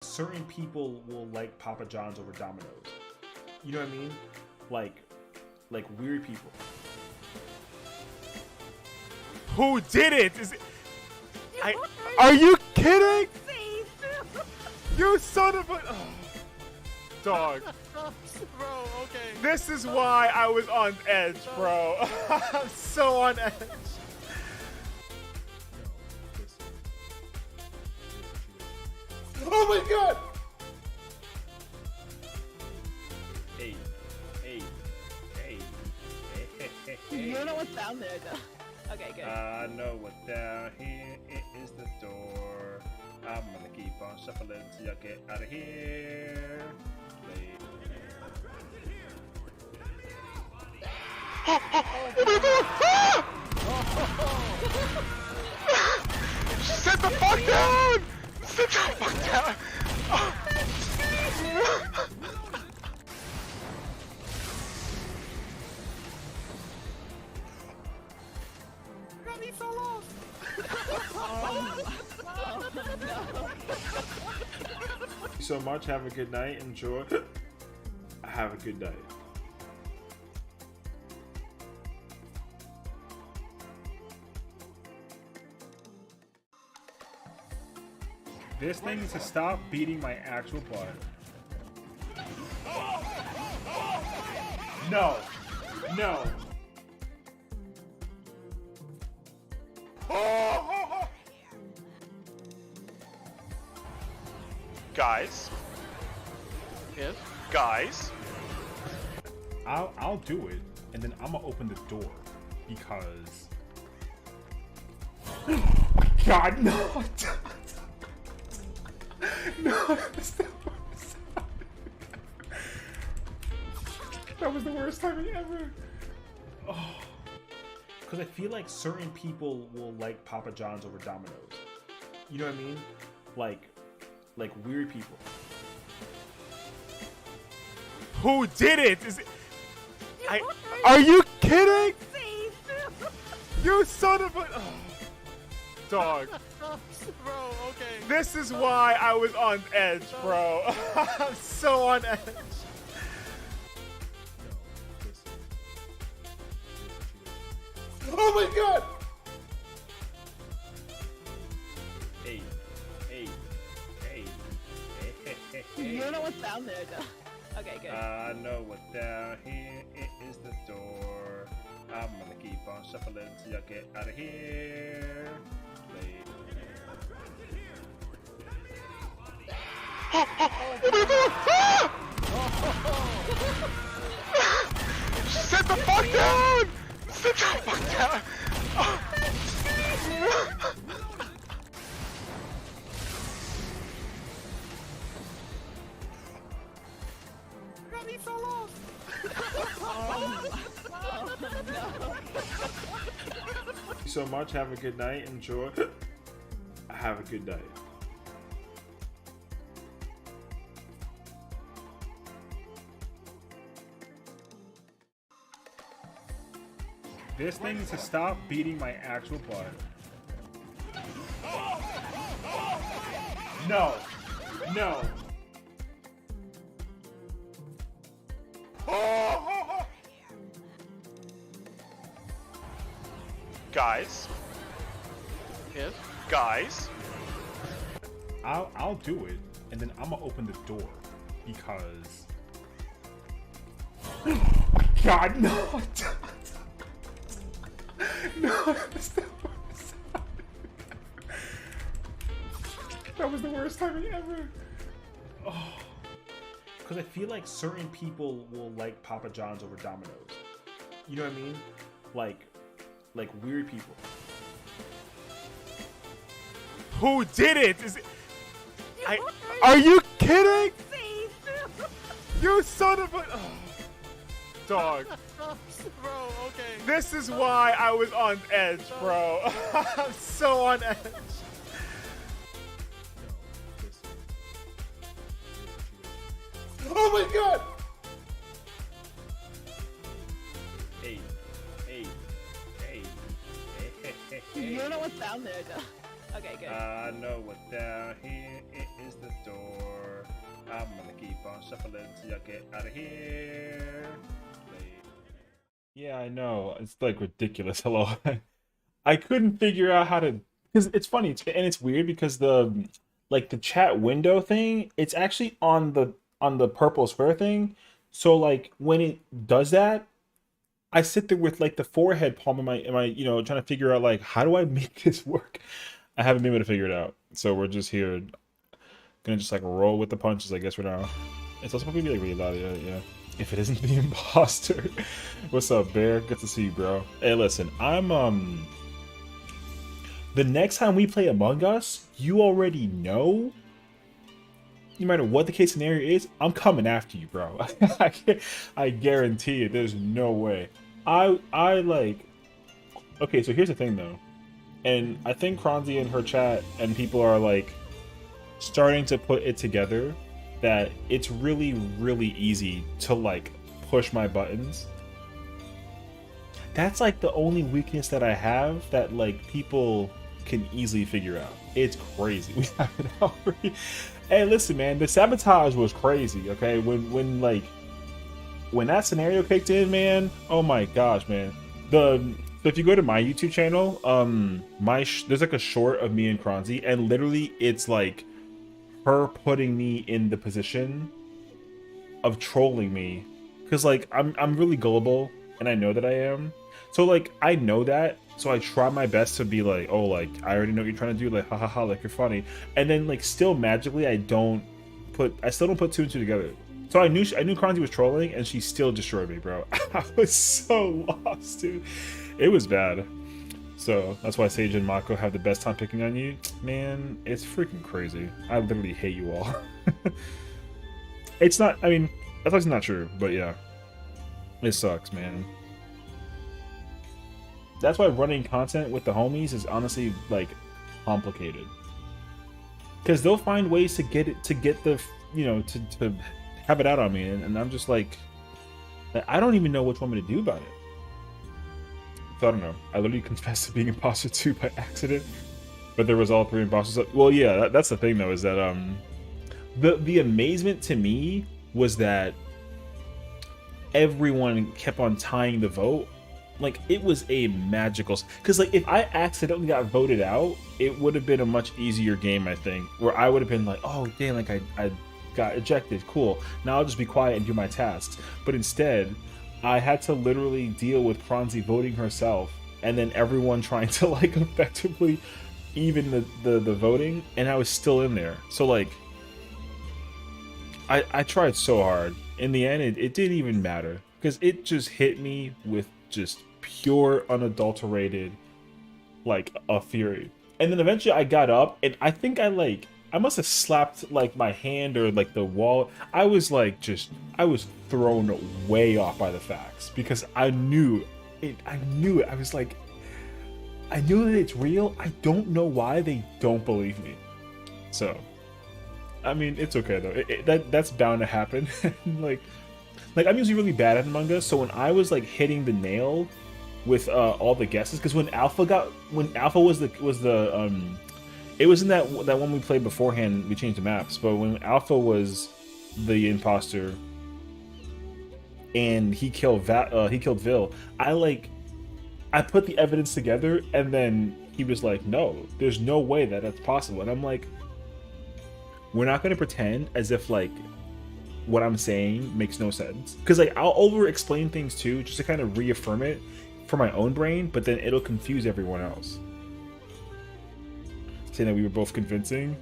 Certain people will like Papa John's over Domino's. You know what I mean? Like weird people. Who did it? Are you kidding? You son of a dog. Bro, okay. This is why I was on edge, bro. I'm so on edge. Oh my god! Hey. You don't know what's down there, though. Okay, good. I know what's down here. It is the door. I'm gonna keep on shuffling till I get out of here. Sit the fuck down! Sit the fuck down! Got me so lost. Thank you so much. Have a good night. Enjoy. Have a good night. This thing needs to stop beating my actual butt. No. No. Guys. Yes? Guys. I'll do it, and then I'm gonna open the door because. Oh my god, no! No, that's the worst. That was the worst timing ever. Oh, because I feel like certain people will like Papa John's over Domino's. You know what I mean? Like weird people. Who did it? Are you kidding? You son of a dog. Bro, okay. This is why I was on edge, bro. I'm so on edge. Oh my god! Hey. You don't know what's down there, though. Okay, good. I know what's down here. It is the door. I'm gonna keep on shuffling till I get out of here. Sit the fuck down! Sit the fuck down! Got me so lost. Thank you so much. Have a good night. Enjoy. Have a good night. This thing needs to stop beating my actual butt. No. No. Guys. Yes? Guys. I'll do it, and then I'm gonna open the door because. Oh my god, no! No, that's the worst. That was the worst timing ever. Oh, because I feel like certain people will like Papa John's over Domino's. You know what I mean? Like weird people. Who did it? Are you kidding? You son of a dog. Bro, okay. This is why I was on edge, bro. I'm so on edge. Oh my god! Hey. You don't know what's down there, though. Okay, good. I know what's down here. It is the door. I'm gonna keep on shuffling till y'all get out of here. Yeah, I know. It's like ridiculous. Hello. I couldn't figure out how to, because it's funny and it's weird because the chat window thing, it's actually on the purple square thing. So like when it does that, I sit there with like the forehead palm in my trying to figure out like how do I make this work? I haven't been able to figure it out. So we're just here gonna just like roll with the punches, I guess, for now. It's also probably like really loud, yeah. If it isn't the imposter. What's up, Bear? Good to see you, bro. Hey, listen, I'm the next time we play Among Us, you already know. No matter what the case scenario is, I'm coming after you, bro. I guarantee it. There's no way. I like. Okay, so here's the thing though, and I think Kronzy in her chat and people are like starting to put it together that it's really, really easy to like push my buttons. That's like the only weakness that I have that like people can easily figure out. It's crazy. We have it already. Hey, listen, man, the sabotage was crazy. Okay, when that scenario kicked in, man. Oh my gosh, man. So if you go to my YouTube channel, there's like a short of me and Kronzy, and literally it's like her putting me in the position of trolling me, because like I'm really gullible, and I know that I am. So like I know that, so I try my best to be like, oh, like I already know what you're trying to do, like ha, like you're funny, and then like still magically I still don't put two and two together. So I knew Kronzy was trolling, and she still destroyed me, bro. I was so lost, dude. It was bad. So that's why Sage and Mako have the best time picking on you. Man, it's freaking crazy. I literally hate you all. It's not, I mean, that's actually not true, but yeah. It sucks, man. That's why running content with the homies is honestly, like, complicated. Because they'll find ways to get the, to have it out on me, and I'm just like, I don't even know what you want me to do about it. So I don't know. I literally confessed to being imposter 2 by accident, but there was all 3 imposters. Well, yeah, that's the thing though, is that the amazement to me was that everyone kept on tying the vote. Like it was a magical, because like if I accidentally got voted out, it would have been a much easier game, I think, where I would have been like, oh dang, like I got ejected, cool, now I'll just be quiet and do my tasks. But instead I had to literally deal with Kronzy voting herself, and then everyone trying to like effectively even the voting, and I was still in there. So like I tried so hard. In the end, it didn't even matter, because it just hit me with just pure unadulterated like a fury. And then eventually I got up, and I think I must have slapped like my hand or like the wall. I was thrown way off by the facts, because I knew it. I was like, I knew that it's real. I don't know why they don't believe me. So, I mean, it's okay though. That's bound to happen. like I'm usually really bad at Among Us. So when I was like hitting the nail with all the guesses, because when Alpha was the it was in that one we played beforehand. We changed the maps, but when Alpha was the imposter and he killed Vil, I put the evidence together, and then he was like, "No, there's no way that that's possible." And I'm like, "We're not going to pretend as if like what I'm saying makes no sense," because like I'll over-explain things too, just to kind of reaffirm it for my own brain, but then it'll confuse everyone else. Saying that we were both convincing.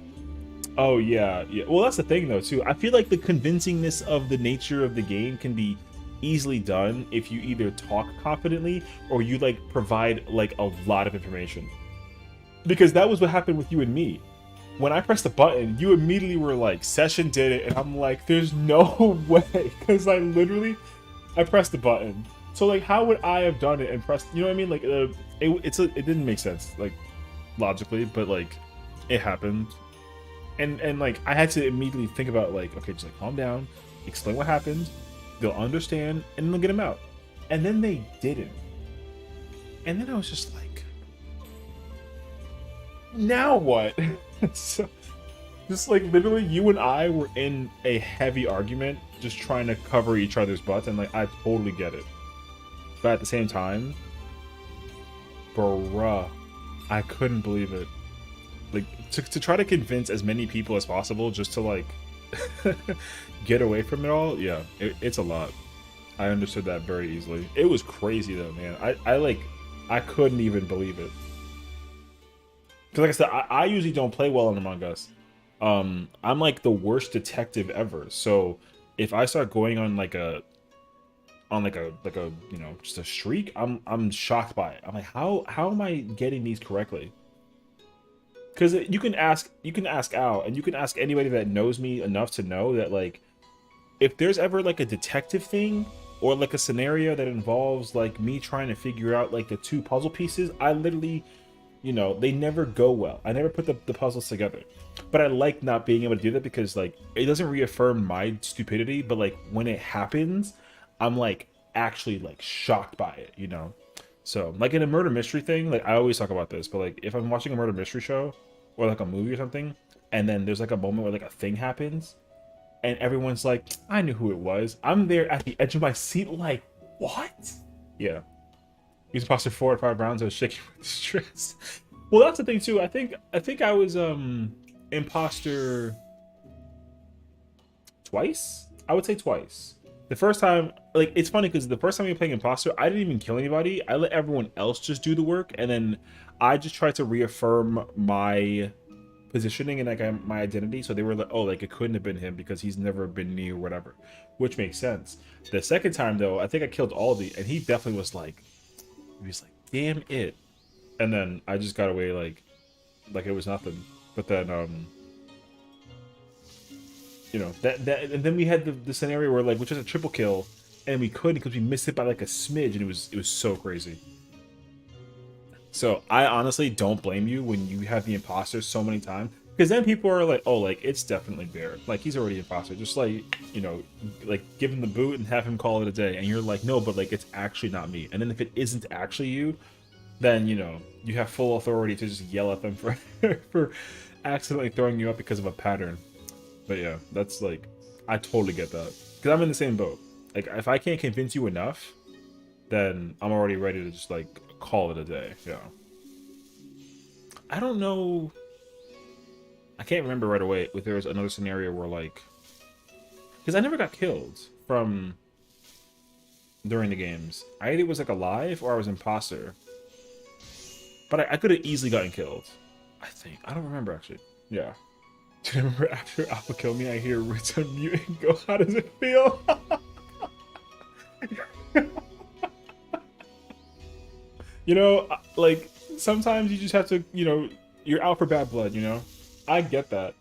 Oh yeah. Well, that's the thing though too. I feel like the convincingness of the nature of the game can be easily done if you either talk confidently or you like provide like a lot of information. Because that was what happened with you and me. When I pressed the button, you immediately were like, "Session did it," and I'm like, "There's no way," because I pressed the button. So like, how would I have done it and pressed? You know what I mean? Like, it didn't make sense like logically, but like it happened. And like I had to immediately think about like, okay, just like calm down, explain what happened, they'll understand, and they'll get him out. And then they didn't. And then I was just like, now what? So Just like literally, you and I were in a heavy argument, just trying to cover each other's butts, and like I totally get it. But at the same time, bruh, I couldn't believe it. Like to try to convince as many people as possible just to like get away from it all. Yeah, it's a lot. I understood that very easily. It was crazy though, man. I couldn't even believe it. Cause like I said, I usually don't play well in Among Us. I'm like the worst detective ever. So if I start going on like a you know, just a streak, I'm shocked by it. I'm like, how am I getting these correctly? Because you can ask Al, and you can ask anybody that knows me enough to know that like, if there's ever like a detective thing or like a scenario that involves like me trying to figure out like the two puzzle pieces, I literally, you know, they never go well. I never put the puzzles together. But I like not being able to do that because like it doesn't reaffirm my stupidity, but like when it happens, I'm like actually like shocked by it, you know? So like in a murder mystery thing, like I always talk about this, but like if I'm watching a murder mystery show or like a movie or something, and then there's like a moment where like a thing happens and everyone's like, I knew who it was. I'm there at the edge of my seat like, what? Yeah. He's imposter 4 or 5 rounds. I was shaking with stress. Well, that's the thing too. I think I was imposter twice. I would say twice. The first time, like, it's funny because the first time we were playing imposter, I didn't even kill anybody. I let everyone else just do the work, and then I just tried to reaffirm my positioning and like my identity. So they were like, oh, like it couldn't have been him because he's never been me or whatever, which makes sense. The second time though, I think I killed Aldi, and he definitely was like, damn it. And then I just got away like it was nothing. But then you know, that and then we had the scenario where like, which was a triple kill, and we couldn't because we missed it by like a smidge, and it was so crazy. So I honestly don't blame you when you have the imposter so many times, because then people are like, oh, like it's definitely Bear, like he's already imposter, just like, you know, like give him the boot and have him call it a day. And you're like, no, but like it's actually not me. And then if it isn't actually you, then you know you have full authority to just yell at them for for accidentally throwing you up because of a pattern. But yeah, that's like, I totally get that, because I'm in the same boat. Like if I can't convince you enough, then I'm already ready to just like call it a day. Yeah. I don't know. I can't remember right away if there was another scenario where like, because I never got killed from during the games. I either was like alive or I was imposter. But I could have easily gotten killed. I think. I don't remember actually. Yeah. Do you remember after Alpha killed me, I hear Ritz unmute and go, how does it feel? You know, like, sometimes you just have to, you know, you're out for bad blood, you know? I get that.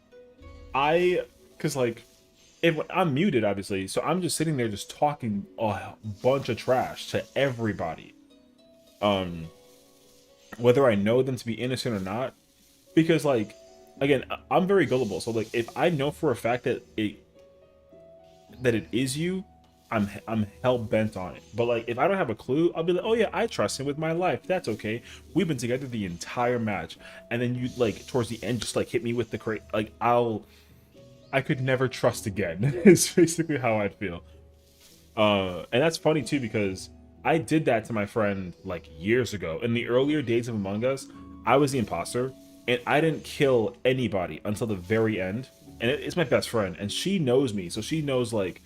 Because, like, if I'm muted, obviously, so I'm just sitting there just talking a bunch of trash to everybody. Whether I know them to be innocent or not. Because, like, again, I'm very gullible, so, like, if I know for a fact that it is you, I'm hell-bent on it. But like if I don't have a clue, I'll be like, oh yeah, I trust him with my life, that's okay, we've been together the entire match. And then you like towards the end just like hit me with the crate, like I could never trust again. It's basically how I'd feel. And that's funny too, because I did that to my friend like years ago. In the earlier days of Among Us, I was the imposter and I didn't kill anybody until the very end. And it's my best friend, and she knows me, so she knows like,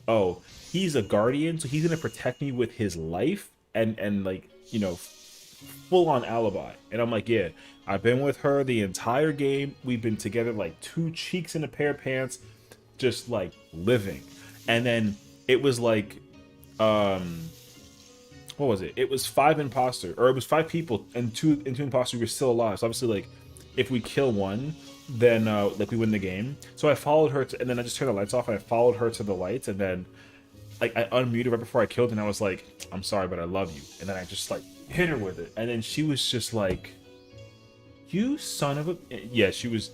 oh, he's a guardian, so he's gonna protect me with his life and like, you know, full on alibi. And I'm like, yeah, I've been with her the entire game. We've been together like two cheeks in a pair of pants, just like living. And then it was like, what was it? It was 5 imposter, or it was 5 people and two imposters were still alive. So obviously, like, if we kill one, then like we win the game. So I followed her to, and then I just turned the lights off and I followed her to the lights, and then like I unmuted right before I killed, and I was like, I'm sorry, but I love you. And then I just like hit her with it, and then she was just like, you son of a, yeah, she was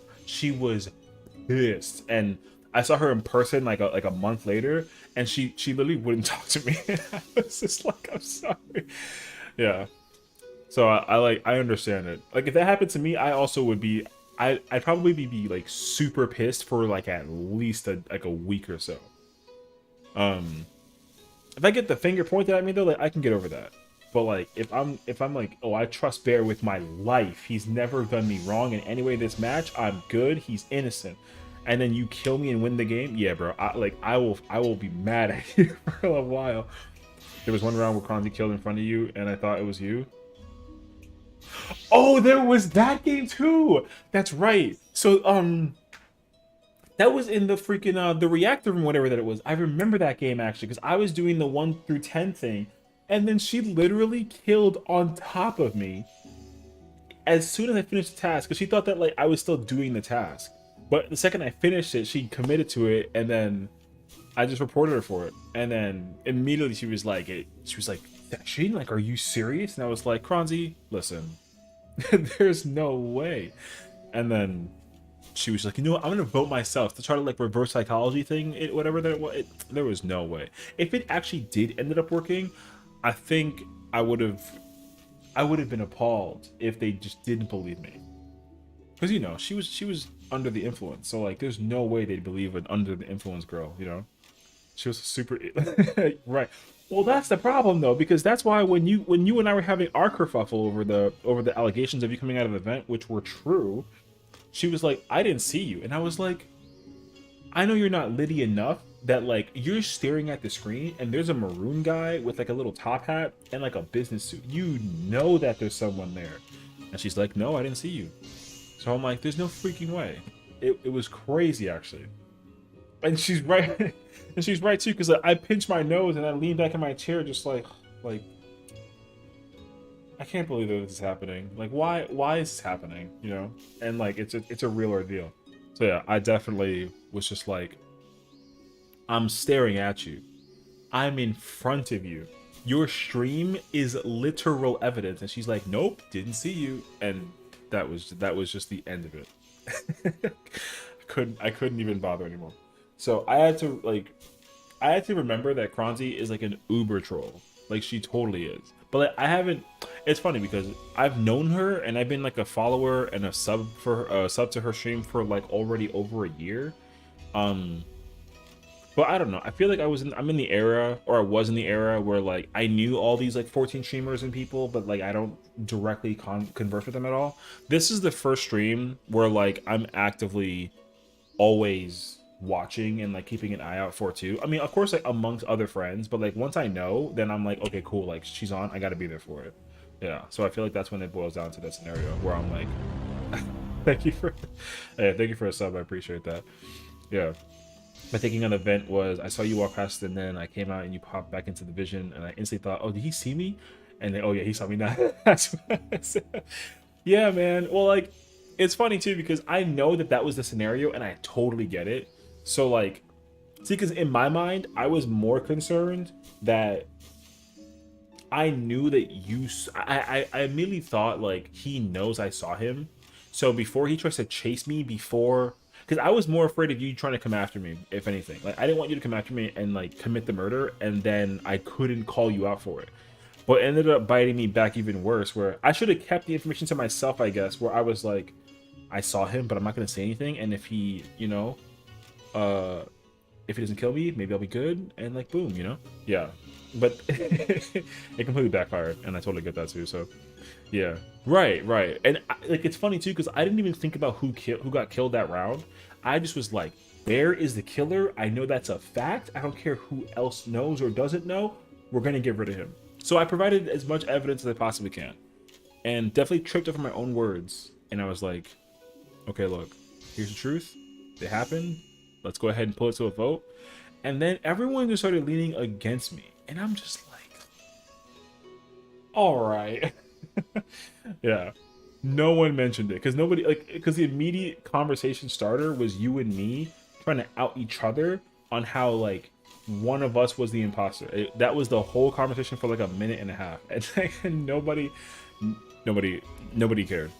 pissed. And I saw her in person like a month later, and she literally wouldn't talk to me. I was just like, I'm sorry. Yeah. So I understand it. Like if that happened to me, I also would be I'd probably be like super pissed for like at least like a week or so. If I get the finger pointed at me though, like I can get over that. But like if I'm like, oh, I trust Bear with my life. He's never done me wrong in any way this match. I'm good. He's innocent. And then you kill me and win the game. Yeah, bro. I will be mad at you for a while. There was one round where Kronzi killed in front of you, and I thought it was you. Oh, there was that game too. That's right. So that was in the freaking the reactor room, whatever that it was. I remember that game actually because I was doing the 1 through 10 thing, and then she literally killed on top of me as soon as I finished the task because she thought that like I was still doing the task. But the second I finished it, she committed to it, and then I just reported her for it. And then immediately she was like, Shane, like, are you serious? And I was like, Kronzi, listen, there's no way. And then she was like, you know what, I'm gonna vote myself to try to like reverse psychology thing, whatever that was. There was no way. If it actually did ended up working, I think I would have been appalled if they just didn't believe me. Because you know, she was under the influence, so like there's no way they'd believe an under the influence girl, you know? She was super right. Well, that's the problem though, because that's why when you and I were having our kerfuffle over the allegations of you coming out of the event, which were true, she was like, I didn't see you. And I was like, I know you're not litty enough that like you're staring at the screen and there's a maroon guy with like a little top hat and like a business suit. You know that there's someone there. And she's like, no, I didn't see you. So I'm like, there's no freaking way. It was crazy actually. And she's right. And she's right too, because like, I pinched my nose and I leaned back in my chair just like I can't believe that this is happening. Like why is this happening? You know? And like it's a real ordeal. So yeah, I definitely was just like, I'm staring at you. I'm in front of you. Your stream is literal evidence. And she's like, nope, didn't see you. And that was just the end of it. I couldn't even bother anymore. So I had to remember that Kronzi is like an uber troll. Like she totally is. But like, I haven't. It's funny because I've known her and I've been like a follower and a sub to her stream for like already over a year. But I don't know. I feel like I'm in the era, or I was in the era where like I knew all these like 14 streamers and people, but like I don't directly converse with them at all. This is the first stream where like I'm actively always watching and like keeping an eye out for too. I mean, of course, like amongst other friends, but like once I know, then I'm like, okay, cool. Like she's on, I got to be there for it. Yeah. So I feel like that's when it boils down to that scenario where I'm like, thank you for a sub. I appreciate that. Yeah. My thinking on the event was I saw you walk past and then I came out and you popped back into the vision and I instantly thought, oh, did he see me? And then, oh yeah, he saw me now. That's what I said. Yeah, man. Well, like, it's funny too because I know that was the scenario and I totally get it. So like, see, because in my mind, I was more concerned that I knew that I immediately thought like he knows I saw him. So before he tries to chase me because I was more afraid of you trying to come after me, if anything. Like, I didn't want you to come after me and, like, commit the murder, and then I couldn't call you out for it. But it ended up biting me back even worse, where I should have kept the information to myself, I guess, where I was like, I saw him, but I'm not going to say anything, and if he, you know, if he doesn't kill me, maybe I'll be good, and, like, boom, you know? Yeah. But it completely backfired, and I totally get that, too, so... Yeah, right. And like it's funny too because I didn't even think about who got killed that round. I just was like, Bear is the killer. I know that's a fact. I don't care who else knows or doesn't know. We're gonna get rid of him. So I provided as much evidence as I possibly can, and definitely tripped over my own words. And I was like, okay, look, here's the truth. It happened. Let's go ahead and pull it to a vote. And then everyone just started leaning against me, and I'm just like, all right. Yeah, no one mentioned it because the immediate conversation starter was you and me trying to out each other on how like one of us was the imposter. That was the whole conversation for like a minute and a half, and nobody cared.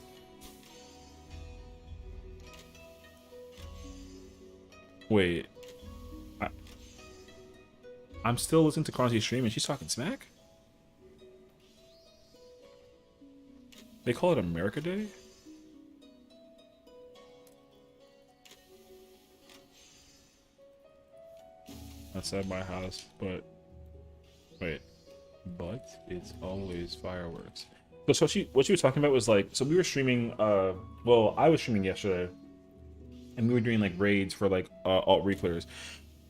Wait, I'm still listening to Kronzi's stream and she's talking smack. They call it America Day? outside my house, but wait, but it's always fireworks. So what you were talking about was like, so we were streaming. Well, I was streaming yesterday, and we were doing like raids for like alt reclears.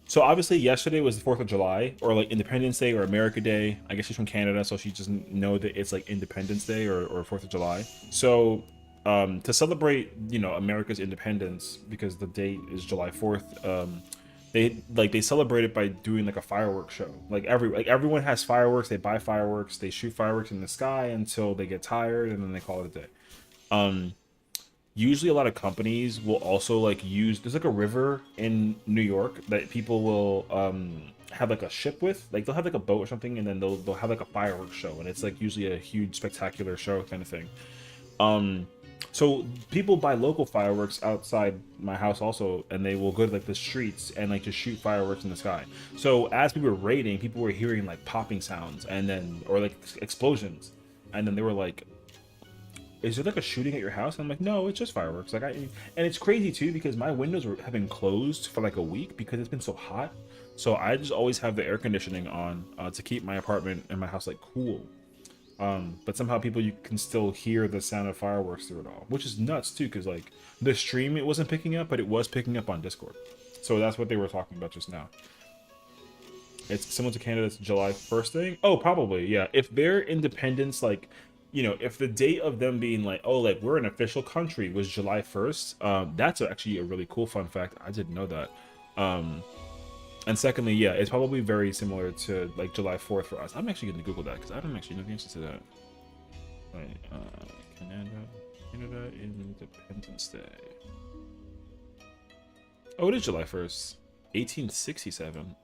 So obviously yesterday was the 4th of July, or like Independence Day or America Day. I guess she's from Canada, so she doesn't know that it's like Independence Day or 4th of July. So to celebrate, you know, America's independence, because the date is July 4th, they celebrate it by doing like a fireworks show. Like everyone has fireworks, they buy fireworks, they shoot fireworks in the sky until they get tired, and then they call it a day. Usually a lot of companies will also like use, there's like a river in New York that people will have like a ship with, like they'll have like a boat or something, and then they'll have like a fireworks show, and it's like usually a huge spectacular show kind of thing. So people buy local fireworks outside my house also, and they will go to like the streets and like just shoot fireworks in the sky. So as we were raiding, people were hearing like popping sounds, and then or like explosions, and then they were like, is there like a shooting at your house? And I'm like, no, it's just fireworks. Like and it's crazy too, because my windows have been closed for like a week because it's been so hot. So I just always have the air conditioning on to keep my apartment and my house like cool. But somehow you can still hear the sound of fireworks through it all, which is nuts too, because like the stream, it wasn't picking up, but it was picking up on Discord. So that's what they were talking about just now. It's similar to Canada's July 1st thing. Oh, probably, yeah. If their independence, like, you know, if the date of them being like, oh, like we're an official country was July 1st, that's actually a really cool fun fact. I didn't know that. And secondly, yeah, it's probably very similar to like July 4th for us. I'm actually going to Google that because I don't actually know the answer to that. Right, Canada Independence Day. Oh, it is July 1st, 1867.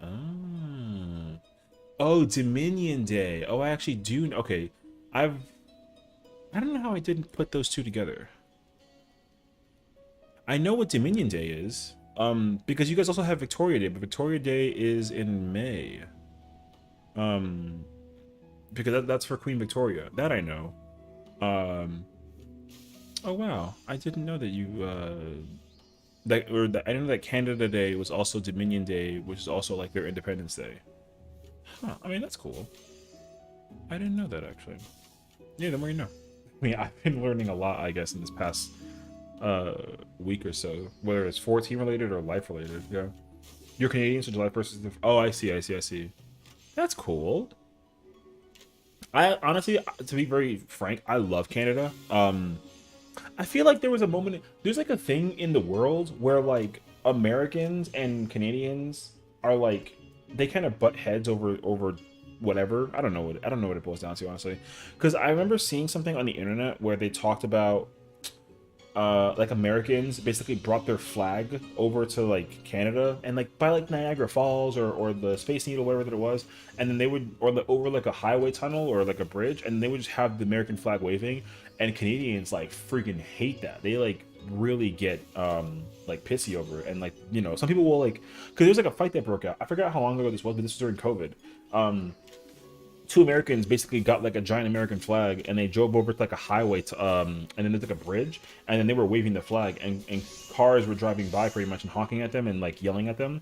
Oh, Dominion Day. Oh, I actually do. Okay, I don't know how I didn't put those two together. I know what Dominion Day is. Because you guys also have Victoria Day, but Victoria Day is in May. Because that's for Queen Victoria. That I know. Oh wow, I didn't know that you I didn't know that Canada Day was also Dominion Day, which is also like their Independence Day. Huh, I mean that's cool. I didn't know that actually. Yeah, the more you know. I mean, I've been learning a lot, I guess, in this past week or so, whether it's 14 related or life related. Yeah, you're Canadian, so July 1st is the. Oh, I see. That's cool. I honestly, to be very frank, I love Canada. I feel like there was a moment, there's like a thing in the world where like Americans and Canadians are like, they kind of butt heads over whatever. I don't know what it boils down to, honestly, because I remember seeing something on the internet where they talked about like Americans basically brought their flag over to like Canada and like by like Niagara Falls or the Space Needle, whatever that it was, and then they would over like a highway tunnel or like a bridge, and they would just have the American flag waving, and Canadians like freaking hate that. They like really get like pissy over it, and like, you know, some people will like, because there's like a fight that broke out. I forgot how long ago this was, but this was during COVID. Two Americans basically got like a giant American flag, and they drove over to like a highway to, and then there's like a bridge, and then they were waving the flag, and cars were driving by pretty much and honking at them and like yelling at them.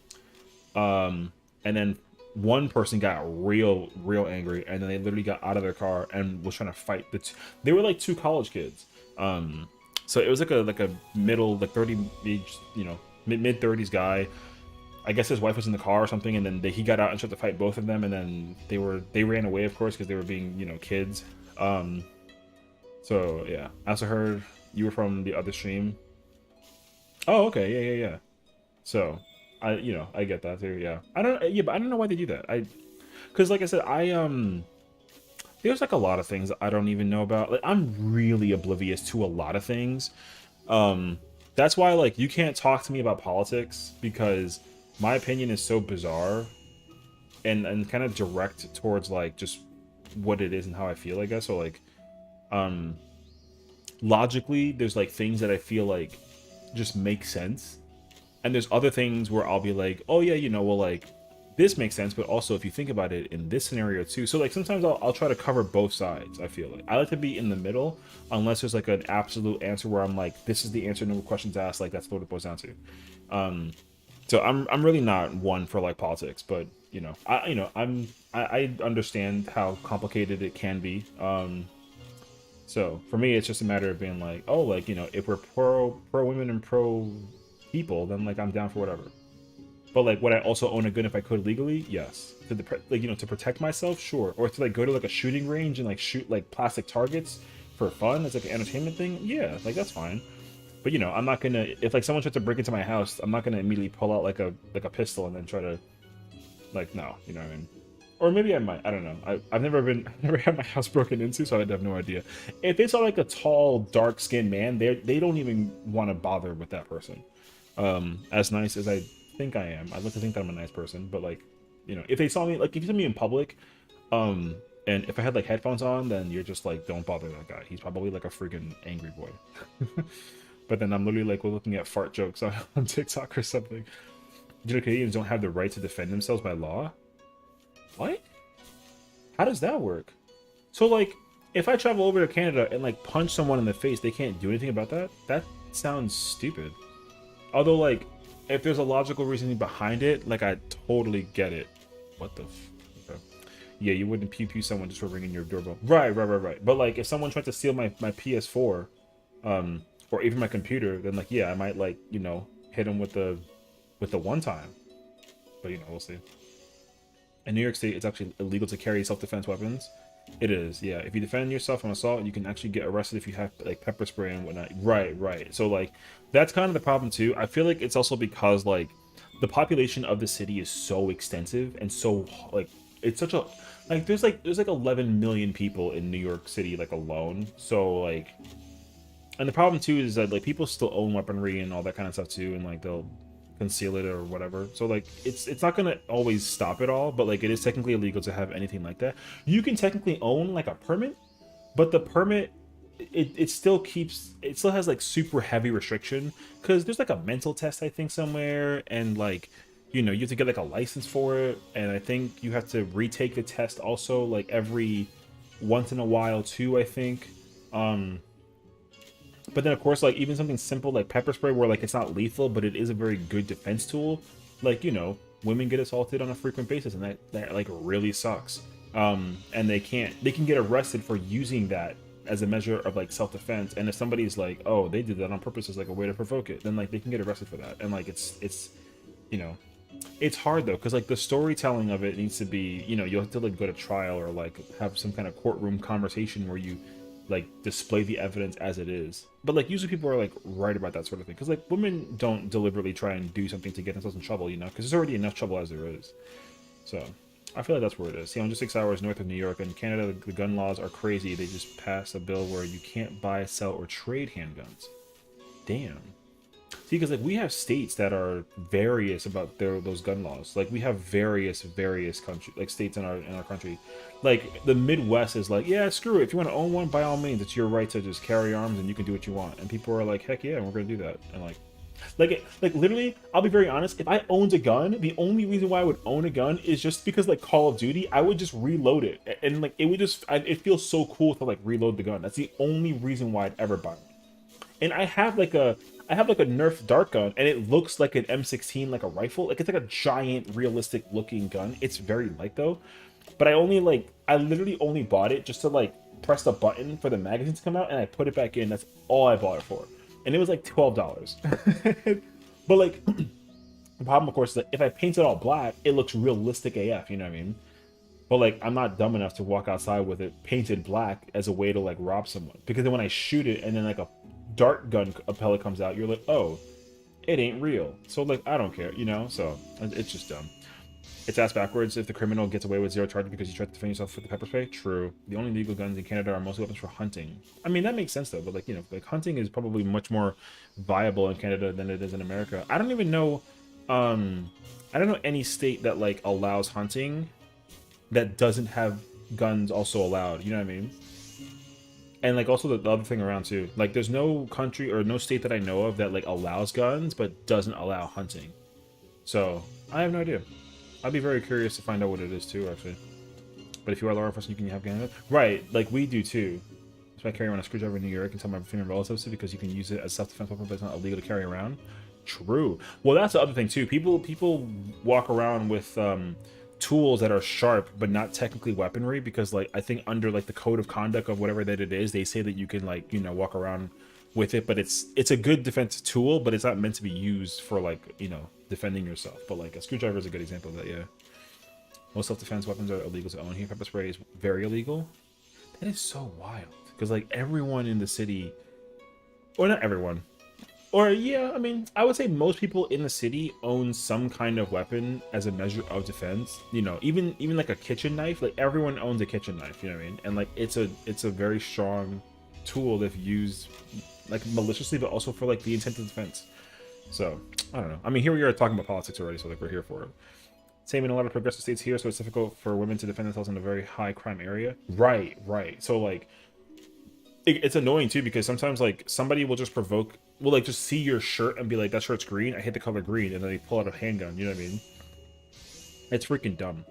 And then one person got real angry, and then they literally got out of their car and was trying to fight. They were like two college kids. So it was like a middle, like 30 age, you know, mid 30s guy. I guess his wife was in the car or something, and then he got out and tried to fight both of them, and then they ran away, of course, because they were being, you know, kids. So yeah, I also heard you were from the other stream. Oh, okay, yeah. So I get that too. Yeah, but I don't know why they do that. Because like I said, there's like a lot of things that I don't even know about. Like, I'm really oblivious to a lot of things. That's why like you can't talk to me about politics, because my opinion is so bizarre and kind of direct towards like just what it is and how I feel, I guess. So like logically there's like things that I feel like just make sense, and there's other things where I'll be like, oh yeah, you know, well, like this makes sense, but also if you think about it in this scenario too. So like sometimes I'll try to cover both sides. I feel like I like to be in the middle, unless there's like an absolute answer where I'm like, this is the answer, no questions asked, like that's what it boils down to. So I'm really not one for like politics, but I understand how complicated it can be. So for me, it's just a matter of being like, oh, like if we're pro women and pro people, then like I'm down for whatever. But like, would I also own a gun if I could legally? Yes. To protect myself, sure. Or to like go to like a shooting range and like shoot like plastic targets for fun as like an entertainment thing. Yeah, like that's fine. But I'm not gonna, if like someone tries to break into my house, I'm not gonna immediately pull out like a pistol and then try to like, no, you know what I mean? Or maybe I might. I don't know. I've never had my house broken into, so I'd have no idea. If they saw like a tall, dark-skinned man, they don't even want to bother with that person. As nice as I think I am, I'd like to think that I'm a nice person, but like, if they saw me, like if you saw me in public, and if I had like headphones on, then you're just like, don't bother that guy. He's probably like a freaking angry boy. But then I'm literally like looking at fart jokes on TikTok or something. Canadians don't have the right to defend themselves by law? What? How does that work? So like, if I travel over to Canada and like punch someone in the face, they can't do anything about that? That sounds stupid. Although like, if there's a logical reasoning behind it, like I totally get it. What the okay. Yeah, you wouldn't pew pew someone just for ringing your doorbell. Right. But like, if someone tried to steal my PS4, or even my computer, then like, yeah, I might like, hit them with the one time. But we'll see. In New York State, it's actually illegal to carry self-defense weapons. It is, yeah. If you defend yourself from assault, you can actually get arrested if you have like pepper spray and whatnot. Right. So like, that's kind of the problem too. I feel like it's also because like the population of the city is so extensive and so like it's such a like there's like 11 million people in New York City like alone. So like, and the problem too is that like people still own weaponry and all that kind of stuff too, and like they'll conceal it or whatever. So like it's not gonna always stop it all, but like it is technically illegal to have anything like that. You can technically own like a permit, but the permit it still has like super heavy restriction because there's like a mental test I think somewhere, and like you have to get like a license for it, and I think you have to retake the test also like every once in a while too, I think. But then, of course, like, even something simple like pepper spray, where, like, it's not lethal, but it is a very good defense tool. Like, women get assaulted on a frequent basis, and that like, really sucks. And they can get arrested for using that as a measure of, like, self-defense. And if somebody's like, oh, they did that on purpose as, like, a way to provoke it, then, like, they can get arrested for that. And, like, it's it's hard, though, because, like, the storytelling of it needs to be, you'll have to, like, go to trial or, like, have some kind of courtroom conversation where you like display the evidence as it is. But like usually people are like right about that sort of thing, because like women don't deliberately try and do something to get themselves in trouble, because there's already enough trouble as there is. So I feel like that's where it is. See, I'm just 6 hours north of New York. In Canada, the gun laws are crazy. They just passed a bill where you can't buy, sell, or trade handguns. Damn. See, because like we have states that are various about those gun laws. Like we have various country like states in our country. Like the Midwest is like, yeah, screw it. If you want to own one, by all means, it's your right to just carry arms and you can do what you want. And people are like, heck yeah, we're gonna do that. And like literally, I'll be very honest. If I owned a gun, the only reason why I would own a gun is just because like Call of Duty, I would just reload it, and like it feels so cool to like reload the gun. That's the only reason why I'd ever buy one. And I have like a Nerf dart gun, and it looks like an M16, like a rifle. Like it's like a giant, realistic looking gun. It's very light though. But I literally only bought it just to like press the button for the magazine to come out, and I put it back in. That's all I bought it for, and it was like $12. But like the problem, of course, is that if I paint it all black, it looks realistic AF. You know what I mean? But like I'm not dumb enough to walk outside with it painted black as a way to like rob someone, because then when I shoot it and then like a dart gun pellet comes out, you're like, oh, it ain't real. So like I don't care, So it's just dumb. It's ass backwards if the criminal gets away with 0 charges because you tried to defend yourself with the pepper spray. True. The only legal guns in Canada are mostly weapons for hunting. I mean, that makes sense though, but like, like hunting is probably much more viable in Canada than it is in America. I don't even know, I don't know any state that like allows hunting that doesn't have guns also allowed, you know what I mean? And like also the other thing around too, like there's no country or no state that I know of that like allows guns but doesn't allow hunting. So I have no idea. I'd be very curious to find out what it is too, actually. But if you are law enforcement, you can have guns. Right, like we do too. That's why I carry around a screwdriver in New York and tell my female relatives to, because you can use it as self-defense weapon, but it's not illegal to carry around. True. Well, that's the other thing too. People walk around with tools that are sharp but not technically weaponry because like I think under like the code of conduct of whatever that it is, they say that you can like, you know, walk around with it, but it's a good defensive tool, but it's not meant to be used for like, you know, defending yourself. But like a screwdriver is a good example of that, yeah. Most self-defense weapons are illegal to own here. Pepper spray is very illegal. That is so wild because like everyone in the city, or not everyone, or yeah, I mean, I would say most people in the city own some kind of weapon as a measure of defense. You know, even like a kitchen knife. Like everyone owns a kitchen knife. You know what I mean? And like it's a very strong tool if used like maliciously, but also for like the intent of defense. So I don't know. I mean, here we are talking about politics already, so like we're here for it. Same in a lot of progressive states here, so it's difficult for women to defend themselves in a very high crime area. Right. So like, it's annoying too because sometimes like somebody will just will like just see your shirt and be like, that shirt's green. I hate the color green, and then they pull out a handgun. You know what I mean? It's freaking dumb.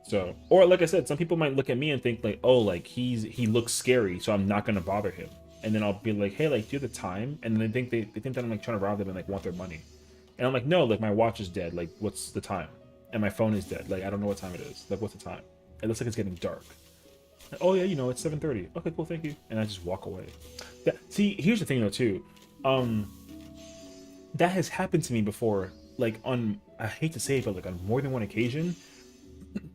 So, or like I said, some people might look at me and think like, oh, like he looks scary, so I'm not gonna bother him. And then I'll be like, hey, like, do you have the time? And then they think that I'm like trying to rob them and like want their money. And I'm like, no, like my watch is dead. Like, what's the time? And my phone is dead. Like, I don't know what time it is. Like, what's the time? It looks like it's getting dark. Like, oh yeah, you know, it's 7:30. Okay, cool, thank you. And I just walk away. See, here's the thing though too. That has happened to me before. Like on, I hate to say it, but like on more than one occasion.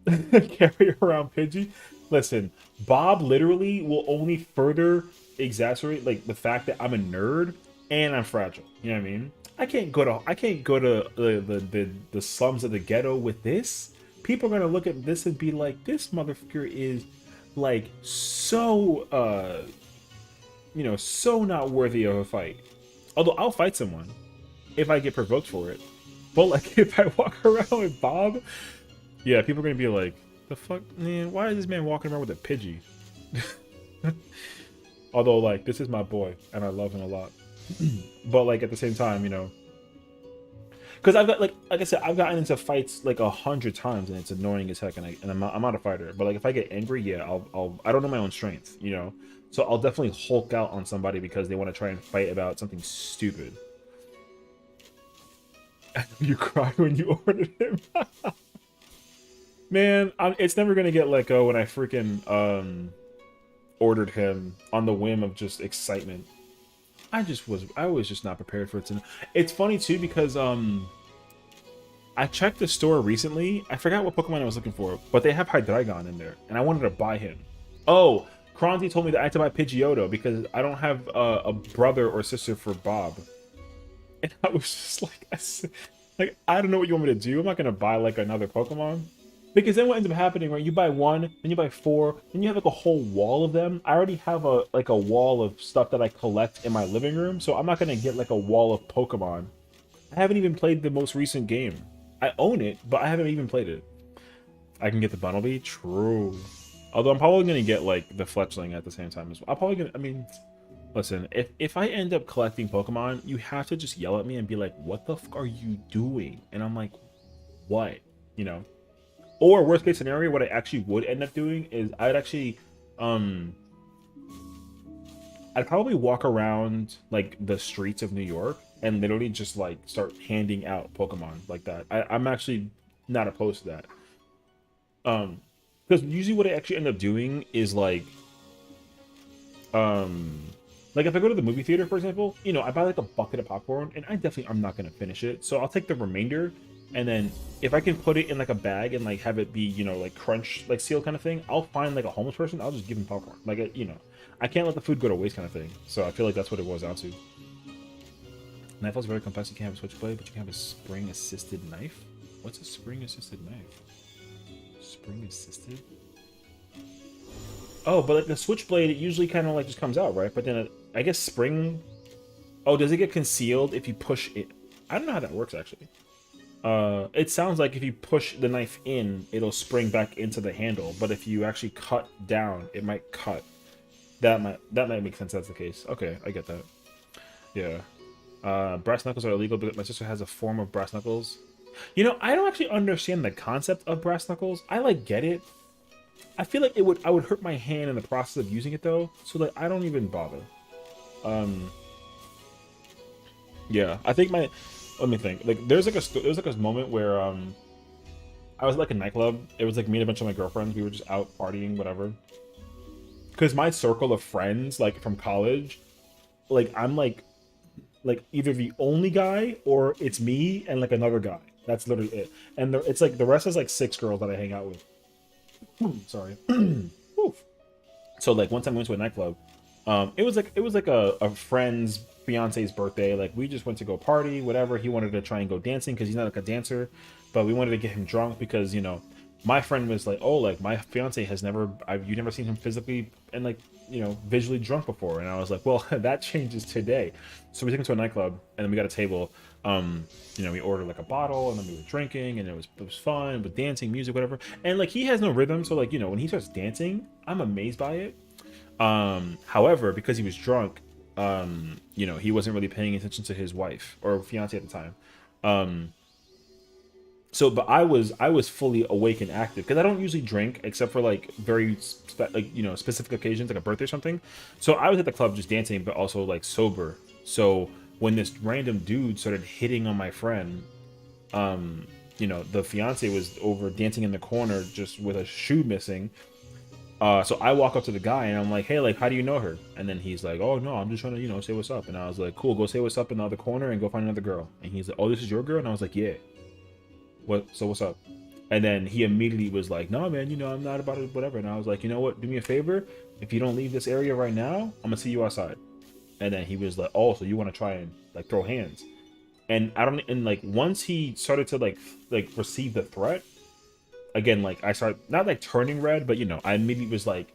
Carry around Pidgey. Listen, Bob literally will only further exacerbate like the fact that I'm a nerd and I'm fragile. You know what I mean? I can't go to the slums of the ghetto with this. People are gonna look at this and be like, this motherfucker is like so you know, so not worthy of a fight. Although I'll fight someone if I get provoked for it. But like if I walk around with Bob, yeah, people are gonna be like, the fuck, man, why is this man walking around with a Pidgey? Although like this is my boy and I love him a lot. But like at the same time, you know, because I've got like I said, I've gotten into fights like 100 times and it's annoying as heck, and I'm not a fighter. But like if I get angry, yeah, I don't know my own strength, you know, so I'll definitely Hulk out on somebody because they want to try and fight about something stupid. You cry when you ordered him. Man, it's never gonna get let go when I freaking ordered him on the whim of just excitement. I was just not prepared for it to. It's funny too because I checked the store recently. I forgot what Pokemon I was looking for, but they have Hydreigon in there, and I wanted to buy him. Oh, Kronzi told me that I had to buy Pidgeotto because I don't have a brother or sister for Bob, and I was just like, I don't know what you want me to do. I'm not gonna buy like another Pokemon. Because then what ends up happening, right? You buy one, then you buy 4, then you have like a whole wall of them. I already have a wall of stuff that I collect in my living room, so I'm not gonna get like a wall of Pokemon. I haven't even played the most recent game. I own it, but I haven't even played it. I can get the Bunnelby? True. Although I'm probably gonna get like the Fletchling at the same time as well. I mean, listen, if I end up collecting Pokemon, you have to just yell at me and be like, what the fuck are you doing? And I'm like, what? You know? Or worst case scenario, what I actually would end up doing is I'd actually, I'd probably walk around like the streets of New York and literally just like start handing out Pokemon like that. I'm actually not opposed to that. Because usually what I actually end up doing is like if I go to the movie theater, for example, you know, I buy like a bucket of popcorn and I definitely am not going to finish it. So I'll take the remainder. And then if I can put it in like a bag and like have it be, you know, like crunch, like seal kind of thing, I'll find like a homeless person. I'll just give him popcorn. Like, you know, I can't let the food go to waste kind of thing. So I feel like that's what it boils down to. Knife is very complex. You can't have a switchblade, but you can have a spring assisted knife. What's a spring assisted knife? Spring assisted? Oh, but like the switchblade, it usually kind of like just comes out, right? But then I guess spring. Oh, does it get concealed if you push it? I don't know how that works actually. It sounds like if you push the knife in, it'll spring back into the handle. But if you actually cut down, it might cut. That might make sense. That's the case. Okay, I get that. Yeah. Brass knuckles are illegal, but my sister has a form of brass knuckles. You know, I don't actually understand the concept of brass knuckles. I like get it. I feel like I would hurt my hand in the process of using it though, so like I don't even bother. Yeah, I think let me think. Like there's like a moment where I was like a nightclub. It was like me and a bunch of my girlfriends. We were just out partying, whatever. Because my circle of friends, like from college, like I'm like either the only guy or it's me and like another guy. That's literally it. And it's like the rest is like 6 girls that I hang out with. Sorry. Oof. So like one time we went to a nightclub. It was like a friend's fiance's birthday. Like we just went to go party, whatever. He wanted to try and go dancing because he's not like a dancer, but we wanted to get him drunk because my friend was like, oh, like my fiance has you've never seen him physically and like visually drunk before, and I was like, well, that changes today. So we took him to a nightclub and then we got a table. We ordered like a bottle and then we were drinking and it was fun with dancing, music, whatever. And like he has no rhythm, so like when he starts dancing, I'm amazed by it. However, because he was drunk, he wasn't really paying attention to his wife or fiance at the time. But I was fully awake and active because I don't usually drink except for like very specific occasions like a birthday or something. So I was at the club just dancing, but also like sober. So when this random dude started hitting on my friend, the fiance was over dancing in the corner just with a shoe missing. So I walk up to the guy and I'm like, hey, like, how do you know her? And then he's like, oh no, I'm just trying to, say what's up. And I was like, cool, go say what's up in the other corner and go find another girl. And he's like, oh, this is your girl? And I was like, yeah. What's up? And then he immediately was like, no, man, I'm not about it, whatever. And I was like, you know what? Do me a favor. If you don't leave this area right now, I'm gonna see you outside. And then he was like, oh, so you want to try and like throw hands? And once he started to like receive the threat, again, like I started not like turning red, but I immediately was like,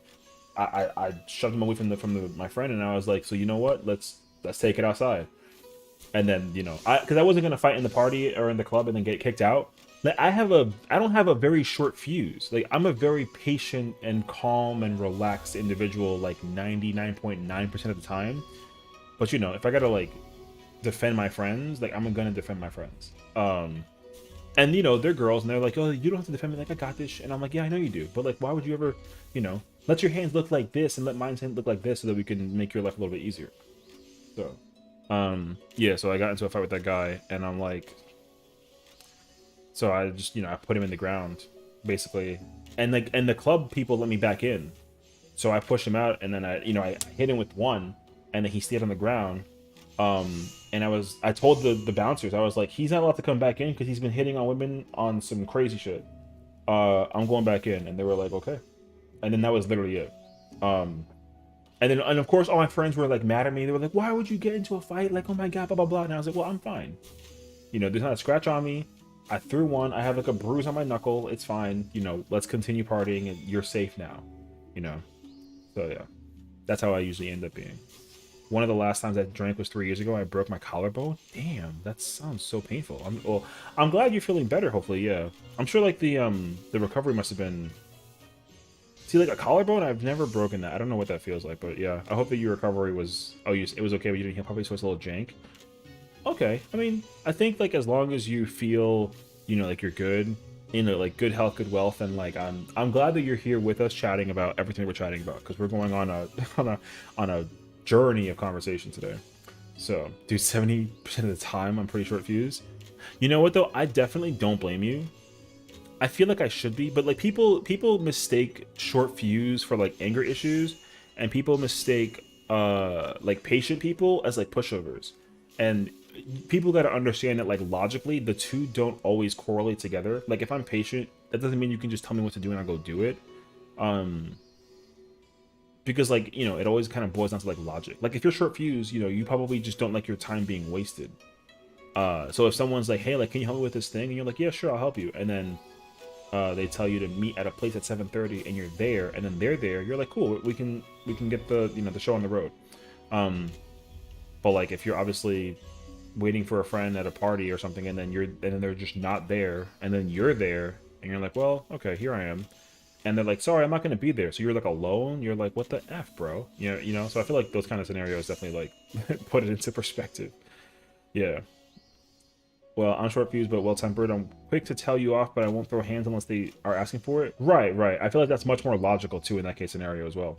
I shoved him away from my friend, and I was like, so you know what? Let's take it outside. And then because I wasn't gonna fight in the party or in the club and then get kicked out. Like I don't have a very short fuse. Like I'm a very patient and calm and relaxed individual, like 99.9% of the time. But if I gotta like defend my friends, like I'm gonna defend my friends. And they're girls and they're like, oh, you don't have to defend me, like I got this. And I'm like, yeah, I know you do, but like why would you ever let your hands look like this and let mine look like this so that we can make your life a little bit easier. So so I got into a fight with that guy and I'm like, so I just I put him in the ground basically, and the club people let me back in, so I pushed him out and then I hit him with one and then he stayed on the ground. And I told the bouncers, I was like, he's not allowed to come back in because he's been hitting on women on some crazy shit. I'm going back in. And they were like, okay. And then that was literally it. And of course all my friends were like mad at me. They were like, why would you get into a fight? Like, oh my God, blah, blah, blah. And I was like, well, I'm fine. There's not a scratch on me. I threw one. I have like a bruise on my knuckle. It's fine. Let's continue partying and you're safe now. So yeah, that's how I usually end up being. One of the last times I drank was 3 years ago. I broke my collarbone. Damn, that sounds so painful. I'm glad you're feeling better. Hopefully, yeah. I'm sure like the recovery must have been. See, like a collarbone, I've never broken that. I don't know what that feels like, but yeah. I hope that your recovery was. Oh, it was okay, but you didn't heal properly, so it's a little jank. Okay, I mean, I think like as long as you feel, like you're good, like good health, good wealth, and like I'm glad that you're here with us, chatting about everything we're chatting about, because we're going on a journey of conversation today. So, dude, 70% of the time I'm pretty short fuse. You know what though? I definitely don't blame you. I feel like I should be, but like people mistake short fuse for like anger issues, and people mistake like patient people as like pushovers. And people got to understand that like logically the two don't always correlate together. Like if I'm patient, that doesn't mean you can just tell me what to do and I'll go do it. Because like it always kind of boils down to like logic. Like if you're short fuse, you probably just don't like your time being wasted. So if someone's like, hey, like can you help me with this thing, and you're like, yeah, sure, I'll help you, and then they tell you to meet at a place at 7:30 and you're there, and then they're there, you're like, cool, we can get the the show on the road. But like if you're obviously waiting for a friend at a party or something, and then they're just not there, and then you're there and you're like, well, okay, here I am. And they're like, sorry, I'm not going to be there. So you're like alone. You're like, what the F, bro? So I feel like those kind of scenarios definitely like put it into perspective. Yeah. Well, I'm short fused, but well-tempered. I'm quick to tell you off, but I won't throw hands unless they are asking for it. Right. I feel like that's much more logical too in that case scenario as well.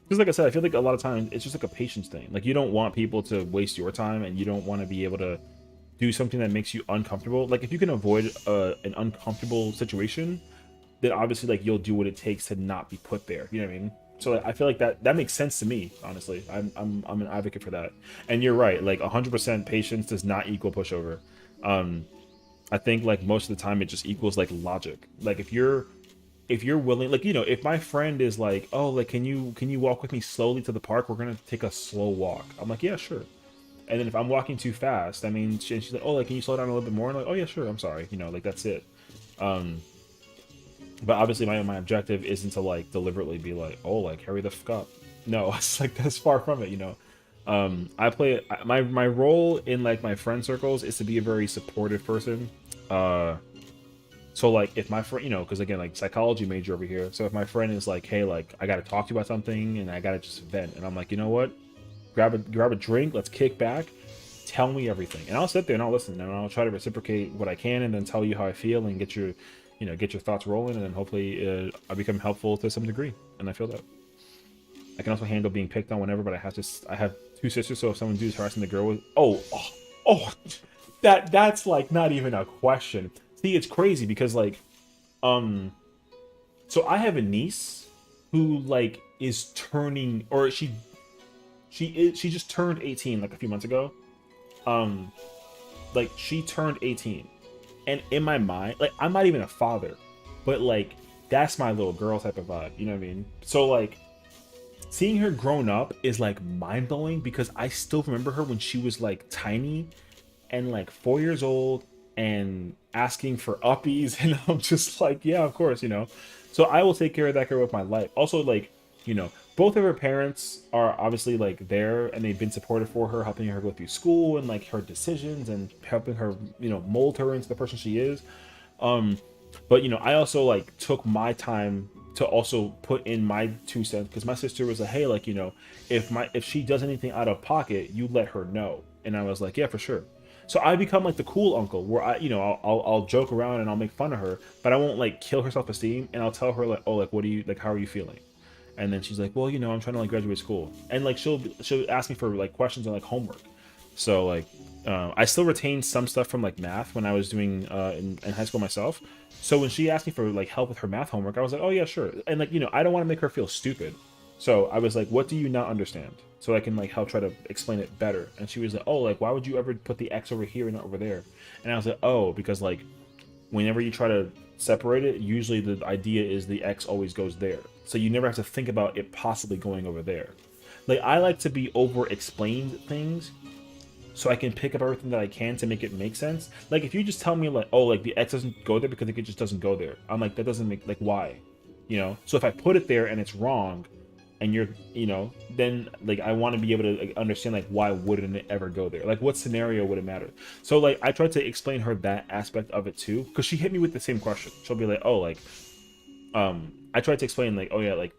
Because like I said, I feel like a lot of times it's just like a patience thing. Like you don't want people to waste your time, and you don't want to be able to do something that makes you uncomfortable. Like if you can avoid an uncomfortable situation, then obviously like you'll do what it takes to not be put there. You know what I mean? So like, I feel like that makes sense to me. Honestly, I'm an advocate for that. And you're right. Like 100% patience does not equal pushover. I think like most of the time it just equals like logic. Like if you're willing, like, you know, if my friend is like, oh, like can you walk with me slowly to the park, we're gonna take a slow walk, I'm like, yeah, sure. And then if I'm walking too fast, I mean, she's like, oh, like can you slow down a little bit more, and I'm like, oh yeah, sure, I'm sorry, you know, like that's it. But obviously my objective isn't to like deliberately be like, oh, like hurry the fuck up. No, it's like that's far from it, you know. I play my role in like my friend circles is to be a very supportive person. So like if my friend, you know, because again, like psychology major over here, so if my friend is like, hey, like I gotta talk to you about something and I gotta just vent, and I'm like, you know what, grab a drink, let's kick back, tell me everything, and I'll sit there and I'll listen, and I'll try to reciprocate what I can, and then tell you how I feel and get your thoughts rolling, and then hopefully I become helpful to some degree. And I feel that I can also handle being picked on whenever, but I have two sisters, so if someone dude's harassing the girl with, that's like not even a question. See, it's crazy because like so I have a niece who like is turning, or she just turned 18 like a few months ago. Like she turned 18, and in my mind, like I'm not even a father, but like that's my little girl type of vibe, you know what I mean? So like seeing her grown up is like mind-blowing, because I still remember her when she was like tiny and like 4 years old and asking for uppies, and I'm just like, yeah, of course, you know. So I will take care of that girl with my life. Also, like, you know, both of her parents are obviously like there, and they've been supportive for her, helping her go through school and like her decisions, and helping her, you know, mold her into the person she is. But you know, I also like took my time to also put in my 2 cents, because my sister was like, hey, like, you know, if she does anything out of pocket, you let her know. And I was like, yeah, for sure. So I become like the cool uncle, where I, you know, I'll joke around and I'll make fun of her, but I won't like kill her self-esteem, and I'll tell her like, oh, like what do you like, how are you feeling? And then she's like, well, you know, I'm trying to like graduate school, and like she'll ask me for like questions on like homework. So like I still retain some stuff from like math when I was doing in high school myself. So when she asked me for like help with her math homework, I was like, oh yeah, sure. And like, you know, I don't want to make her feel stupid. So I was like, what do you not understand? So I can like help try to explain it better. And she was like, oh, like why would you ever put the X over here and not over there? And I was like, oh, because like whenever you try to separate it, usually the idea is the X always goes there. So you never have to think about it possibly going over there. Like I like to be over explained things, so I can pick up everything that I can to make it make sense. Like if you just tell me like, oh, like the X doesn't go there because it just doesn't go there, I'm like, that doesn't make, like, why? You know? So if I put it there and it's wrong, and you're, you know, then like I want to be able to like, understand like why wouldn't it ever go there? Like what scenario would it matter? So like I tried to explain her that aspect of it too, because she hit me with the same question. She'll be like, oh, like I tried to explain like, oh yeah, like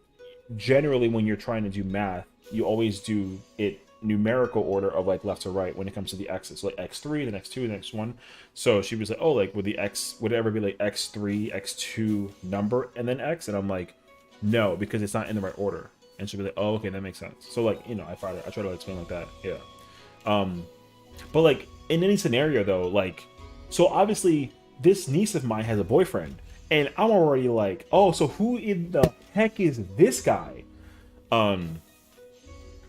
generally when you're trying to do math, you always do it numerical order of like left to right when it comes to the x's, so like x3, then x2, then x1. So she was like, oh, like would it ever be like x3, x2 number and then x? And I'm like, no, because it's not in the right order. And she'll be like, oh, okay, that makes sense. So like, you know, I try to explain like that. Yeah. But like in any scenario though, like, so obviously this niece of mine has a boyfriend, and I'm already like, oh, so who in the heck is this guy? And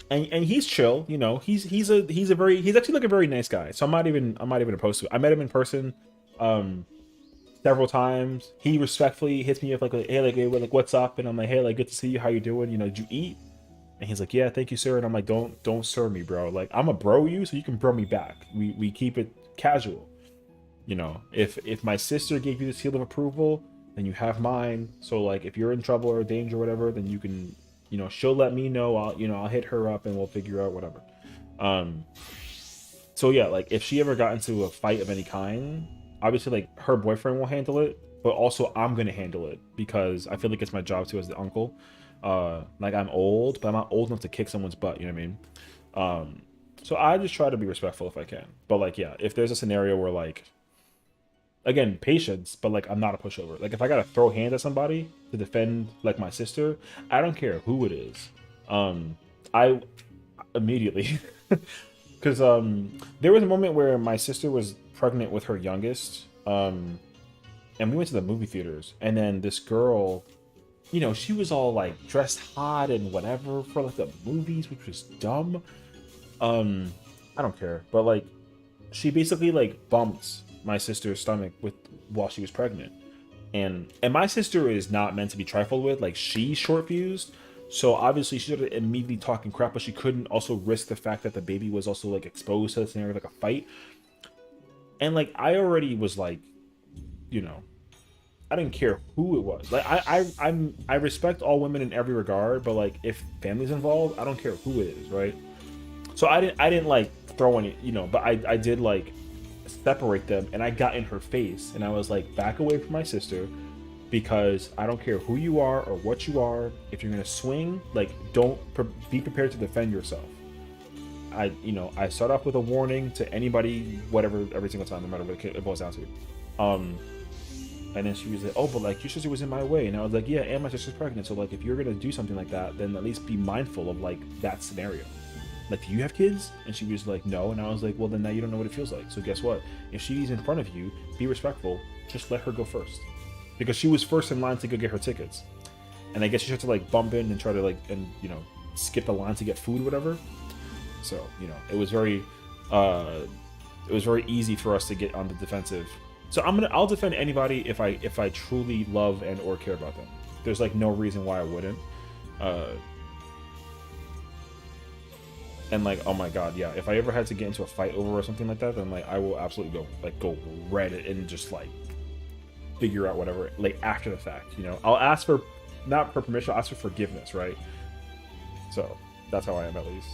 he's chill, you know. He's actually like a very nice guy. So I'm not even opposed to it. I met him in person several times. He respectfully hits me up like, hey, like what's up? And I'm like, hey, like good to see you. How you doing? You know, did you eat? And he's like, yeah, thank you, sir. And I'm like, don't serve me, bro. Like I'm a bro you, so you can bro me back. We keep it casual. You know, if my sister gave you the seal of approval, then you have mine. So like if you're in trouble or danger or whatever, then you can, you know, she'll let me know. I'll hit her up and we'll figure out whatever. So yeah, like if she ever got into a fight of any kind, obviously like her boyfriend will handle it, but also I'm gonna handle it, because I feel like it's my job too as the uncle. Like I'm old, but I'm not old enough to kick someone's butt, you know what I mean? So I just try to be respectful if I can. But like, yeah, if there's a scenario where like, again, patience, but like I'm not a pushover. Like if I gotta throw hands at somebody to defend like my sister, I don't care who it is. I immediately, because there was a moment where my sister was pregnant with her youngest, and we went to the movie theaters, and then this girl, you know, she was all like dressed hot and whatever for like the movies, which was dumb. I don't care, but like she basically like bumped my sister's stomach with while she was pregnant, and my sister is not meant to be trifled with. Like, she's short fused, so obviously she started immediately talking crap, but she couldn't also risk the fact that the baby was also like exposed to the scenario, like a fight. And like, I already was like, you know, I didn't care who it was. Like, I respect all women in every regard, but like, if family's involved, I don't care who it is, right? So I didn't like throw any, you know, but I did like separate them, and I got in her face, and I was like, back away from my sister, because I don't care who you are or what you are. If you're gonna swing, like, be prepared to defend yourself. I start off with a warning to anybody, whatever, every single time, no matter what it boils down to. And then she was like, oh, but like, your sister was in my way, and I was like, yeah, and my sister's pregnant, so like, if you're gonna do something like that, then at least be mindful of like that scenario. Like, do you have kids? And she was like, no. And I was like, well, then now you don't know what it feels like. So guess what? If she's in front of you, be respectful. Just let her go first. Because she was first in line to go get her tickets. And I guess she had to, like, bump in and try to, like, and, you know, skip the line to get food or whatever. So, you know, it was very easy for us to get on the defensive. So I'll defend anybody if I truly love and or care about them. There's, like, no reason why I wouldn't. And like, oh my god, yeah, if I ever had to get into a fight over or something like that, then like, I will absolutely go Reddit and just like figure out whatever, like, after the fact, you know. I'll ask for, not for permission, I'll ask for forgiveness, right? So that's how I am, at least.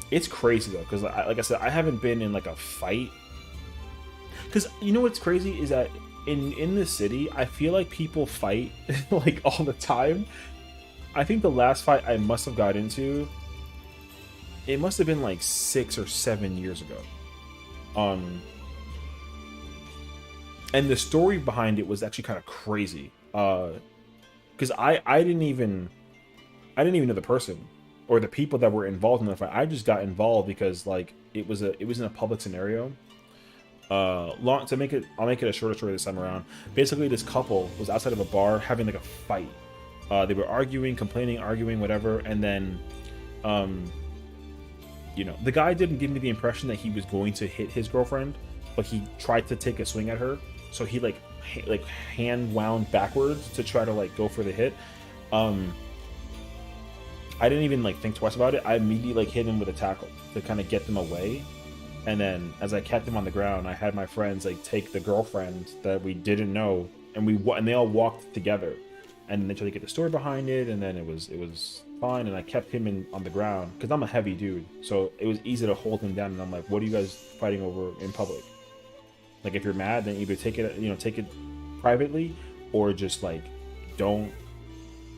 It's crazy though, because like I said, I haven't been in like a fight. Because you know what's crazy is that in this city, I feel like people fight like all the time. I think the last fight I must have got into, it must have been like 6 or 7 years ago. And the story behind it was actually kind of crazy. Because I didn't even know the person or the people that were involved in the fight. I just got involved because like it was in a public scenario. I'll make it a shorter story this time around. Basically, this couple was outside of a bar having like a fight. They were arguing, complaining, whatever, and then you know, the guy didn't give me the impression that he was going to hit his girlfriend, but he tried to take a swing at her. So he like hand wound backwards to try to like go for the hit. I didn't even like think twice about it. I immediately like hit him with a tackle to kind of get them away. And then as I kept him on the ground, I had my friends like take the girlfriend that we didn't know, and they all walked together. And then they tried to get the story behind it, and then it was fine, and I kept him on the ground because I'm a heavy dude, so it was easy to hold him down. And I'm like, what are you guys fighting over in public? Like, if you're mad, then either take it privately, or just like don't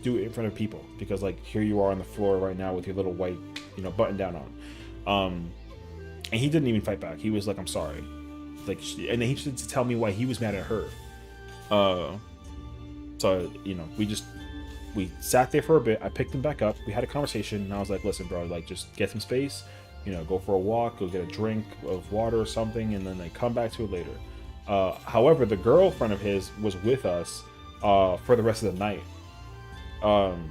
do it in front of people, because like here you are on the floor right now with your little white, you know, button down on. And he didn't even fight back. He was like, I'm sorry, like, and then he tried to tell me why he was mad at her. So, you know, we sat there for a bit. I picked him back up. We had a conversation, and I was like, listen, bro, like, just get some space, you know, go for a walk, go get a drink of water or something, and then like come back to it later. However, the girlfriend of his was with us for the rest of the night. And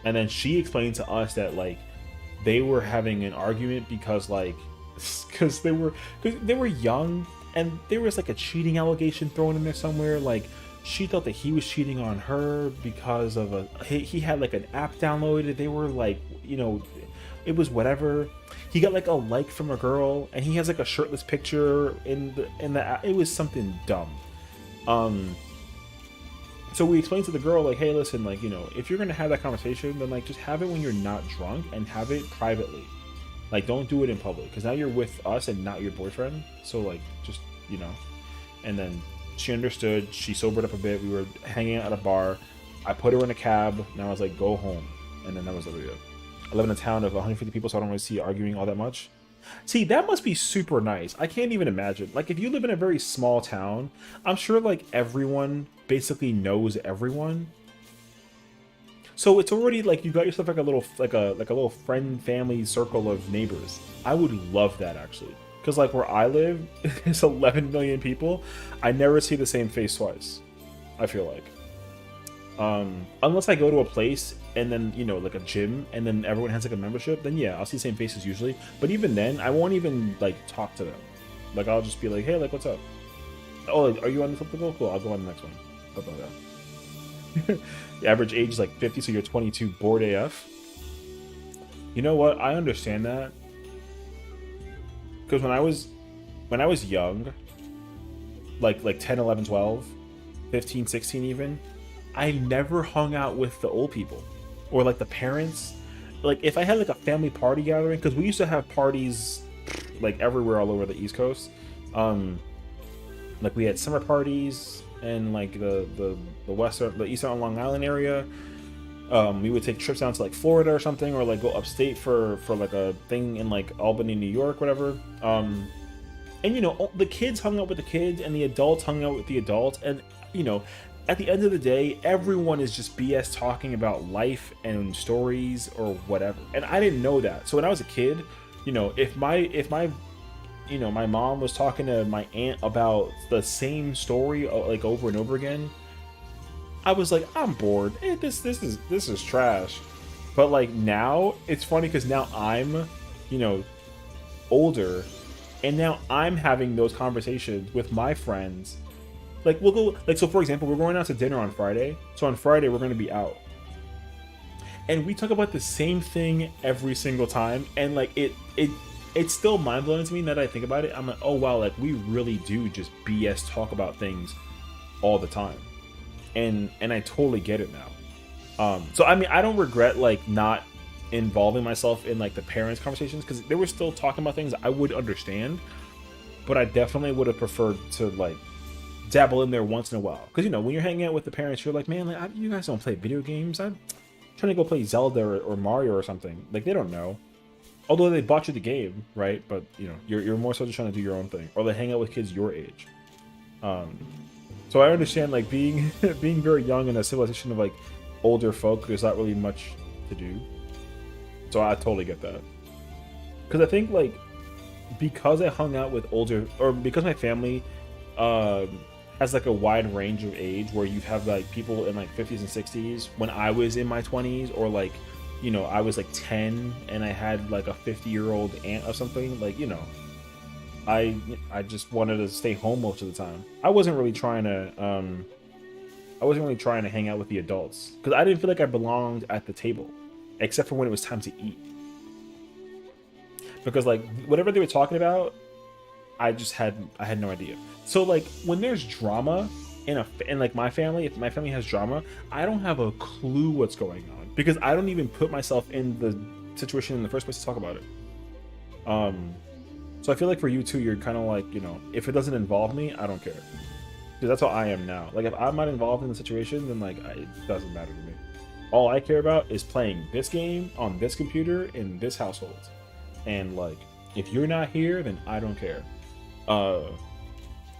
then she explained to us that like they were having an argument because they were young, and there was like a cheating allegation thrown in there somewhere. Like, she thought that he was cheating on her because of he had like an app downloaded. They were like, you know, it was whatever. He got like a like from a girl, and he has like a shirtless picture in the app. It was something dumb. So we explained to the girl, like, hey, listen, like, you know, if you're gonna have that conversation, then like just have it when you're not drunk, and have it privately. Like, don't do it in public, because now you're with us and not your boyfriend. So like, just, you know. And then she understood. She sobered up a bit. We were hanging out at a bar. I put her in a cab, and I was like, go home. And then that was the video. I live in a town of 150 people, so I don't really see arguing all that much. See, that must be super nice. I can't even imagine. Like, if you live in a very small town, I'm sure like everyone basically knows everyone. So it's already like you got yourself like a little friend family circle of neighbors. I would love that actually, because like where I live, it's 11 million people. I never see the same face twice. I feel like, unless I go to a place and then like a gym and then everyone has like a membership, then yeah, I'll see the same faces usually. But even then, I won't even like talk to them. Like I'll just be like, hey, like what's up? Oh, are you on the elliptical? Cool, I'll go on the next one. Stuff like that. The average age is like 50, so you're 22, bored AF. You know what? I understand that. Because when I was young, like 10, 11, 12, 15, 16 even, I never hung out with the old people or like the parents. Like if I had like a family party gathering, because we used to have parties like everywhere all over the East Coast. Like we had summer parties and like the eastern on Long Island area. We would take trips down to like Florida or something, or like go upstate for like a thing in like Albany, New York, whatever. And the kids hung out with the kids and the adults hung out with the adults, and at the end of the day, everyone is just BS talking about life and stories or whatever. And I didn't know that. So when I was a kid, if my my mom was talking to my aunt about the same story like over and over again, I was like, I'm bored. This is trash. But like now, it's funny because now I'm, older, and now I'm having those conversations with my friends. Like we'll go, like, so for example, we're going out to dinner on Friday. So on Friday we're going to be out, and we talk about the same thing every single time, and like it's still mind blowing to me now that I think about it. I'm like, oh wow, like we really do just BS talk about things all the time, and I totally get it now. So I mean, I don't regret like not involving myself in like the parents' conversations, because they were still talking about things I would understand, but I definitely would have preferred to like dabble in there once in a while. Because when you're hanging out with the parents, you're like, man, like you guys don't play video games. I'm trying to go play Zelda or Mario or something. Like they don't know. Although they bought you the game, right? But you're more so just trying to do your own thing, or they hang out with kids your age. So I understand like being being very young in a civilization of like older folk. There's not really much to do. So I totally get that. Because I think like because I hung out with older, or because my family has like a wide range of age, where you have like people in like 50s and 60s when I was in my 20s, or like I was like 10 and I had like a 50-year-old aunt or something, like I just wanted to stay home most of the time. I wasn't really trying to hang out with the adults, because I didn't feel like I belonged at the table, except for when it was time to eat. Because like whatever they were talking about, I had no idea. So like when there's drama in like my family, if my family has drama, I don't have a clue what's going on, because I don't even put myself in the situation in the first place to talk about it. So I feel like for you too, you're kind of like, if it doesn't involve me, I don't care. Because that's how I am now. Like if I'm not involved in the situation, then like it doesn't matter to me. All I care about is playing this game on this computer in this household. And like if you're not here, then I don't care.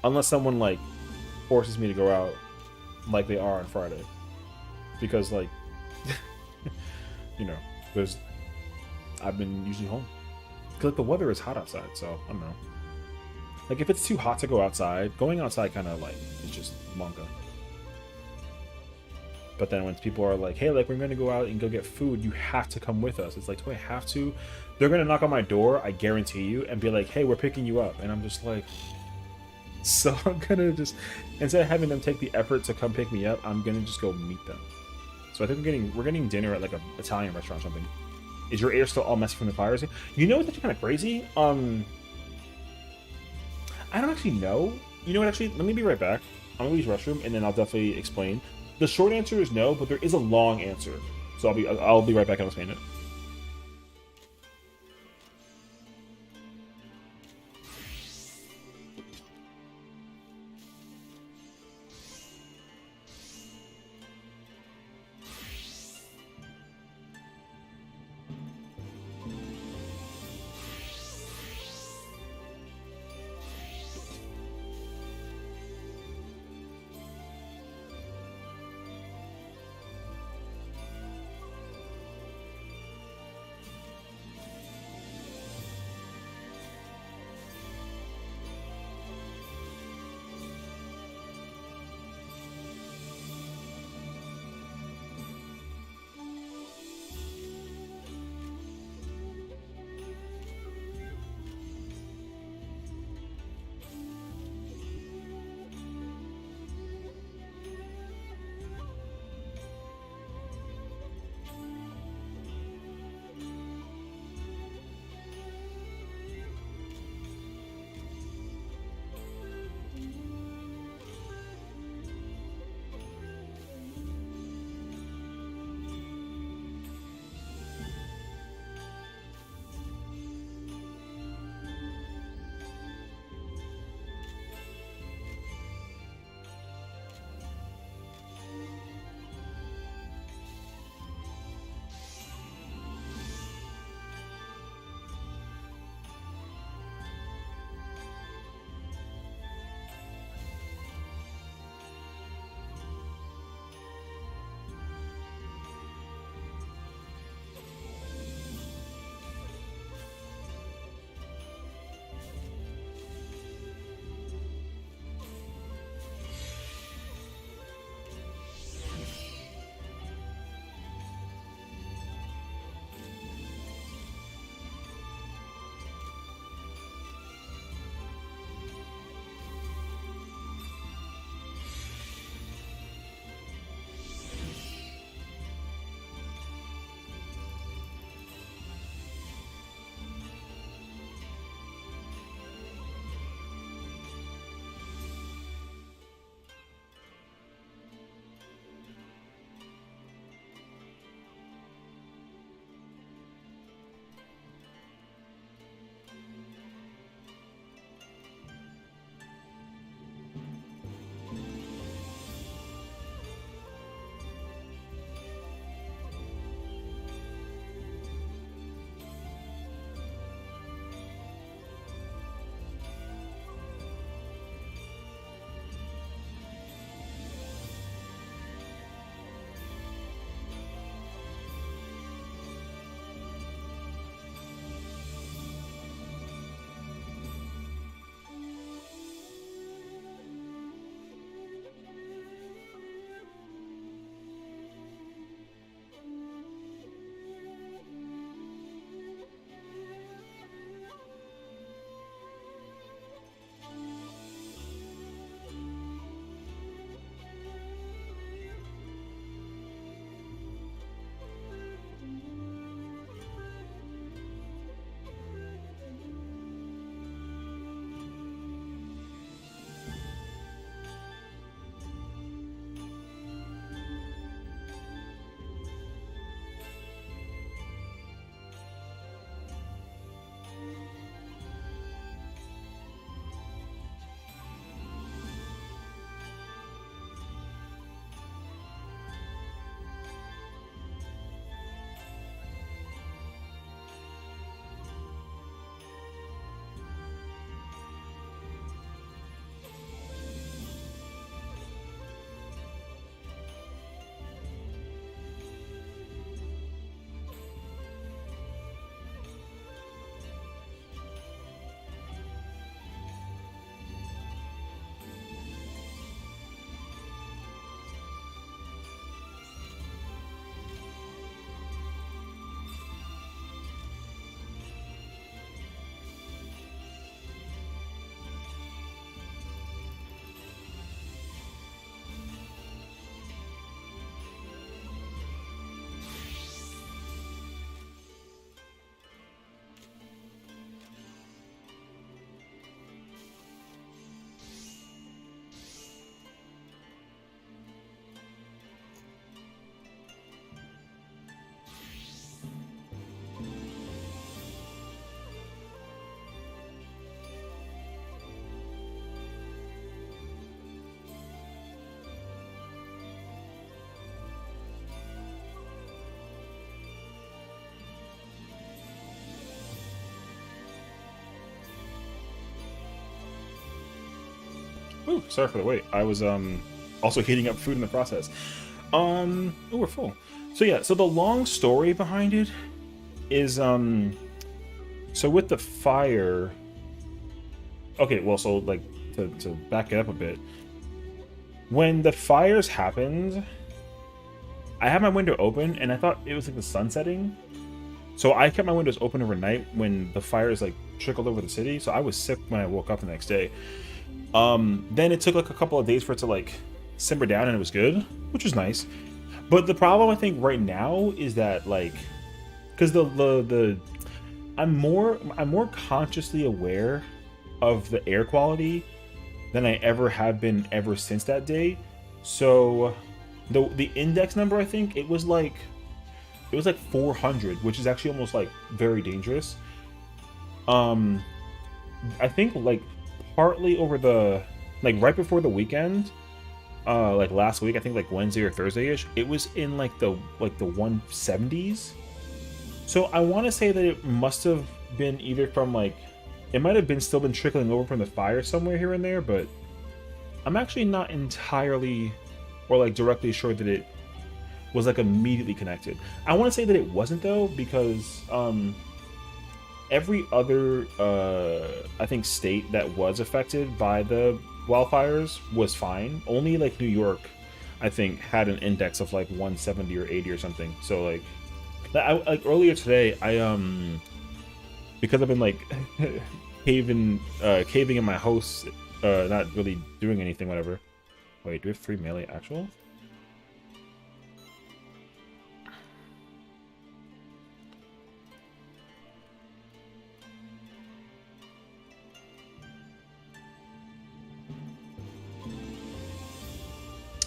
Unless someone like forces me to go out like they are on Friday, because like I've been usually home, because like the weather is hot outside, so I don't know, like if it's too hot to go outside, going outside kind of like it's just monka. But then when people are like, hey, like we're gonna go out and go get food, you have to come with us, it's like, do I have to? They're gonna knock on my door, I guarantee you, and be like, hey, we're picking you up, and I'm just like, so I'm gonna just, instead of having them take the effort to come pick me up, I'm gonna just go meet them. So I think we're getting dinner at like an Italian restaurant or something. Is your air still all messy from the fires? You know what's actually kind of crazy? I don't actually know. You know what? Actually, let me be right back. I'm gonna use the restroom and then I'll definitely explain. The short answer is no, but there is a long answer. So I'll be right back and I'll explain it. Ooh, sorry for the wait. I was also heating up food in the process. Oh, we're full. So yeah, so the long story behind it is so with the fire. Okay, well, so like to back it up a bit, when the fires happened, I had my window open and I thought it was like the sun setting. So I kept my windows open overnight when the fires like trickled over the city. So I was sick when I woke up the next day. Then it took like a couple of days for it to like simmer down and it was good, which was nice. But the problem I think right now is that like, because the I'm more consciously aware of the air quality than I ever have been ever since that day. So the index number, I think it was like 400, which is actually almost like very dangerous. I think like partly over the like right before the weekend, like last week, I think like Wednesday or Thursday-ish, it was in like the 170s. So I want to say that it must have been either from like, it might have been still been trickling over from the fire somewhere here and there, but I'm actually not entirely or like directly sure that it was like immediately connected. I want to say that it wasn't though, because every other I think state that was affected by the wildfires was fine. Only like New York, I think, had an index of like 170 or 80 or something. So like earlier today, I because I've been like caving in my house, not really doing anything, whatever. Wait, do we have 3 melee actual?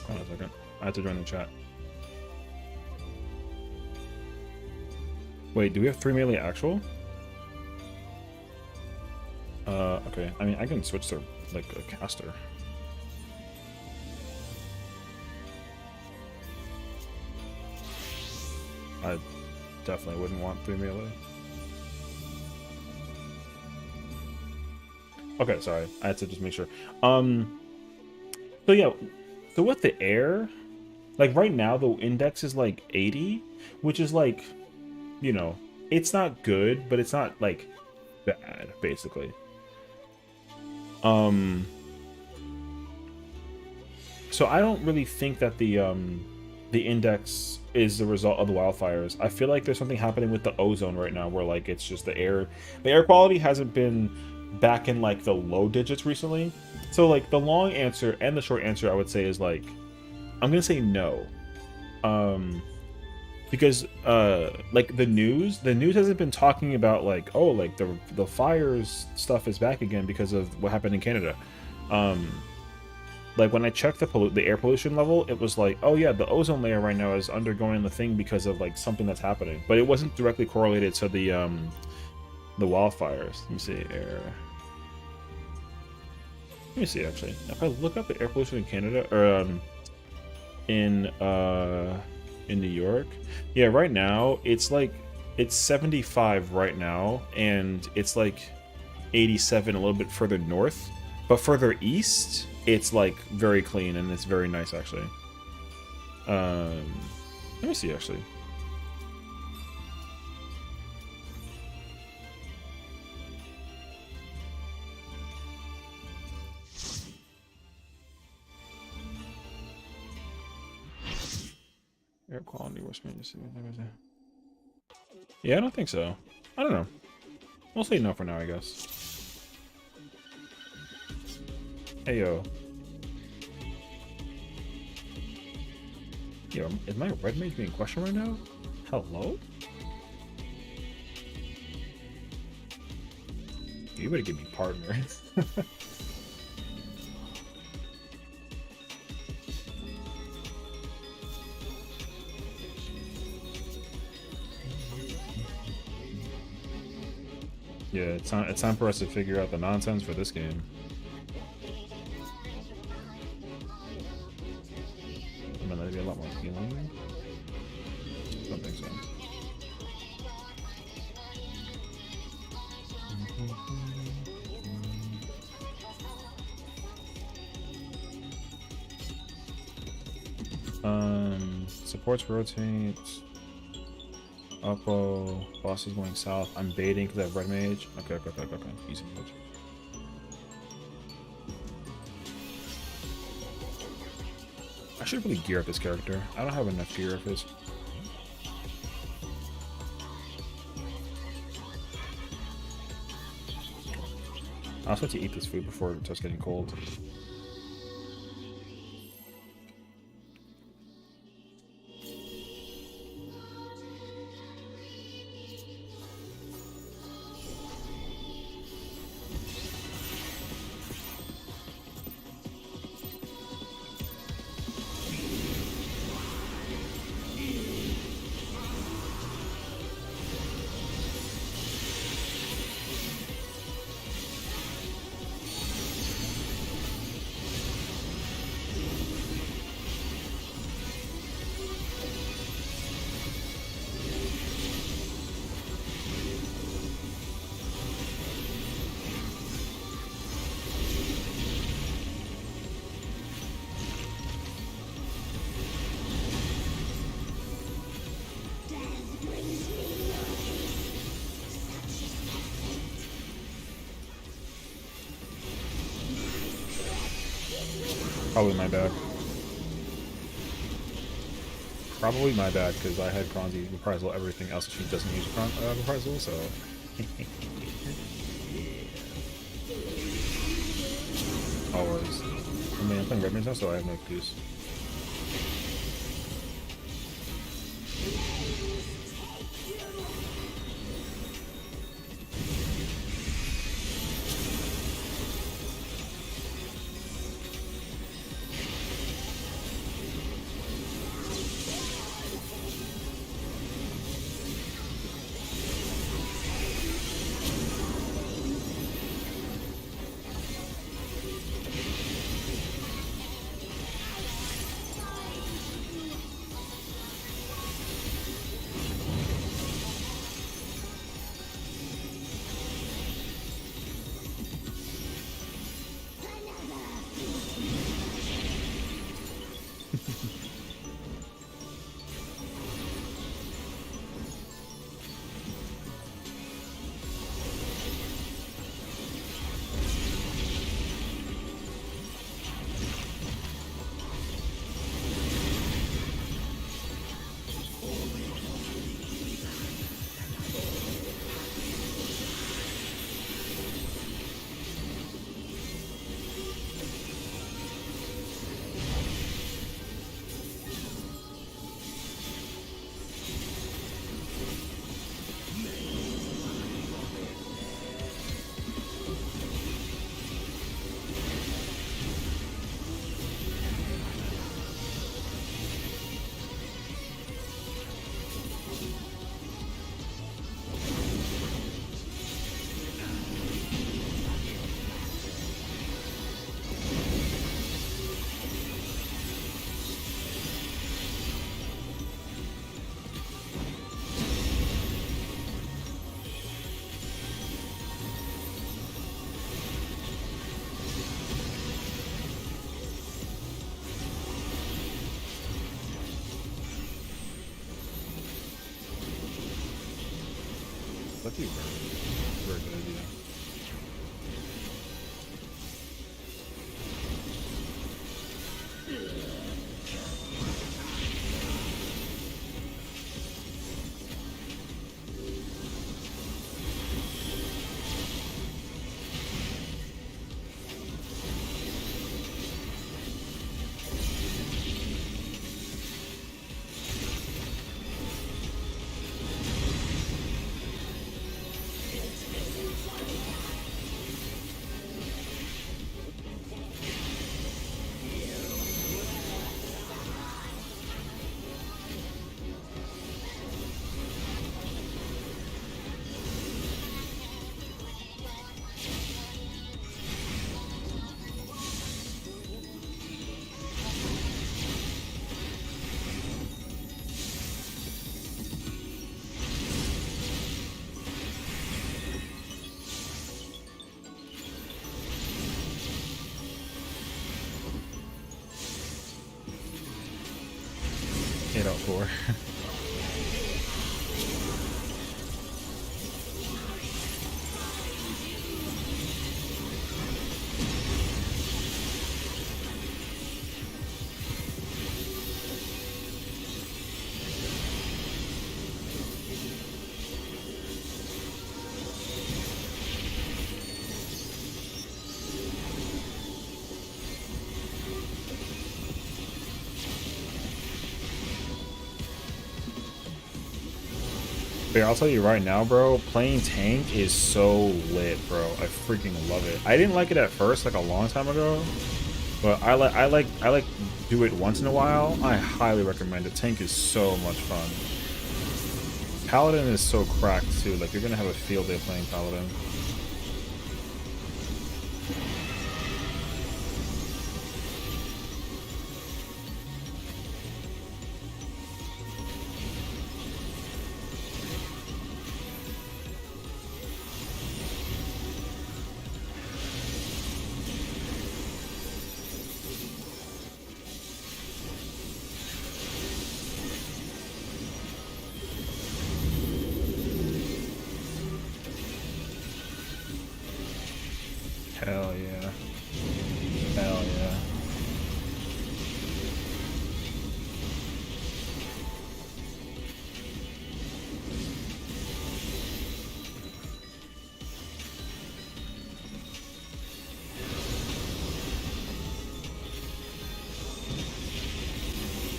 Hold on a second. I have to join the chat. Wait, do we have 3 melee actual? Okay. I mean, I can switch to like a caster. I definitely wouldn't want 3 melee. Okay, sorry. I had to just make sure. So yeah, so with the air, like right now the index is like 80, which is like, you know, it's not good, but it's not like bad, basically. So I don't really think that the index is the result of the wildfires. I feel like there's something happening with the ozone right now where like it's just the air quality hasn't been back in like the low digits recently. So like the long answer and the short answer I would say is like, I'm gonna say no. Because like the news hasn't been talking about like, oh, like the fires stuff is back again because of what happened in Canada. Like when I checked the air pollution level, it was like, oh yeah, the ozone layer right now is undergoing the thing because of like something that's happening, but it wasn't directly correlated to the wildfires. Let me see air. Let me see actually. If I look up the air pollution in Canada or in New York, yeah, right now it's like it's 75 right now, and it's like 87 a little bit further north, but further east it's like very clean and it's very nice actually. Let me see actually. Air quality, West Manchester. Yeah, I don't think so. I don't know. We'll say no for now, I guess. Hey yo. Yo, is my red mage being questioned right now? Hello? You better give me partner. Yeah, it's time for us to figure out the nonsense for this game. I mean, there'd be a lot more healing. Don't think so. Supports rotate. Uppo. Boss is going south. I'm baiting because I have red mage. Okay. Easy mode. I should really gear up this character. I don't have enough gear of his. I also have to eat this food before it starts getting cold. Probably my bad. Probably my bad, because I had Kronzi reprisal everything else, she doesn't use reprisal, so... Always. I mean, I'm playing red mage now, so I have no goose. That'd be a very good idea. 804. But yeah, I'll tell you right now, bro, playing tank is so lit, bro. I freaking love it. I didn't like it at first, like a long time ago, but I like do it once in a while. I highly recommend it. Tank is so much fun. Paladin is so cracked too. Like you're gonna have a field day playing Paladin. Hell yeah. Hell yeah.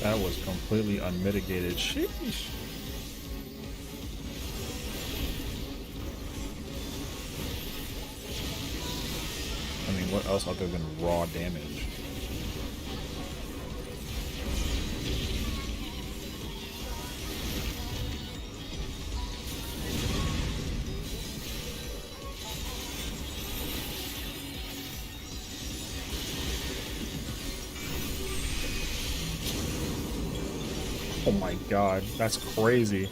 That was completely unmitigated. Sheesh. I mean, what else other than raw damage? Oh my god, that's crazy.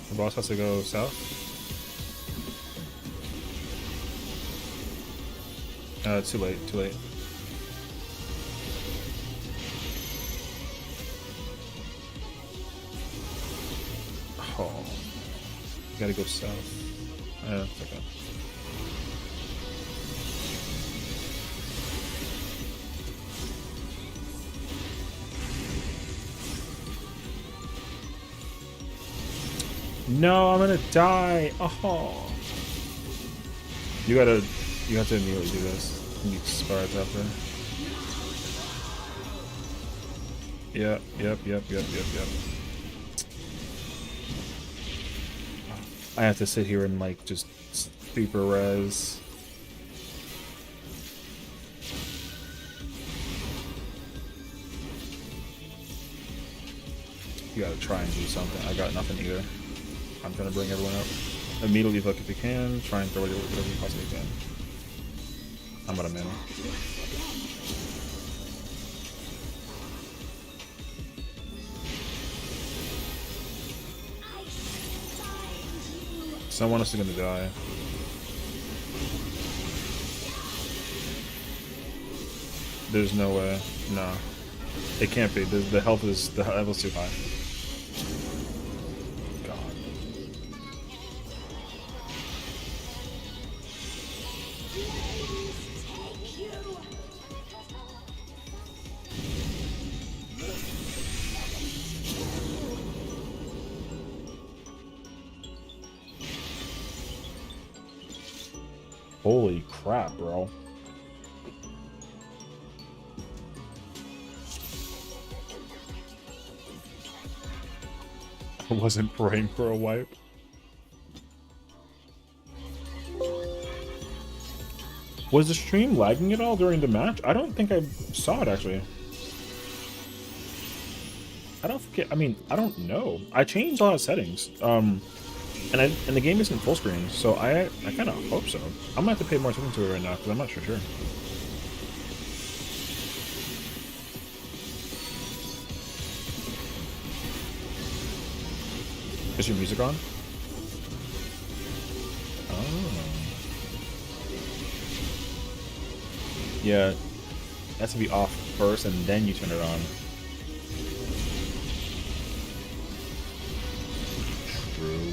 The boss has to go south. Too late, too late. Oh, you gotta go south. It's okay. No, I'm gonna die. Oh, you have to immediately do this. You start after. Yep. I have to sit here and like just super res. You gotta try and do something. I got nothing either. I'm trying to bring everyone up. Immediately hook if you can. Try and throw it whatever you possibly can. I'm out of mana. Someone else is gonna die. There's no way. No. It can't be. The health is too high. Holy crap, bro. I wasn't praying for a wipe. Was the stream lagging at all during the match? I don't think I saw it actually. I don't think it, I mean, I don't know. I changed a lot of settings. And the game isn't full screen, so I kind of hope so. I'm gonna have to pay more attention to it right now because I'm not sure. Is your music on? Oh. Yeah, it has to be off first and then you turn it on. True.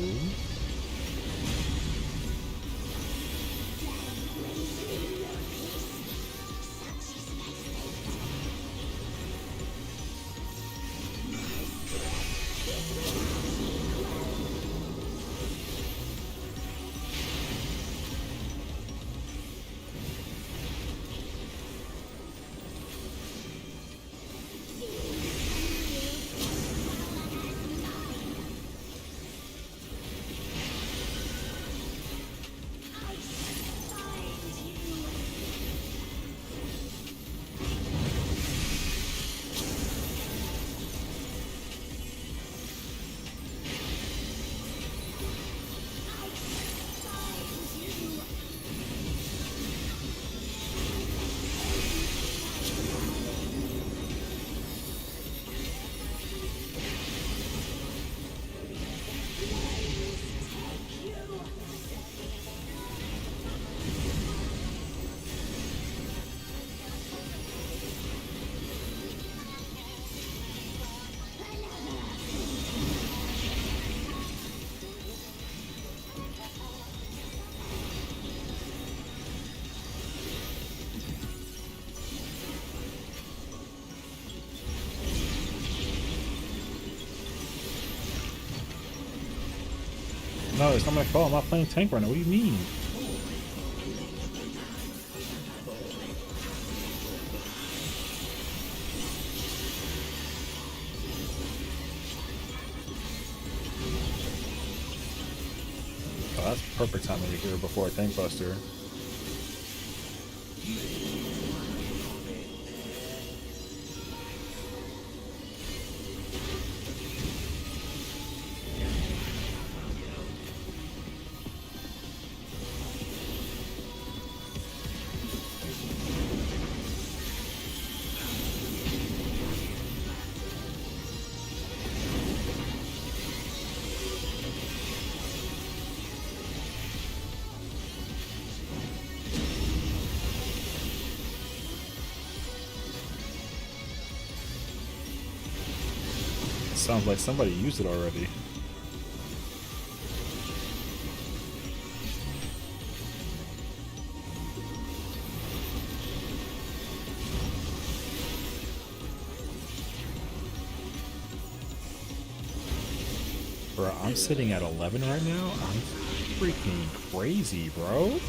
No, it's not my fault. I'm not playing tank right now. What do you mean? Oh, that's perfect timing to hear before a tank buster. Sounds like somebody used it already. Bro, I'm sitting at 11 right now. I'm freaking crazy, bro.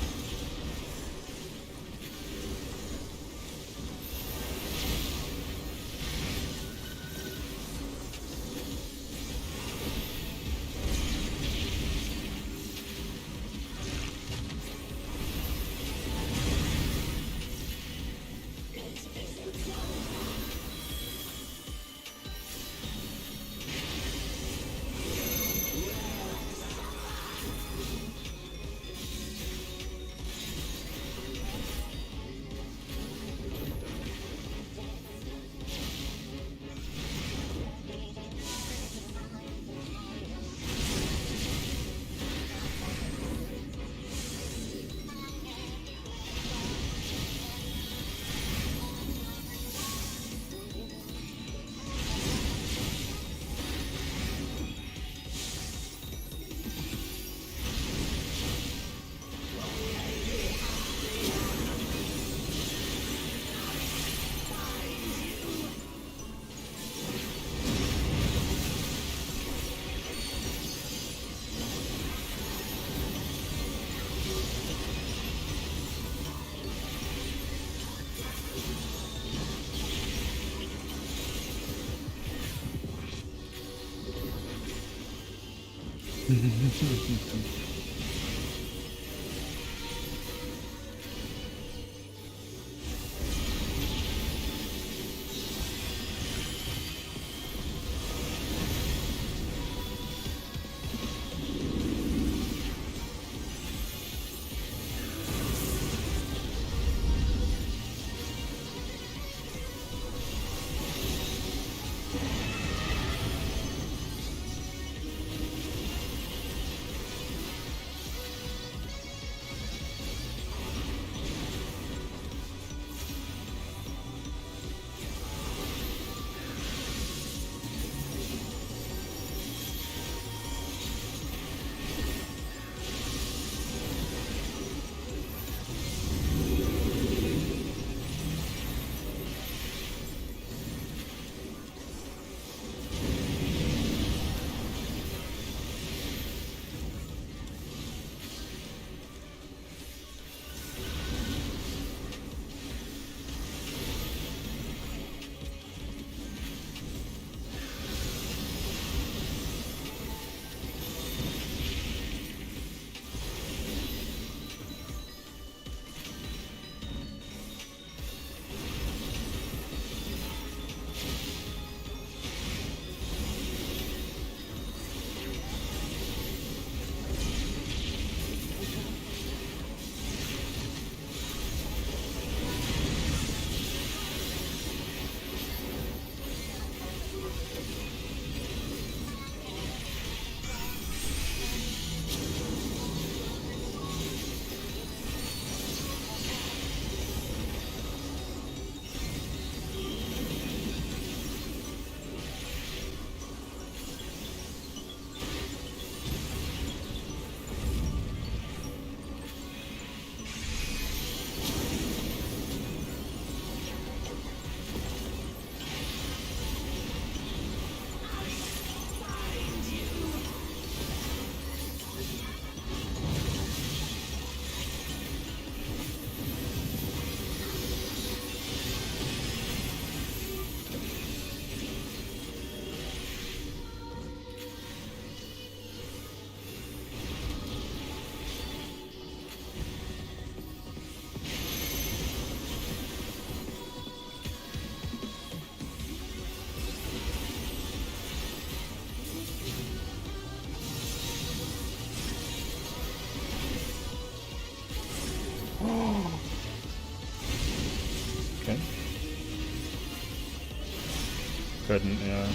Couldn't, yeah.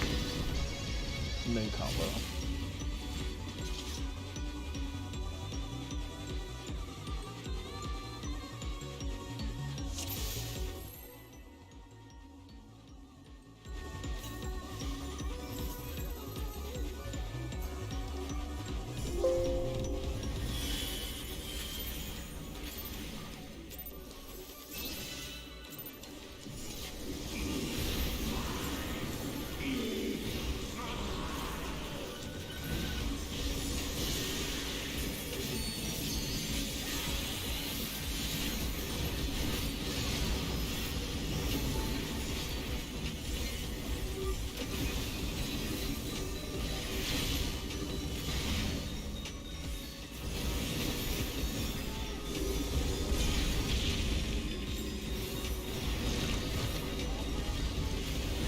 Mid combo.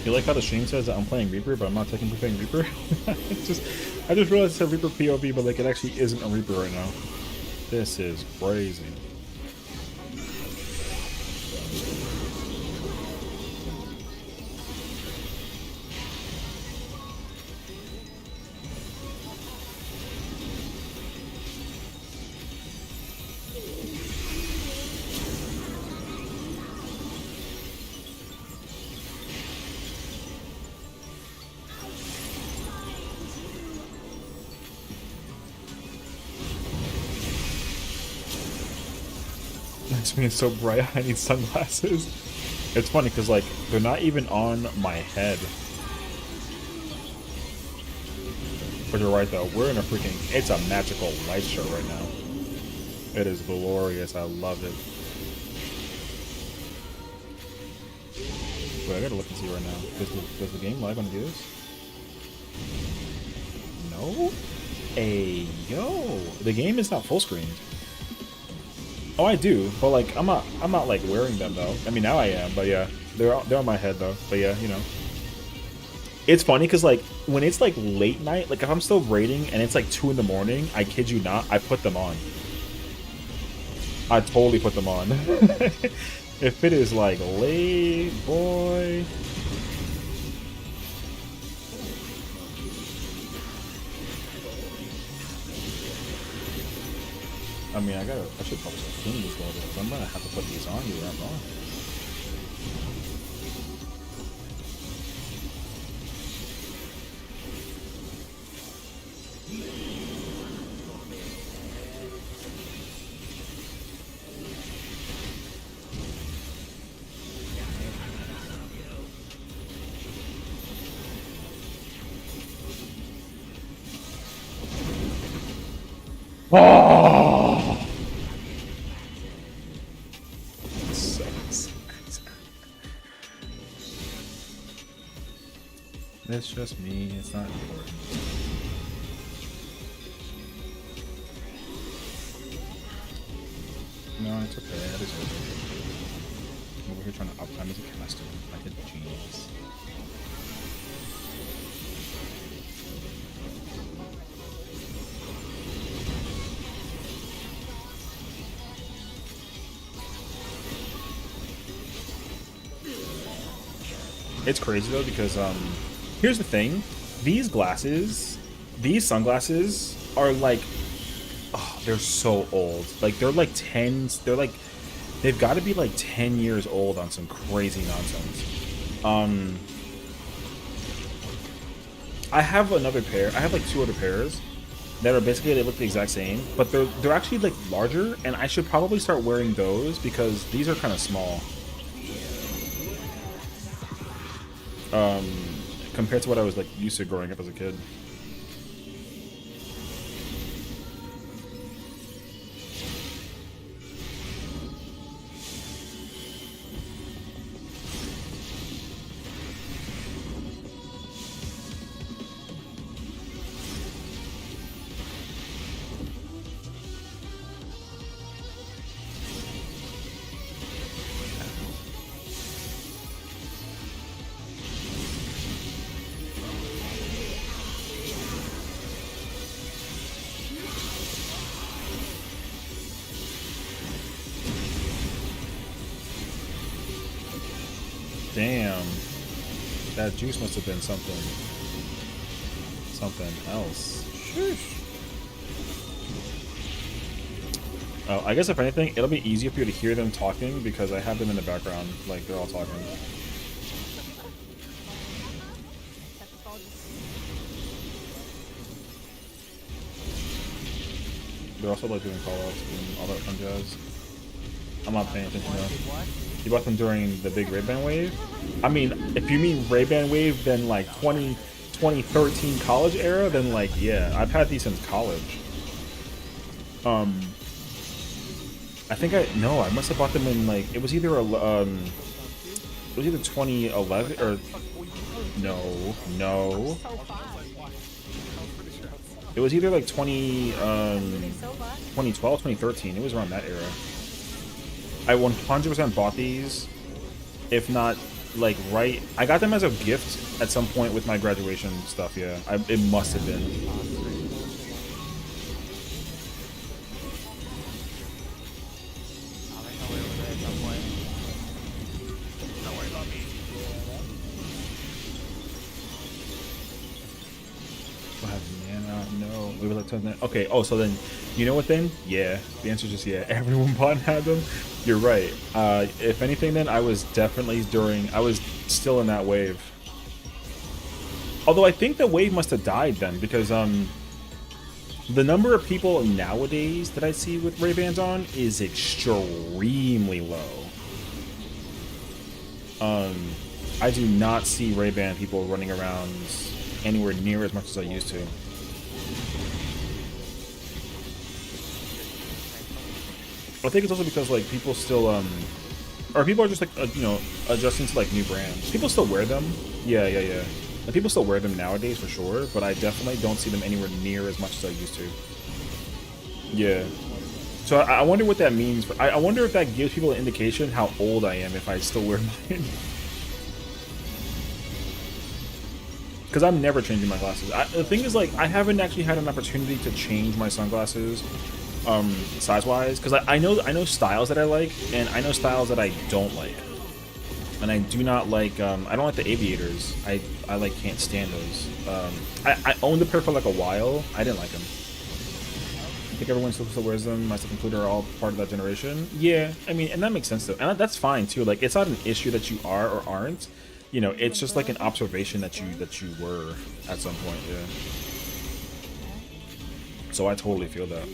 You like how the stream says that I'm playing Reaper, but I'm not technically playing Reaper? I just realized it's a Reaper POV, but like it actually isn't a Reaper right now. This is crazy. Makes me so bright I need sunglasses. It's funny because like they're not even on my head. But you're right though, we're in a freaking, it's a magical light show right now. It is glorious, I love it. Wait, I gotta look and see right now. Does the game live on do this? No? Hey, yo, the game is not full screened. Oh, I do, but like I'm not like wearing them though. I mean now I am, but yeah, they're on my head though. But yeah, you know, it's funny because like when it's like late night, like if I'm still raiding and it's like 2 in the morning, I kid you not, I put them on. I totally put them on. If it is like late, boy. I mean, I should probably start cleaning these guys, but I'm gonna have to put these on you right now. Oh! It's just me, it's not important. No, it's okay, that is okay. I'm over here trying to uptime as a caster, like a genius. It's crazy though because here's the thing, these sunglasses are like, oh, they're so old. Like they're like they've got to be like 10 years old on some crazy nonsense. I have another pair. I have like 2 other pairs that are basically, they look the exact same, but they're actually like larger, and I should probably start wearing those because these are kind of small. Compared to what I was like used to growing up as a kid. Damn. That juice must have been something else. Sheesh. Oh, I guess if anything, it'll be easier for you to hear them talking because I have them in the background, like they're all talking. They're also like doing call-outs and all that fun jazz. I'm not paying attention though. You bought them during the big Ray-Ban wave? I mean, if you mean Ray-Ban wave, then like 2013 college era, then like, yeah, I've had these since college. I think I must have bought them in like, it was either 2011 or, no. It was either like 2012, 2013. It was around that era. I 100% bought these, if not like right. I got them as a gift at some point with my graduation stuff. Yeah, it must have been. No, we were like okay. Oh, so then, you know what? Then, yeah. The answer is just yeah. Everyone bought and had them. You're right. If anything, then I was definitely I was still in that wave. Although I think the wave must have died then because the number of people nowadays that I see with Ray-Bans on is extremely low. I do not see Ray-Ban people running around anywhere near as much as I used to. I think it's also because like people still or people are just like adjusting to like new brands. People still wear them. Yeah. Like, people still wear them nowadays for sure, but I definitely don't see them anywhere near as much as I used to. Yeah. So I wonder what that means. I wonder if that gives people an indication how old I am if I still wear mine. Because I'm never changing my glasses. The thing is, like, I haven't actually had an opportunity to change my sunglasses size-wise, because I know styles that I like, and I know styles that I don't like. And I do not like, I don't like the aviators. I like can't stand those. I owned a pair for like a while. I didn't like them. I think everyone still wears them, myself included, are all part of that generation. Yeah, I mean, and that makes sense though. And that's fine too. Like, it's not an issue that you are or aren't. You know, it's just like an observation that you were at some point, yeah. So I totally feel that.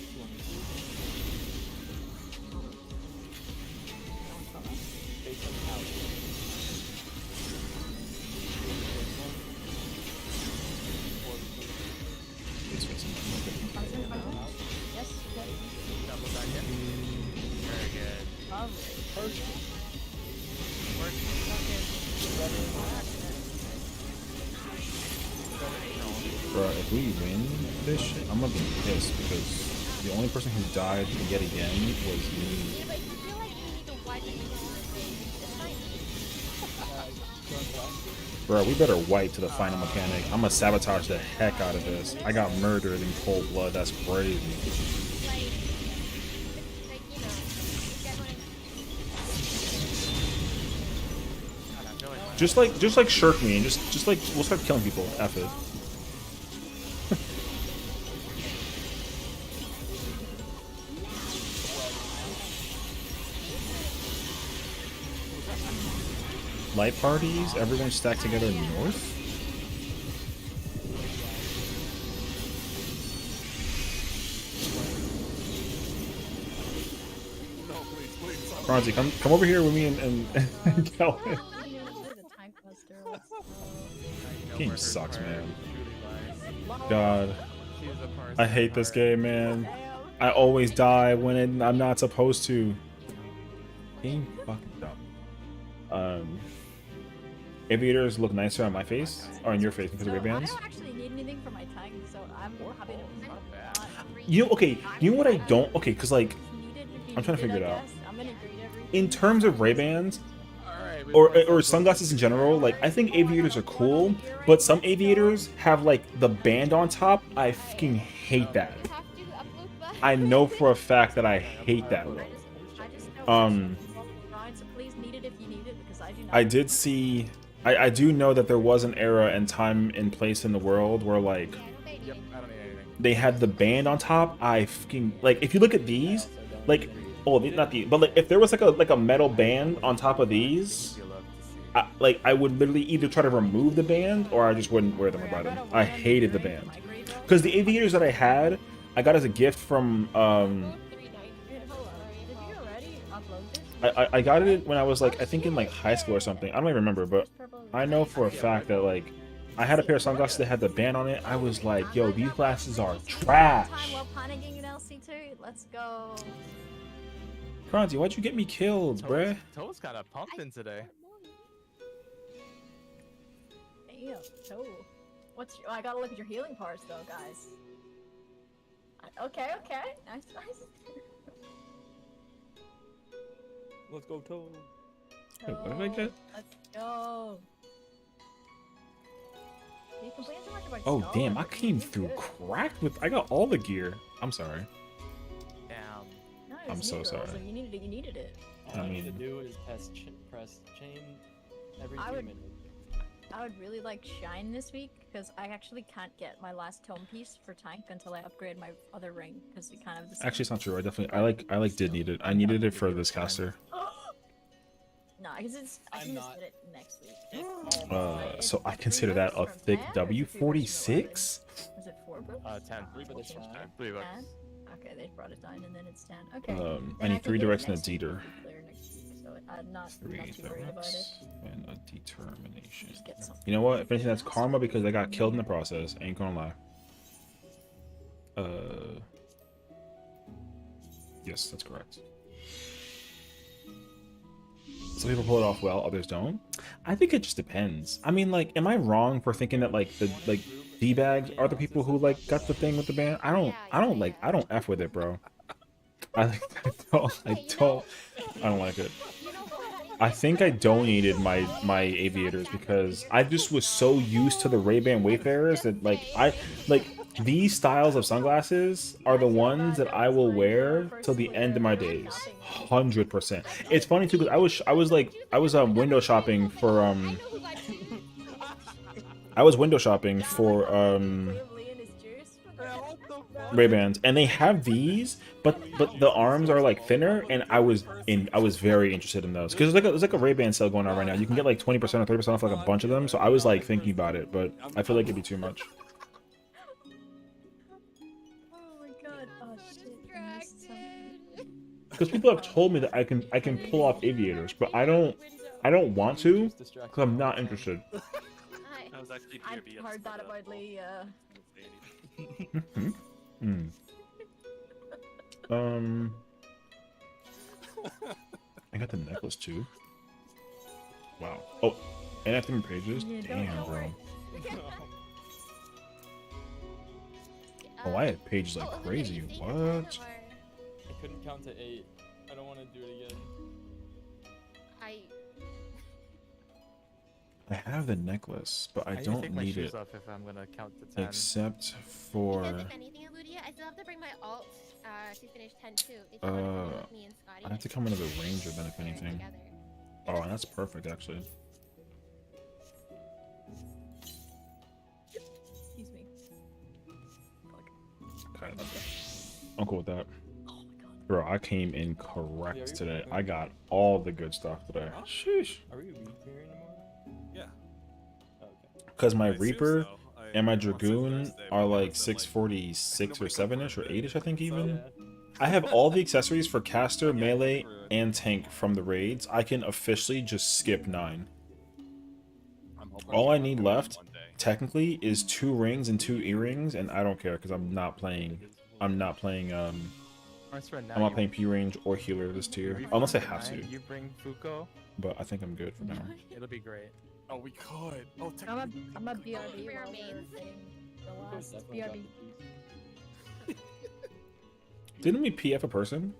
Bro, if we win this shit, I'm gonna be pissed because the only person who died yet again was me. Bro, we better wipe to the final mechanic. I'm gonna sabotage the heck out of this. I got murdered in cold blood. That's crazy. Just like shirk me and just like we'll start killing people. F it. Light parties, everyone stacked together north? Bronzy, come over here with me and Calvin. Game sucks, man. God. I hate this game, man. I always die when I'm not supposed to. Game fucking dumb. Aviators look nicer on my face, or on your face because of Ray-Bans. I don't actually need anything for my tongue, so I'm happy to not. You know, okay, you know what I don't? Okay, because like, I'm trying to figure it out. In terms of Ray-Bans, or sunglasses in general, like, I think aviators are cool, but some aviators have like the band on top. I fucking hate that. I know for a fact that I hate that look. I did see I do know that there was an era and time and place in the world where like Yep, I don't need anything. they had the band on top. I fucking like if you look at these, like not the but like if there was like a metal band on top of these, You'll love to see. I would literally either try to remove the band or I just wouldn't wear them or buy them. I hated the band because the aviators that I had, I got as a gift from Did you already upload this? I got it when I was like I think in like high school or something. I don't even remember, but I know for a fact that like I had a pair of sunglasses that had the band on it. I was like, yo, these glasses are trash. Well, Panicking in LC2, let's go. Kranzi, why'd you get me killed, bruh? Toe's kind of pumping today. Damn, so. I gotta look at your healing parts though, guys. Okay, nice. Let's go, Toe. Wait, what did I get? Let's go. You complain so much about Oh snow, damn, I but came you through good. cracked with I got all the gear. I'm sorry. Damn. No, it I'm was so neutral, sorry. So you needed it. All I I need to mean- do is press chain every I 2 would- minutes. I would really like Shine this week because I actually can't get my last tome piece for tank until I upgrade my other ring because it kind of the same. Actually, it's not true. I did need it. I needed it for this caster. No, because I I'm can just not- get it next week. So I consider that a thick W46. Is it 4 books? 10. 3 books. 3 bucks. 10? Okay, they brought it down and then it's 10. Okay. I Then need can 3 get it directs and a next week. Zeter. Clear next week, so I'm not 3 too worried about it. directs and a determination. Just get something. You know what? If anything, that's karma because I got killed in the process. Ain't gonna lie. Yes, that's correct. Some people pull it off well, others don't. I think it just depends. I mean, like, am I wrong for thinking that like the D-bags are the people who like got the thing with the band? I don't F with it, bro. I don't like it. I think I donated my aviators because I just was so used to the Ray-Ban Wayfarers that these styles of sunglasses are the ones that I will wear till the end of my days. 100%. It's funny too because I was window shopping for Ray-Bans and they have these but the arms are like thinner and I was very interested in those because there's like a Ray-Ban sale going on right now. You can get like 20% or 30% off like a bunch of them, so I was like thinking about it, but I feel like it'd be too much. Oh my god. Oh shit. I missed something. Because people have told me that I can pull off aviators, but I don't want to because I'm not interested. That was actually I BRB. heard that about Lee. I got the necklace too. Wow. Oh, and I think pages. Yeah, Damn, don't bro. worry. Oh, I had pages like crazy. What? I couldn't count to 8. I don't want to do it again. I have the necklace, but I need to don't take my need shoes it. off if I'm gonna count to 10. Except for Because if anything, Eludia, I still have to bring my alt to finish 10 too. If you want to come with me and Scotty, I have to come into the ranger then, if we're anything. together. Oh, that's perfect actually. Excuse me. Fuck. Okay, I'm cool with that. Oh my god. Bro, I came in correct today. I got all the good stuff today. Sheesh. Are we Reaper anymore? Yeah. Okay. Because my I assume Reaper so. and my once it Dragoon Thursday, are we like got some, 646 or nobody 7ish or confirmed it. 8ish, I think So- even. Yeah. I have all the accessories for caster, Yeah, melee, for- and tank from the raids. I can officially just skip 9. I'm hoping All I to need do it left, one day. technically, is 2 rings and 2 earrings, and I don't care because I'm not playing P range or healer this tier. Unless I have to. You bring Fuko, But I think I'm good for now. it'll be great. Oh, we could. Oh, technically. I'm a BRB Rare while we're mains. getting the Fuko's last definitely got BRB. the piece. Didn't we PF a person?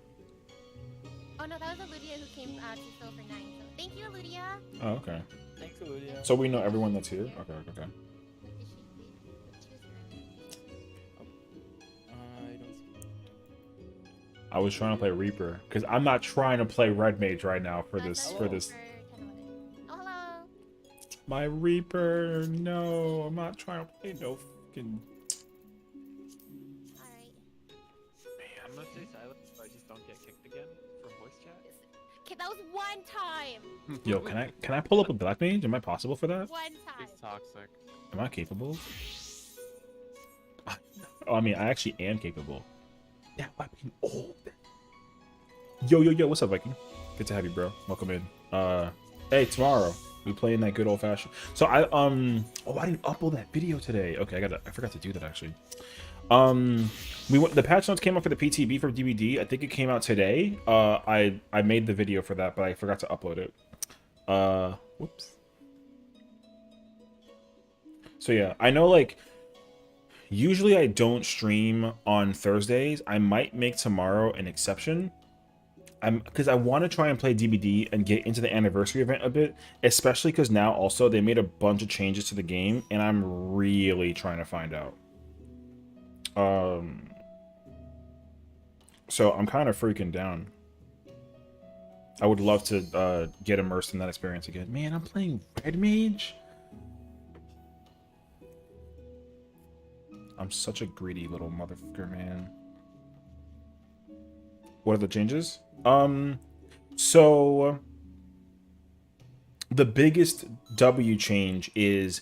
Oh no, that was Eludia who came to fill for 9. So thank you, Eludia. Oh, okay. Thanks, Oludia. So we know everyone that's here? Okay. Is she- I don't see. I was trying to play Reaper because I'm not trying to play Red Mage right now for That's this us for this. for 10-11. Oh hello. My Reaper. No, I'm not trying to play no fucking. Alright. I'm gonna stay silent so I just don't get kicked again from voice chat. Okay, that was one time. Yo, can I pull up a black mage? Am I possible for that? One time. He's toxic. Am I capable? Oh, I mean, I actually am capable. That weapon. Oh. Yo, what's up, Viking? Good to have you, bro. Welcome in. Hey, tomorrow we playing that good old fashioned. So I didn't upload that video today. Okay, I forgot to do that actually. The patch notes came out for the PTB for DVD. I think it came out today. I made the video for that, but I forgot to upload it. Whoops. So yeah, I know like usually I don't stream on Thursdays. I might make tomorrow an exception. Because I want to try and play DBD and get into the anniversary event a bit, especially because now also they made a bunch of changes to the game, and I'm really trying to find out. So I'm kind of freaking down. I would love to get immersed in that experience again. Man, I'm playing Red Mage. I'm such a greedy little motherfucker, man. What are the changes? So the biggest W change is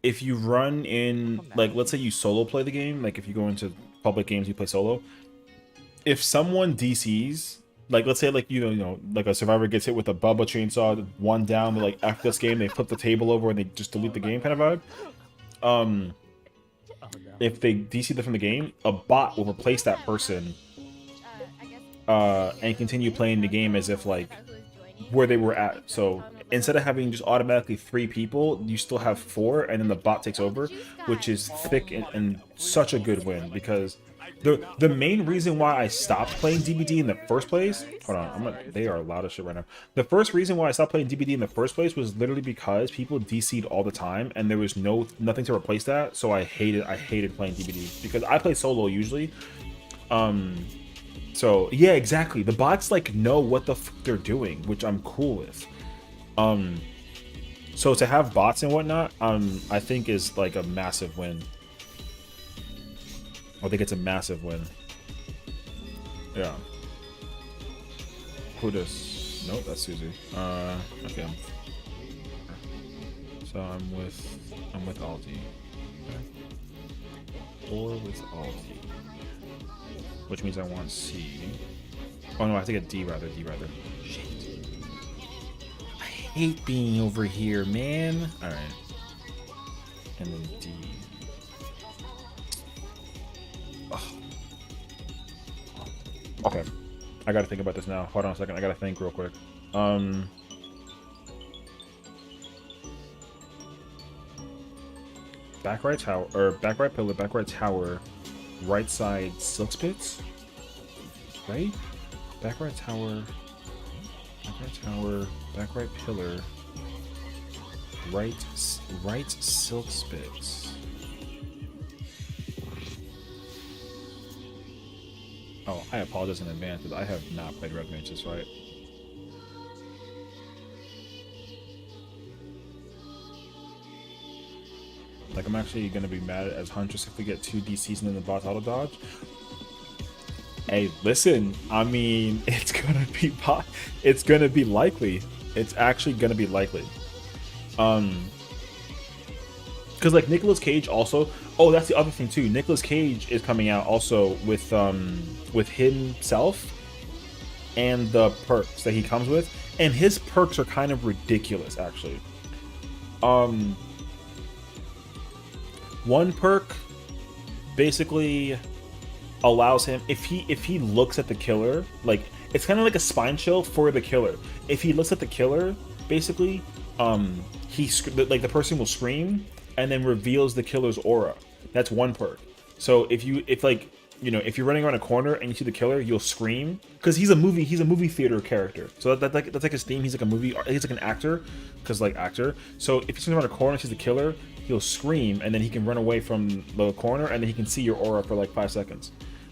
if you run in, like, let's say you solo play the game, like if you go into public games, you play solo. If someone DCs, like let's say like you know like a survivor gets hit with a Bubba chainsaw, one down, they're like after this game they flip the table over and they just delete the game kind of vibe. If they DC them from the game, a bot will replace that person and continue playing the game as if like where they were at. So instead of having just automatically 3 people, you still have 4, and then the bot takes over, which is thick and such a good win. Because the main reason why I stopped playing DBD in the first place, hold on, they are loud as shit right now. The first reason why I stopped playing DBD in the first place was literally because people DC'd all the time, and there was nothing to replace that. So I hated playing DBD because I play solo usually. So yeah, exactly. The bots like know what the fuck they're doing, which I'm cool with. So to have bots and whatnot, I think is like a massive win. I think it's a massive win. Yeah. Who does? Nope, that's Susie. Okay. So I'm with Alti. Okay. Or with Alti. Which means I want C. Oh no, I think a D rather. Shit. I hate being over here, man. Alright. And then D. Ugh. Okay. I gotta think about this now. Hold on a second. I gotta think real quick. Back right tower, or back right pillar, back right tower. Right side silk spits, right? Back right tower, back right pillar, right silk spits. Oh, I apologize in advance because I have not played Red Mage this fight. Like, I'm actually gonna be mad as Huntress if we get 2 DCs and then the bots auto dodge. Hey, listen, I mean, it's gonna be likely. It's actually gonna be likely. Because like Nicolas Cage also. Oh, that's the other thing too. Nicolas Cage is coming out also with himself and the perks that he comes with, and his perks are kind of ridiculous actually. One perk basically allows him, if he looks at the killer, like it's kind of like a spine chill for the killer. If he looks at the killer, basically, like the person will scream and then reveals the killer's aura. That's one perk. So if you're running around a corner and you see the killer, you'll scream because he's a movie theater character. So that's like his theme. He's like a movie. He's like an actor, because like actor. So if he's around a corner and sees the killer, he'll scream and then he can run away from the corner and then he can see your aura for like 5 seconds.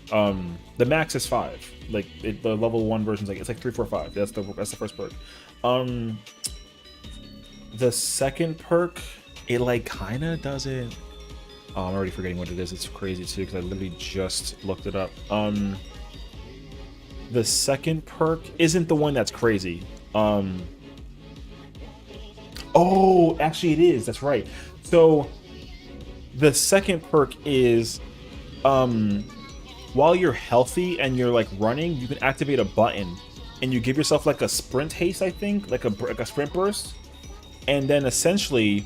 The max is 5. Like the level 1 version's like it's like 3, 4, 5. That's the first perk. The second perk, it like kind of doesn't. Oh, I'm already forgetting what it is. It's crazy too because I literally just looked it up. The second perk isn't the one that's crazy. Oh, actually it is. That's right. So the second perk is while you're healthy and you're like running, you can activate a button and you give yourself like a sprint haste, I think, like a sprint burst. And then essentially,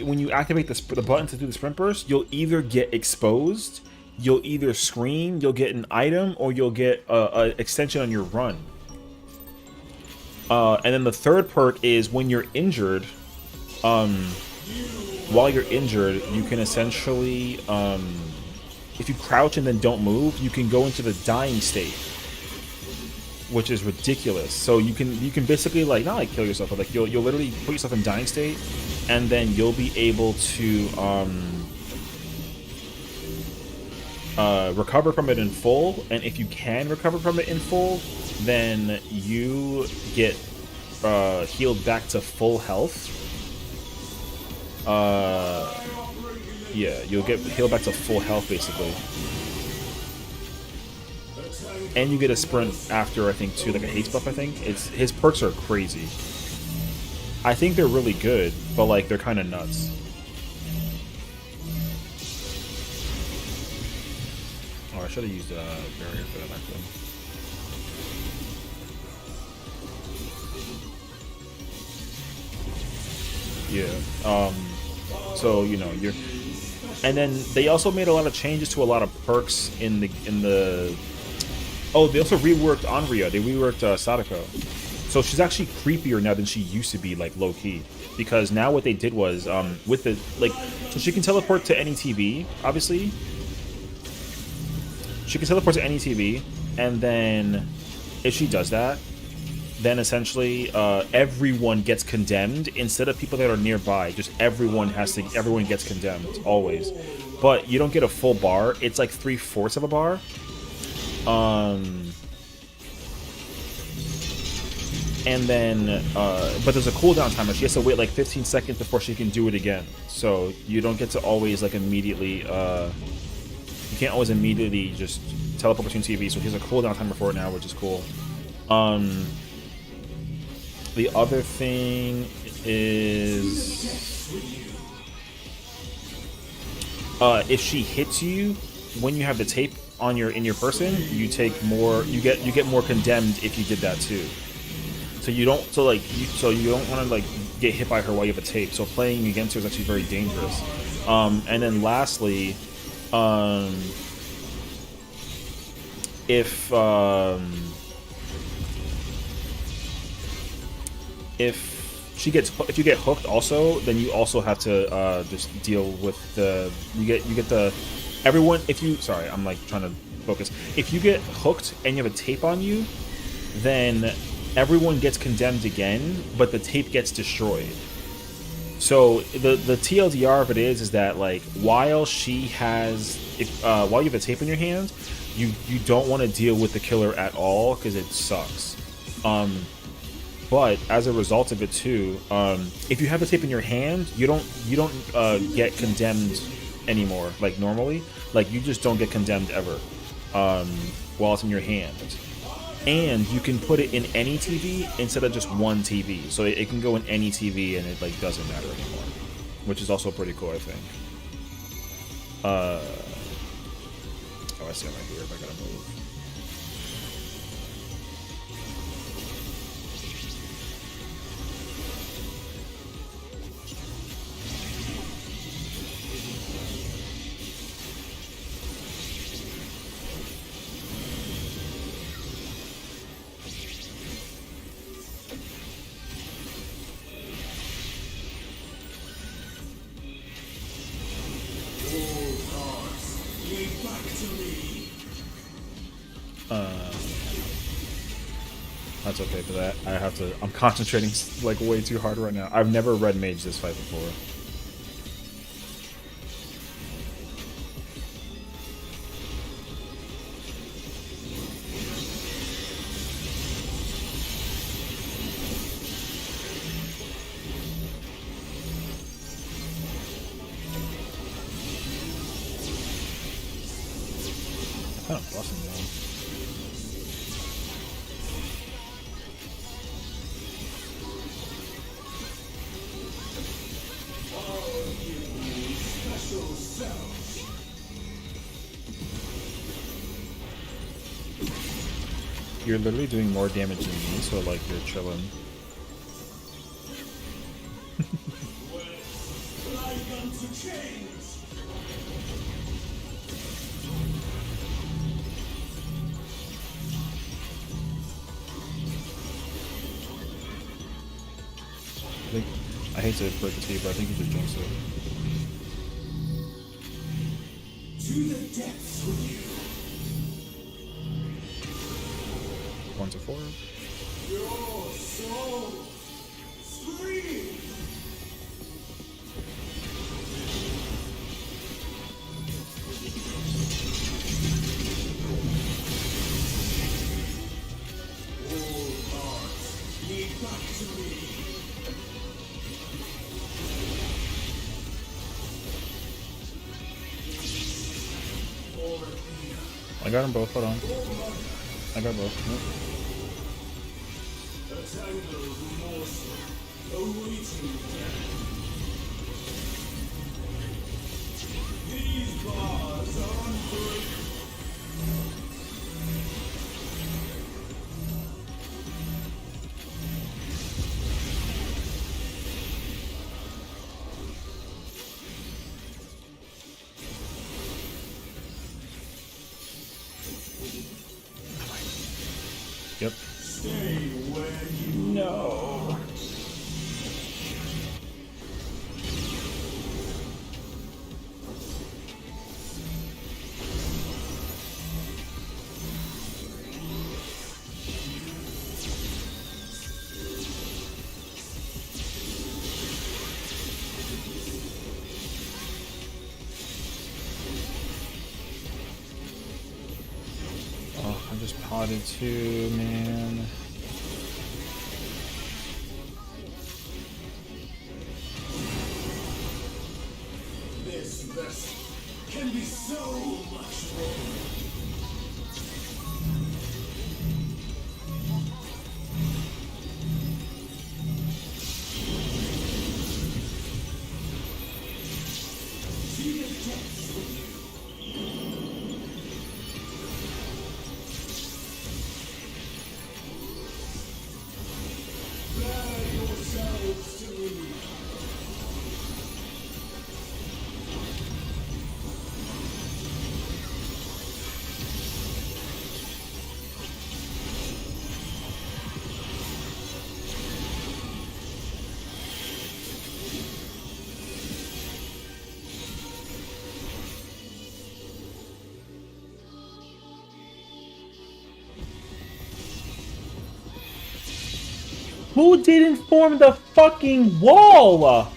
when you activate the button to do the sprint burst, you'll either get exposed, you'll either scream, you'll get an item, or you'll get a extension on your run. And then the third perk is when you're injured, while you're injured, you can essentially, if you crouch and then don't move, you can go into the dying state, which is ridiculous. So you can basically like not like kill yourself, but like you'll literally put yourself in dying state, and then you'll be able to recover from it in full. And if you can recover from it in full, then you get healed back to full health. Yeah, you'll get healed back to full health basically. And you get a sprint after, I think, too, like a haste buff, I think. His perks are crazy. I think they're really good, but like they're kind of nuts. Oh, I should have used barrier for that actually. Yeah. So you know you're, and then they also made a lot of changes to a lot of perks in the. Oh, they also reworked Onryo. They reworked Sadako. So she's actually creepier now than she used to be, like low key. Because now what they did was with the like, so she can teleport to any TV. Obviously, she can teleport to any TV, and then if she does that, then essentially everyone gets condemned instead of people that are nearby. Just everyone gets condemned always. But you don't get a full bar. It's like 3/4 of a bar. And then but there's a cooldown timer. She has to wait like 15 seconds before she can do it again. So you don't get to always like immediately you can't always immediately just teleport between TVs. So he has a cooldown timer for it now, which is cool. The other thing is if she hits you when you have the tape on in your person, you take more. You get more condemned if you did that too. So you don't. So you don't want to like get hit by her while you have a tape. So playing against her is actually very dangerous. And then lastly, if you get hooked also, then you also have to just deal with you get the everyone. Sorry, I'm like trying to focus. If you get hooked and you have a tape on you, then everyone gets condemned again, but the tape gets destroyed. So the TLDR of it is that like while you have a tape in your hand, you don't want to deal with the killer at all because it sucks. But as a result of it too, if you have a tape in your hand, you don't get condemned anymore like normally. Like you just don't get condemned ever while it's in your hand. And you can put it in any TV instead of just one TV. So it can go in any TV and it like doesn't matter anymore, which is also pretty cool, I think. Oh, I see him right here if I gotta move. That's okay for that. I'm concentrating like way too hard right now. I've never red mage this fight before. not busting though. You're literally doing more damage than me, so like you're chilling. I hate to break it to you, but I think you just jinxed it. To the depths with you. 1 to 4. Your soul scream. All hearts lead back to me. I got them both, hold on. I got both. Nope. These bars are unbreakable. Yep. Stay where you know. Oh, I just potted too, man. This vessel can be so much more. See the depths with you. Who didn't form the fucking wall?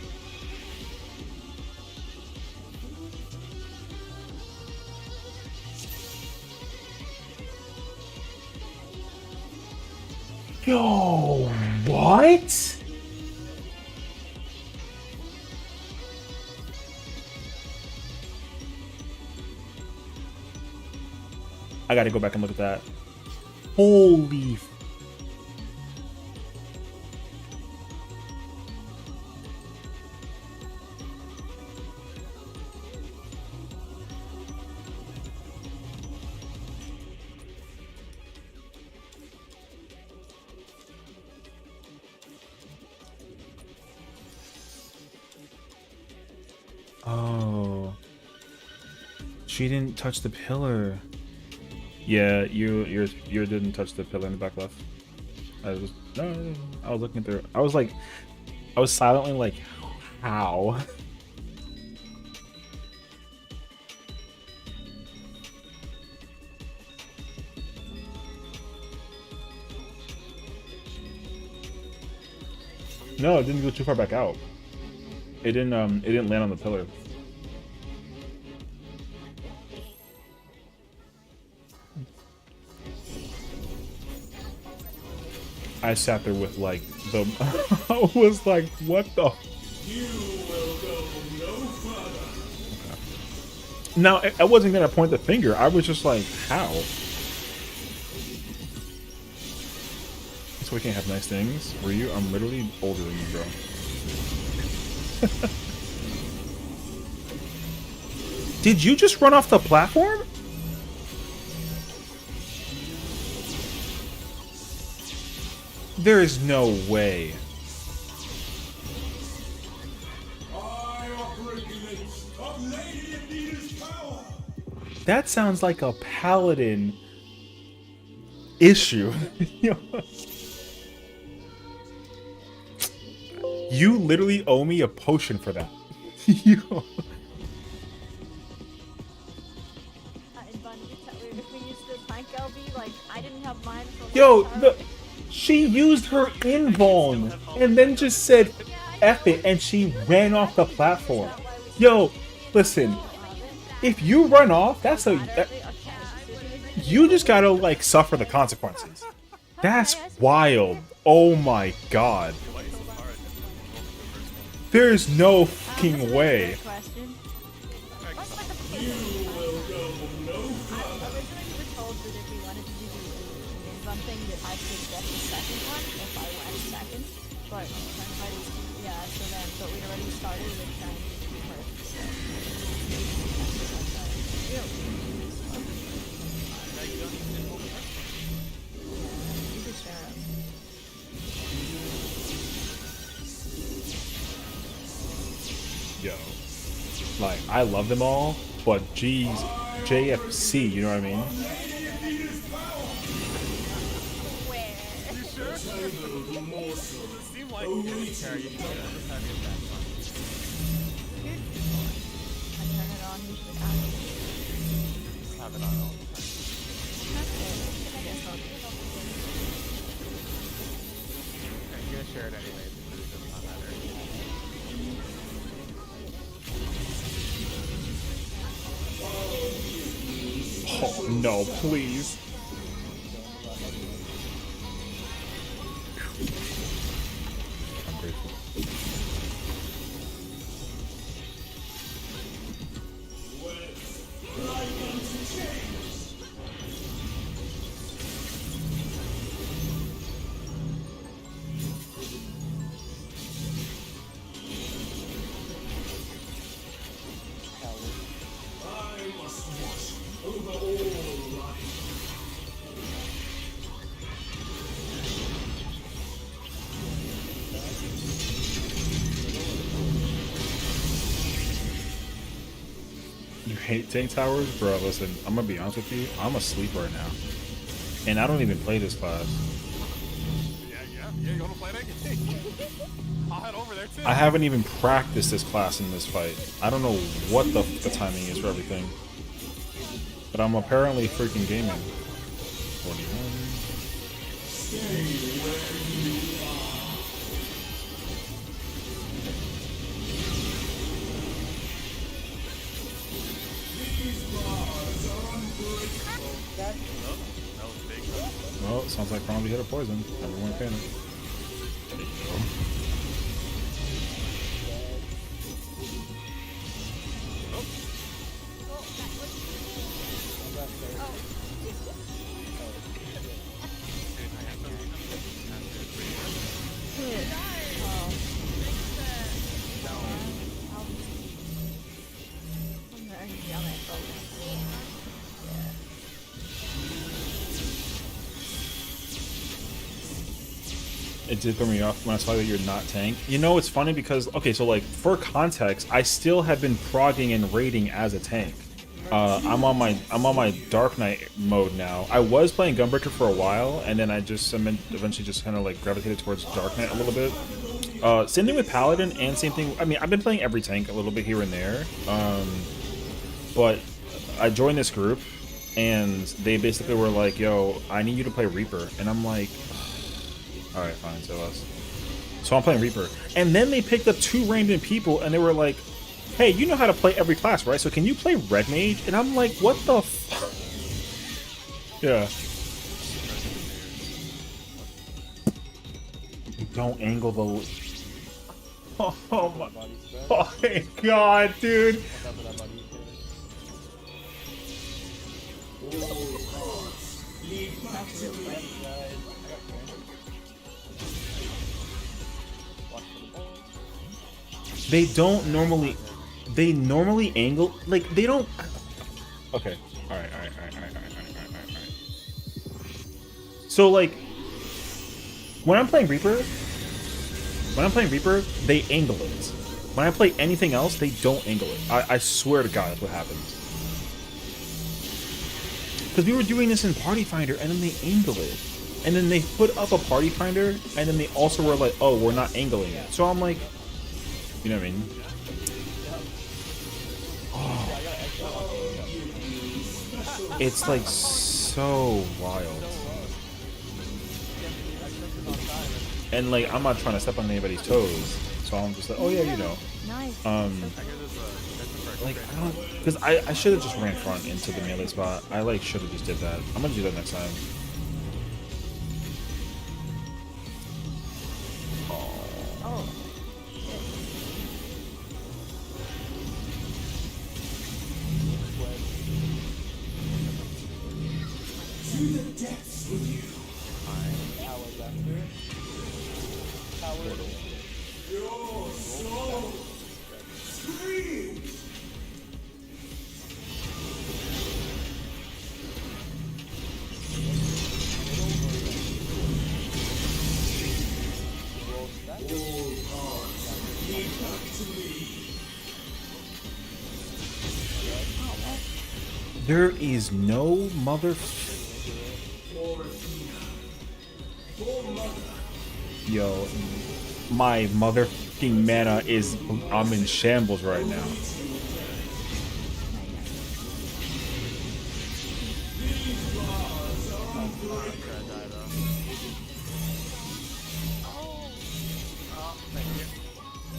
Yo, what? I gotta go back and look at that. Holy. Oh, she didn't touch the pillar. Yeah, you didn't touch the pillar in the back left. I was looking through. I was silently like, how? No, it didn't go too far back out. It didn't land on the pillar. I sat there with like the I was like, what the? You will go no further. Okay. Now, I wasn't gonna point the finger. I was just like, how? So we can't have nice things. Were you? I'm literally older than you, bro. Did you just run off the platform? There is no way. That sounds like a paladin issue. You literally owe me a potion for that. And Bun, if we used the tank LB, like, I didn't have mine for Yo, the she used her invuln and then just said F it and she ran off the platform. Yo, listen, if you run off, that's you just gotta like suffer the consequences. That's wild. Oh my god. There's no fucking way. Question. One thing that I could get the second one if I went second, but everybody's but we already started with trying to do first. So you can share them. Yo, like I love them all, but geez, JFC, you know what I mean? I turn it on usually after. Have it on all the time. I'm gonna share it anyway because it does not matter. Oh no, please. I'm grateful. You hate tank towers? Bro, listen, I'm gonna be honest with you. I'm asleep right now. And I don't even play this class. Yeah, you wanna play that? I'll head over there too. I haven't even practiced this class in this fight. I don't know what the timing is for everything. But I'm apparently freaking gaming. 41. Well, it sounds like Crombie hit a poison. Everyone panic. There you go. It did throw me off when I saw that you're not tank. You know, it's funny because, okay, so like for context, I still have been progging and raiding as a tank. I'm on my Dark Knight mode now. I was playing Gunbreaker for a while, and then I just eventually just kind of like gravitated towards Dark Knight a little bit. Same thing with Paladin, and same thing. I mean, I've been playing every tank a little bit here and there. But I joined this group, and they basically were like, "Yo, I need you to play Reaper," and I'm like, "All right, fine, so us." So I'm playing Reaper, and then they picked up 2 random people, and they were like, "Hey, you know how to play every class, right? So can you play Red Mage?" And I'm like, "What the fuck?" Yeah. Don't angle the. Oh my god, dude. They don't normally. They normally angle like they don't. Okay. All right. So like, when I'm playing Reaper, they angle it. When I play anything else, they don't angle it. I swear to God, that's what happens. Because we were doing this in Party Finder, and then they angle it. And then they put up a Party Finder, and then they also were like, oh, we're not angling it. So I'm like, you know what I mean? Oh. It's like so wild. And like, I'm not trying to step on anybody's toes. So I'm just like, oh yeah, you know. Nice. Like, I don't, because I should have just ran front into the melee spot. I like should have just did that. I'm gonna do that next time. Oh. There is no mother. Yo, my motherfucking mana is. I'm in shambles right now.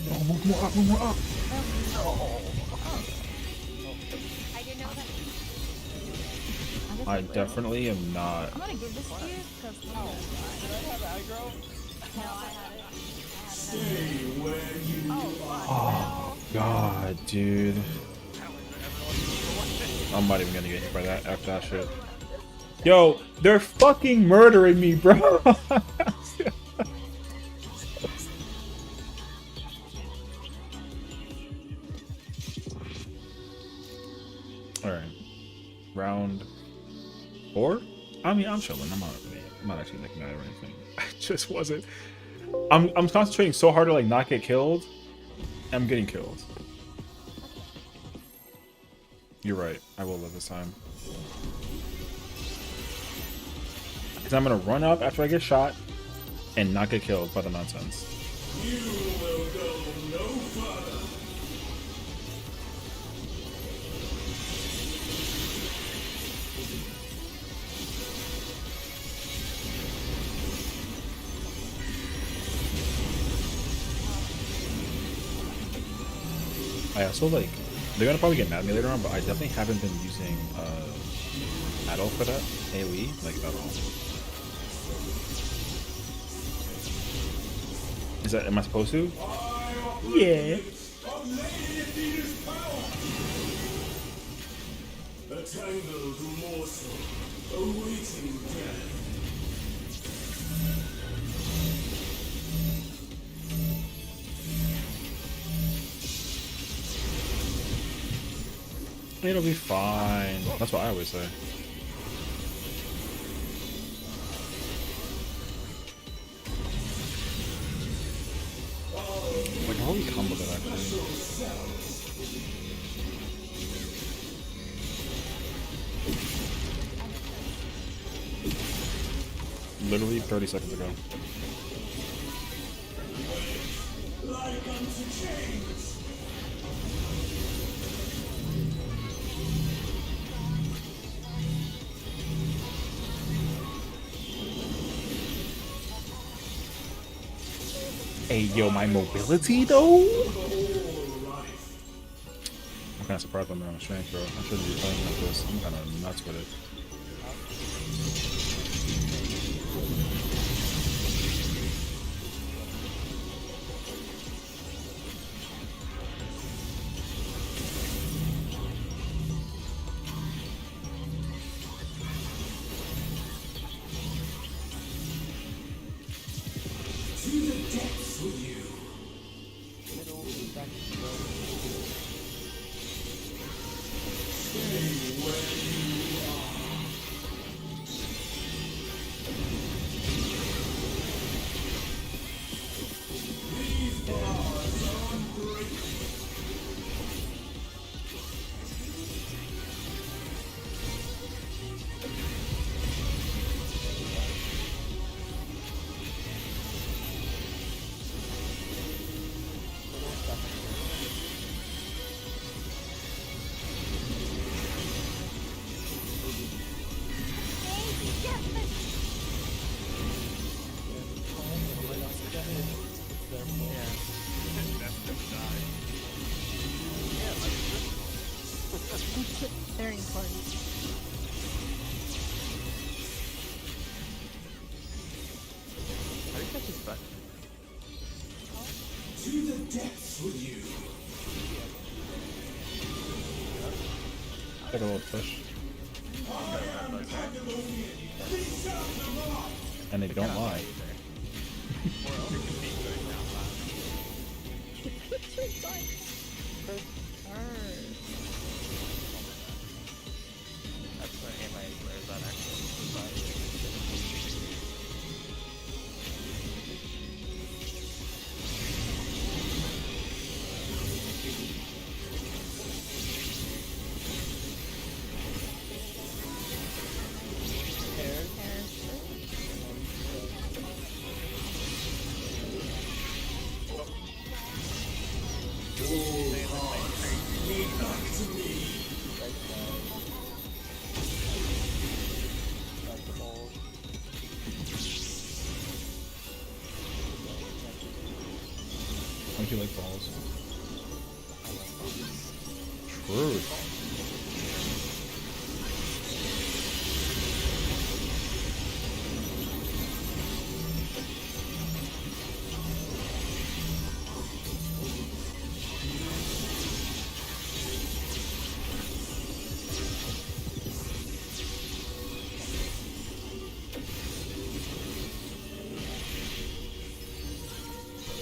Oh, move more up, move more up. I didn't know that. I definitely am not. I'm gonna give this to you because did I have aggro? No, I had it. Oh God, dude. I'm not even gonna get hit by that after that shit. Yo, they're fucking murdering me, bro. Alright. Round 4? I mean, I'm chilling. I'm not actually looking at it or anything. I just wasn't. I'm concentrating so hard to like not get killed. I'm getting killed. You're right. I will live this time. Because I'm gonna run up after I get shot and not get killed by the nonsense. You will go no further. I also like, they're gonna probably get mad at me later on, but I definitely haven't been using Adol for that AoE, like at all. Is that, am I supposed to? Yeah. A tangled morsel awaiting death. It'll be fine. That's what I always say. Like, how do we combo that actually? Literally 30 seconds ago. Like unto chains. Hey, yo, my mobility though? I'm kind of surprised I'm on strength, bro. I shouldn't be playing like this. I'm kind of nuts with it. green card. How do you catch his button? To the depths with you. Take a little push. And they don't lie. That's when I might wear that actually. Don't you like balls? True.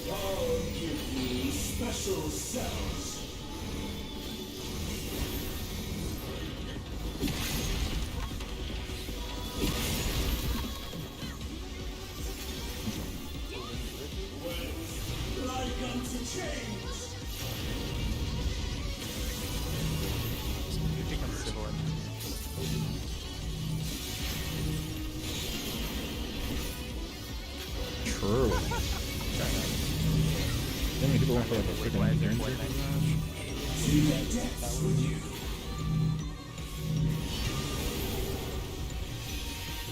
I'll give you special cells. When like unto change. You become civil and True. How many people went for like a freaking guarantee? To the depths with you.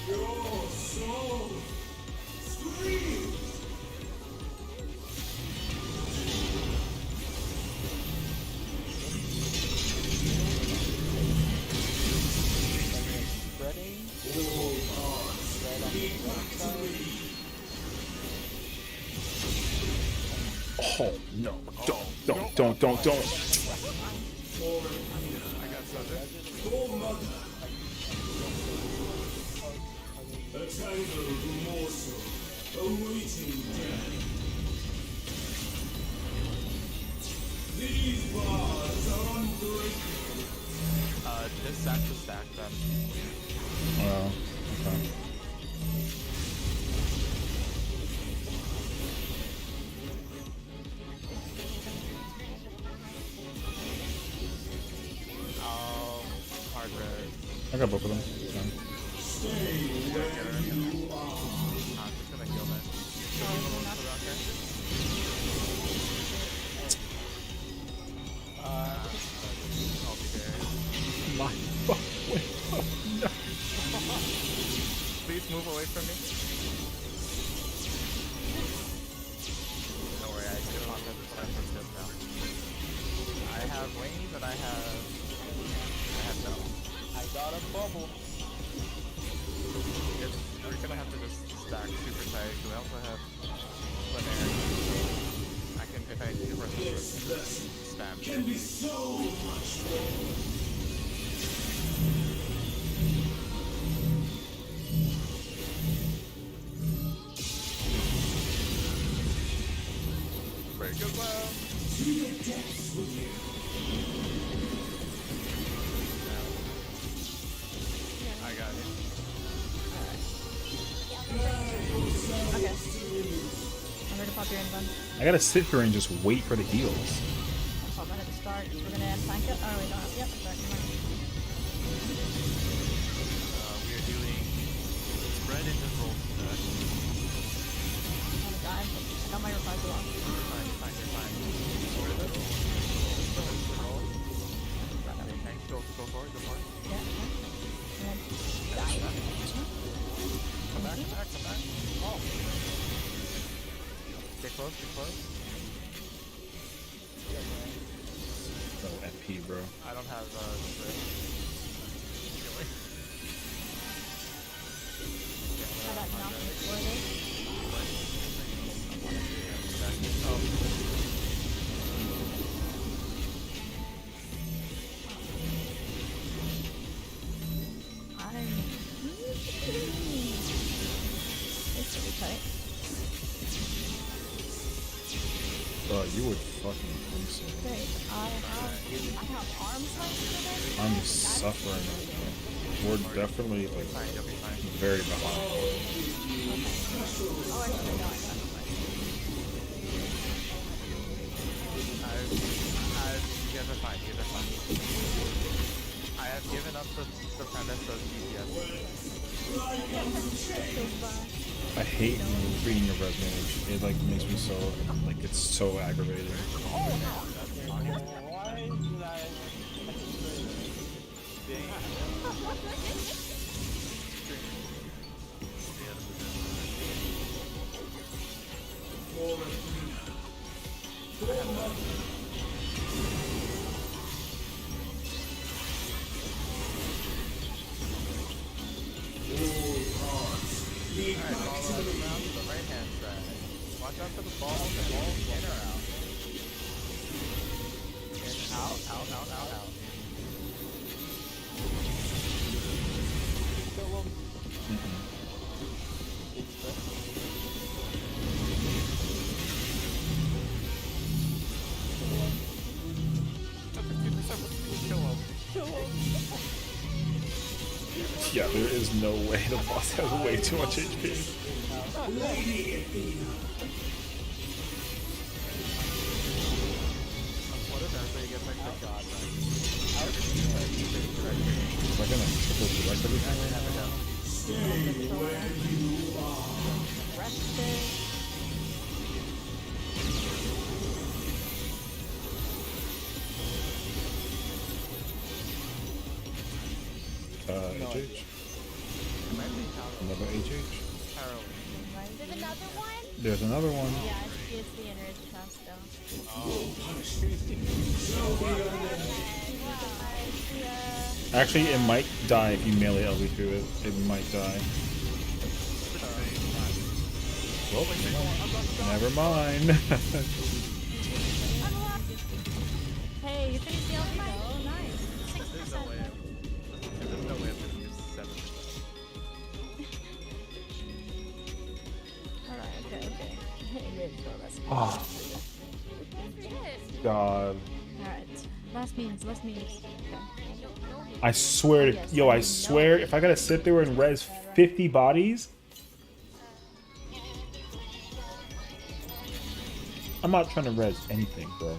Your soul screams. Spreading. All hearts beat back to me. Oh no! Don't! For mother. A tangled morsel awaiting death. These bars are unbreakable. just stack to stack them. Wow. Okay. Hard red. I got both of them. It's fine. I'm just gonna kill that. I'll be there. My Please move away from me. Don't worry, I can contact this time from just now. I have wings and I have no. I got a bubble. We're gonna have to just stack super tight. We also have linear. I can, if I need to rush this, spam. Can be so much more. Break as well. To the depths with you. I got it. Okay. I'm ready to pop your in, bud. I gotta sit here and just wait for the heals. I'll pop right at the start. We're gonna end tank it. Oh, we don't have. Yep, start. We are doing spread into roll stack. I'm gonna die. I got my replies along. Fine. Where is it? Roll. Okay, go for it. Yeah. And then die. Come back. Oh. Get close. Oh, FP, bro. I don't have split. nothing for this. It's pretty tight. You would fucking decent. Great. I have arms length for this. I'm suffering. We're definitely like Fine, you'll be fine. very behind. Oh, actually, no, I got it. You guys are fine. You guys are fine. I have given up the premise of DPS. I hate reading the res mage. It like makes me so like it's so aggravating. Why did I? Alright, follow around to the right hand side. Watch out for the ball. The ball in or out. In, out, out, out, out, out. Kill him. Yeah, there is no way the boss has way too much HP. What if everybody gets like the god Am I gonna triple select everything? Rested. HH? Another HH? There's another one? There's another one. Yeah, it's the inner chest though. Actually, it might die if you melee LB through it. It might die. Well, never mind. Hey, you finished the LP? Oh, nice. 6%. There's no way I'm gonna use 7%. Alright, okay. Hey, good. So that's Oh, God. Alright. Last means. Okay. I swear to, yo, I swear, if I gotta sit there and res 50 bodies, I'm not trying to res anything, bro.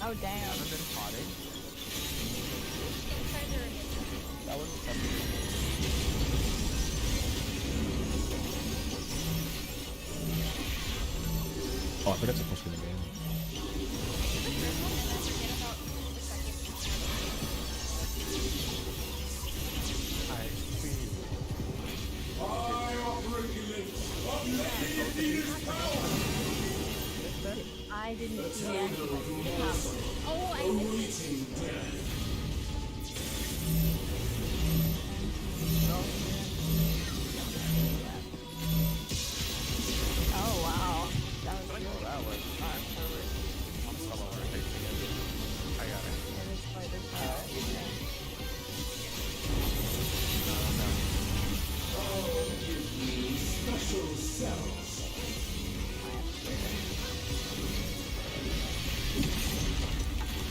Oh, damn. Haven't been potting. That was something. Oh, I forgot to push in the game. I didn't deactivate. Oh, I missed it. Oh, wow. That was good. That was not perfect. I'm still over facing it. I got it. It is quite a power.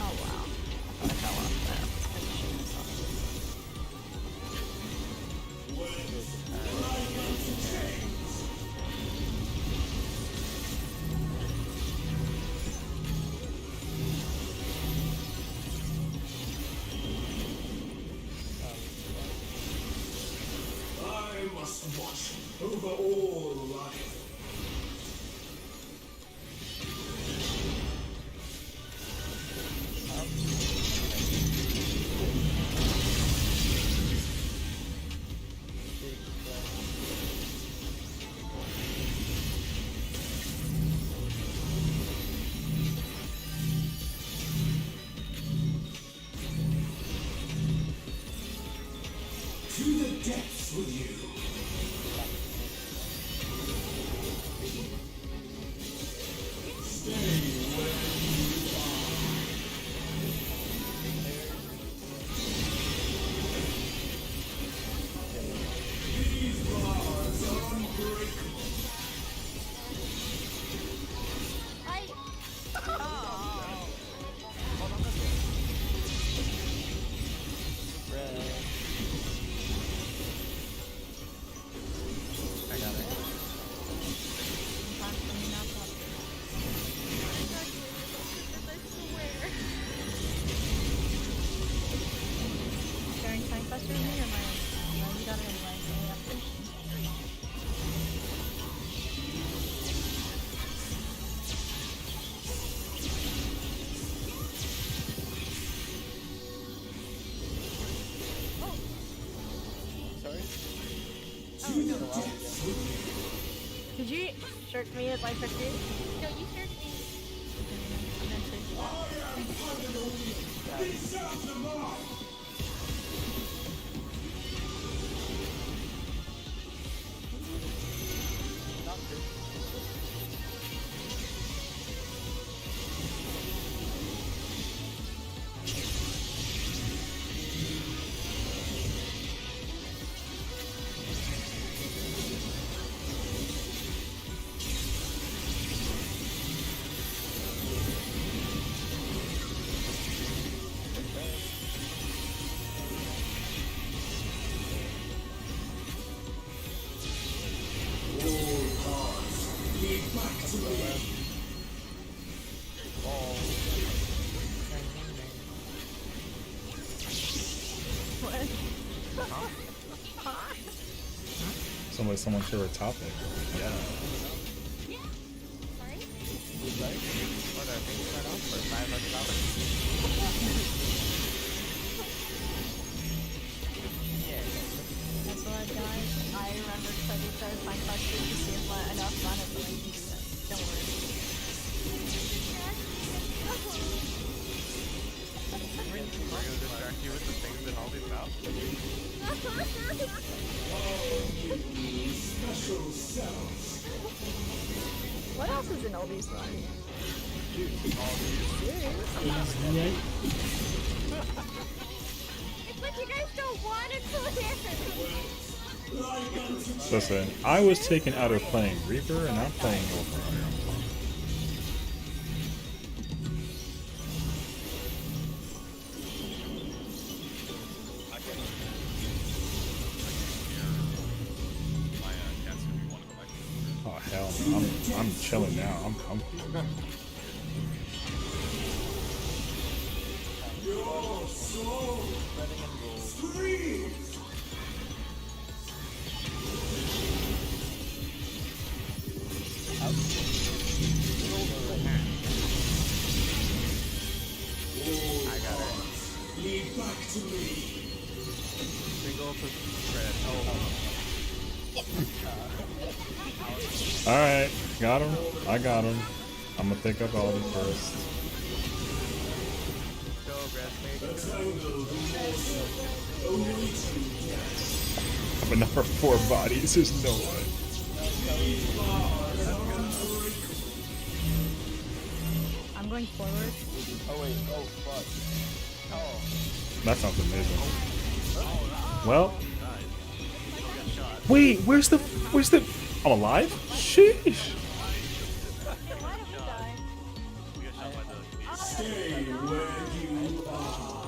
Oh, wow. I fell off there. I must watch over all life. depths with you. Stay where you are. These bars are unbreakable. I got it. Sharing time faster than me or mine? No, you got it anyway, so yeah. Sorry? Did you shirt me at like 50? No, you sure me. Someone's favorite topic. Yeah. Sorry? What, I think right off for $500. That's what guys. I remember because I started playing Buster to see if enough fun at the way you do that. Don't worry. We're gonna distract you with the things in all these maps. Special cells. What else is in all these ones? It's like you guys don't want it to live. Listen, I was taken out of playing Reaper and I'm playing Wolfenstein. Oh hell no, I'm chilling now. I'm comfy. Your soul screams. I got it. Lead back to me. Single to spread. Alright, got him. I got him. I'm gonna pick up Alden first. Go, Grassmate. But number 4 bodies, there's no way. I'm going forward. Oh wait, oh fuck. Oh. That sounds amazing. Well. Wait, where's the. I'm alive? Sheesh. Why did we die? Stay where you are.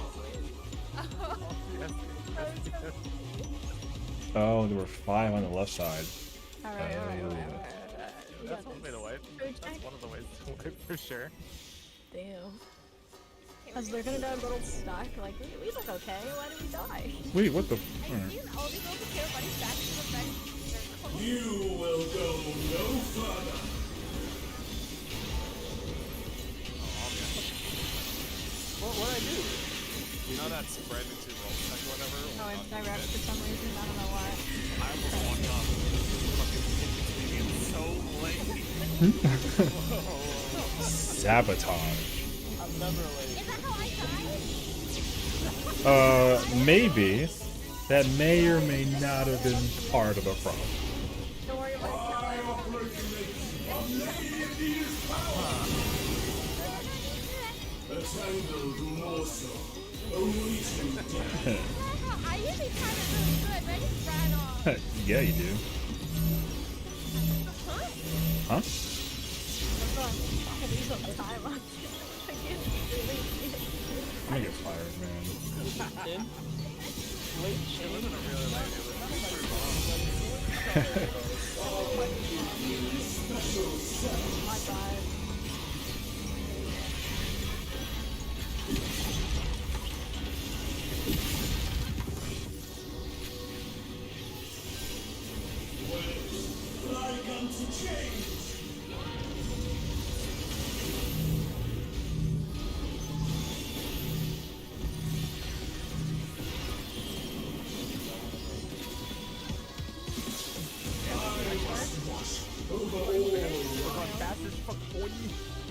Oh, there were 5 on the left side. Alright. That's one way to wipe. That's one of the ways to wipe for sure. Damn. Because they're gonna die a little stuck. Like, we look okay. Why did we die? Wait, what the? I've seen all these over here running back to the red. You will go no further. What'd I do? You know that spread into roll check or whatever? Oh, it's direct for some reason. I don't know why. I almost walked off. Fucking Sabotage. I'm never late. Is that how I die? Maybe. that may or may not have been part of the problem. Don't worry about it. I usually time it really good, but I just ran off. Yeah, you do. Huh? I'm gonna get fired, man. In? Late It wasn't a really light. It was super long. My God.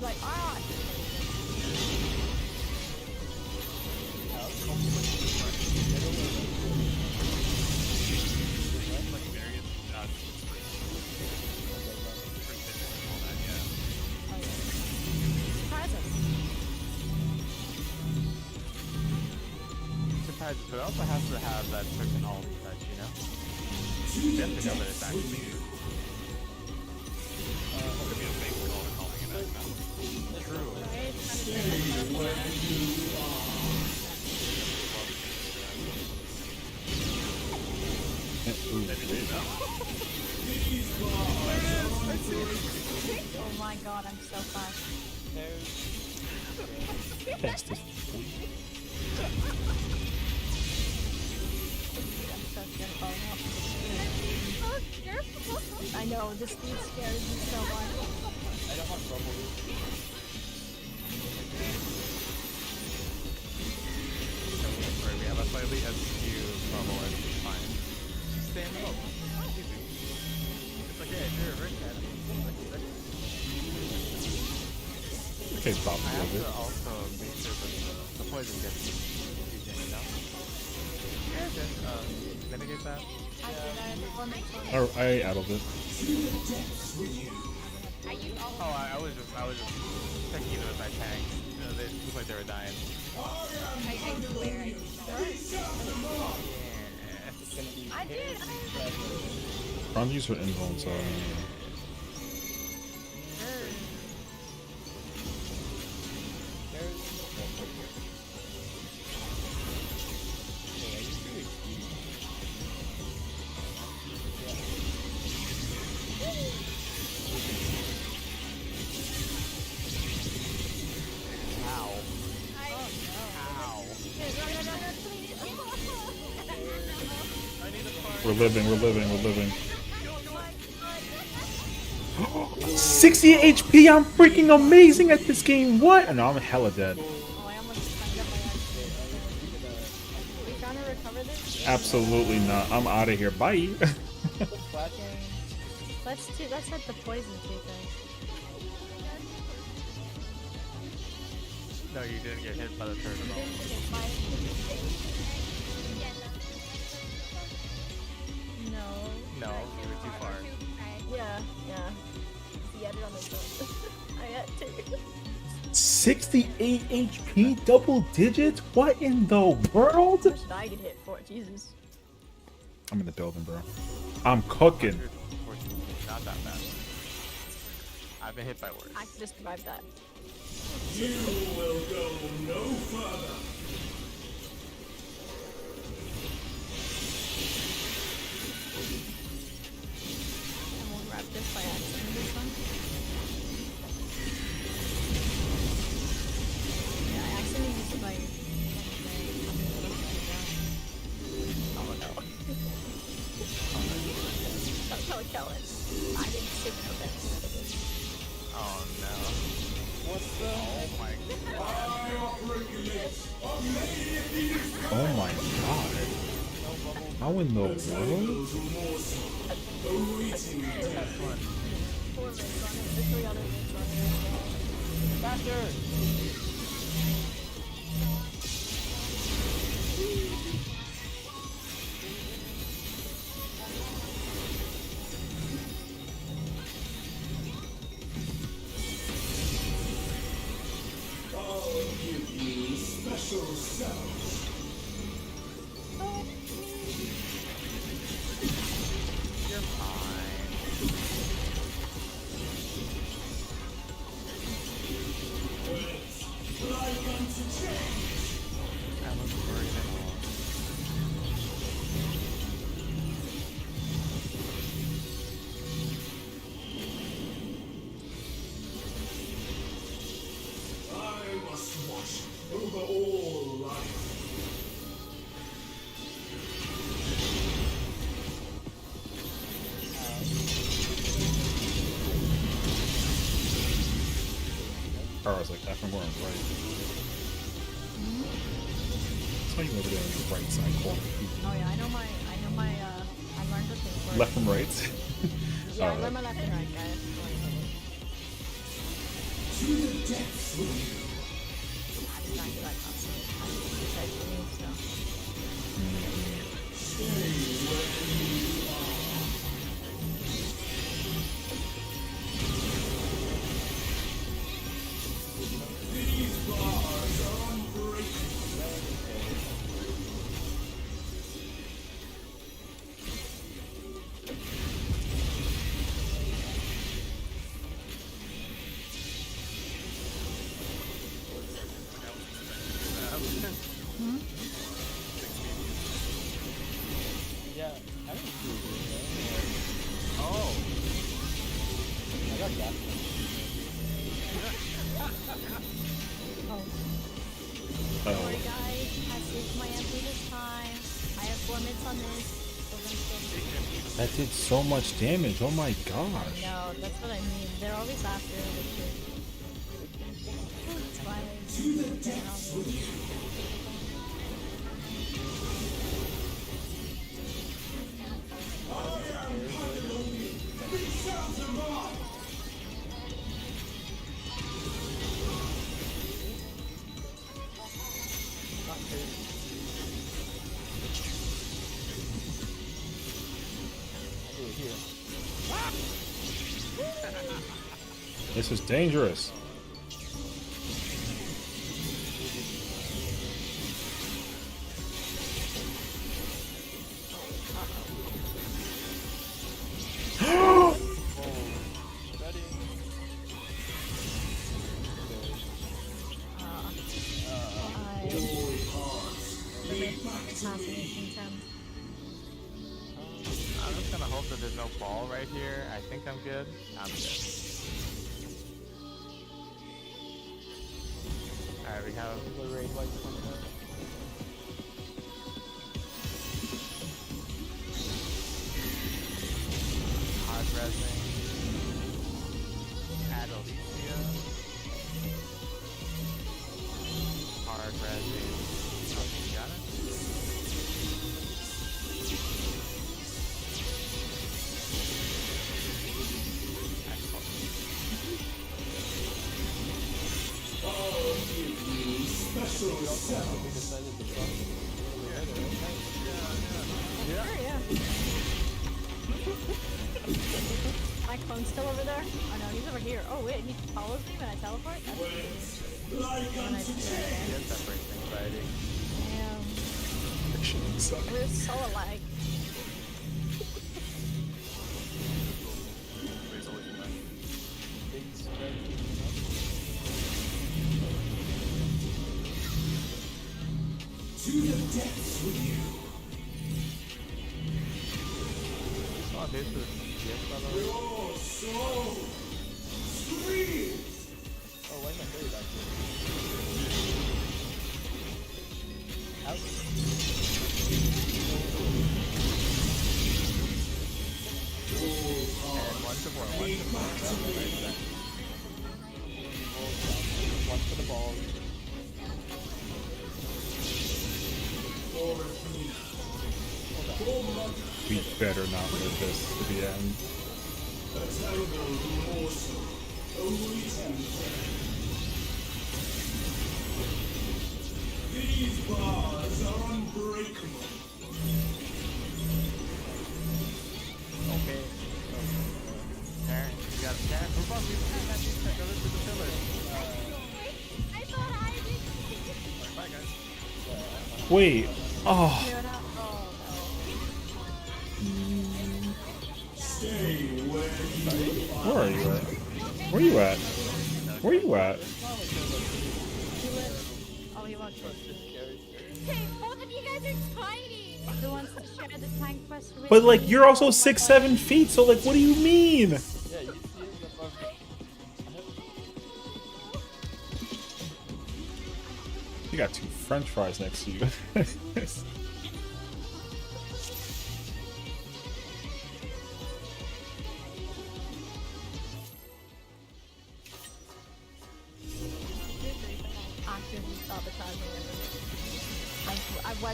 Like, ah! Surprises, but it also has to have that certain alt touch, you know? You have to know that it's actually you. Could be a fake call and calling it that. True. Oh my God, I'm so fast. Fast as I'm so scared of falling off. Oh, careful. I know, the speed scares me so much. I don't have trouble with We have a slightly askew bubble and it's fine. Just stay in the bubble. Easy. It's okay, if you're a rich man, okay, Bob. I have to also make sure that the poison gets used, you know? Yeah, just mitigate that. I did, I before my phone. I addled it. I used all Oh, I was just checking in with my tanks. You know, they looked like they were dying. I swear I used all. Yeah. I did. I'm used for invuln, so we're living. 60 HP, I'm freaking amazing at this game. What? No, I'm hella dead. Oh, I almost signed up my We trying to recover this? Absolutely not. I'm out of here. Bye. Let's hit the poison too, guys. No, you didn't get hit by the turtle. No. No, you were too far. Yeah. The edit on the phone. I had to. 68 HP, double digits? What in the world? How much did I get hit for? Jesus. I'm in the building, bro. I'm cooking. 114, not that bad. I've been hit by worse. I can just survive that. You will go no further. And we'll grab this by accident this one. Yeah, I accidentally used my... Oh no. Don't tell Kellen. I didn't take no offense. Oh no. What's the? Oh my Oh my god. How in the world? Four rings on it. The 3 other rings on it as well. Faster! car is like F and we're on right. Tell you over there on the right side corner. Oh yeah, I learned what they were. Left and right. Yeah, I Alright. learned my left and right, guys. To the depths with you. I did not get that concept. I just decided to move, so. These bars are unbreakable. Yeah, I don't do it. Oh, I got that. Sorry guys, I saved my MP this time. I have 4 minutes on this. So I'm still... That did so much damage. Oh my gosh. No, that's what I mean. They're always after the shit. That's why I'll do it here. This is dangerous. Ready? assassination attempt. I'm just gonna hope that there's no ball right here. I think I'm good. I'm good. Alright, we have The raid lights coming up. hard resing. Adolicia. Hard resing. Okay, got it. I'll give you special sound. We decided to drop Sure, yeah. My clone's still over there? Oh no, he's over here. Oh wait, he follows me when I teleport? That's Like when I unto do death. that. Yes, that breaks anxiety. Damn. We're so alike. big spread keeping To the depths with you. Oh, this is yes, by the way. Your soul screams. up. Oh, why not very actually? Out. And one support, one support. One for the balls. We better not live this to the end. A terrible morsel awaiting death. These bars are unbreakable. Okay. Karen, you got a Karen. Move on, go to the pillars. I thought I did. Bye, guys. Wait. Oh. Clear it up. Oh Stay where you Where are you at? Where you at? Where you at? no. He lives. Oh, he won't trust me. Hey, both of you guys are tiny. Who wants to share the tank quest with But like me? you're also 6'7" feet, so like what do you mean? Yeah, you see it above. You got 2 French fries next to you.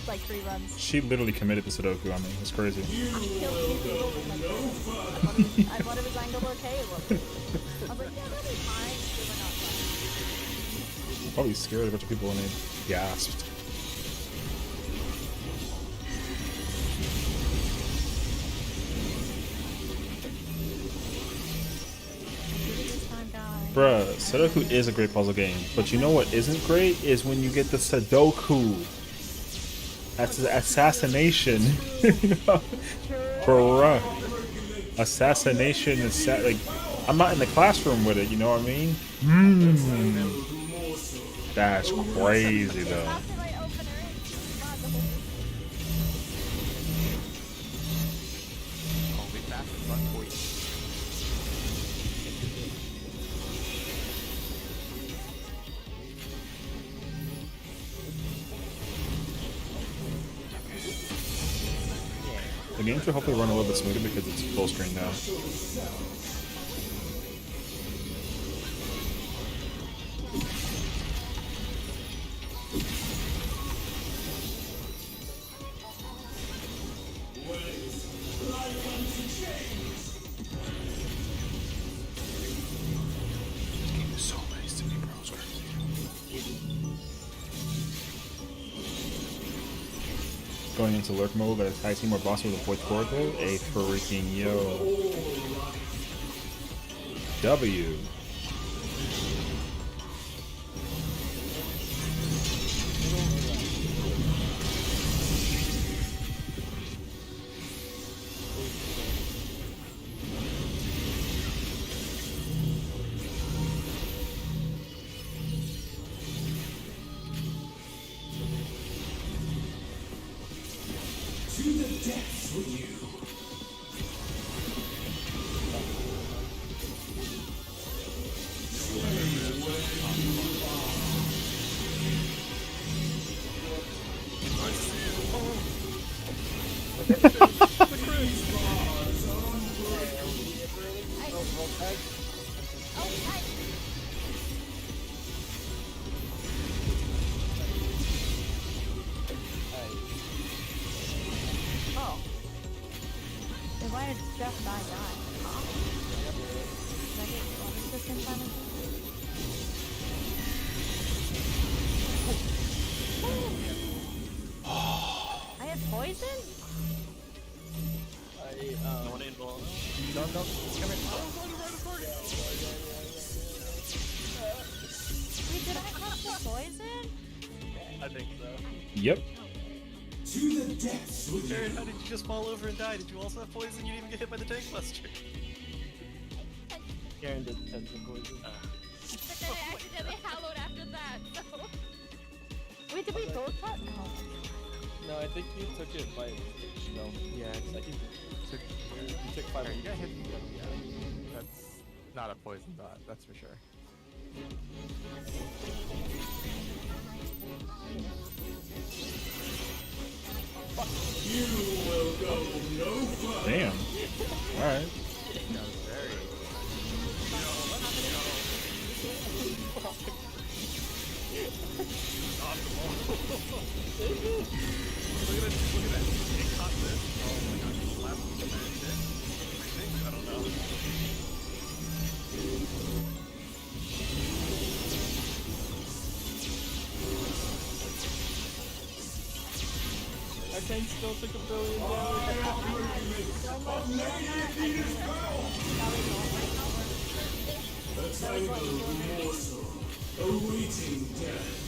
killed like 3 runs. She literally committed to Sudoku on me. It's crazy. I killed 2 people in like 3 runs. I thought it was angled okay. Look. I was like, yeah, that'll be fine. They were not fine. Probably scared a bunch of people when they gasped. This time, guys. Bruh, Sudoku is a great puzzle game, but you know what isn't great is when you get the Sudoku. That's assassination. You know? Bruh. Assassination is like, I'm not in the classroom with it, you know what I mean? That's crazy though. After my opener, God, the whole Oh, we fast as fuck, boy. The game should hopefully run a little bit smoother because it's full screen now. So nice to me, bro. It's crazy. Going into lurk mode as I see more boss with a fourth core though. A freaking yo. W. To the depths with you. Oh. Then why did Jeff not die? Huh? Did I get bonus this in time? I have poison? Don't involve. Don't. Come here. Wait, did I have the poison? I think so. Yep. To the depths with you. Jared, how did you just fall over and die? Did you also have poison? You didn't even get hit by the tank buster. Karen did tons of poison. But then I accidentally hallowed after that, so. Wait, did we both have? No. No, I think you took it by. No. Yeah, it's like you took. You took 5. You got hit. Yeah, that's not a poison dot. That's for sure. You will go no further. Damn. Alright. That was very. Look at that. It caught this. Oh my gosh, it's last shit. I think, I don't know. Our tank still took $1 billion A tangled morsel awaiting death.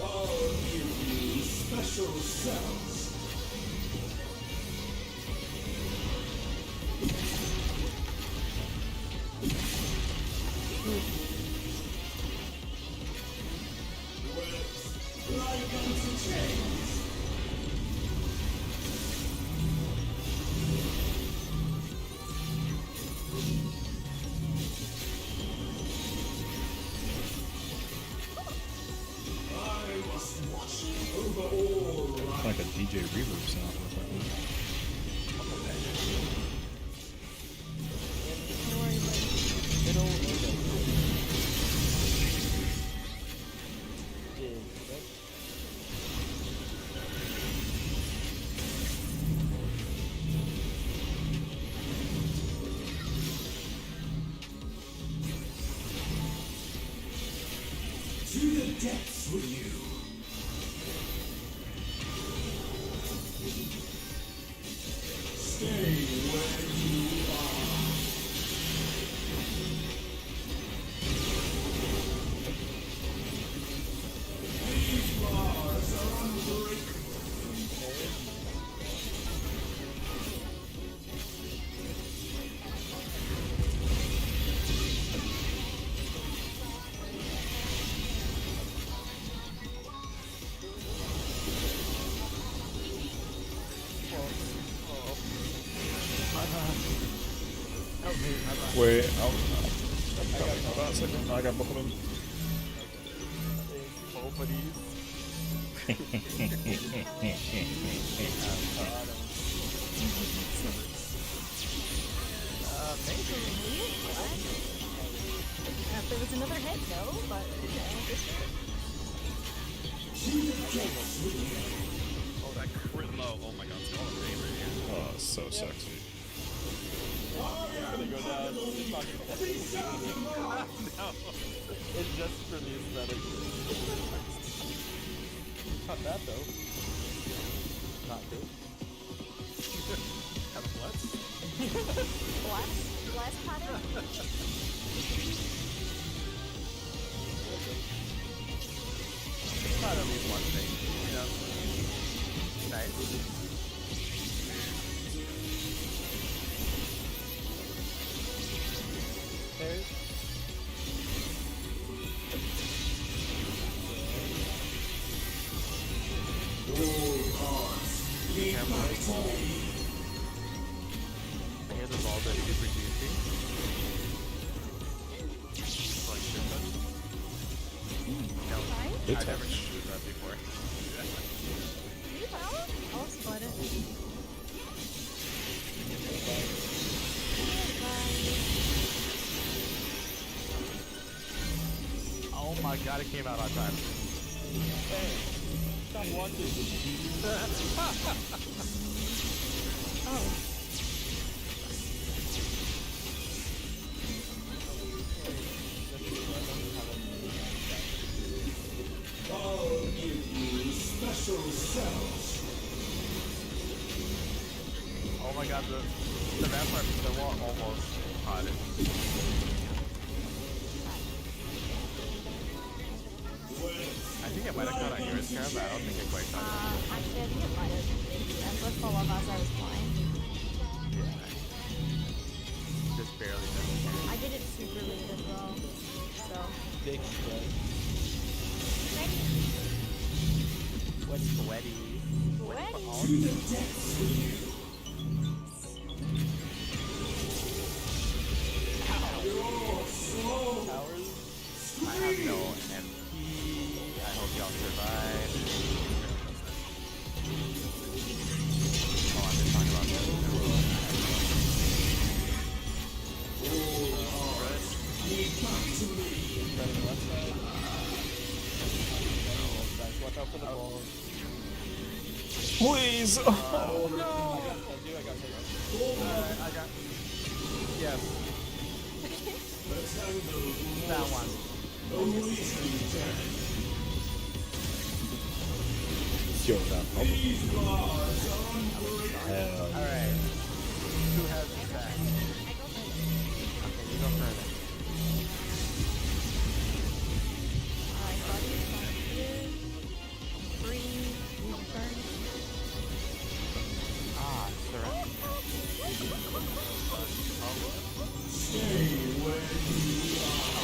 I'll give you special cells. Like unto chains. like a DJ reverb sound. Middle or right? To the depths with you. Stay where you are. These bars are unbreakable. Wait, I'm coming. Hold on a second. I got both of them. Both of these. If there was another hit, no, but Oh, that crit low. Oh my god, it's all the rain right here. Oh, so sexy. Gonna go down. It's not gonna It's just for the aesthetic. Not bad though. Not good. Have a blitz? blast pattern. Not at least one thing, you know? Nice. There's I hear the ball that is reducing. Like, good touch. No, Good I've never touch. used that before. I'll split it. Oh my god, it came out on time. stop watching. Oh. I'll give you special cells. Oh my god, the vampire from the wall almost caught it. I think it might have caught on yours, Karen, but I don't think it quite caught on yours. Actually, I think it might have. I flipped fall off as I was playing. Yeah. Just barely missed. I did it super late as well. So. Big spread. What's sweaty? Sweaty. To the depths with you. You're slow. Towers. I have no MP. I hope y'all survive. Oh, I'm just talking about Back to me. Spreading left side. Guys, watch out for the ball. Please! I got I got. Yes. Let's handle That one. Yo, that bubble. these bars are unbreakable. Hell yeah. Alright. Who has the sack? I go first. Okay, you go further. Alright, buddy. Here. Free. Move turn. Ah, surrender. Stay where you are.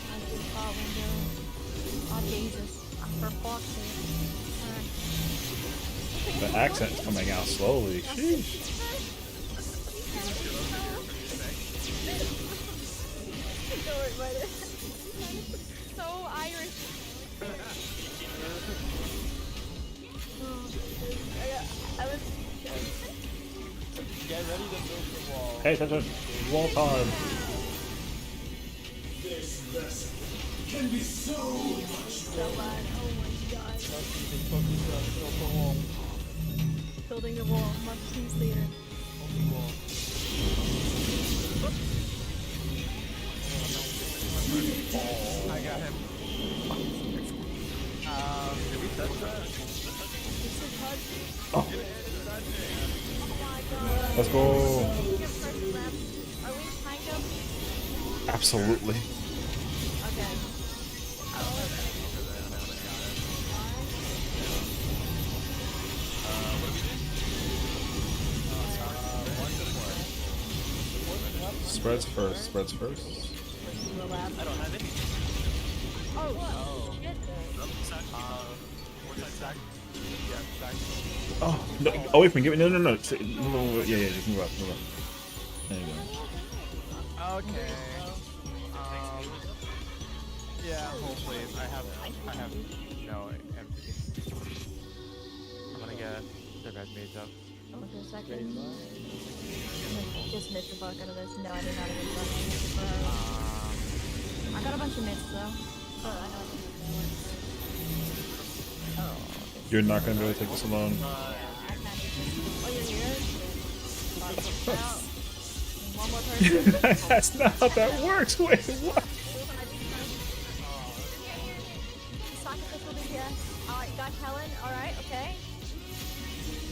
I do fall window. Oh, Jesus. I'm perplexing. The accent's coming out slowly. Sheesh. Don't worry about it. Pay attention. Wall time. This vessel can be so much So bad. Oh my god. Building the wall. Much teams later. I got him. Did we touch that? It's a touch. Oh, Oh my god. let's go. Your first lap. Are we kind of? Absolutely. Okay. Spreads first. Spreads first. The lab. I don't have any. Oh, shit. What's that stack? Yeah, stack. Oh, no, away from me. Give it. No, no, no. Yeah, yeah. Just move up. Move up. There you go. Okay. Yeah, hopefully. I have no empty. I'm gonna get the red mage up. Okay, second. Just missed the fuck out of this. No, I did not even fucking. I got a bunch of mitts though. But I know I can do that. You're not gonna be able to take this alone. I can't do this. Oh, you're here? Fuck. Out. One more person. That's not how that works. Wait, what? Sacrificial DPS. Alright, got Helen. Alright, okay.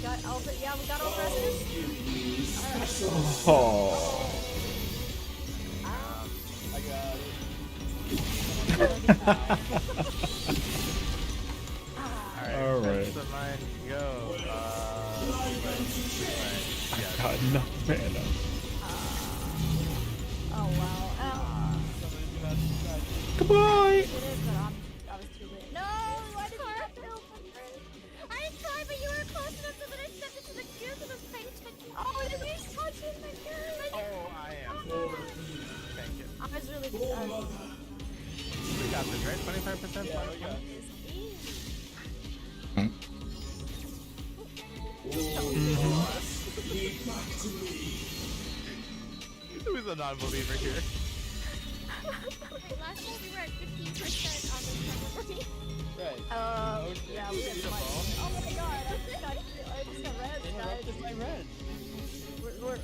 Got Alpha. Yeah, we got all presses. Oh. All right. So mine go. God, no, man. Oh wow. Goodbye. It is, but I was too late. No, why did you have to help me? I tried, but you were close enough so that I stepped into the gears of the face. Oh, did you touch it? My god. Oh, I am. Thank you. I was really We got this, right? 25%? Yeah, we got Who's a non-believer here? Okay, last time we were at 15% on this recovery. Right. Yeah, we had like, oh my god, I just got red, guys. Just my red.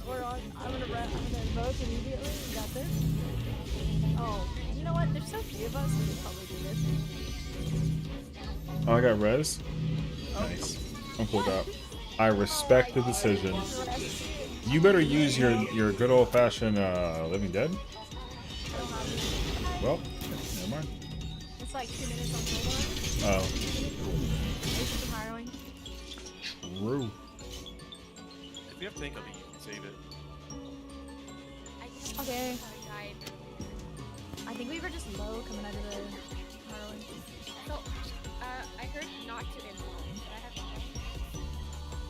We're on, I'm gonna vote immediately, we got this. Oh, you know what, there's so few of us, we could probably do this. Oh, I got res. Nice. I'm pulled out. I respect the decision. You better use your good old fashioned Living Dead. Well, never mind. It's like 2 minutes on Cold Oh, It's hiring. true. If you have tank, you can save it. Okay. Died. I think we were just low coming out of the hiring. So, I heard not to install it, but I have to.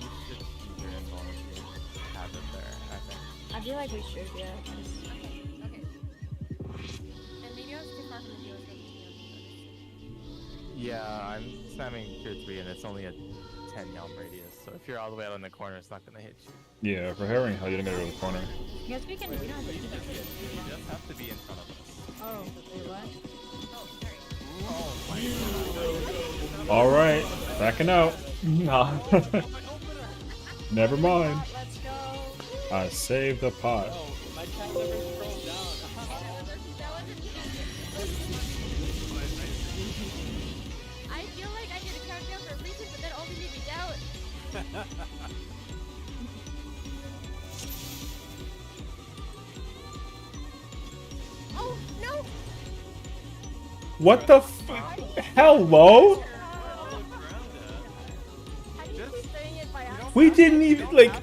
You should just use your info if you have it there, I think. I feel like we should, yeah. Okay, okay. And maybe I was too far from the viewers. Yeah, I'm spamming tier 3 and it's only a 10 yalm radius, so if you're all the way out in the corner, it's not gonna hit you. Yeah, for herring, hell, you don't gotta go to the corner. I guess we can, we don't have to do that. You just have to be in front of us. Oh, wait, what? Oh my god. All right, backing out. Nah. Never mind. Let's go. I saved the pot. Oh, my cat never scrolled down. I feel like I did a countdown for a reason, but that only made me doubt. Oh, no! What the hello? How do you keep doing it by accident? We didn't even, like...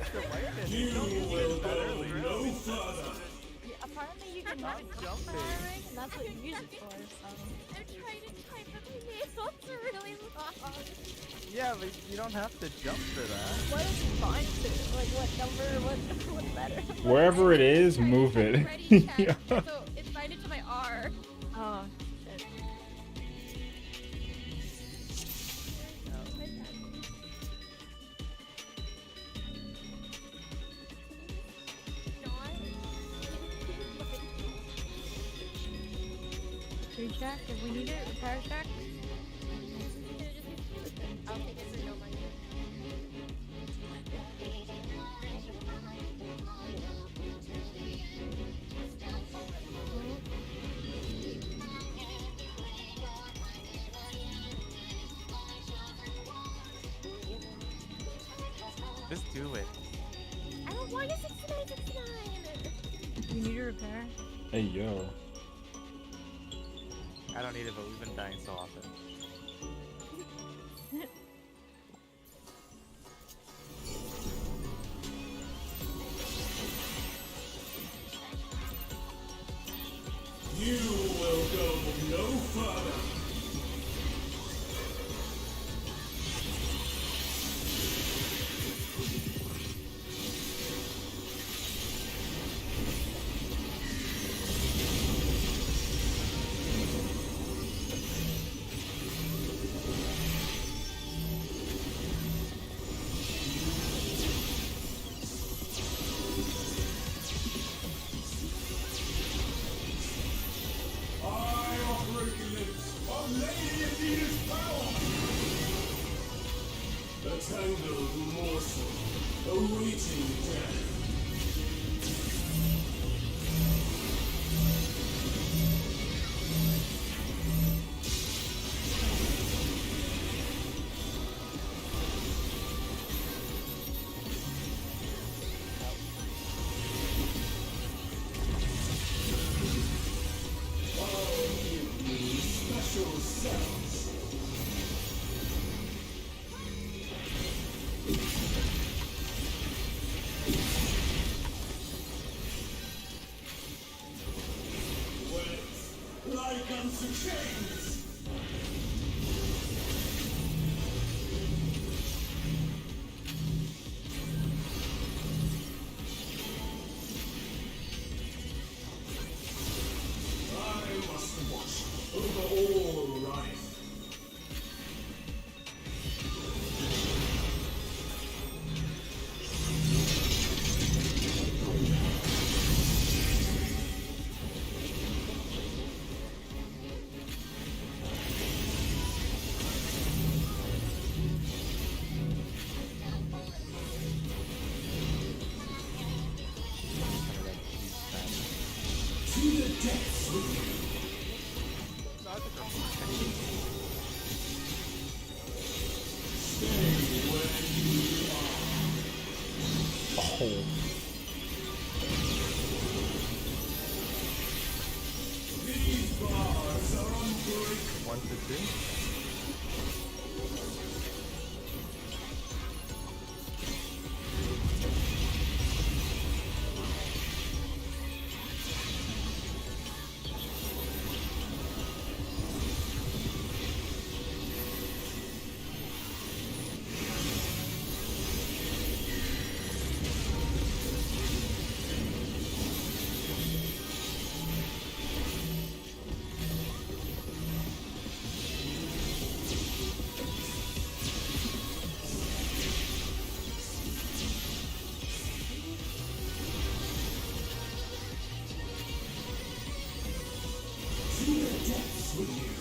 Apparently you can not jump firing, and that's what you use it for, so... I'm trying to type, but my nails are really long. Yeah, but you don't have to jump for that. What is it bind to? Like, what number? What letter? Wherever it is, move it. Ready, check. Yeah. So it's binded to my R. Oh, shit. Not. Tree shack, if we need it, repair shack. I'll take it for no money. Just do it. I don't want your 69. You need a repair. Hey yo. I don't need it, but we've been dying so often. You will go no further. I operate limits of Lady Athena's power. A tangled morsel awaiting death. Special cells. Wet like unto chains. I must watch over all life. To the depths with you. No, I think we're Stay where you are. Oh. These bars are unbreakable. 1 to 2. To the depths with you.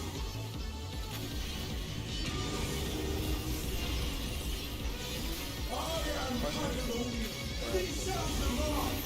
I am Patagonia. These sounds are mine.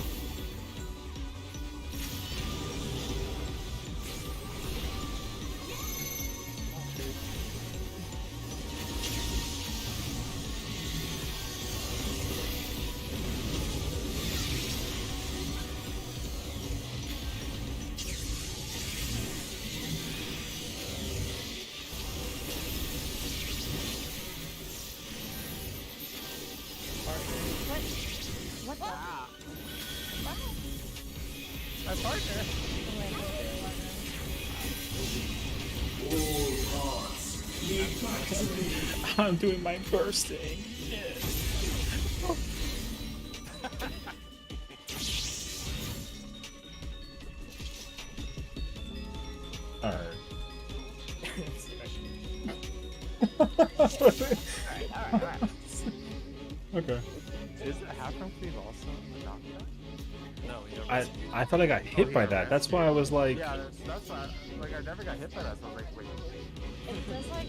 What the? My partner. All hearts lead back to me. I'm doing my bursting. Alright. Alright. Okay. Is it Halfram Cleave also in the knockout? No, you don't. I thought I got hit by that. That's why I was like, Yeah, that's why. Like, I never got hit by that, so I was like, wait. It does like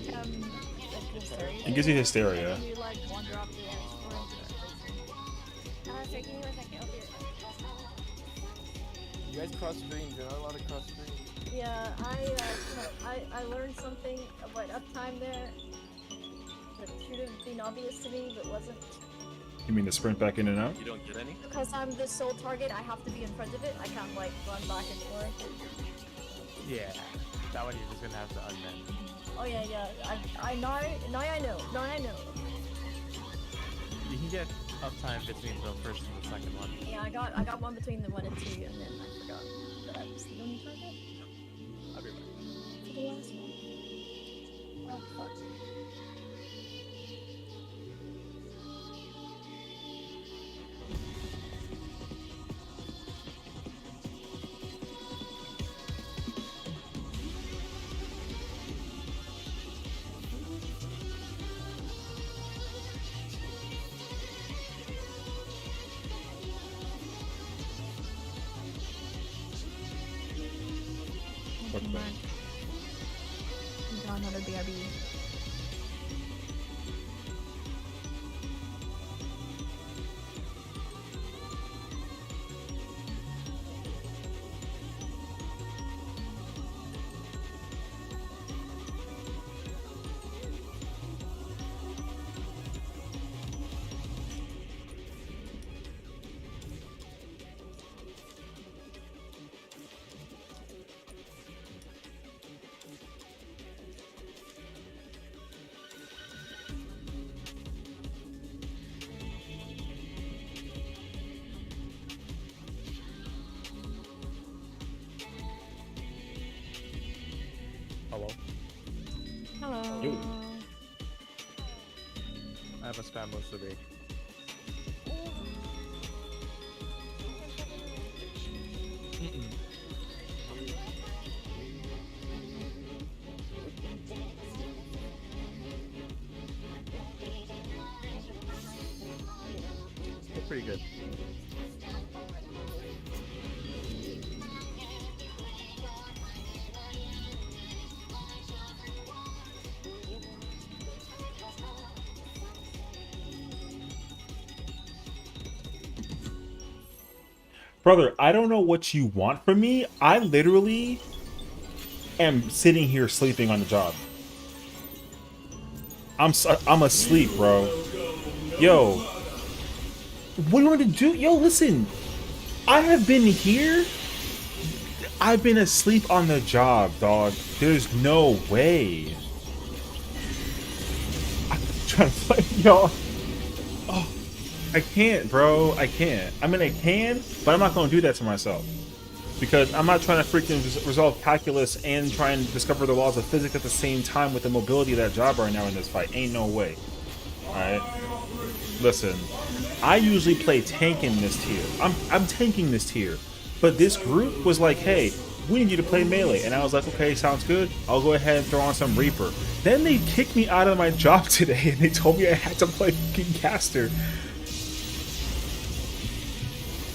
hysteria. it gives you hysteria. You like wander up the edge. Sorry, give me 1 second. I'll be right You guys cross streams. You're not allowed to cross streams. Yeah, I learned something about uptime there that should have been obvious to me, but wasn't. You mean to sprint back in and out? You don't get any? Because I'm the sole target, I have to be in front of it. I can't like run back and forth. Yeah. That one you're just gonna have to unmend. Oh yeah, yeah. I know. Now I know. Now I know. You can get uptime between the first and the second one. Yeah, I got one between the 1 and 2, and then I forgot that I was the only target I'll be back. for the last one. Oh fuck. Fuck that. We got another BRB. Hello? Hello. Yo. I have a spam Musubi. It's pretty good. Brother, I don't know what you want from me. I literally am sitting here sleeping on the job. I'm asleep, bro. Yo, what do you want to do? Yo, listen. I have been here. I've been asleep on the job, dog. There's no way. I'm trying to play, y'all. Oh, I can't, bro. I can't. I mean, I can, but I'm not going to do that to myself. Because I'm not trying to freaking resolve calculus and try and discover the laws of physics at the same time with the mobility of that job right now in this fight. Ain't no way. Alright? Listen, I usually play tank in this tier. I'm tanking this tier. But this group was like, hey, we need you to play melee. And I was like, okay, sounds good. I'll go ahead and throw on some Reaper. Then they kicked me out of my job today and they told me I had to play fucking caster.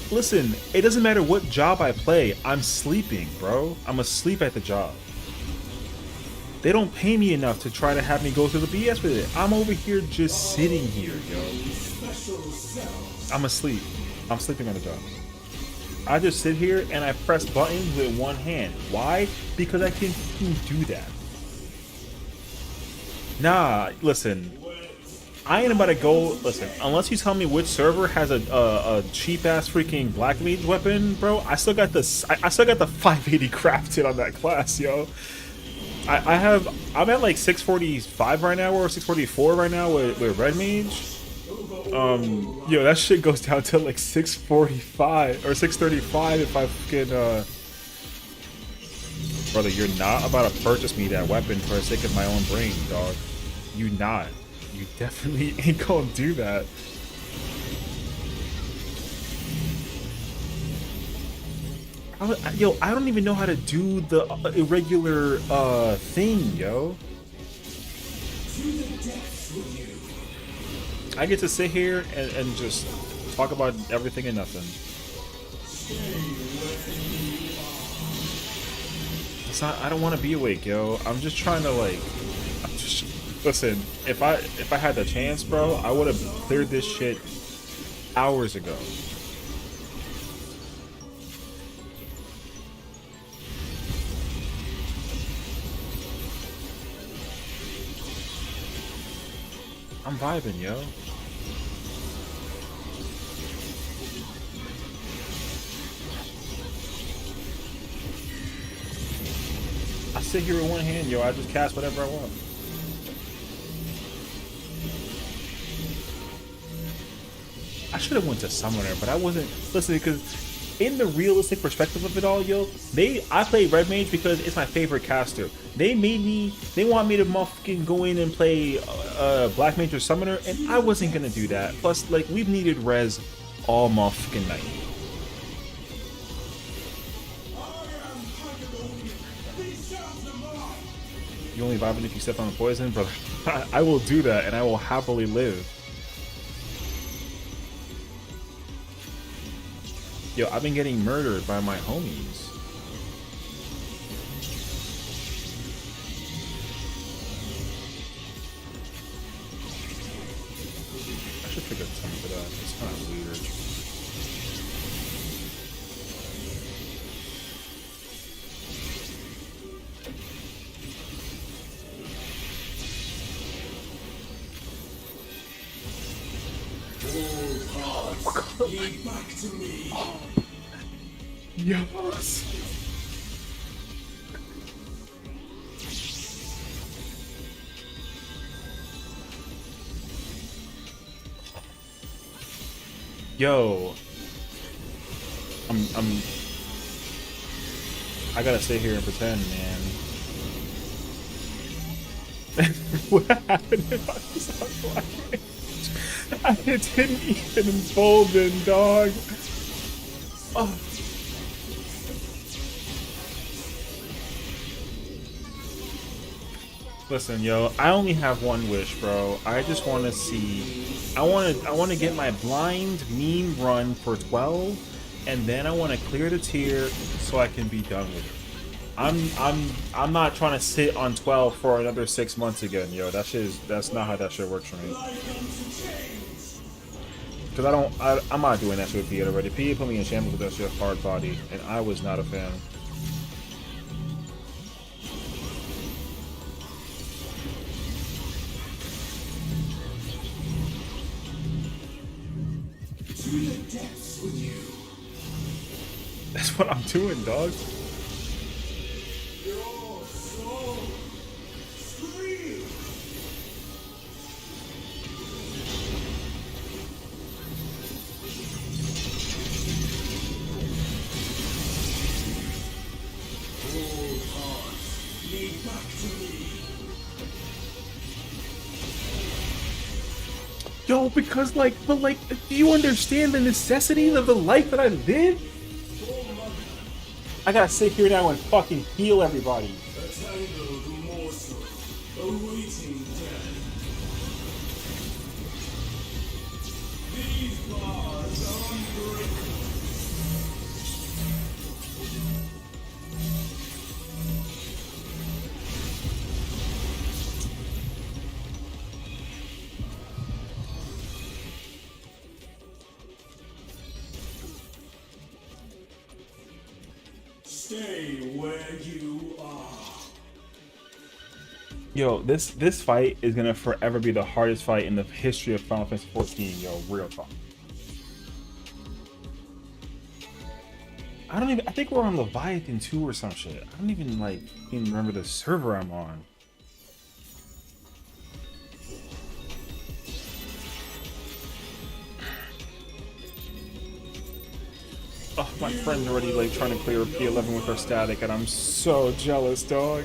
Listen, it doesn't matter what job I play, I'm sleeping, bro. I'm asleep at the job. They don't pay me enough to try to have me go through the BS with it. I'm over here just sitting here, yo. I'm asleep. I'm sleeping on the job. I just sit here and I press buttons with one hand. Why? Because I can do that. Nah, listen. I ain't about to go. Listen, unless you tell me which server has a cheap ass freaking Black Mage weapon, bro. I still got the 580 crafted on that class, yo. I'm at like 645 right now or 644 right now with Red Mage. Yo, that shit goes down to like 645 or 635 if I fucking brother, you're not about to purchase me that weapon for the sake of my own brain, dog. You not. You definitely ain't gonna do that. Yo, I don't even know how to do the irregular thing, yo. I get to sit here and just talk about everything and nothing. It's not. I don't want to be awake, yo. I'm just trying to like. Listen. If I had the chance, bro, I would have cleared this shit hours ago. I'm vibing, yo. I sit here with one hand, yo. I just cast whatever I want. I should have went to Summoner, but I wasn't. Listen, because in the realistic perspective of it all, yo, I play Red Mage because it's my favorite caster. They want me to motherfucking go in and play Black Mage or Summoner, and I wasn't gonna do that. Plus, like, we've needed res all motherfucking night. You only vibing if you step on the poison, brother. I will do that, and I will happily live. Yo, I've been getting murdered by my homies. I should figure something for that. It's kind of weird. Lead back to me. Yes. Yo, I gotta sit here and pretend, man. What happened if I was on Black Mage? I didn't even embolden, dog. Oh. Listen, yo, I only have one wish, bro. I just want to see. I want to get my blind meme run for 12, and then I want to clear the tier so I can be done with it. I'm not trying to sit on 12 for another 6 months again, yo. That's not how that shit works for me. Cause I'm not doing that shit with PA already. PA put me in shambles with that shit hard body, and I was not a fan. To the depths with you. That's what I'm doing, dog. Your soul scream. Cold hearts, lead back to me. Yo, because but do you understand the necessity of the life that I live? I gotta sit here now and fucking heal everybody. A tangled morsel, awaiting death. These bars are unbreakable. Stay where you are. Yo, this fight is gonna forever be the hardest fight in the history of Final Fantasy 14. Yo, real talk. I think we're on Leviathan 2 or some shit. I don't even remember the server I'm on. Oh, my friend's already trying to clear P11 with her static, and I'm so jealous, dog.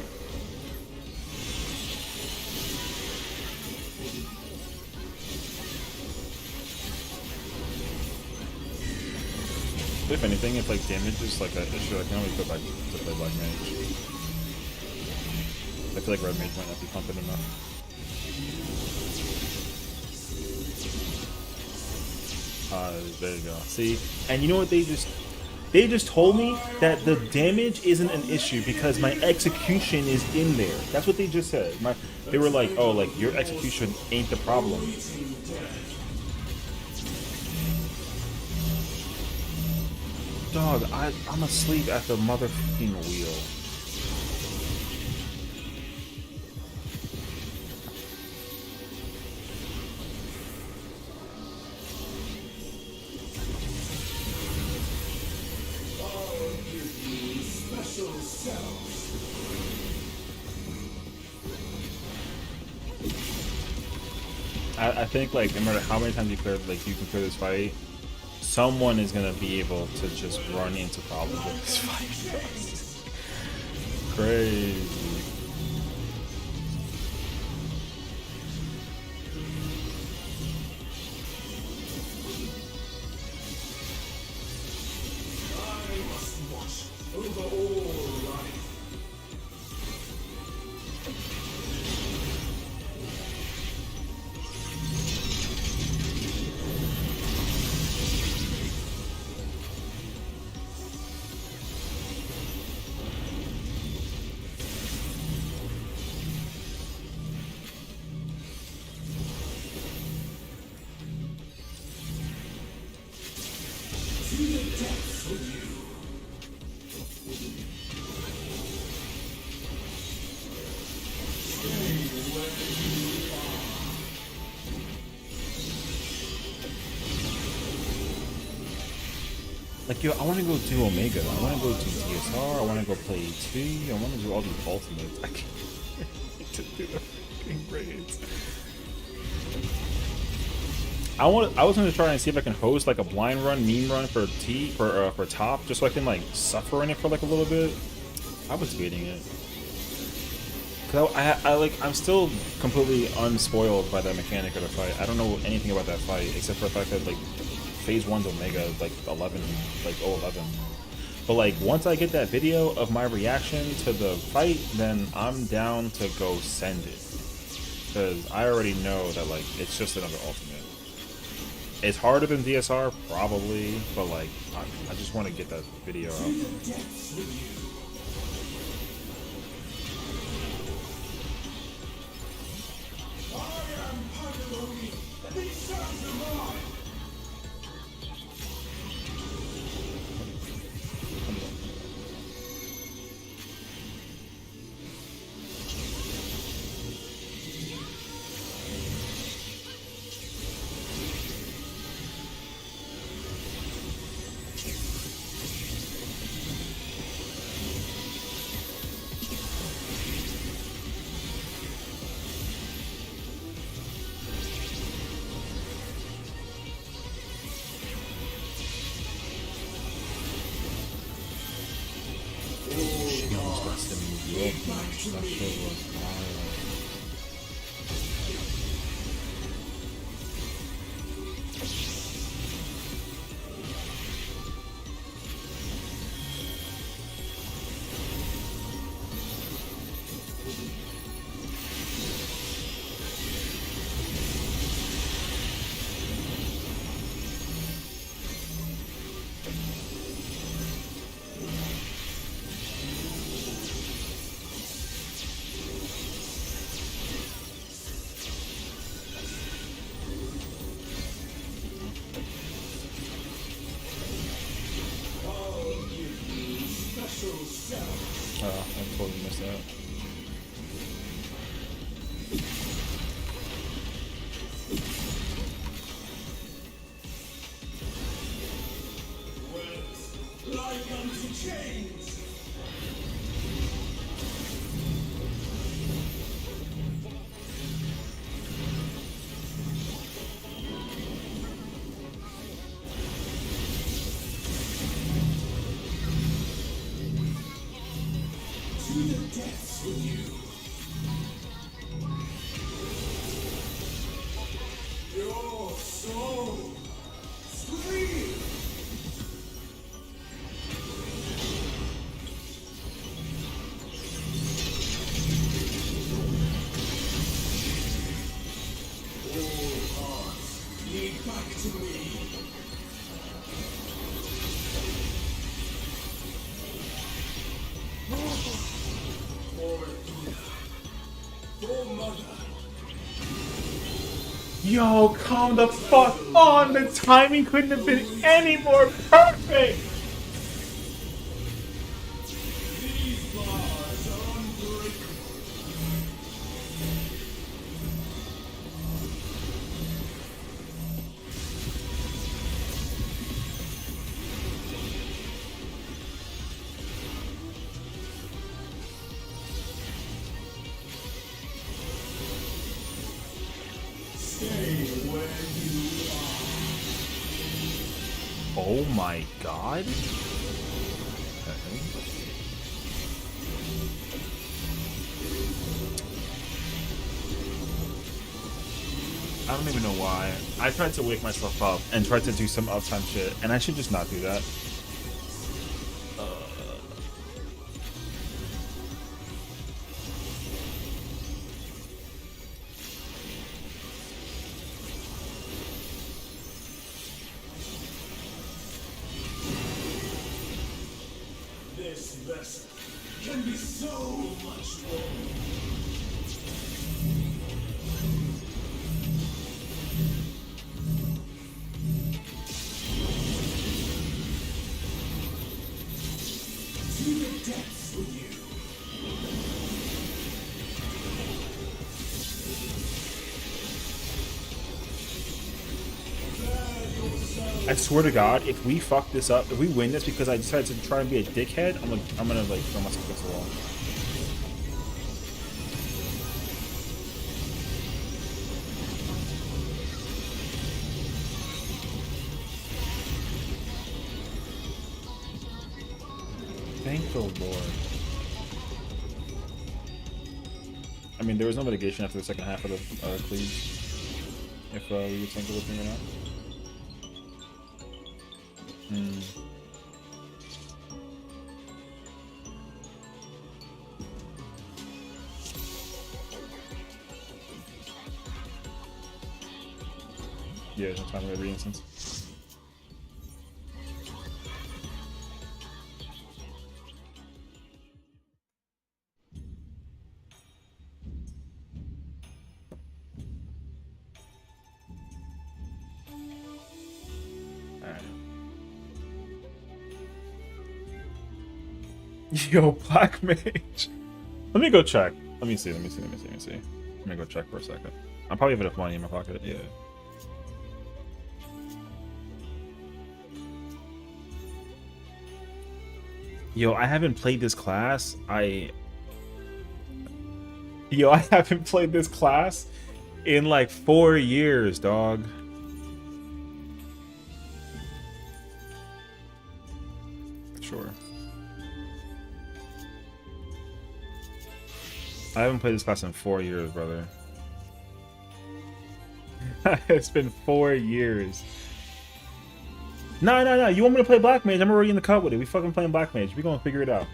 If anything, if damage is an issue, I can always go back to play Black Mage. I feel like Red Mage might not be pumping enough. There you go. See? And you know what they just... They just told me that the damage isn't an issue because my execution is in there. That's what they just said. They were like, oh, like your execution ain't the problem. Dog, I'm asleep at the motherfucking wheel. I think like no matter how many times you clear, like you can clear this fight, someone is gonna be able to just run into problems with this fight. Crazy. Like, yo, I want to go do Omega. I want to go do DSR. I want to go play 2. I want to do all these ultimates. I can't wait to do the fucking raids. I was gonna try and see if I can host like a blind run, meme run for for top, just so I can like suffer in it for like a little bit. I was debating it. Cause I'm still completely unspoiled by that mechanic of the fight. I don't know anything about that fight except for the fact that like phase 1's Omega is like 11, like 011. But like once I get that video of my reaction to the fight, then I'm down to go send it. Cause I already know that like it's just another ultimate. It's harder than DSR, probably, but like I just want to get that video out. I totally missed that. Yo, come the fuck on! The timing couldn't have been any more perfect! Oh my god. I don't even know why. I tried to wake myself up and tried to do some uptime shit, and I should just not do that. This vessel can be so much more. To the depths with you. I swear to God, if we fuck this up, if we win this because I decided to try and be a dickhead, I'm gonna like throw myself against the wall. Thank the Lord. I mean, there was no mitigation after the second half of the cleave. If we would think of the thing or not. Yeah, there's no time for every instance. Alright. Yo, Black Mage. Let me go check. Let me see. Let me go check for a second. I probably have enough money in my pocket. Yeah. Yo, I haven't played this class. Yo, I haven't played this class in like 4 years, dog. Sure. I haven't played this class in 4 years, brother. It's been 4 years. No. You want me to play Black Mage? I'm already in the cut with it. We fucking playing Black Mage. We gonna figure it out.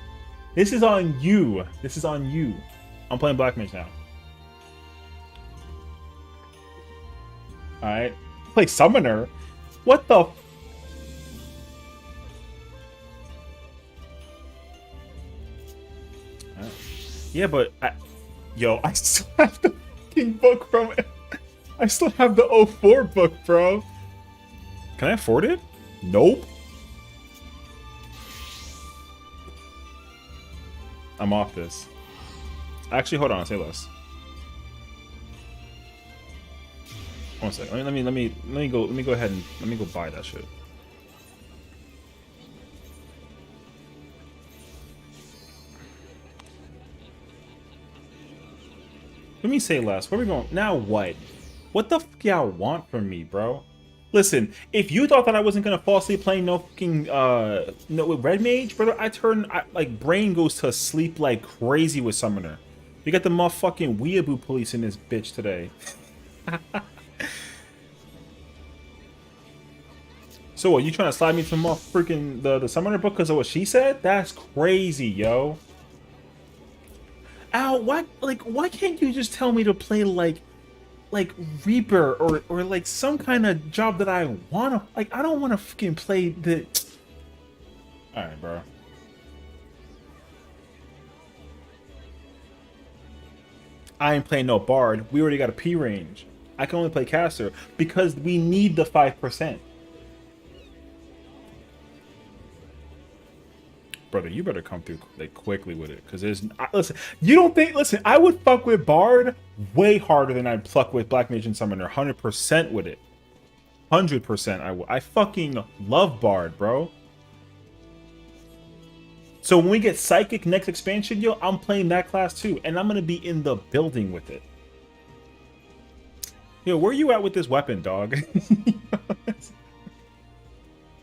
This is on you. This is on you. I'm playing Black Mage now. Alright. Play Summoner? What the... Yeah, but... Yo, I still have the fucking book from... I still have the 04 book, bro. Can I afford it? Nope. I'm off this. Actually, hold on. Say less. One second. Let me go ahead and let me go buy that shit. Let me say less. Where are we going? Now what? What the fuck y'all want from me, bro? Listen, if you thought that I wasn't gonna fall asleep playing no fucking no with Red Mage, brother, like brain goes to sleep like crazy with Summoner. We got the motherfucking weeaboo police in this bitch today. So what, you trying to slide me to freaking the Summoner book because of what she said? That's crazy, yo. Ow, why can't you just tell me to play like Reaper or like some kind of job that I wanna, like, I don't wanna fucking play the... Alright, bro. I ain't playing no Bard. We already got a P range. I can only play caster because we need the 5%. Brother, you better come through like quickly with it, because there's listen. You don't think? Listen, I would fuck with Bard way harder than I'd pluck with Black Mage and Summoner. 100% with it. 100% I would. I fucking love Bard, bro. So when we get Psychic next expansion, yo, I'm playing that class too, and I'm gonna be in the building with it. Yo, where you at with this weapon, dog?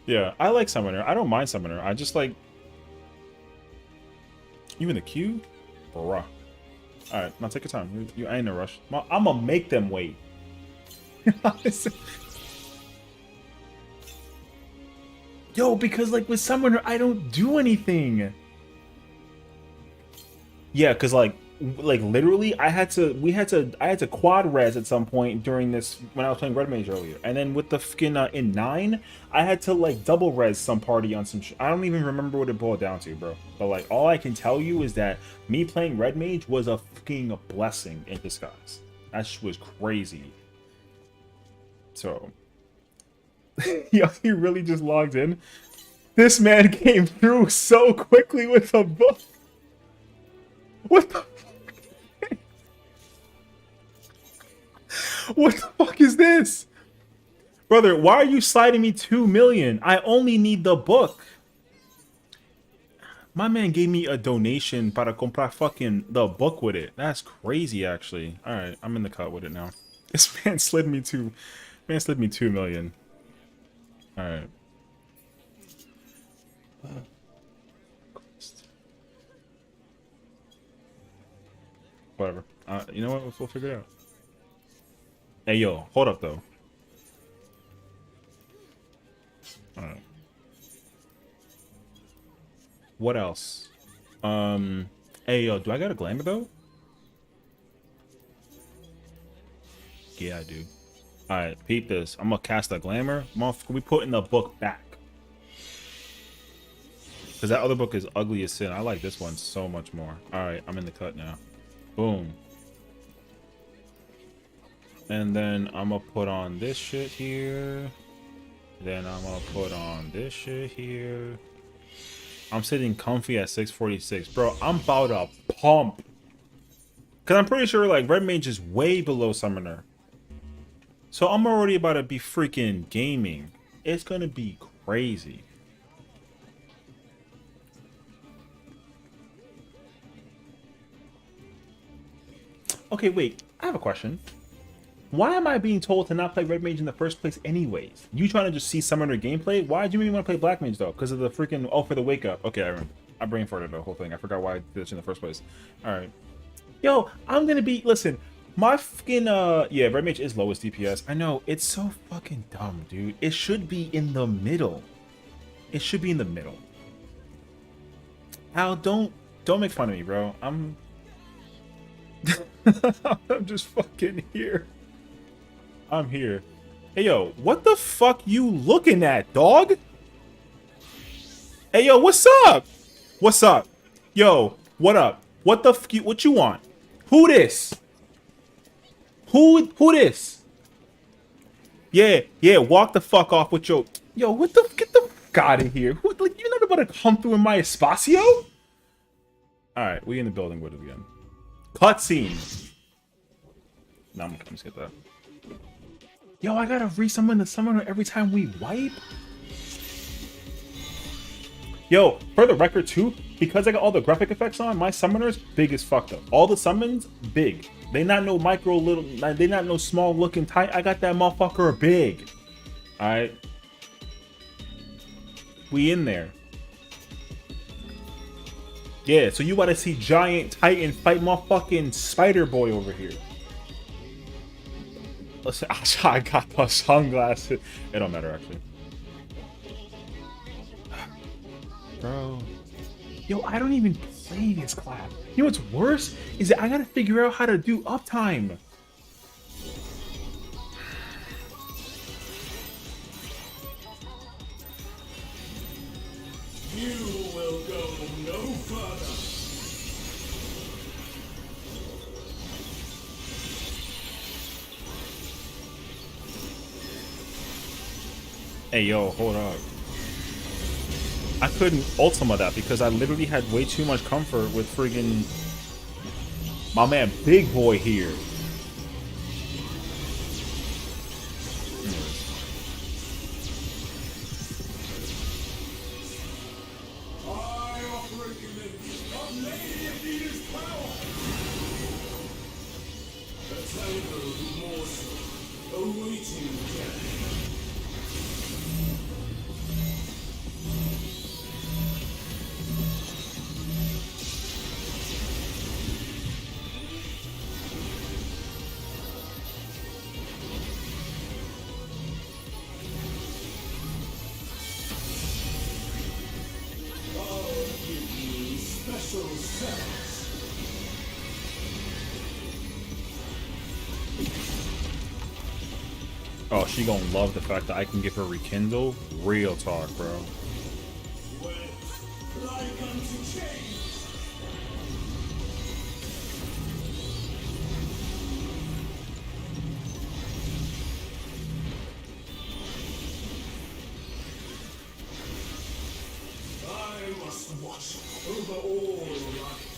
Yeah, I like Summoner. I don't mind Summoner. I just like. You in the queue? Bruh. Alright, now take your time. You ain't in a rush. I'm gonna make them wait. Yo, because like with Summoner, I don't do anything. Yeah, because like literally I had to quad res at some point during this when I was playing Red Mage earlier, and then with the fucking in 9 I had to like double res some party on some I don't even remember what it boiled down to, bro, but like all I can tell you is that me playing Red Mage was a fucking blessing in disguise. That shit was crazy. So yo, he really just logged in. This man came through so quickly with a book. What the what the fuck is this? Brother, why are you sliding me 2 million? I only need the book. My man gave me a donation para comprar fucking the book with it. That's crazy, actually. Alright, I'm in the cut with it now. This man slid me 2 million. Alright. Whatever. You know what? We'll figure it out. Hey, yo, hold up, though. Alright. What else? Hey, yo, do I got a Glamour, though? Yeah, I do. Alright, peep this. I'm gonna cast a Glamour. Motherfucker, we putting the book back. Because that other book is ugly as sin. I like this one so much more. Alright, I'm in the cut now. Boom. And then I'm gonna put on this shit here. Then I'm gonna put on this shit here. I'm sitting comfy at 646. Bro, I'm about to pump. Because I'm pretty sure like Red Mage is way below Summoner. So I'm already about to be freaking gaming. It's gonna be crazy. Okay, wait. I have a question. Why am I being told to not play Red Mage in the first place anyways? You trying to just see Summoner gameplay? Why do you even want to play Black Mage though? Because of the freaking, oh, for the wake up. Okay, I remember. I brain farted the whole thing. I forgot why I did this in the first place. Alright. Yo, I'm gonna be, listen, my fucking, yeah, Red Mage is lowest DPS. I know, it's so fucking dumb, dude. It should be in the middle. It should be in the middle. Al, don't make fun of me, bro. I'm just fucking here. I'm here. Hey, yo, what the fuck you looking at, dog? Hey, yo, what's up? What's up? Yo, what up? What the fuck? What you want? Who this? Who this? Yeah, walk the fuck off with your... Yo, what the... Get the fuck out of here. Who, like, you're not about to come through in my espacio? Alright, we in the building with it again. Cutscene. Now I'm just get that. Yo, I gotta resummon the summoner every time we wipe? Yo, for the record too, because I got all the graphic effects on, my summoners big as fuck though. All the summons, big. They not no micro little, they not no small looking tight. I got that motherfucker big. Alright. We in there. Yeah, so you gotta see Giant Titan fight motherfucking Spider Boy over here. Listen, I got the sunglasses. It don't matter, actually. Bro. Yo, I don't even play this class. You know what's worse? Is that I gotta figure out how to do uptime. You will go no further. Hey, yo, hold up. I couldn't Ultima that because I literally had way too much comfort with friggin' my man Big Boy here. I operate in the Lady of Venus power. A terrible morsel awaiting death. I'll give you special cells. Oh, she gonna love the fact that I can give her Rekindle. Real talk, bro. Like unto change. I must watch over all life.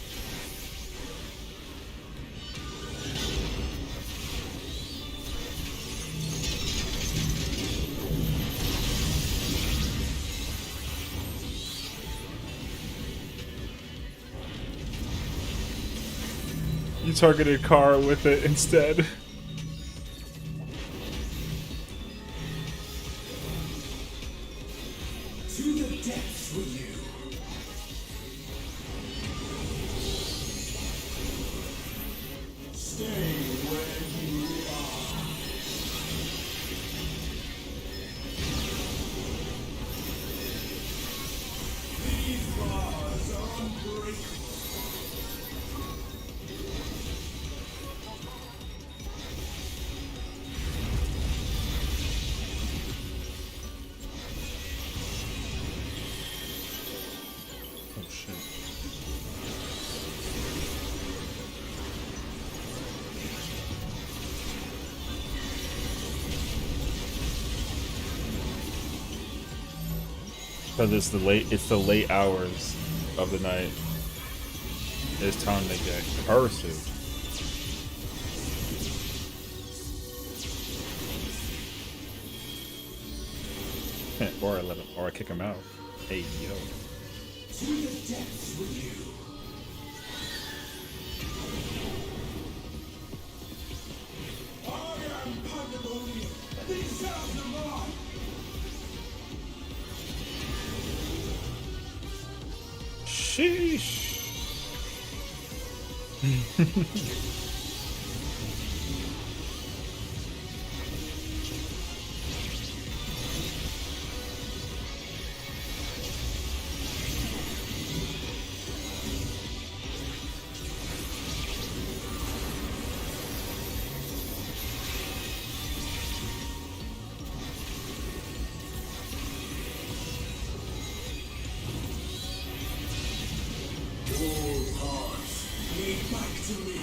You targeted Kara with it instead. To the depths with you. Stay where you are. These bars are unbreakable. Oh shit. Because it's the late hours of the night. It's time to get cursive. Or I let him, or I kick him out. Hey yo. To the depths with you. I am Pandemonium. These cells are mine. Sheesh. Old hearts, lead back to me.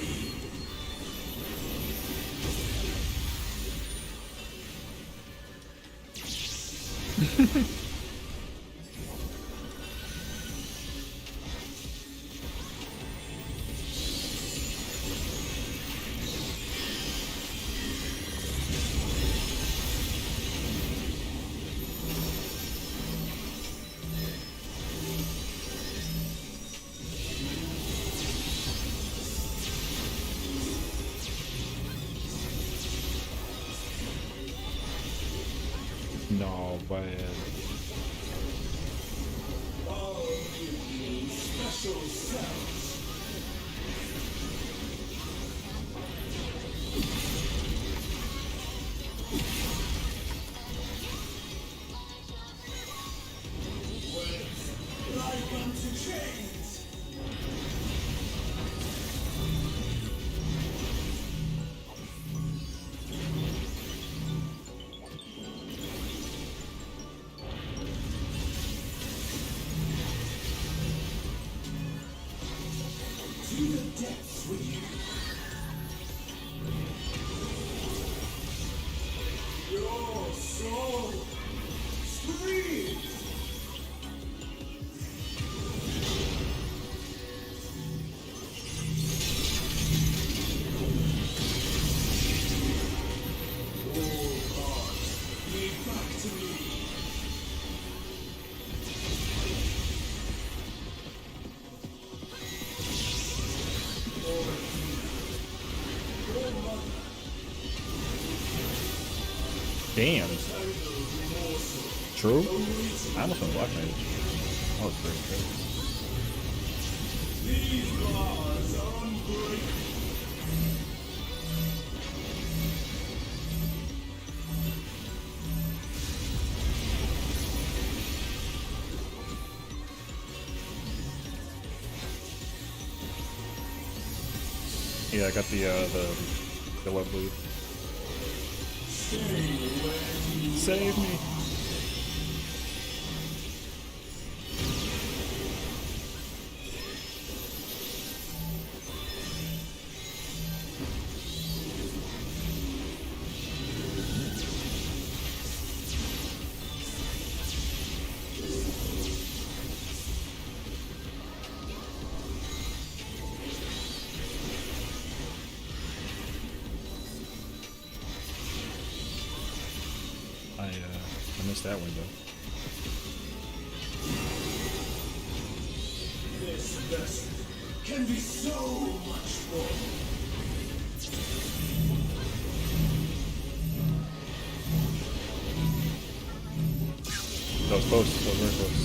No, man. I'll give you special cells. Like unto chains. To the depths with you. Your soul freeze! All gods, be back to me. Damn. True. I almost went Black Mage. That was pretty good. These bars are unbreakable. Yeah, I got the web bleed. Save me. I missed that window. This vessel can be so much more. That was close. That was very close.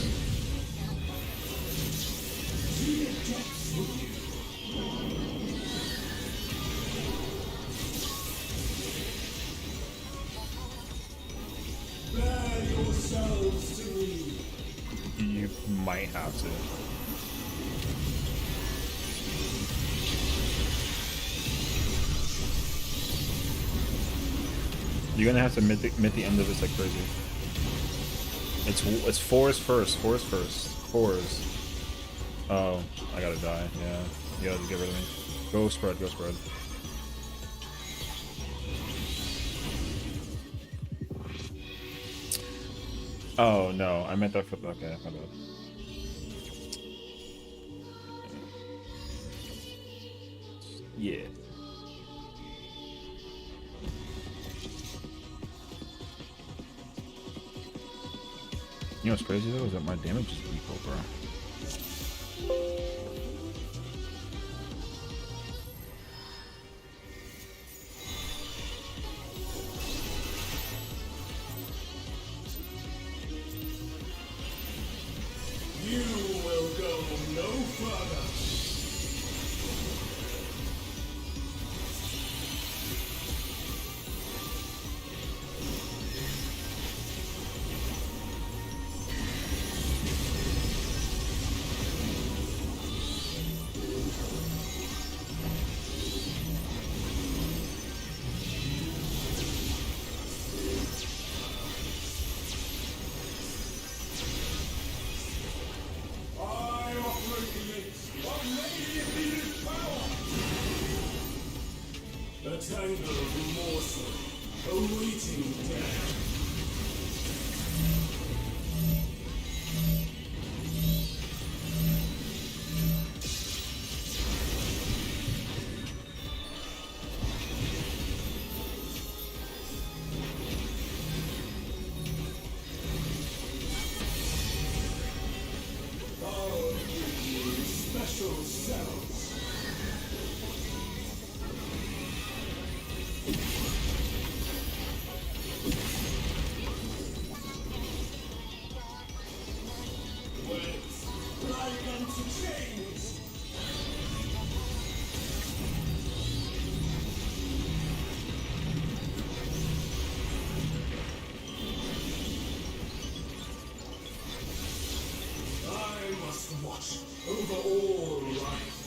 Bear yourselves to me. You might have to. You're gonna have to mid the end of this like crazy. It's fours first. Fours first. Fours. Oh, I gotta die. Yeah, you gotta get rid of me. Go spread. Go spread. Oh no, I meant that for okay. My bad. Yeah. You know what's crazy though is that my damage is equal, bro. You will go no further. I operate the gates of radiant power. A tangle of morsel awaiting death. I'll give you special cells. With like unto chains. I must watch over all life.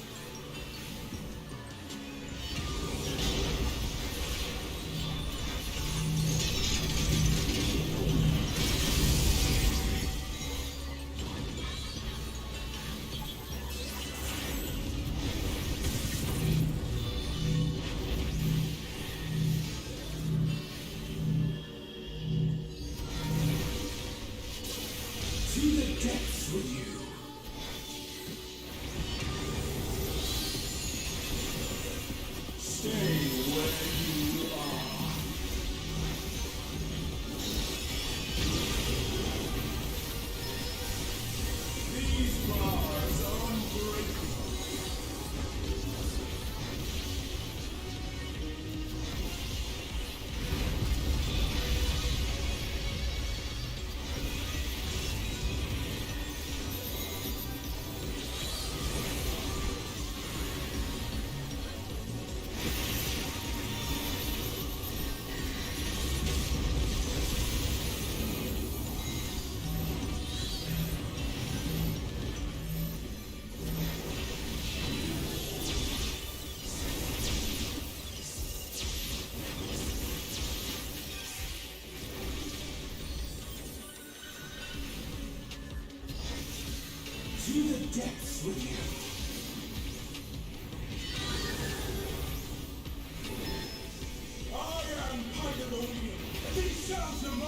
shouts am I?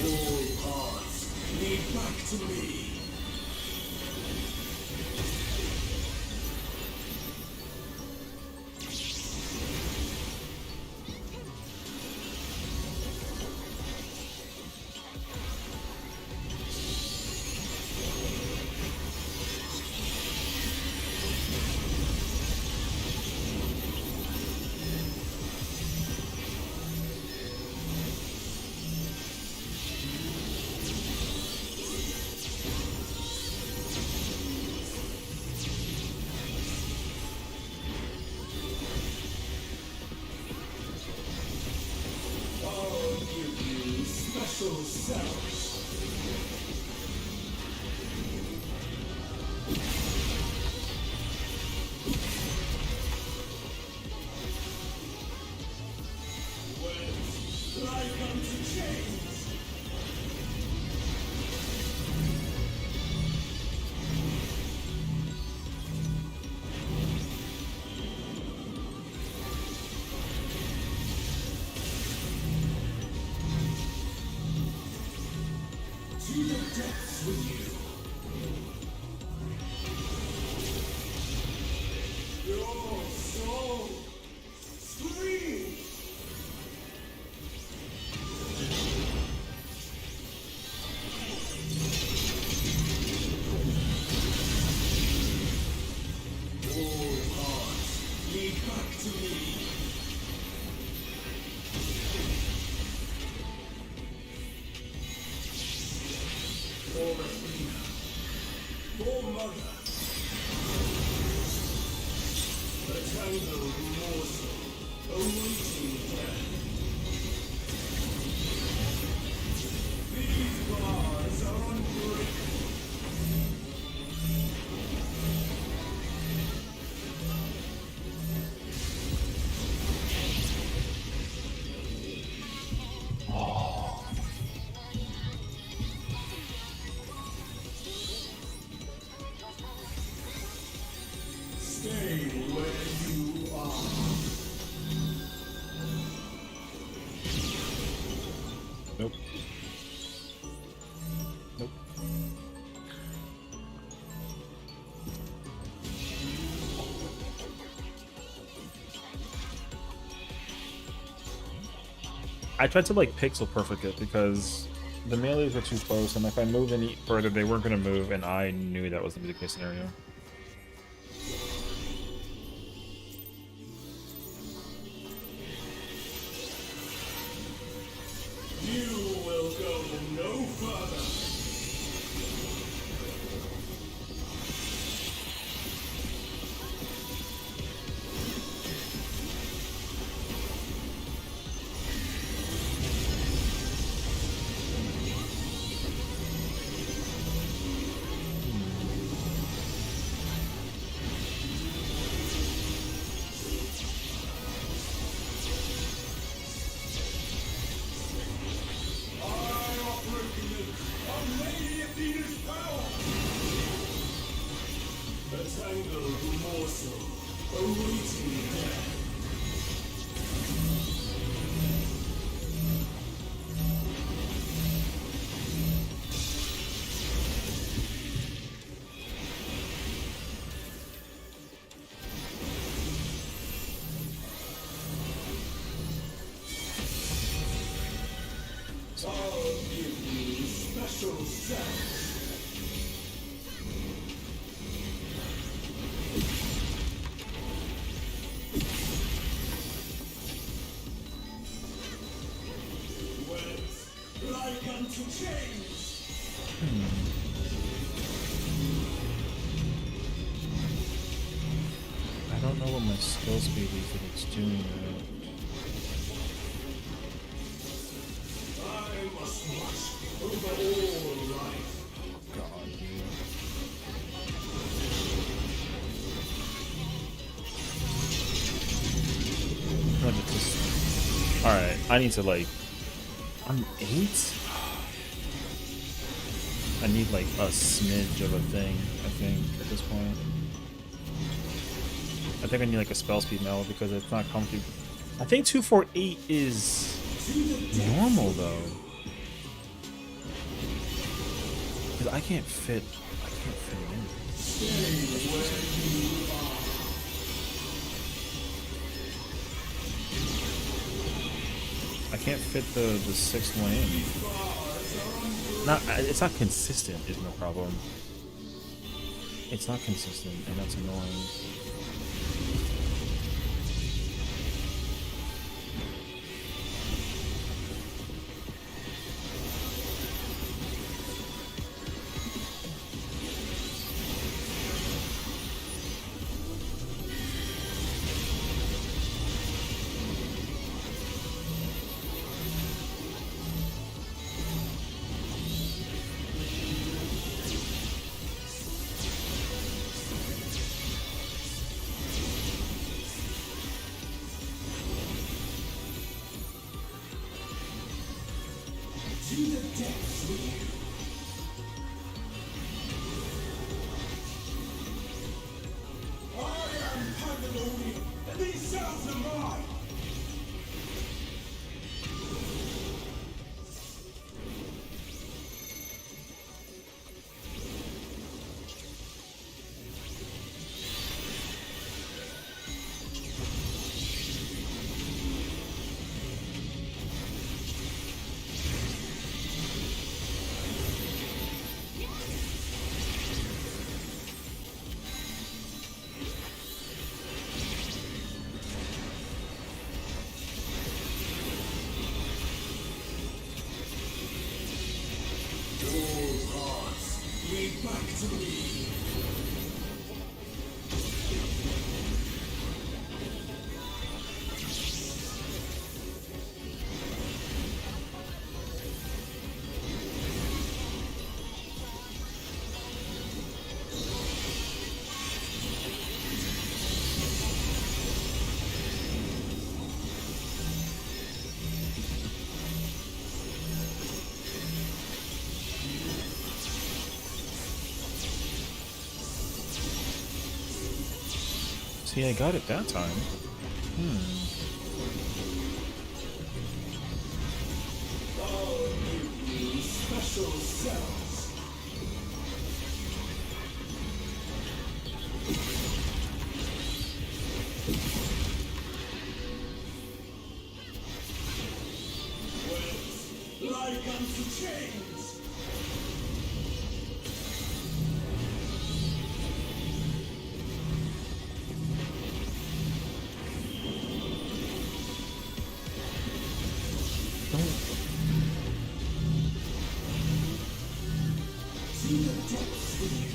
All paths lead back to me. I'll give you special cells. When life comes to change. To the depths with you. Your soul scream. All paths lead back to me. For Athena, for Mother, a tangled morsel awaiting death. These bars are unbreakable. Stay where you are. Nope. Nope. I tried to like pixel perfect it because the melees were too close, and if I moved any further, they weren't going to move, and I knew that was the case scenario. You will go no further. A tangled morsel awaiting death. I'll give you special cells. Like unto change. I don't know my skill speed is that it's doing that. I must watch over all life. God, dude. Look at this. Alright, I need to like... I'm 8? I need like a smidge of a thing, I think, at this point. I think I need like a spell speed now because it's not comfy. I think 248 is normal though. Because I can't fit it in. I can't fit the sixth one in. It's not consistent is no problem. It's not consistent and that's annoying. To the depths with you. I am Pandemonium, and these cells are mine. Those hearts lead back to me. See, I got it that time. Special cells. Waves like unto chains. To the depths with you.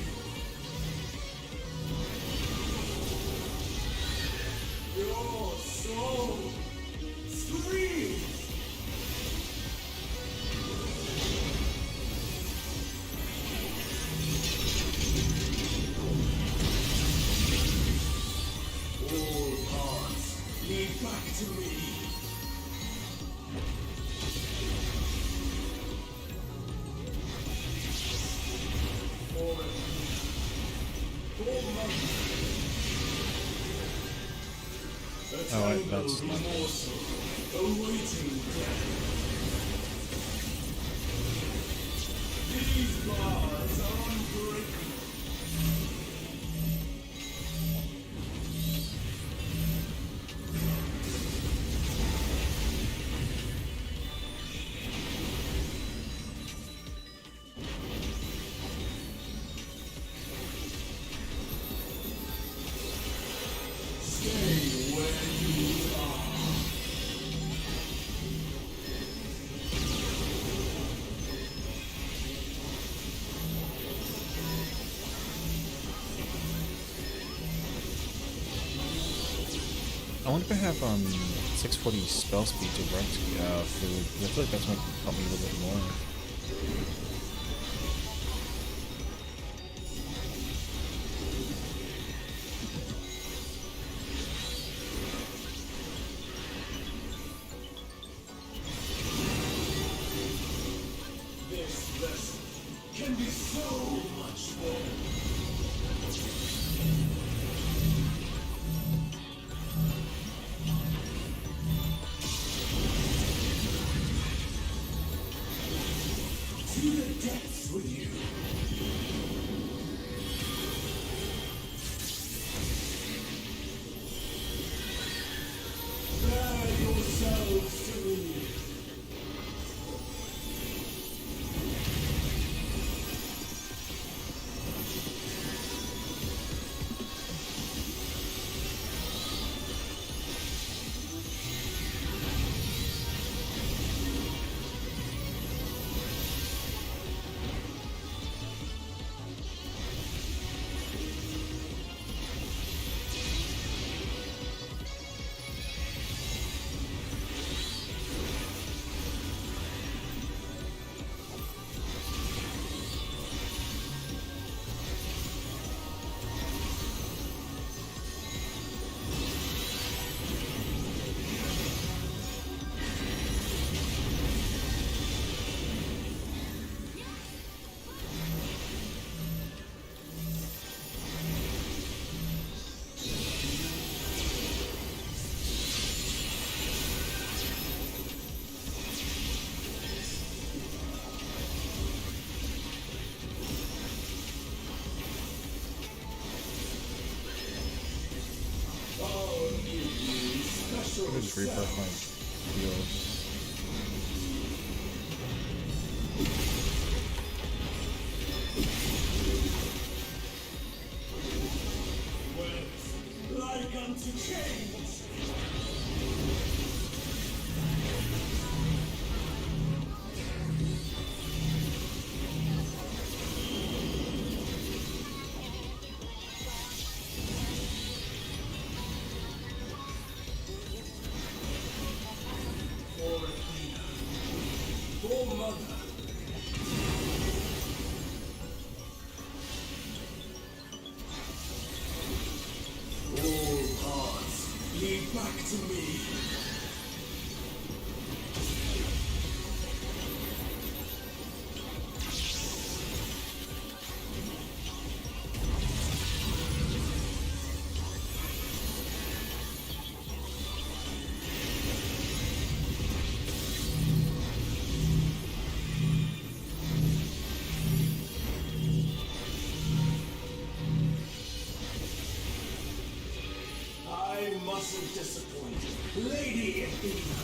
Your soul screams. All paths lead back to me. Alright, that's not... Awaiting death. These bars are unbreakable. Stay where you are. I wonder if I have 640 spell speed to run food. I feel like that's gonna help me a little bit more. This vessel can be so much more. To the depths with you. Bear yourselves to me. I just refresh my heals. Like unto chains. For Athena. For Mother. All paths lead back to me. I mustn't disappoint Lady Athena.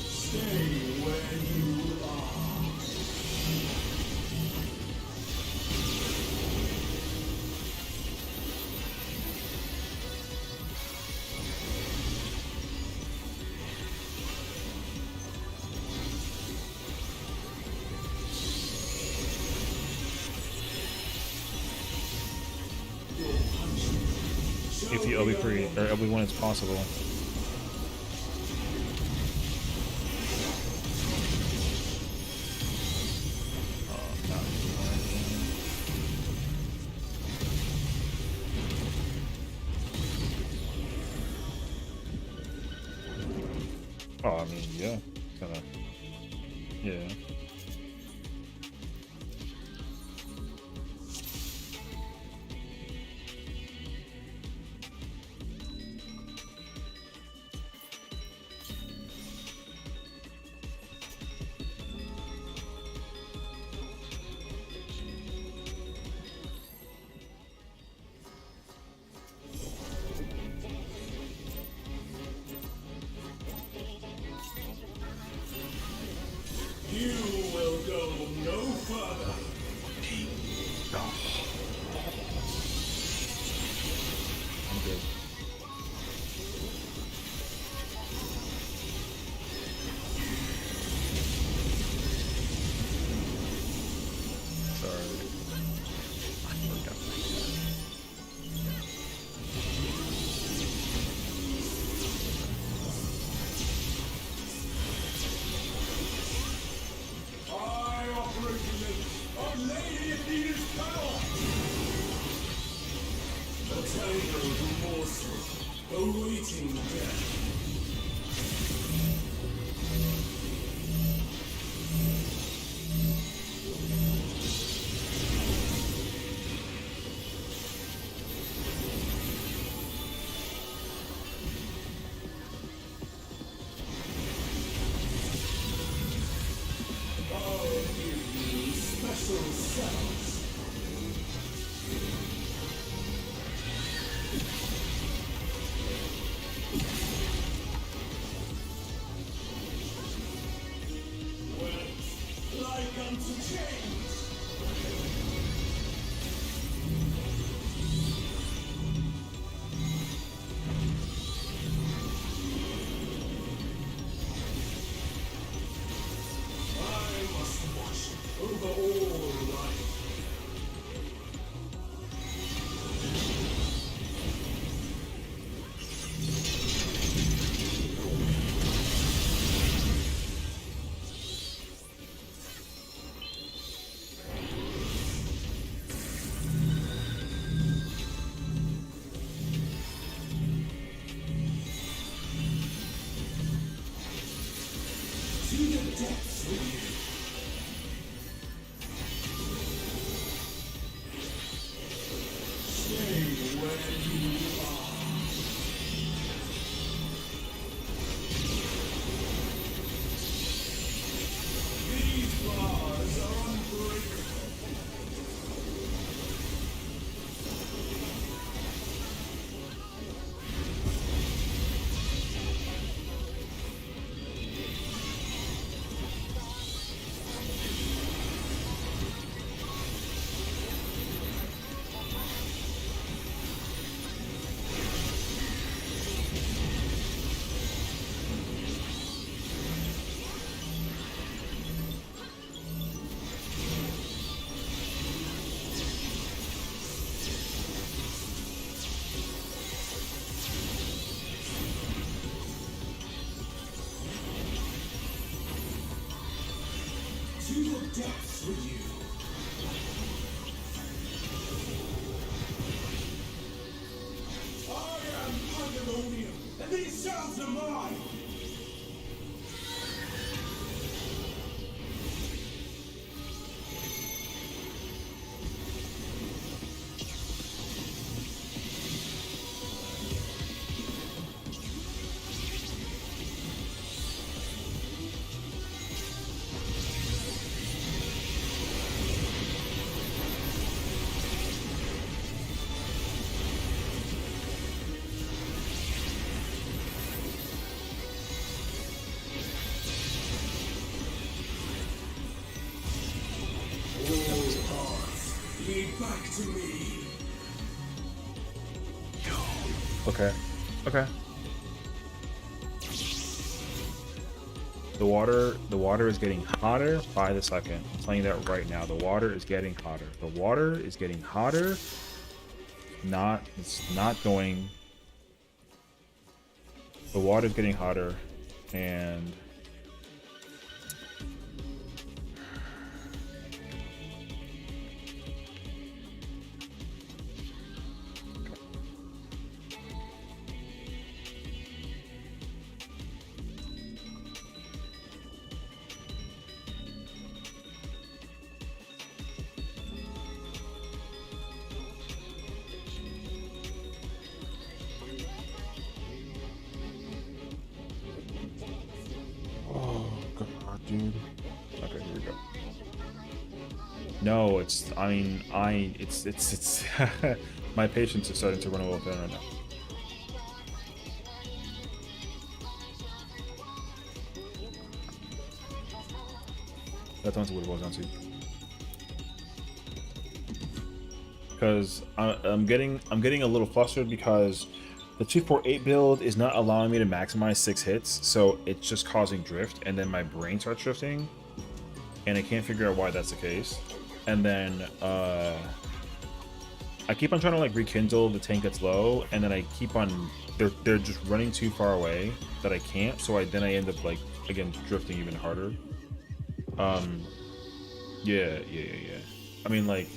Stay where you are. If the LB3 or LB1 is possible. Oh, I mean, yeah, kinda, yeah. You will go no further. I'm good. awaiting death. I'll give you special cells. Like unto chains. I must watch over all life. To the depths with you. Stay where you are. These bars are unbreakable. To the depths with you. I am Pandemonium, and these cells are mine. All paths lead back to me. Okay. Okay. The water is getting hotter by the second. I'm telling you that right now. The water is getting hotter. The water is getting hotter. It's not going. The water is getting hotter, and dude. Okay, here we go. No, it's. I mean, it's. My patience is starting to run a little thin right now. That's what it boils down to. Because I'm getting a little flustered because the 248 build is not allowing me to maximize 6 hits, so it's just causing drift, and then my brain starts drifting, and I can't figure out why that's the case. And then I keep on trying to like rekindle the tank that's low, and then I keep on they're just running too far away that I can't, so I end up like again drifting even harder. Yeah. I mean, like,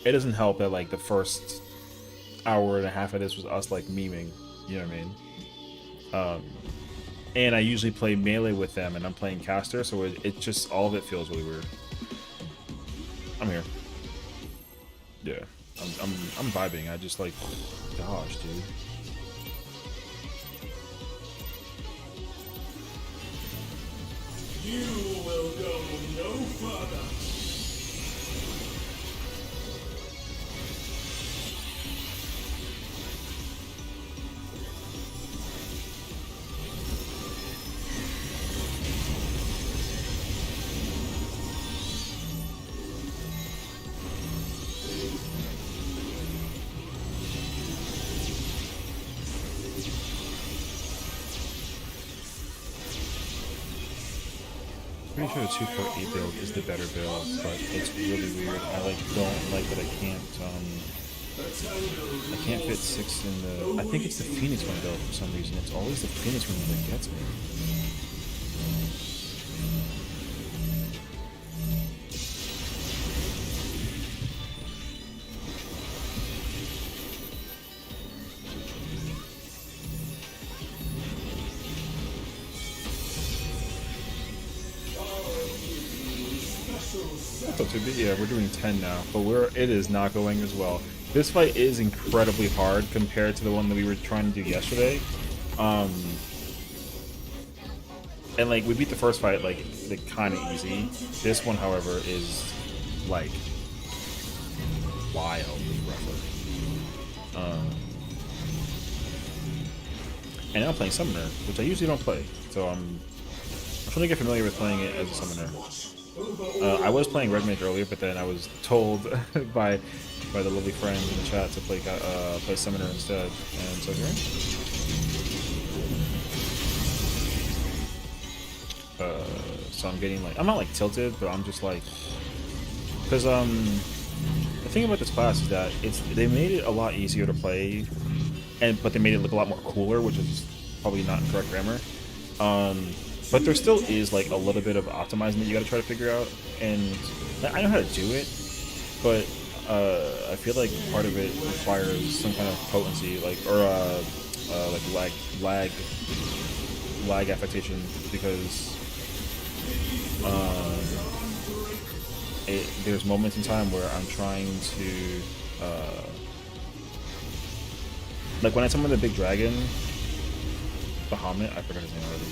it doesn't help that like the first hour and a half of this was us like memeing. You know what I mean? And I usually play melee with them, and I'm playing caster, so it just all of it feels really weird. I'm here. Yeah, I'm vibing. I just like, gosh, dude. You will go no further. Pretty sure the 248 build is the better build, but it's really weird. I like don't like that I can't fit 6 in the. I think it's the Phoenix one build for some reason. It's always the Phoenix one that gets me. Yeah, we're doing 10 now, but it is not going as well. This fight is incredibly hard compared to the one that we were trying to do yesterday. And like we beat the first fight like kind of easy. This one, however, is like wildly rougher. And now I'm playing Summoner, which I usually don't play, so I'm trying to get familiar with playing it as a Summoner. I was playing Red Mage earlier, but then I was told by the lovely friend in the chat to play Summoner instead, and so here. So I'm getting like, I'm not like tilted, but I'm just like, because the thing about this class is that they made it a lot easier to play, but they made it look a lot more cooler, which is probably not correct grammar. But there still is like a little bit of optimizing that you got to try to figure out, and I know how to do it, but I feel like part of it requires some kind of potency, like like lag affectation, because there's moments in time where I'm trying to like when I summon the big dragon, Bahamut, I forgot his name already.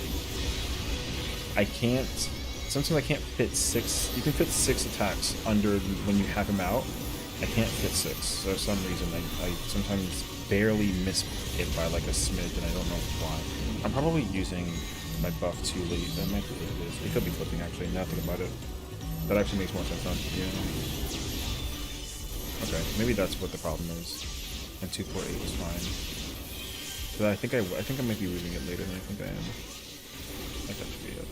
Sometimes I can't fit 6. You can fit 6 attacks under when you have him out. I can't fit 6. So for some reason, I sometimes barely miss it by like a smidge, and I don't know why. I'm probably using my buff too late. That might be what it is. It could be clipping, actually. Now think about it. That actually makes more sense, huh? Yeah. Okay, maybe that's what the problem is. And 248 is fine. But I think I might be losing it later than I think I am. That should be it.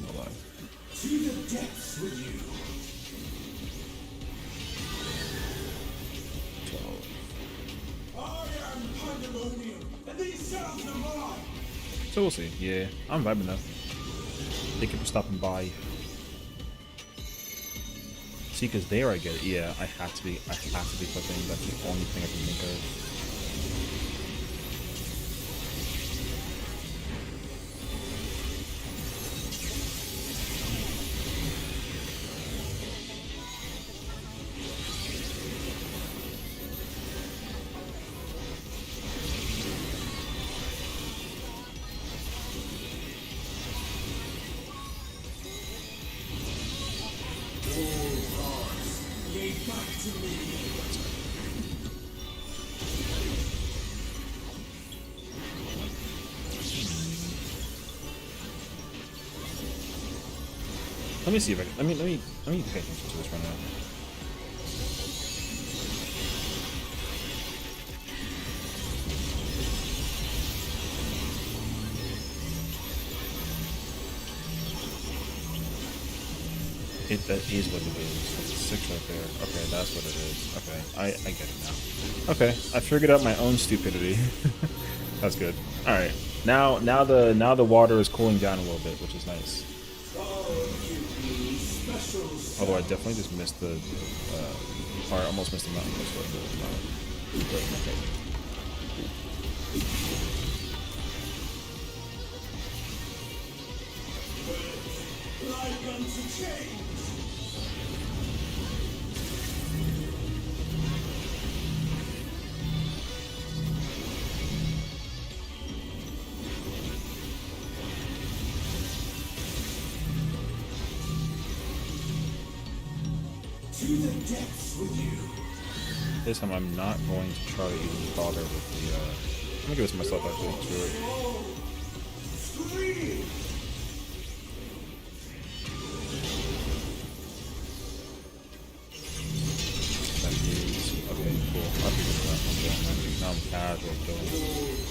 No lie. To the depths with you. 12. I am Pandemonium, and these sounds are mine. So we'll see. Yeah, I'm vibing though. Thank you for stopping by. See, because there I get it. Yeah, I have to be flipping. That's the only thing I can think of. Let me see if I can. Let me pay attention to this right now. That is what it is. It's 6 right there. Okay, that's what it is. Okay, I get it now. Okay, I figured out my own stupidity. That's good. All right, now the water is cooling down a little bit, which is nice. Although I definitely just missed the, or almost missed the mountain. But okay. This time I'm not going to try to even bother with the, I'm gonna give this to myself actually, screw it. That is, okay, cool. I figured that one down. Now I'm casual killing.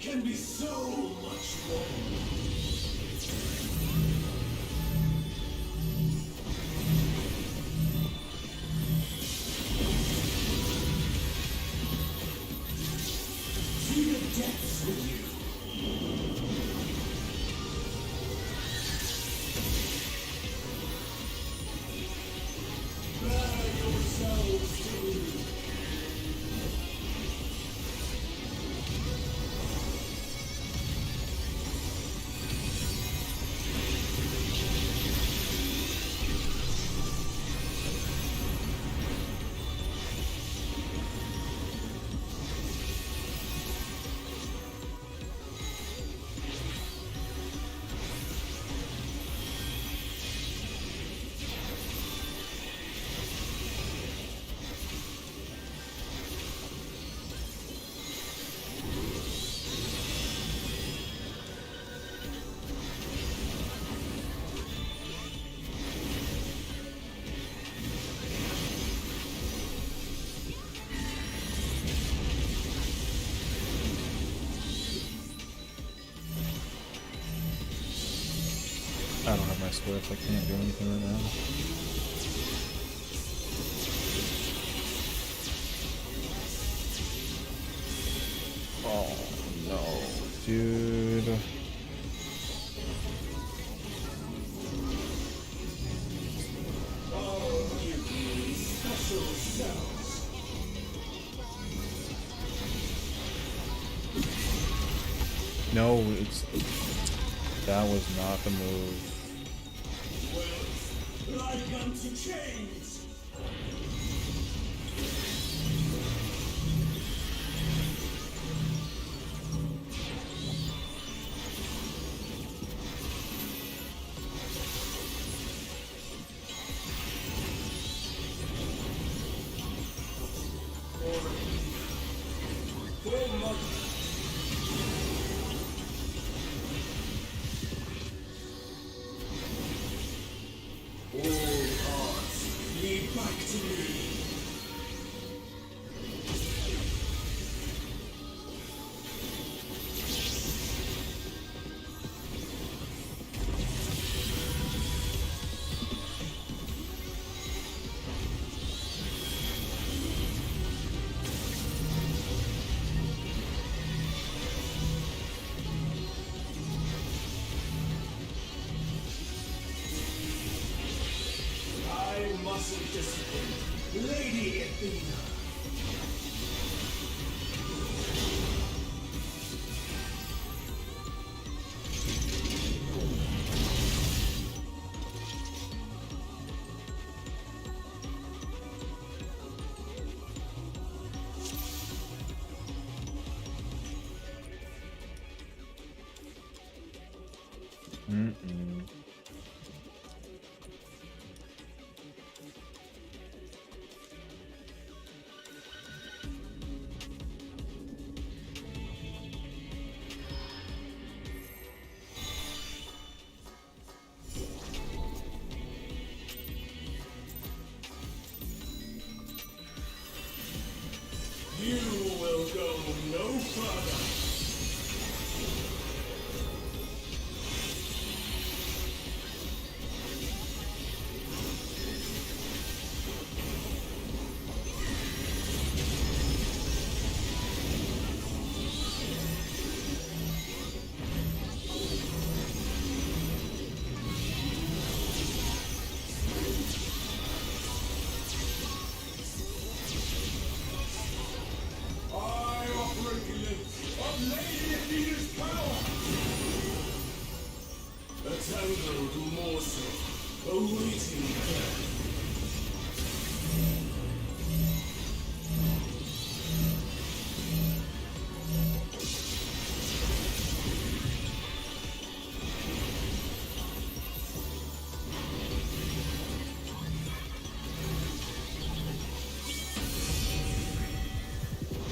Can be so much more. To the depths with you. Bear yourselves to me. I don't have my swift, I can't do anything right now. Oh no, dude. No, that was not the move. Like unto chains. Muscle discipline, Lady Athena. Mm-mm. You will go no further. I operate of Lady Athena's power. A tango morsel awaiting death.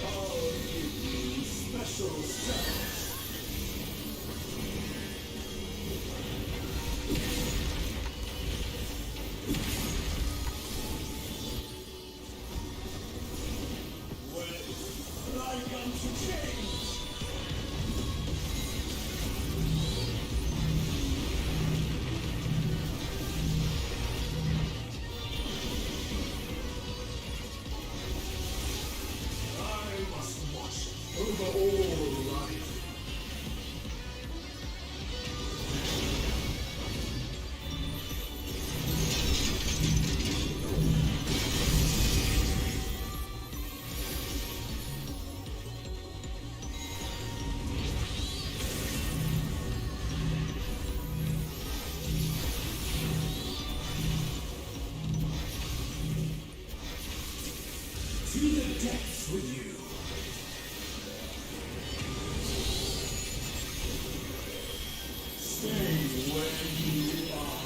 I'll give you special cells. When I come to change. I must watch over all life. To the depths with you. Stay where you are.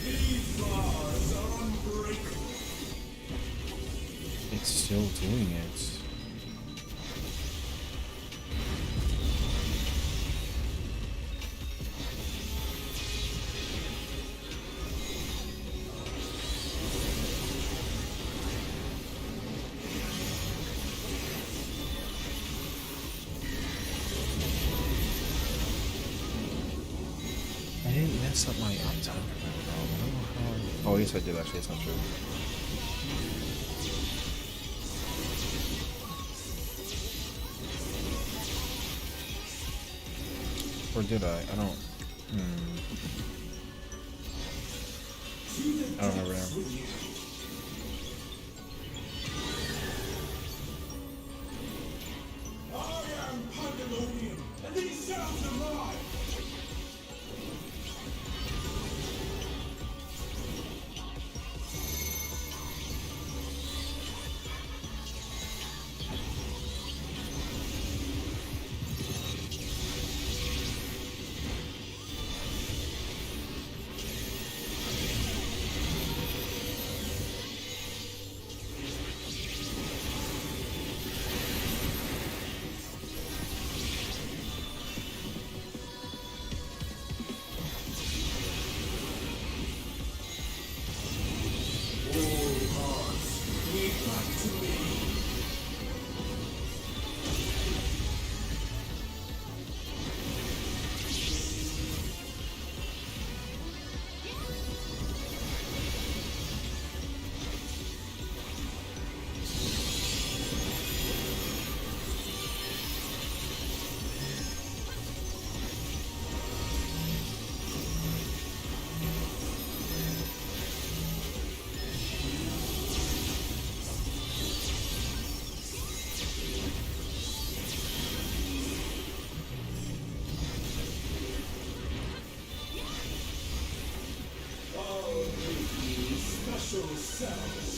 These bars are unbreakable. It's still doing it. I didn't mess up my uptime. Oh, yes, I did actually. It's not true. Or did I? I don't. I don't remember now. I am Pandemonium, and these sounds are mine. All hearts, lead back to me. I'll give you special cells.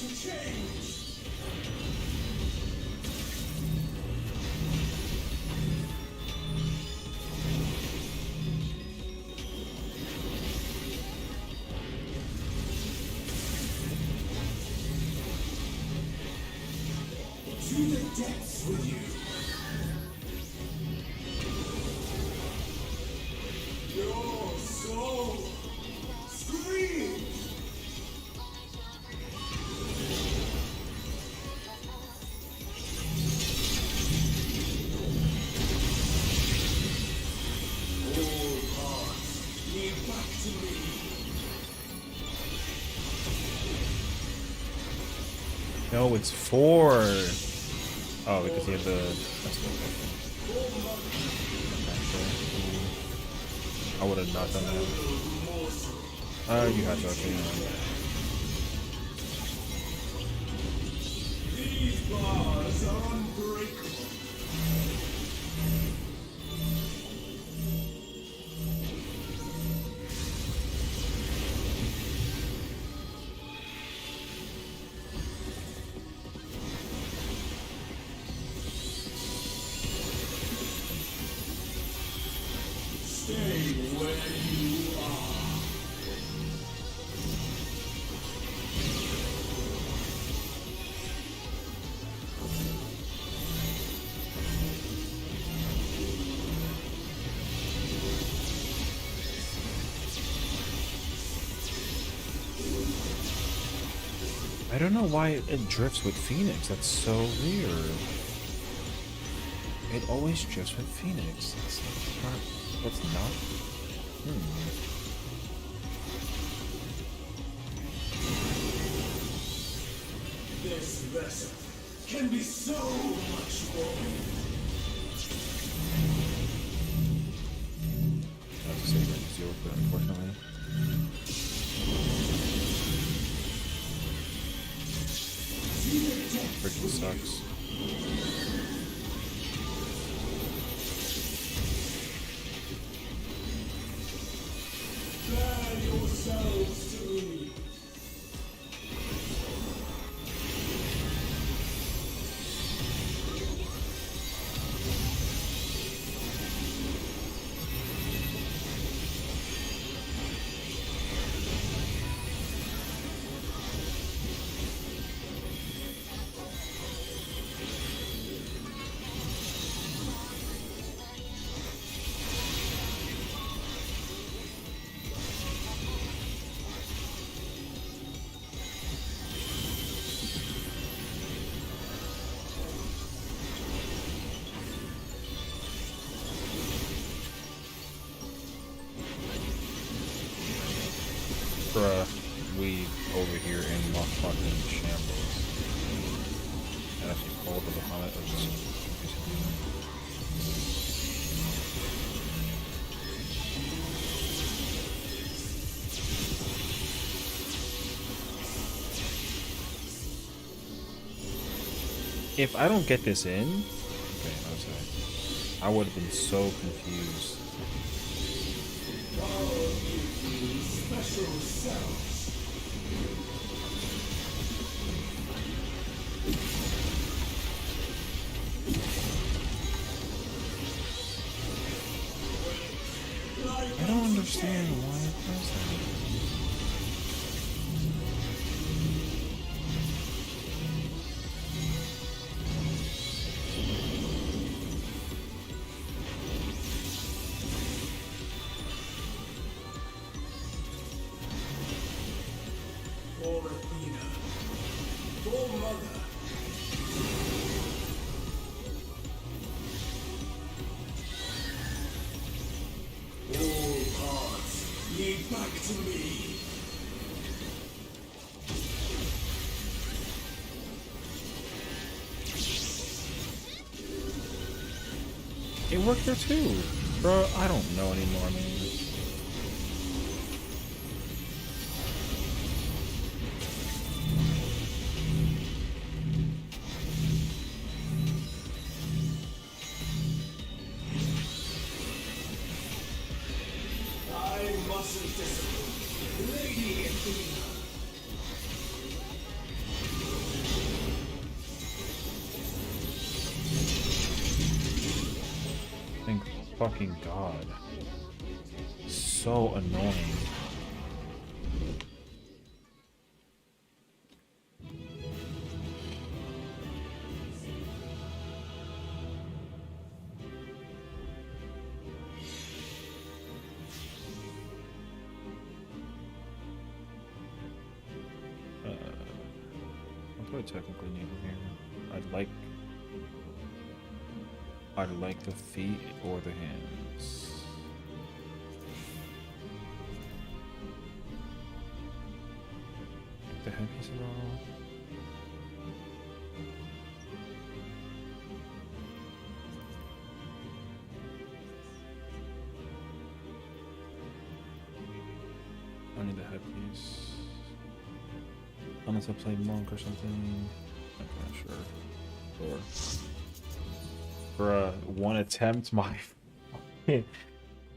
to change. To the depths with you. Your soul screams. All hearts lead back to me. No, it's 4. Oh, because he had the. That's the I would have not done that. You had to. Okay, yeah. These bars are unbreakable. Stay where you are. I don't know why it drifts with Phoenix. That's so weird. It always drifts with Phoenix. That's not. This vessel can be so much more. That's a secret zero, but unfortunately. Freaking sucks. Bear yourselves to me. Bruh, we over here in fucking shambles. And if you called the Bahamut or just if I don't get this in, okay, I'm sorry. I would have been so confused. Special selves. I don't understand why it does that. For Athena. For Mother. All paths lead back to me. It worked there too. Bro, I don't know anymore, man. I mustn't disappoint. Lady Athena. fucking god. So annoying. What do I technically need here? I'd like the feet or the hands. The headpiece at all? I need the headpiece. Unless I play monk or something. Okay, sure. Or for one attempt,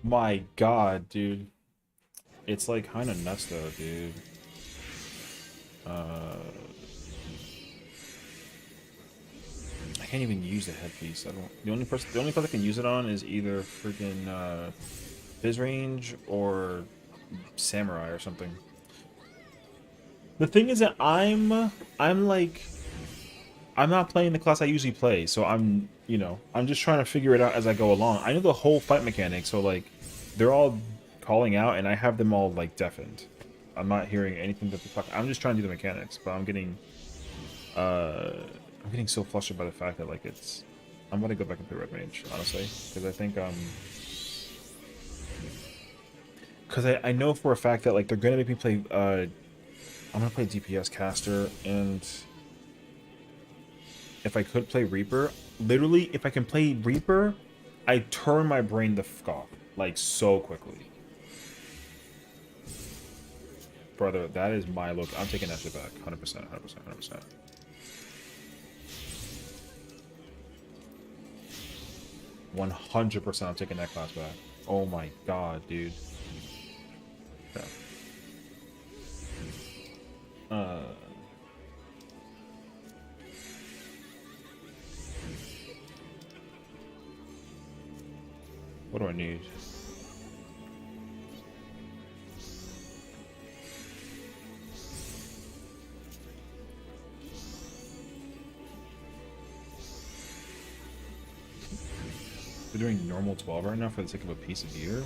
my god, dude. It's like kind of nuts though, dude. I can't even use the headpiece. I don't. The only place I can use it on is either freaking Fizz Range or Samurai or something. The thing is that I'm not playing the class I usually play, so I'm just trying to figure it out as I go along. I know the whole fight mechanic, so like they're all calling out and I have them all like deafened. I'm not hearing anything that the fuck. I'm just trying to do the mechanics, but I'm getting so flustered by the fact that like I'm gonna go back and play Red Mage, honestly, because I think because I know for a fact that like they're gonna make me play I'm gonna play DPS caster, and if I could play Reaper, literally if I can play Reaper, I turn my brain the fuck off like so quickly. Brother, that is my look. I'm taking that shit back. 100%, 100%, 100%. I'm taking that class back. Oh my god, dude. Yeah. What do I need? We're doing normal 12 right now for the sake of a piece of gear.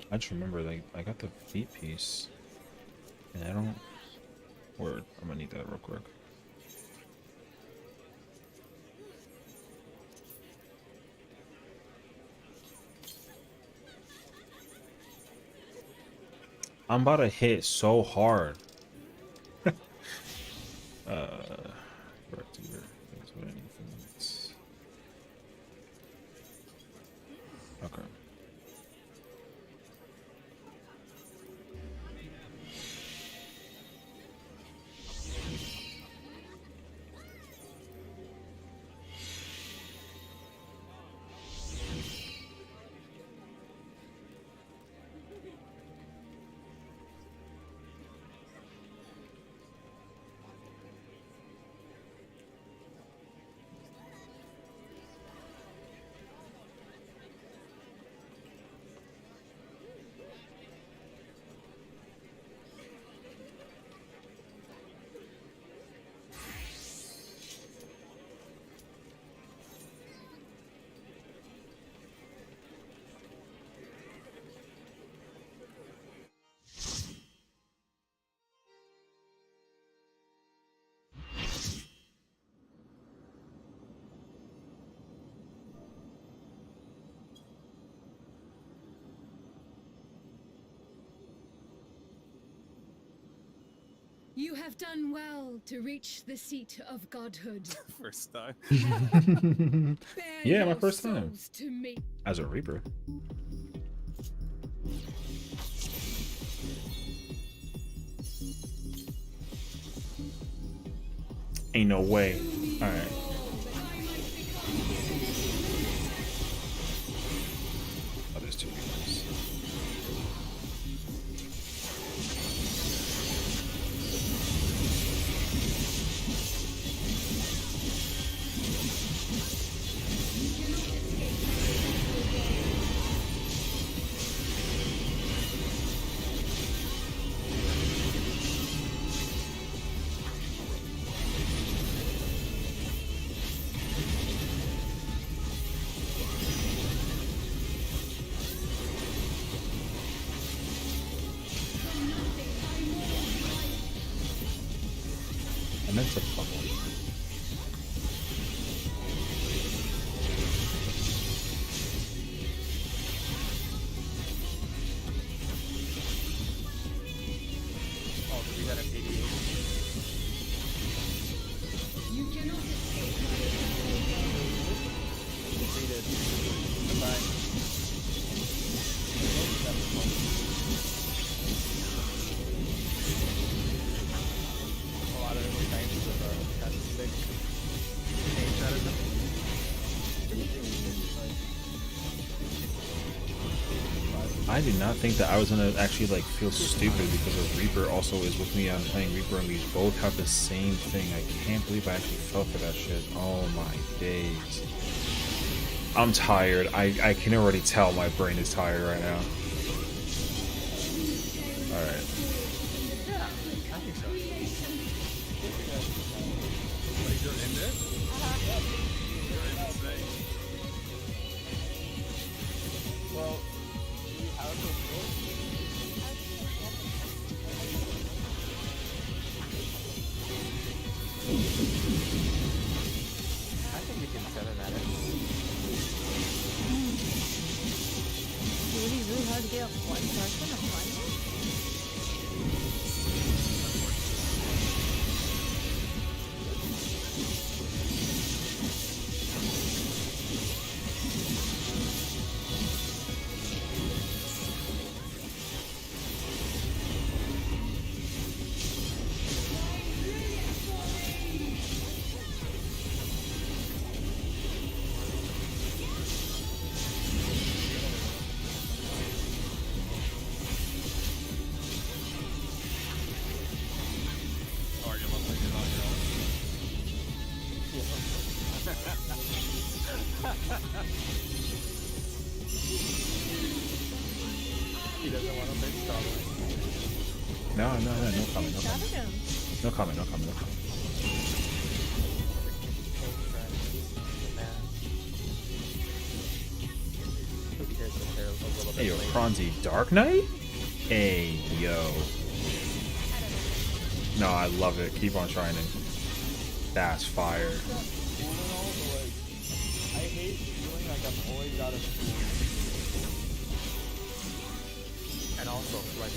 I just remember like I got the feet piece, and I don't. Word, I'm gonna need that real quick. I'm about to hit so hard. Correct here. That's what I need for this. Okay. You have done well to reach the seat of godhood. First time. Bear Yeah, my your first time. souls to me. As a Reaper. Ain't no way. Alright. Oh, there's two Reapers. I meant to bubble. Oh, did we get an 88? You cannot escape Defeated. Goodbye. A lot of it was thanks to the big change that is. I did not think that I was gonna actually like feel stupid because a Reaper also is with me. I'm playing Reaper and we both have the same thing. I can't believe I actually fell for that shit. Oh my days. I'm tired. I can already tell my brain is tired right now. Alright. Yeah, I think so. Like, you're in it? You're insane. Well, do we have a book? I think we can set it at it. It would be really hard to get up one person at once. Oh, you're lovely. You're on your own. He doesn't want to play Starlight. No, no comment, no comment. Stratagem. No comment, no comment, no comment. Hey, yo, Kronzy Dark Knight? Hey, yo. No, I love it. Keep on shining. That's fire. Cool and all, but like, I hate feeling like I'm always out of school. And also, like,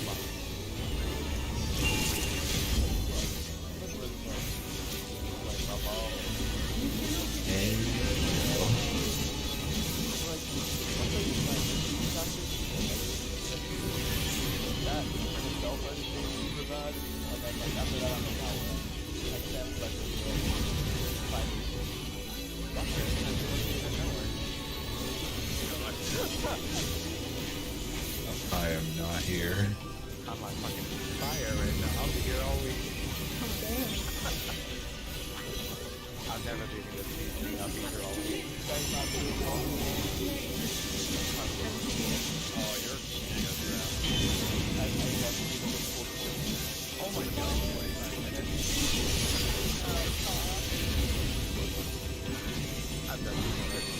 Hey, yo. That in itself, I just think super bad. And then like after that, I'm like, oh, well, I can't like I am not here. I'm like fucking fire right now. I'll be here all week. I've never been in this season. I'll be here all week. Oh, you're king of your ass. Oh my god, 29 minutes. I've done this already.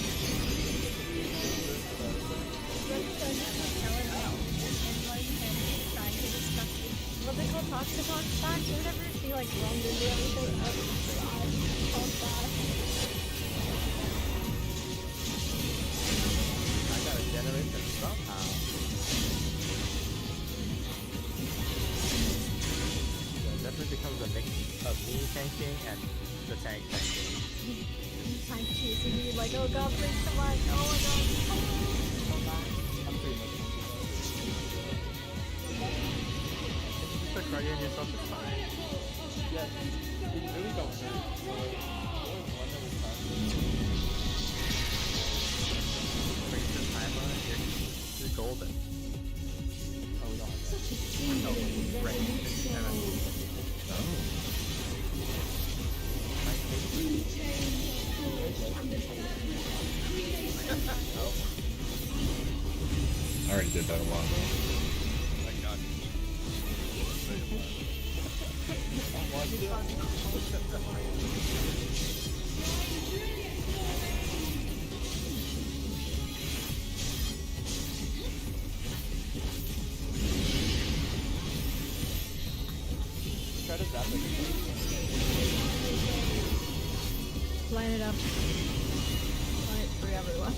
What they call Toxicon stacks or whatever, he like roamed into everything. Oh god, called that. I gotta generate them somehow. Yeah, definitely becomes no, God, please, come on. Oh my God. Hold on. I'm pretty much You start crying yourself, it's fine. yeah, it really don't hurt. So like, only one at a time. Wait, the timer, you're golden. Oh, we don't have that. No, right. It's kind of I already did that a while ago. My God. Try to zap it. Line it up. Line it for everyone.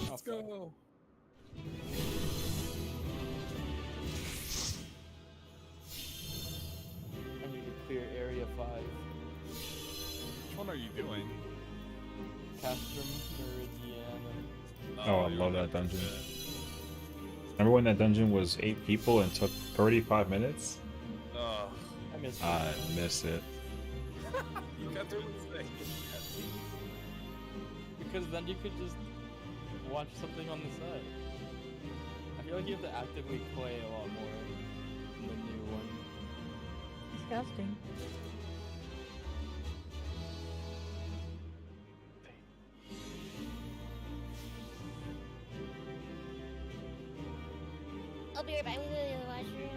Let's go. I need to clear Area 5. Which one are you doing? Castrum, Meridian, Oh, I you're love on that dungeon. bit. Remember when that dungeon was 8 people and took 35 minutes? Ugh. I missed I miss it. You got through the thing. because then you could just watch something on the side. I feel like you have to actively play a lot more in the new one. Disgusting. I'll be right back. I'm going to the washroom.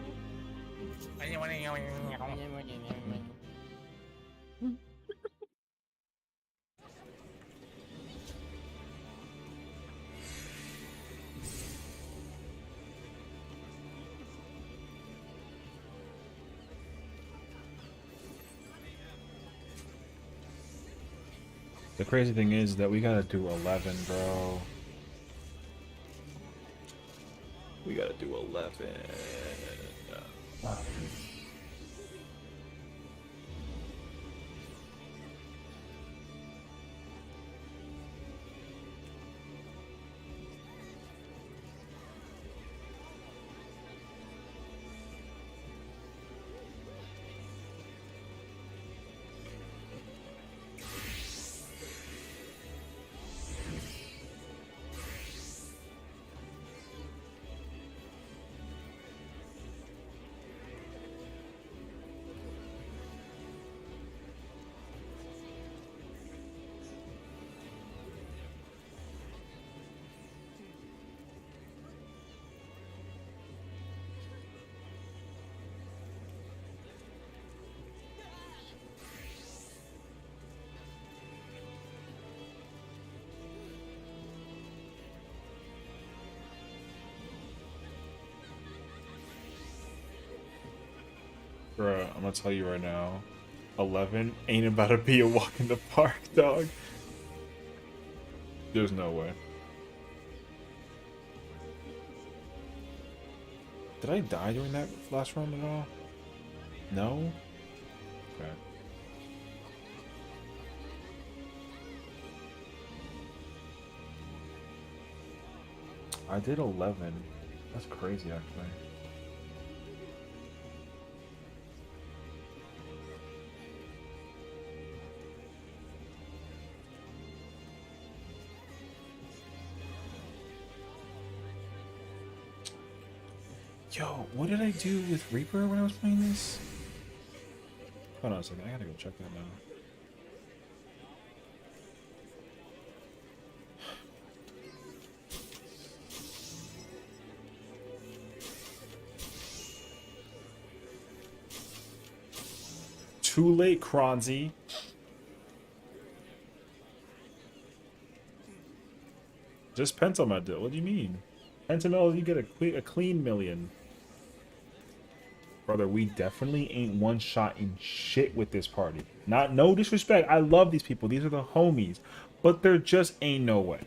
The crazy thing is that we gotta do 11, bro. We gotta do 11. Bruh, I'm gonna tell you right now, 11 ain't about to be a walk in the park, dog. There's no way. Did I die during that last run at all? No? I did 11. That's crazy, actually. Yo, what did I do with Reaper when I was playing this? Hold on a second, I gotta go check that now. Too late, Kronzy. Just Pentamel did. What do you mean? Pentamel, you get a clean million. Brother, we definitely ain't one shot in shit with this party. No disrespect. I love these people. These are the homies. But there just ain't no way.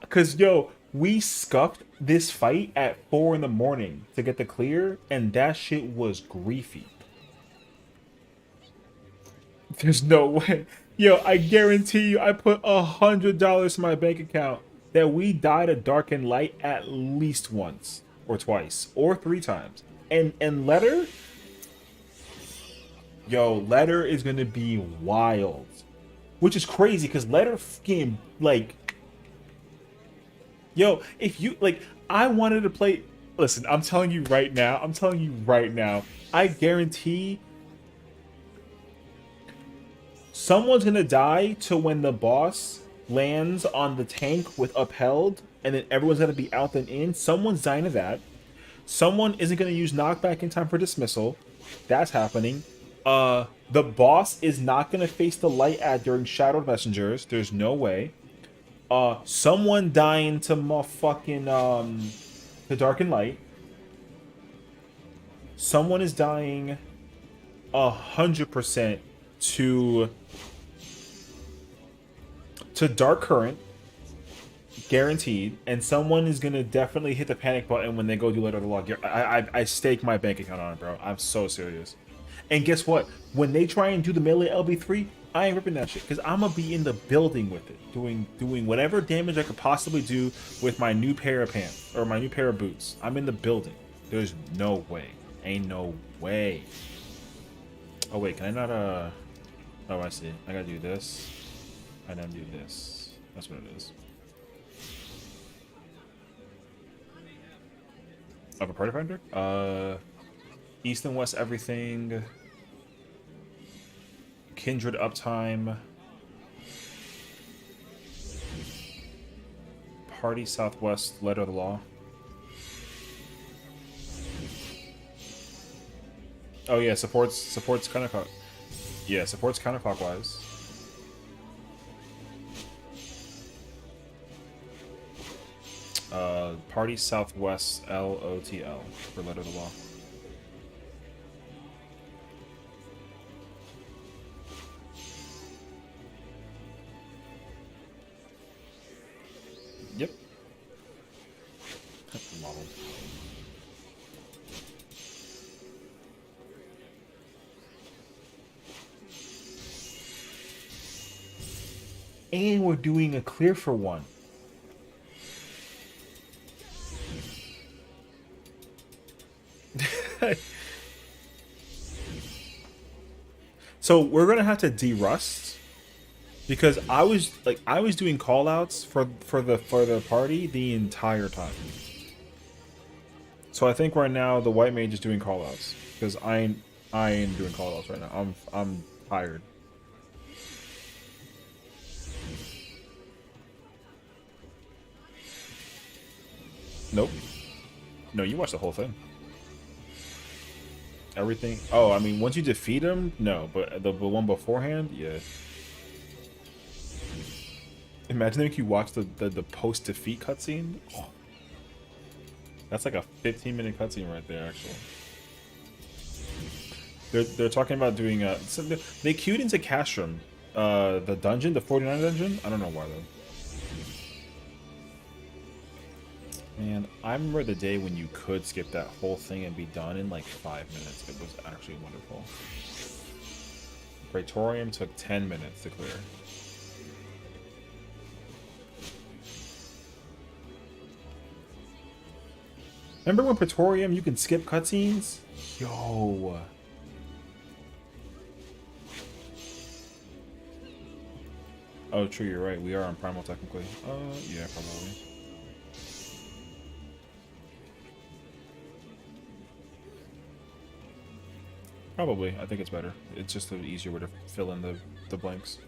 Cause yo, we scuffed this fight at 4 in the morning to get the clear, and that shit was griefy. There's no way. Yo, I guarantee you I put $100 in my bank account that we died a dark and light at least once or twice or 3 times. And Letter, yo, Letter is gonna be wild, which is crazy because Letter fucking like, yo, if you like, I wanted to play. Listen, I'm telling you right now. I guarantee someone's gonna die to when the boss lands on the tank with upheld, and then everyone's gonna be out and in. Someone's dying to that. Someone isn't going to use knockback in time for dismissal. That's happening. The boss is not going to face the light ad during Shadowed Messengers. There's no way. Someone dying to motherfucking the Dark and Light. Someone is dying 100% to Dark Current. Guaranteed, and someone is gonna definitely hit the panic button when they go do Letter of the Law. I stake my bank account on it, bro. I'm so serious. And guess what? When they try and do the melee LB3, I ain't ripping that shit because I'm gonna be in the building with it, doing whatever damage I could possibly do with my new pair of pants or my new pair of boots. I'm in the building. There's no way. Ain't no way. Oh wait, can I not? Oh, I see. I gotta do this. And then do this. That's what it is. Of a party finder? East and West everything. Kindred uptime. Party Southwest, Letter of the Law. Oh yeah, supports counterclock. Yeah, supports counterclockwise. Party Southwest LOTL for Letter of the Law. Yep. Modeled. And we're doing a clear for one. So we're gonna have to de-rust because I was doing callouts for the party the entire time. So I think right now the white mage is doing callouts because I ain't doing callouts right now. I'm tired. Nope. No, you watched the whole thing. Everything. Oh, I mean, once you defeat him, no. But the one beforehand, yeah. Imagine if you watch the post-defeat cutscene. Oh. That's like a 15-minute cutscene right there, actually. They're talking about doing so they queued into Castrum, the dungeon, the 49 dungeon. I don't know why though. Man, I remember the day when you could skip that whole thing and be done in like 5 minutes. It was actually wonderful. Praetorium took 10 minutes to clear. Remember when Praetorium you can skip cutscenes? Yo. Oh, true. You're right. We are on Primal technically. Yeah, probably. Probably. I think it's better. It's just an easier way to fill in the blanks.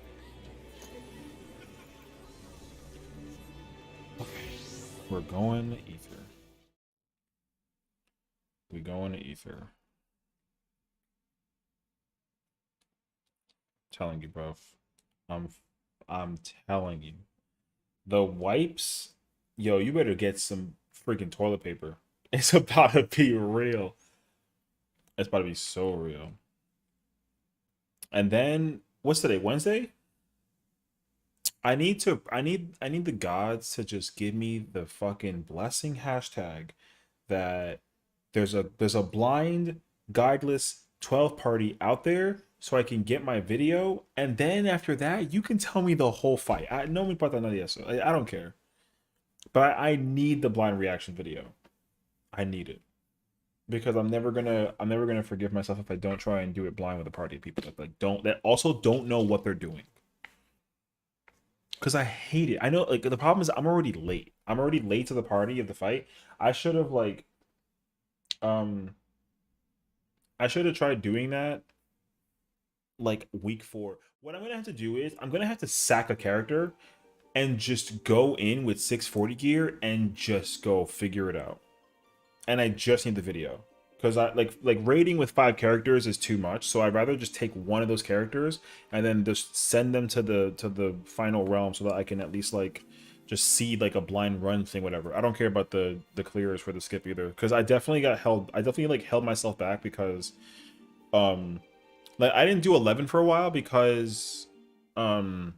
Okay. We're going to Ether. We going to Ether. Telling you, bro. I'm telling you. The wipes, yo, you better get some freaking toilet paper. It's about to be real. It's about to be so real. And then what's today? Wednesday? I need the gods to just give me the fucking blessing hashtag that there's a blind, guideless 12 party out there so I can get my video, and then after that you can tell me the whole fight. I know me about that, so I don't care. But I need the blind reaction video. I need it. Because I'm never gonna forgive myself if I don't try and do it blind with a party of people that also don't know what they're doing. Cause I hate it. I know, like, the problem is I'm already late. I'm already late to the party of the fight. I should have tried doing that like week 4. What I'm gonna have to do is I'm gonna have to sack a character and just go in with 640 gear and just go figure it out. And I just need the video, because I like raiding with 5 characters is too much. So I'd rather just take one of those characters and then just send them to the final realm so that I can at least like just see like a blind run thing, whatever. I don't care about the clears for the skip either, because I definitely held myself back because like I didn't do 11 for a while because clearing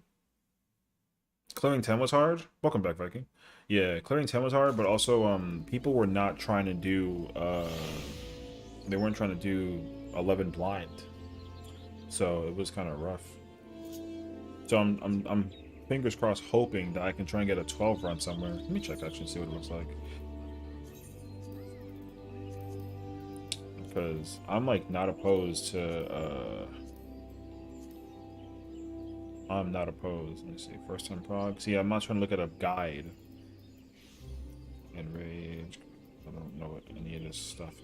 10 was hard. Welcome back, Viking. Yeah, clearing 10 was hard, but also people were not trying to do they weren't trying to do 11 blind, so it was kind of rough. So I'm fingers crossed hoping that I can try and get a 12 run somewhere. Let me check actually, see what it looks like, because I'm like not opposed to I'm not opposed. Let me see, first time prog. See, I'm not trying to look at a guide. Enrage. I don't know what any of this stuff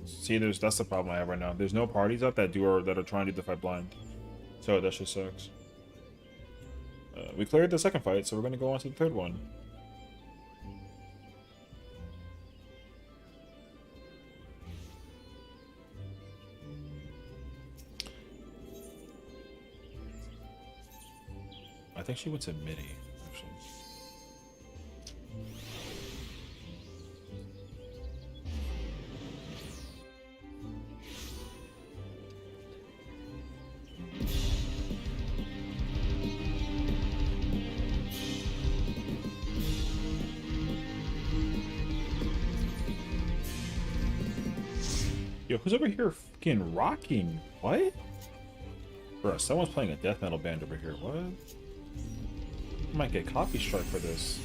is. See, that's the problem I have right now. There's no parties up that are trying to do the fight blind, so that just sucks. We cleared the second fight, so we're gonna go on to the third one. I think she went to midi, actually. Yo, who's over here fucking rocking? What? Bro, someone's playing a death metal band over here. What? I might get copy strike for this.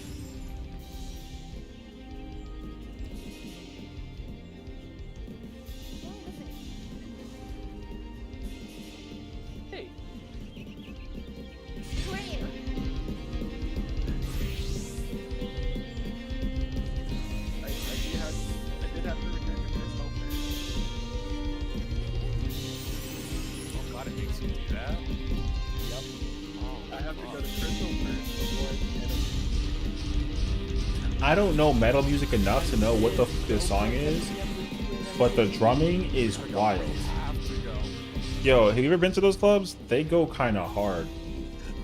Hey. I did have to return to myself first. Oh god, it makes you do that? Yep. Oh, I have to go to Crystal first before I can hit him. I don't know metal music enough to know what the f this song is, but the drumming is wild. Yo, have you ever been to those clubs? They go kind of hard.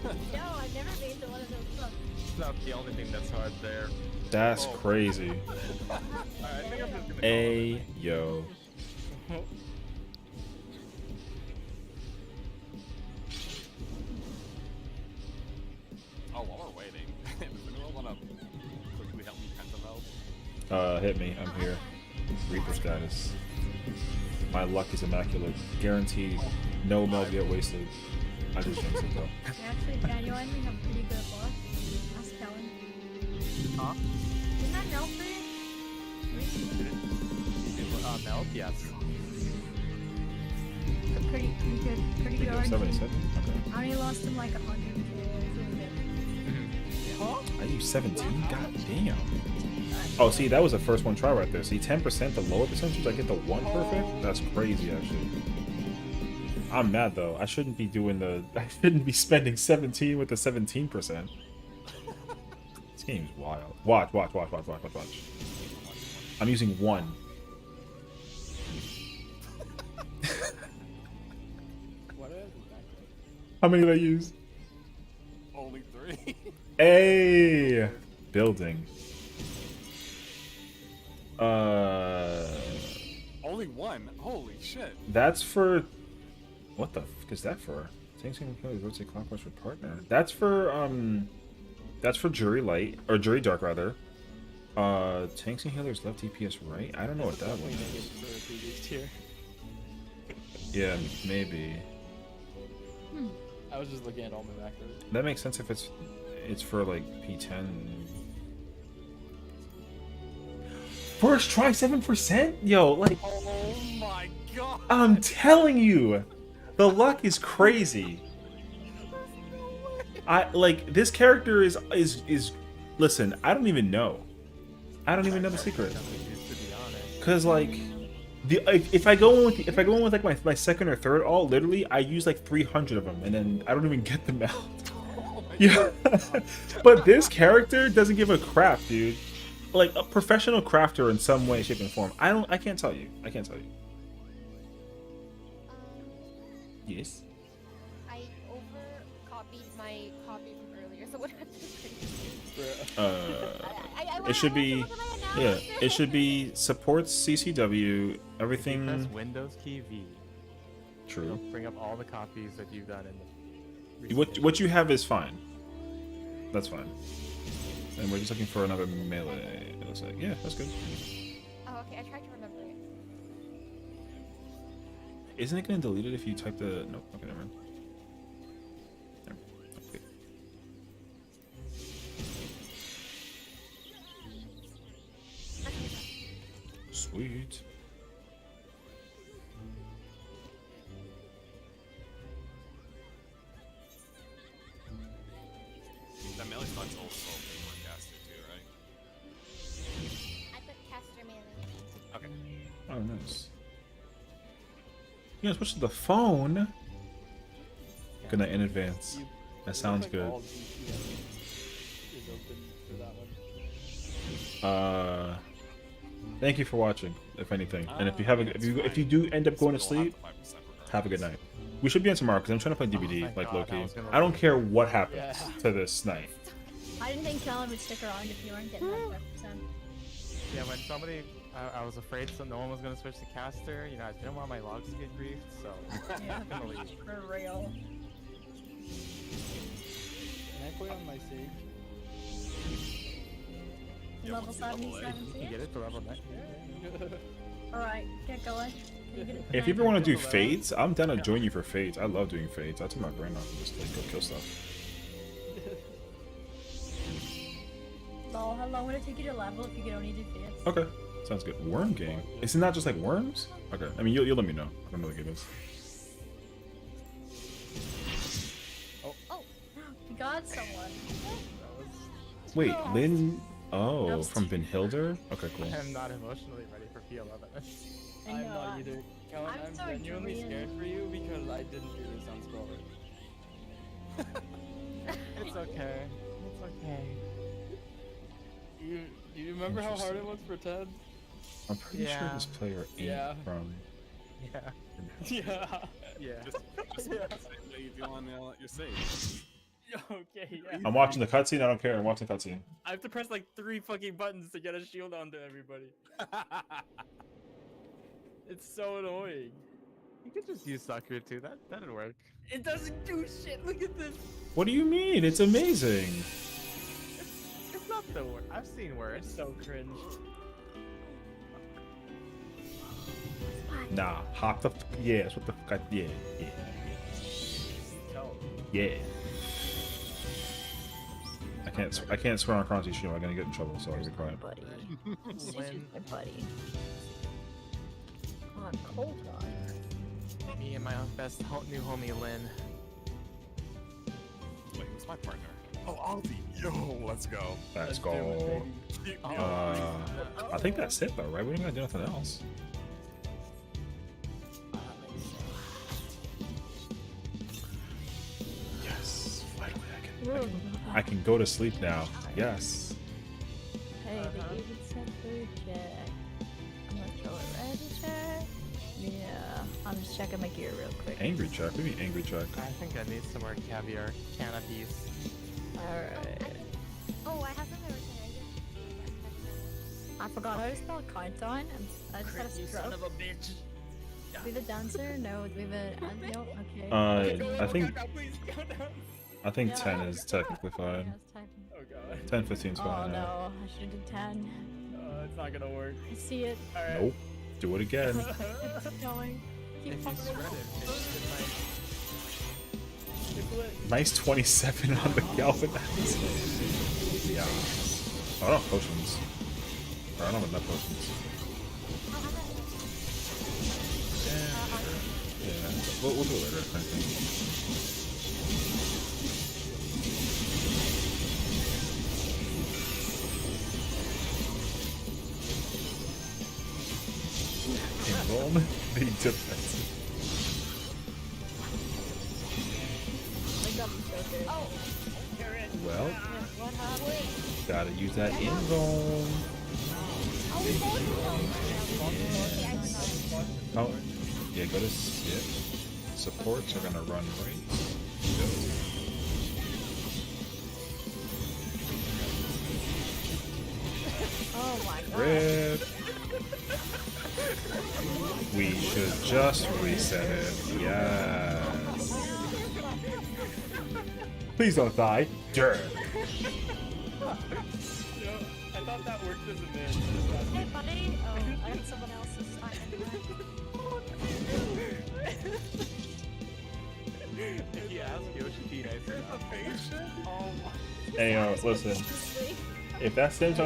No, I've never been to one of those clubs. It's not the only thing that's hard there. That's crazy. Alright, I think I'm just gonna Hey, yo. Oh, while we're waiting, does anyone want to quickly help me Pentavel? Hit me. I'm here. Reaper status. My luck is immaculate. Guaranteed. No mel get wasted. I just jinxed it though. Actually, Daniel and me have pretty good luck. Ask Kellen. Huh? Isn't that Nelfred? Melt, yes. Pretty good. Pretty good. 77? Okay. I only lost him like 100k. I used 17? God damn. Oh, see, that was the first one try right there. See, 10%, the lower percentage, I get the 1 perfect? That's crazy, actually. I'm mad, though. I shouldn't be doing the... I shouldn't be spending 17 with the 17%. This game's wild. Watch. I'm using 1. What is it? How many did I use? Only 3. Hey! Building. Only 1. Holy shit. That's for... What the fuck is that for? Tanks can kill rotate clockwise for partner. That's for Jury Light, or Jury Dark rather. Tanks and healers left DPS right? I don't know what that one is. For a previous tier. Yeah, maybe. I was just looking at all my macros. That makes sense if it's for like P10. First try 7%? Yo, like Oh my god. I'm telling you, the luck is crazy. I like this character is listen, I don't even know. I don't even know the secret. Cause like if I go in with like my second or third all, literally I use like 300 of them and then I don't even get them out. Yeah. But this character doesn't give a crap, dude. Like a professional crafter in some way, shape, and form. I can't tell you. Yes. I overcopied my copy from earlier, so what happened? It should be it should be supports CCW, everything. Press Windows key V. True. It'll bring up all the copies that you've done in the What you have is fine. That's fine. And we're just looking for another melee. It looks like, yeah, that's good. Oh, okay. I tried to remember it. Isn't it gonna delete it if you type the? Nope. Okay, never mind. Okay. Sweet. That melee spot's also forecasted too, right? I put caster melee. Okay. Oh, nice. You guys switch to the phone. Good night in advance. That sounds good. All DPS is open for that one. Thank you for watching, if anything. And if you have if you do end up going to sleep, have a good night. We should be on tomorrow because I'm trying to play DVD like Loki. I don't care what happens to this night. I didn't think Kellen would stick around if you weren't getting that 5%. Yeah, when somebody, I was afraid so no one was gonna switch to caster. You know, I didn't want my logs to get griefed, so Yeah, I'm gonna leave. for real. Can I play on my Sage? Level 77 You can get it to level 9. Alright, get going. Can you get it to If you ever 9? want to do fades, I'm down to join you for fades. I love doing fades. I take my brain off and just like go kill stuff. Lol, how long would it take you to level if you could only do fades? Okay, sounds good. Worm game. Is it not just like worms? Okay, I mean you'll let me know. I don't know what the game is. You got someone. Wait, No. Lynn. That Oh, was from Benhilder. Okay, cool. I'm not emotionally ready for P11. I'm know, not either. Kellen, I'm I'm so genuinely dreamy. scared for you because I didn't do this on scroller. It's okay. It's okay. You remember how hard it was for Ted? I'm pretty sure Yeah. this player ain't Yeah. from. Yeah. Yeah. Yeah. Just Yeah. what you do on your save. Okay, yeah. I'm watching the cutscene. I don't care. I'm watching the cutscene. I have to press like 3 fucking buttons to get a shield onto everybody. It's so annoying. You could just use Sakura too. That'd work. It doesn't do shit. Look at this. What do you mean? It's amazing. It's not the worst. I've seen It's worse. so cringe. Nah, hop the yeah. That's what the fuck. Yeah. Tell. Yeah. I I can't swear on Chrono's stream. I'm gonna get in trouble, so I'll be quiet. Buddy. This is my buddy. On cold one. Me and my best new homie Lynn. Wait, who's my partner? Oh, Aldi. Yo, let's go. Let's go. I think that's it though, right? We ain't gotta do nothing else. Yes, finally I can go to sleep now. Yes. Hey, they gave it some food check. I'm gonna throw it ready check. Yeah, I'm just checking my gear real quick. Angry check. What do you mean angry check? I think I need some more caviar canopies. Alright. Oh, I have some over there. I forgot how to spell Countdown. I just had a You stroke. son of a bitch. Do we have a dancer? No. Do we have a... no, okay. I think 10 is technically fine. Yeah, it's typing. Oh god. 10, 15 is Oh fine. no, I should have did 10. It's not gonna work. I see it. Alright. Nope. Do it again. Keep going. Keep If you fucking spread it, Nice 27 on the galvanize. Yeah. Oh, I don't have potions. Or I don't have enough potions. Yeah. We'll do it later, I think. Enrollment, the defensive. Oh, Well, what happened? gotta use that invuln. Oh, yeah, go to sit. Supports are gonna run right. Oh my god. Rip. We should just reset it. Yes. Please don't die. Dirt. I thought that worked as a man. Hey buddy. Oh, I got someone else's sign. if you ask Yoshi be nice enough. Hey, listen. If that Sam's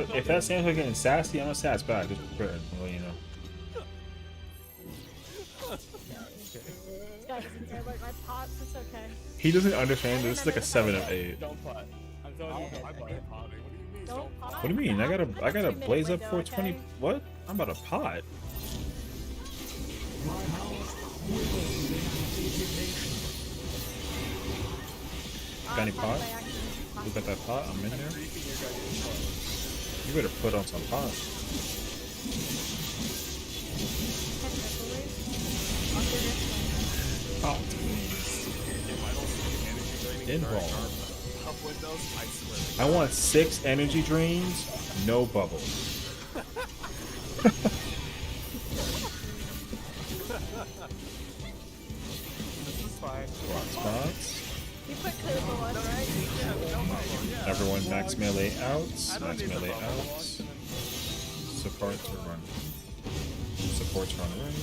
getting sassy, I'm gonna sass back. Just prepare. Well, you know. This guy doesn't care about my pots, it's okay. He doesn't understand. This is like a 7 of 8. Don't pot. I'm telling you, don't pot. Don't pot. What do you mean? I gotta blaze up 3-minute 420. window, What? I'm about to pot. Got any pot? We got that pot? I'm in there. You better put on some pot. Oh. Invuln. I want 6 energy drains, no bubbles. Rock spots. You put Kubo on, right? Everyone max melee outs. Max melee outs. Supports run. Supports run right.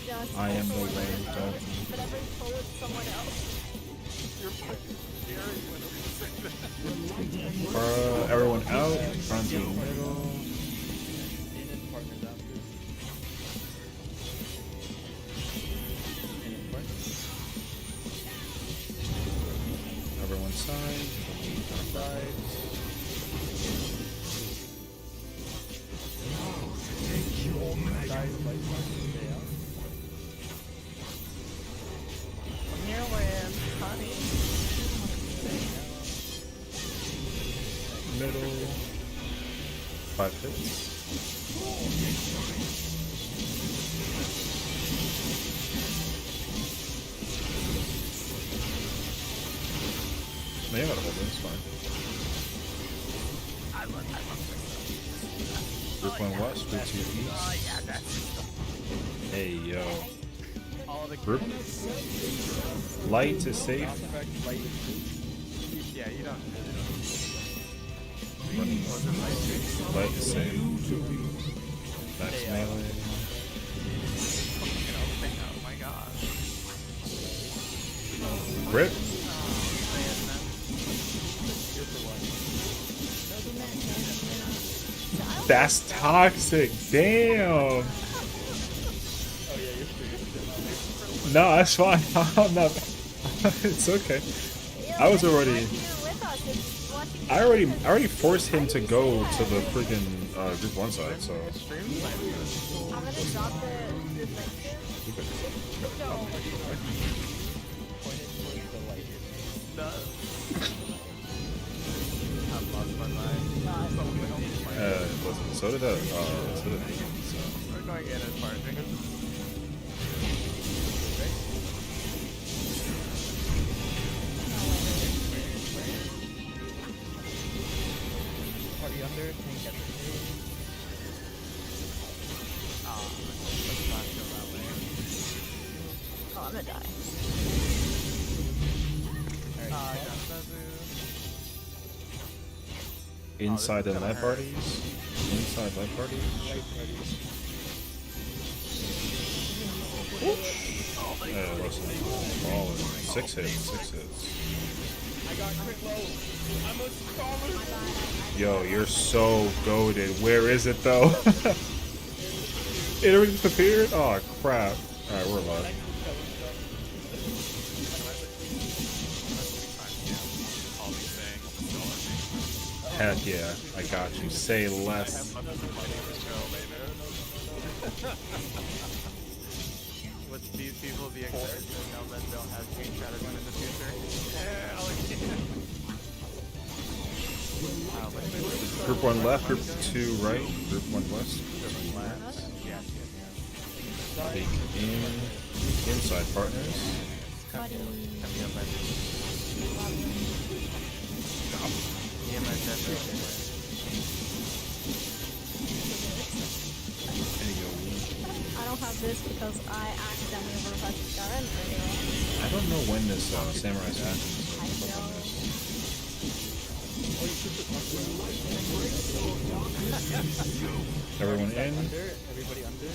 Just I am the pull one. it. Don't. But every pull with someone else. Everyone out. Run to the middle. Everyone side. I'm here with Connie. Middle. 5 hits. No, you gotta hold it, it's fine. Group 1 west, group 2 east. Hey, yo. Group. Light is safe. Yeah, you don't. Light is safe. Max melee. Oh my god. Rip. That's toxic. Damn. Oh yeah, you're free. No, that's fine. I'm not. It's okay. I was already. With us, it's watching I already forced him to go to the freaking group 1 side. So. I'm gonna drop the link here. No. Point it towards the light. I've lost my mind. Listen, so did that. So did me. So. We're going in as far as I can. Party under, tank at the stage. Let's not go that way. Oh, I'm gonna die. I got Zazu. Inside the gonna light hurt. parties. Inside light parties. Listen, balling. 6 hits. 6 hits. I got crit low. I'm a scholar. Yo, you're so goated. Where is it though? It already disappeared? Oh crap. Alright, we're alive. I'll be saying, still Heck yeah, I got you. Say less. Would these people be excited to know that they'll have Green Shadowgun in the future? Group 1 left, group 2 right, group 1 west. Take in inside partners. There you go. I don't have this because I accidentally overpressed Garen earlier. I don't know when this samurai switch is. I know. Everyone in. Under, everybody under.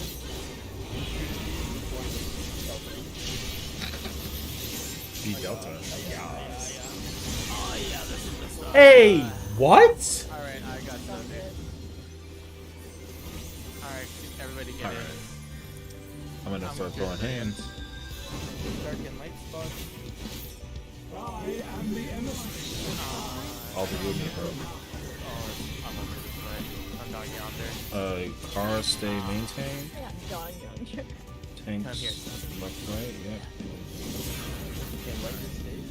B Delta. Hey, what? Alright, I got Zazu. Alright, everybody get in. I'm gonna start throwing hands. Dark and light spots. I'll be with me, bro. I'm over this way. I'm not yonder. Kara stay maintain. Yeah, done, done. Tanks I'm here. left, right, yep. Can light the stage.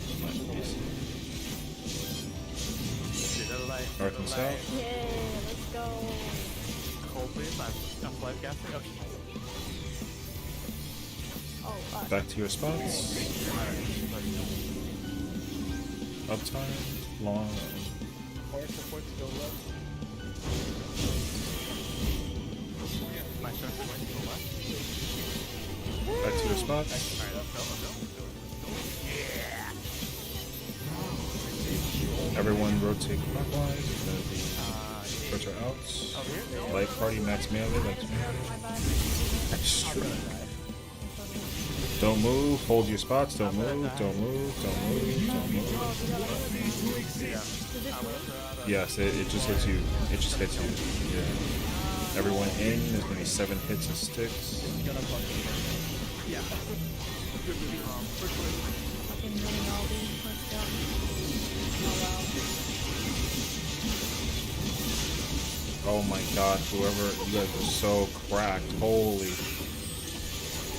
To the light. to North the and light. south. Yay, let's go. Hold please, I'm live casting. Okay. Oh, Back to your spots. Uptime, long. Power support still left. My turn to the left. Back to your spots. Alright, let's go, let's go. Everyone rotate clockwise. Filter out. Over here? Light party, max melee, max melee. Extra. Don't move, hold your spots, don't move, don't move, don't move, don't move. Yes, it just hits you. It just hits you. Yeah. Everyone in, there's gonna be 7 hits and sticks. Fucking winning all these. Let's go. Oh wow. Oh my god, whoever, you guys are so cracked. Holy.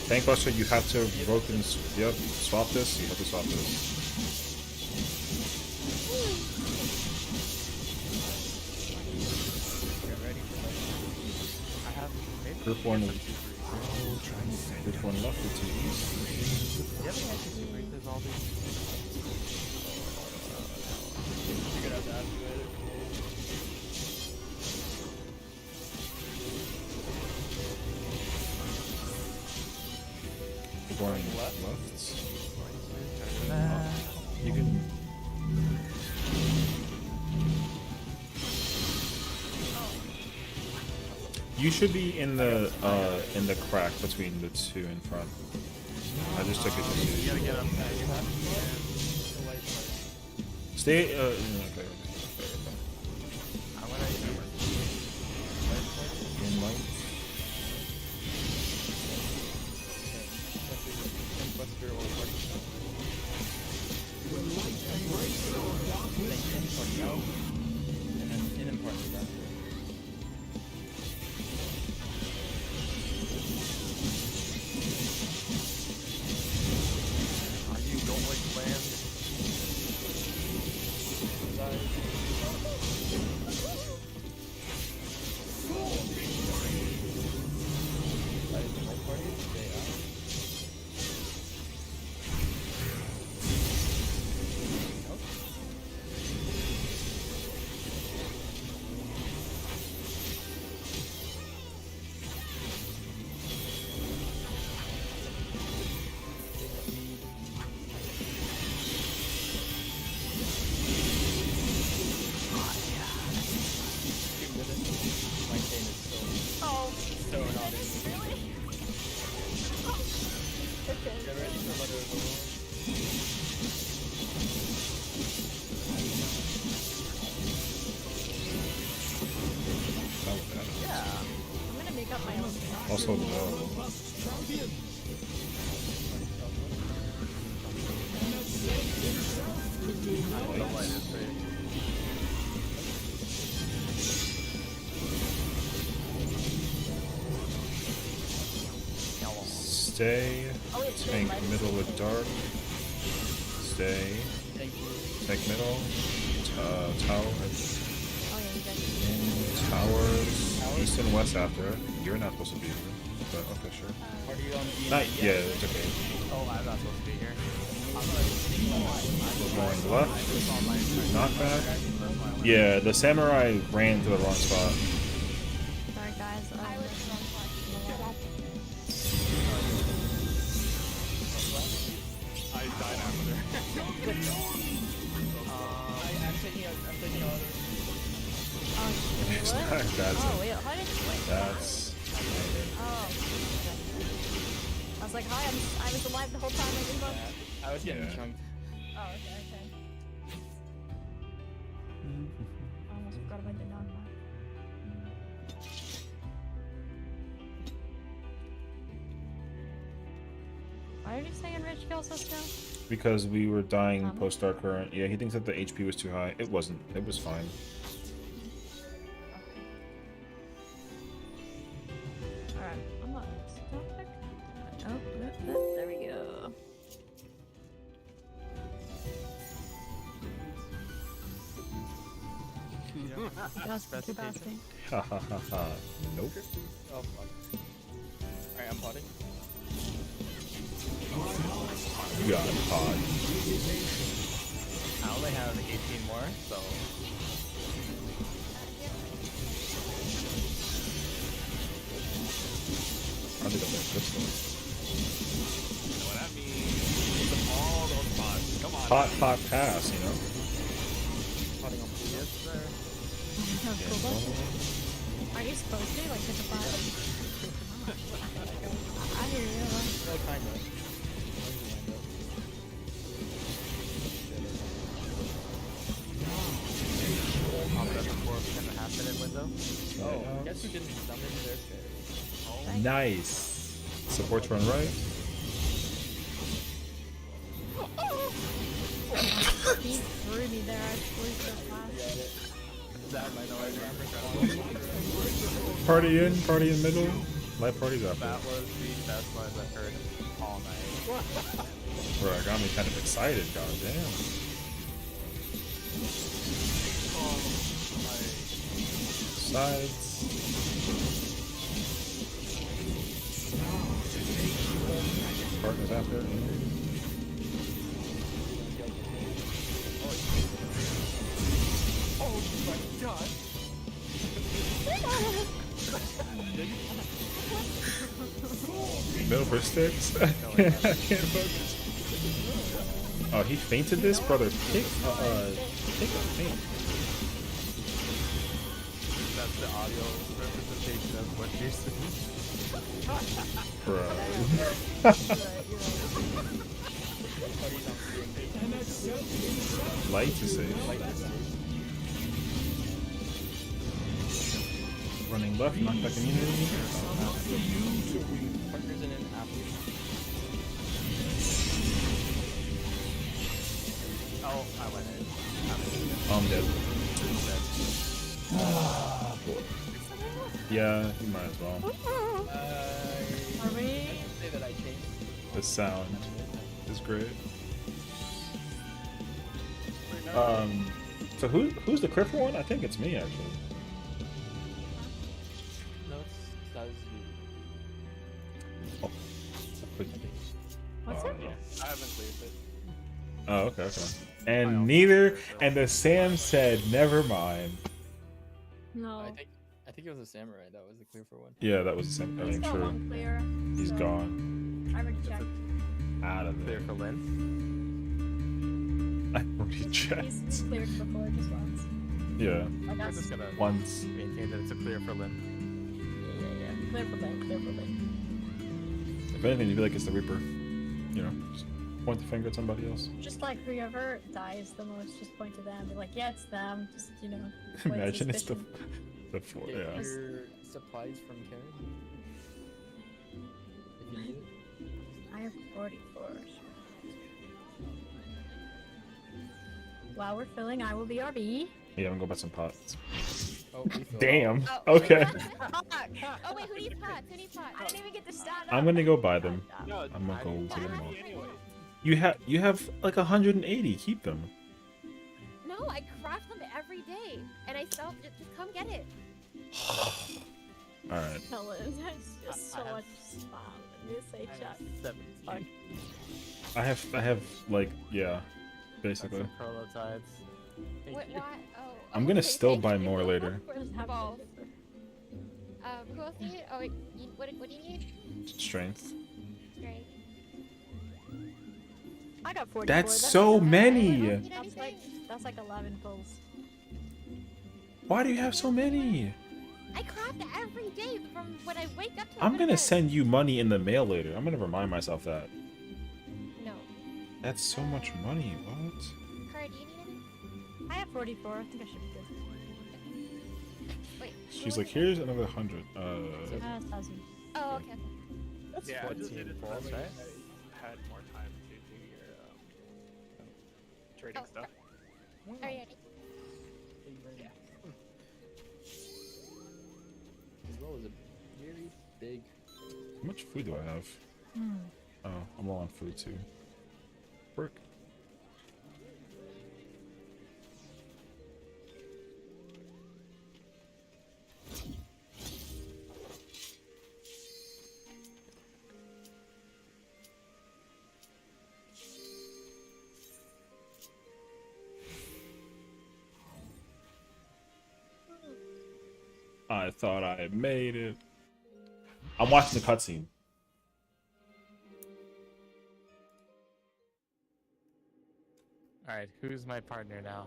Tankbuster, you have to broken. Yep, swap this. You have to swap this. Get ready for this. I have maybe. Group 1. Group 1 left, group 2 east. Yep, there's all these. You're gonna have to activate it. Group 1 left. You can. You should be in the crack between the 2 in front. I just took it to You see. gotta get up. Stay. Okay. I'm gonna light. Buster or Buster. And then in part of You don't like land. I'm gonna make up my own. Also, the stay, tank middle with dark, stay, tank middle, tower, towers, east and west after. You're not supposed to be here, but okay, sure. Not, yeah, it's okay. Oh, I'm not supposed to be here. We're going left, knockback. Yeah, the samurai ran to the wrong spot. Sorry guys, I was I died after. Oh, wait, how did you wait? That's. Oh. I was like, hi, I was alive the whole time I didn't vote. I was getting Yeah. chunked. Oh, okay. I almost forgot about the non Why did you say enrich kills us now? Because we were dying post dark current. Yeah, he thinks that the HP was too high. It wasn't. It was fine. Alright, I'm not stopping. Oh, there we go. That's too basking. Ha ha ha ha. Nope. Oh fuck. Alright, I'm potting. You got it, pod. I only have 18 more, so. I think I'm this one. You know what that means? Give them all those pots. Come on. Pot, pass, you know? Potting on pool. Yes, sir. Are you supposed to like hit the bottom? I hear you. Well, kind of. Window. Oh, guess who didn't summon their fairy? Nice. Support run right. He threw me there. I flew so fast. That might know I remember. Party in middle. Light party's up. That was the best noise I've heard all night. Bro, it got me kind of excited. God damn. Sides. Partners after. Oh my god. Middle for sticks. I can't focus. Oh, he fainted this? Brother, take a faint. That's the audio representation of what you're saying. Bro. Light to save. Running left, knockback immunity. Partners in an athlete. Oh, I went in. I'm dead. Yeah, you might as well. Are we? Say that I changed. The sound is great. So who's the Cripper one? I think it's me actually. No, it's Dazu. Oh. What's it? I haven't cleared it. Oh, okay. And neither, and the Sam said, never mind. No. I think it was a samurai that was the clear for one. Yeah, that was the same. I He's mean, got true. one clear. He's so gone. I already checked. Out of Clear there. for Lynn. I already He's checked. cleared before just once. Yeah, Like We're us. just gonna once. maintain that it's a clear for Lynn. Yeah. Clear for Link, clear for Link. If anything, you'd be like, it's the Reaper. You know, just point the finger at somebody else. Just like whoever dies the most, just point to them. Be like, yeah, it's them. Just, you know. point Imagine it's the suspicion. four. Get Yeah. your supplies from Karen. If you need it. I have 44. While we're filling, I will be RB. Yeah, I'm gonna go buy some pots. Oh, refill. Damn. Oh. Okay. Oh wait, who needs pots? Who needs pots? I didn't even get to stand up. I'm gonna go buy them. No, I'm gonna I go didn't to them have all. any anyway. You have like 180. Keep them. No, I craft them every day, and I sell. Just come get it. All right. Helen, there's just so much spam in this chat. 17. I have like yeah, basically. Some prototypes. What? Why? Oh. I'm gonna okay, still thank buy you. more later. Balls. Who else need it? Oh, wait, what do you need? Strength. Great. I got 44. That's so okay. many. That's like 11 pulls. Why do you have so many? I craft every day from when I wake up to I'm go to gonna bed. send you money in the mail later. I'm gonna remind myself that. No. That's so much money. What? Cara, do you need any? I have 44. I think I should be good. Wait. She's like, here's another 100. Thousand. Oh, okay. That's Yeah, I just 14 did it pulls, that right? way. I had more time to do your trading Oh, stuff. Are you ready? Yeah. As well as a very big. How much food do I have? Oh, I'm low on food too. Work. I thought I made it. I'm watching the cutscene. Alright, who's my partner now?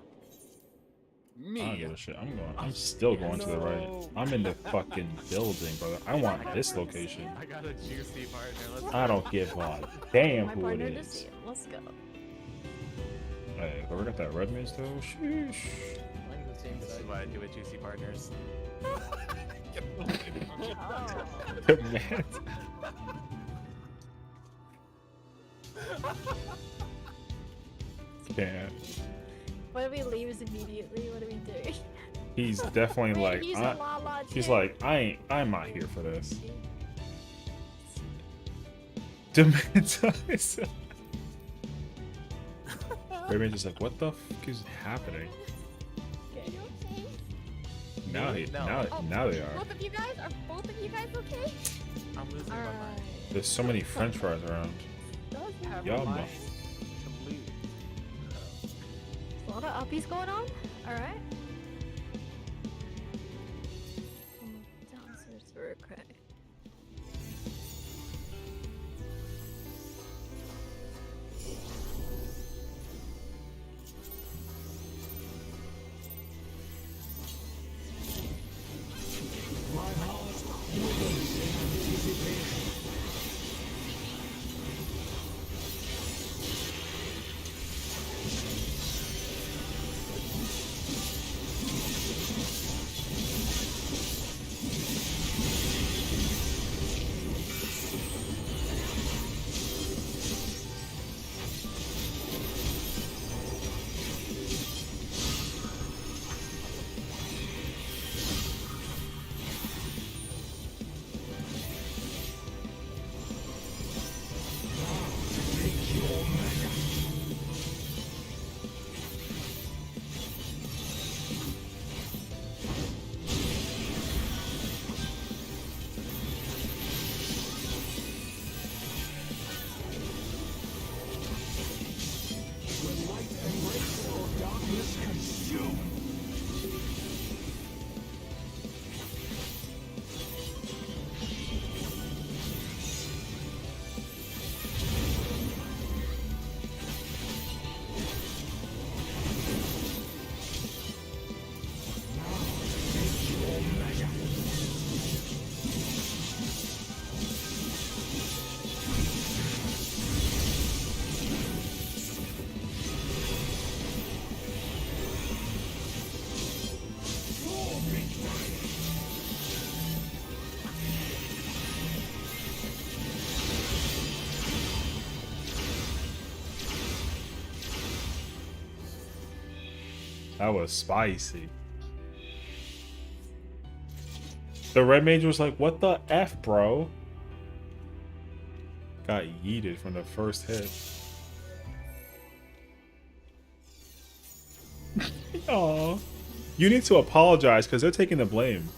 I don't give a shit. I'm still going to the right. I'm in the fucking building, brother. I want this location. I got a juicy partner. Let's I don't give a damn My who it partner to is. see it. Let's go. Hey, but we got that red mist though. Sheesh. Mine's the same This size. is why I do with juicy partners. The man. Can't. What if he leaves immediately? What do we do? He's definitely like, He's a Lala he's chick. like, I'm not here for this. Dementize. Rayman's just like, what the fuck is happening? Are you okay? Now Oh, now they are. Both of you guys? Are both of you guys okay? I'm losing my mind. There's so many French fries around. Have Yum. mine to lose. A lot of uppies going on. All right. Dancers were okay. That was spicy. The red mage was like, what the F, bro? Got yeeted from the first hit. Aw. You need to apologize because they're taking the blame.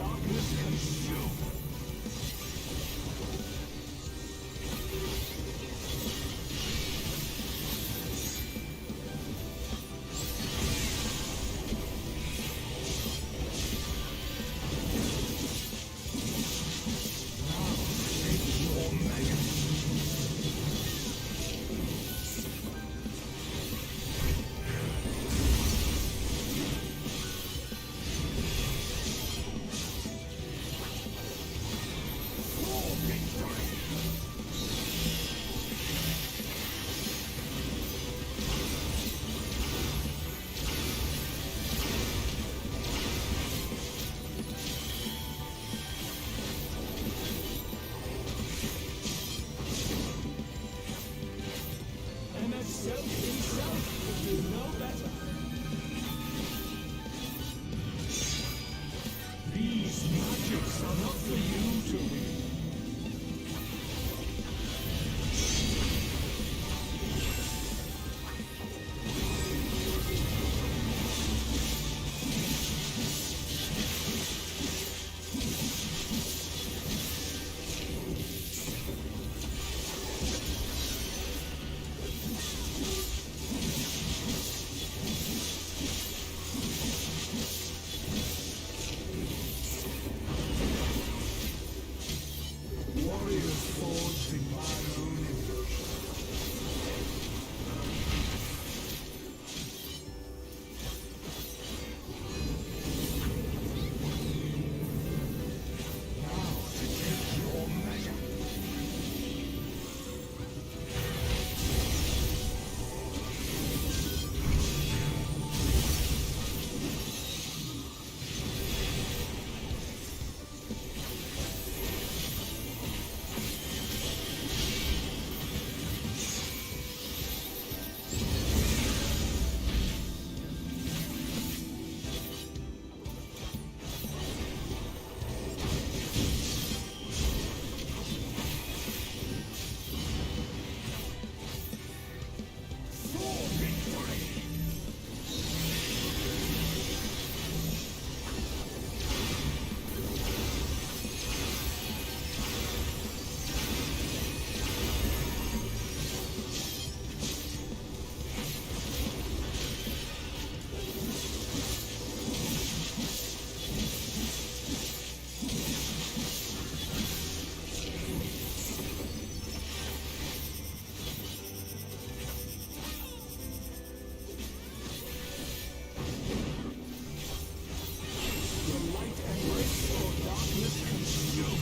darkness consume. And as self himself would do no better. These magics are not for you to wield. Warriors forged in my own image. Now to take your measure. For victory! The light embrace or darkness consume.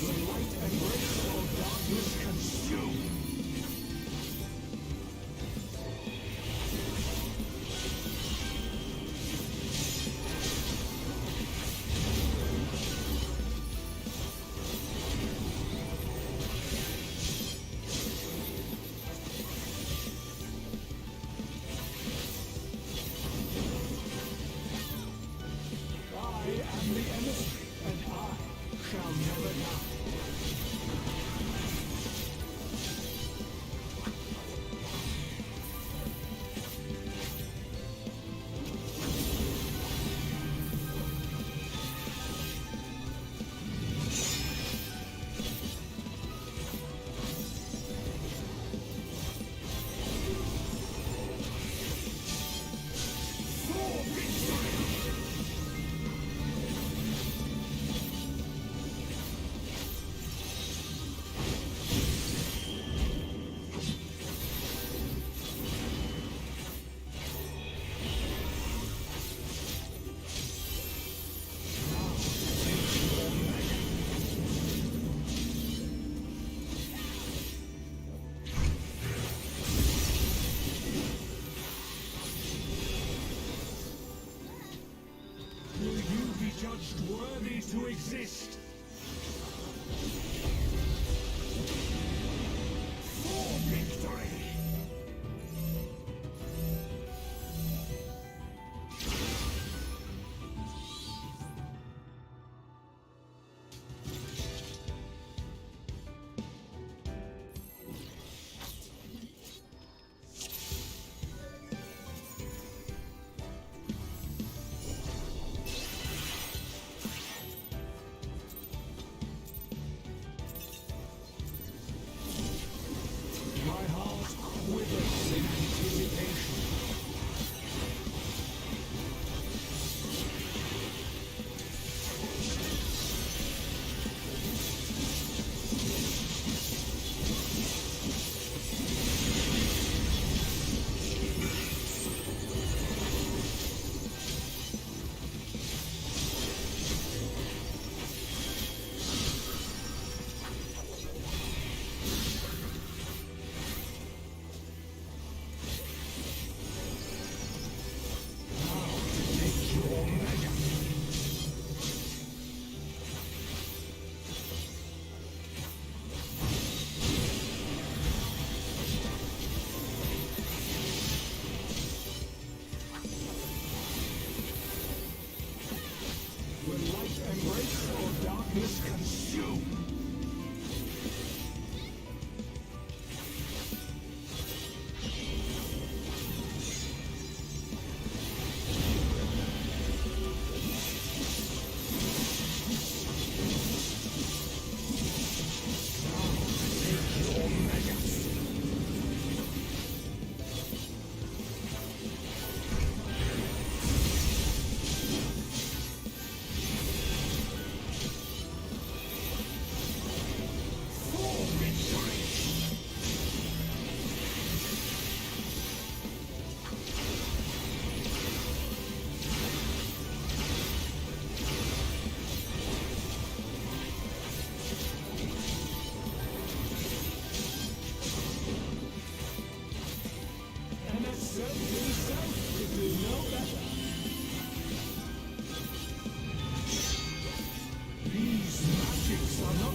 The light embrace or darkness consume. I am the emissary, and I shall never die. For victory!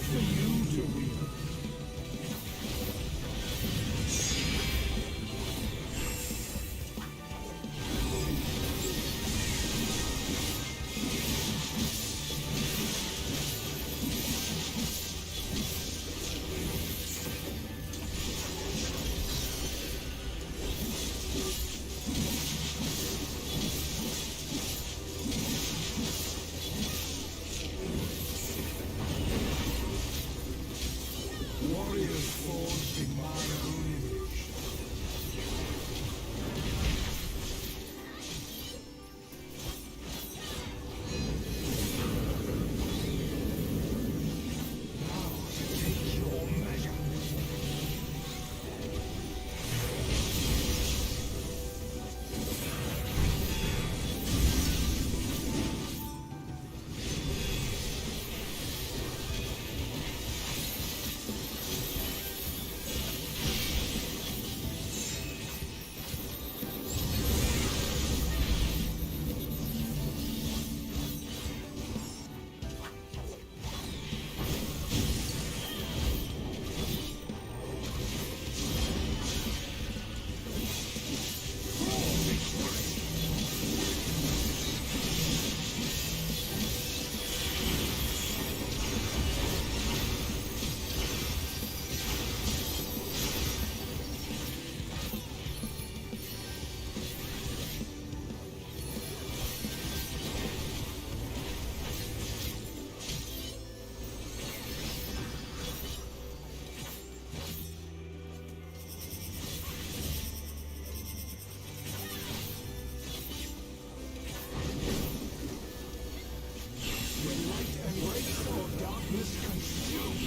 for you to wield. Warriors forged in my own image. Now to take your measure. When light embrace or darkness consume.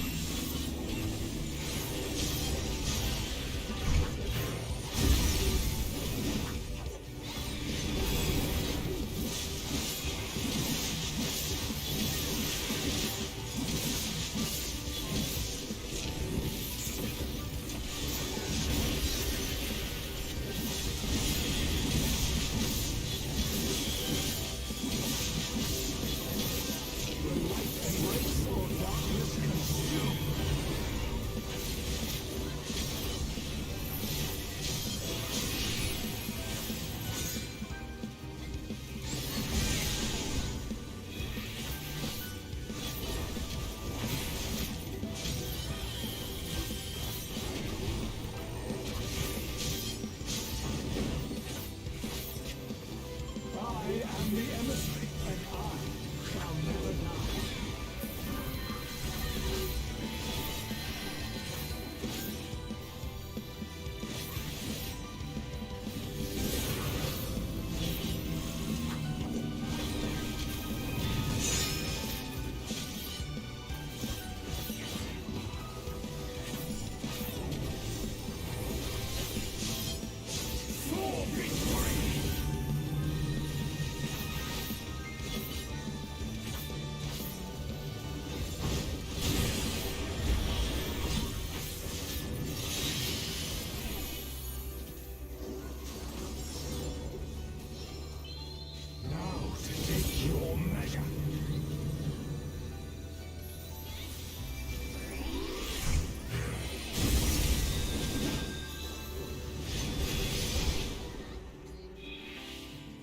When light embrace or darkness consume. I am the emissary, and I shall never die. For victory! Now to take your measure.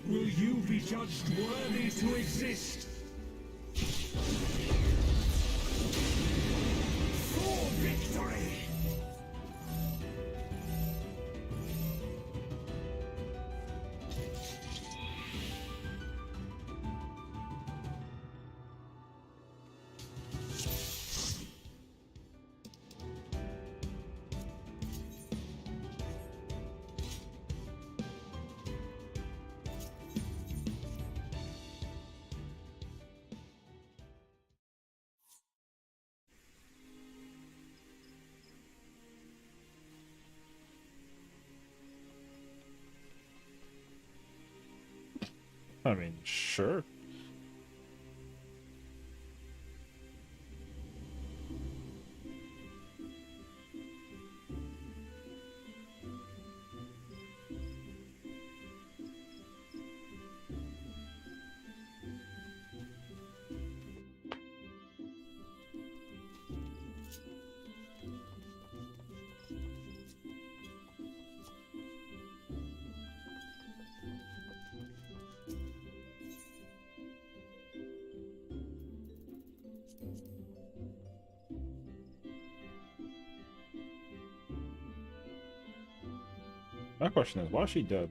Will you be judged worthy to exist? For victory! I mean, sure. My question is, why is she dead?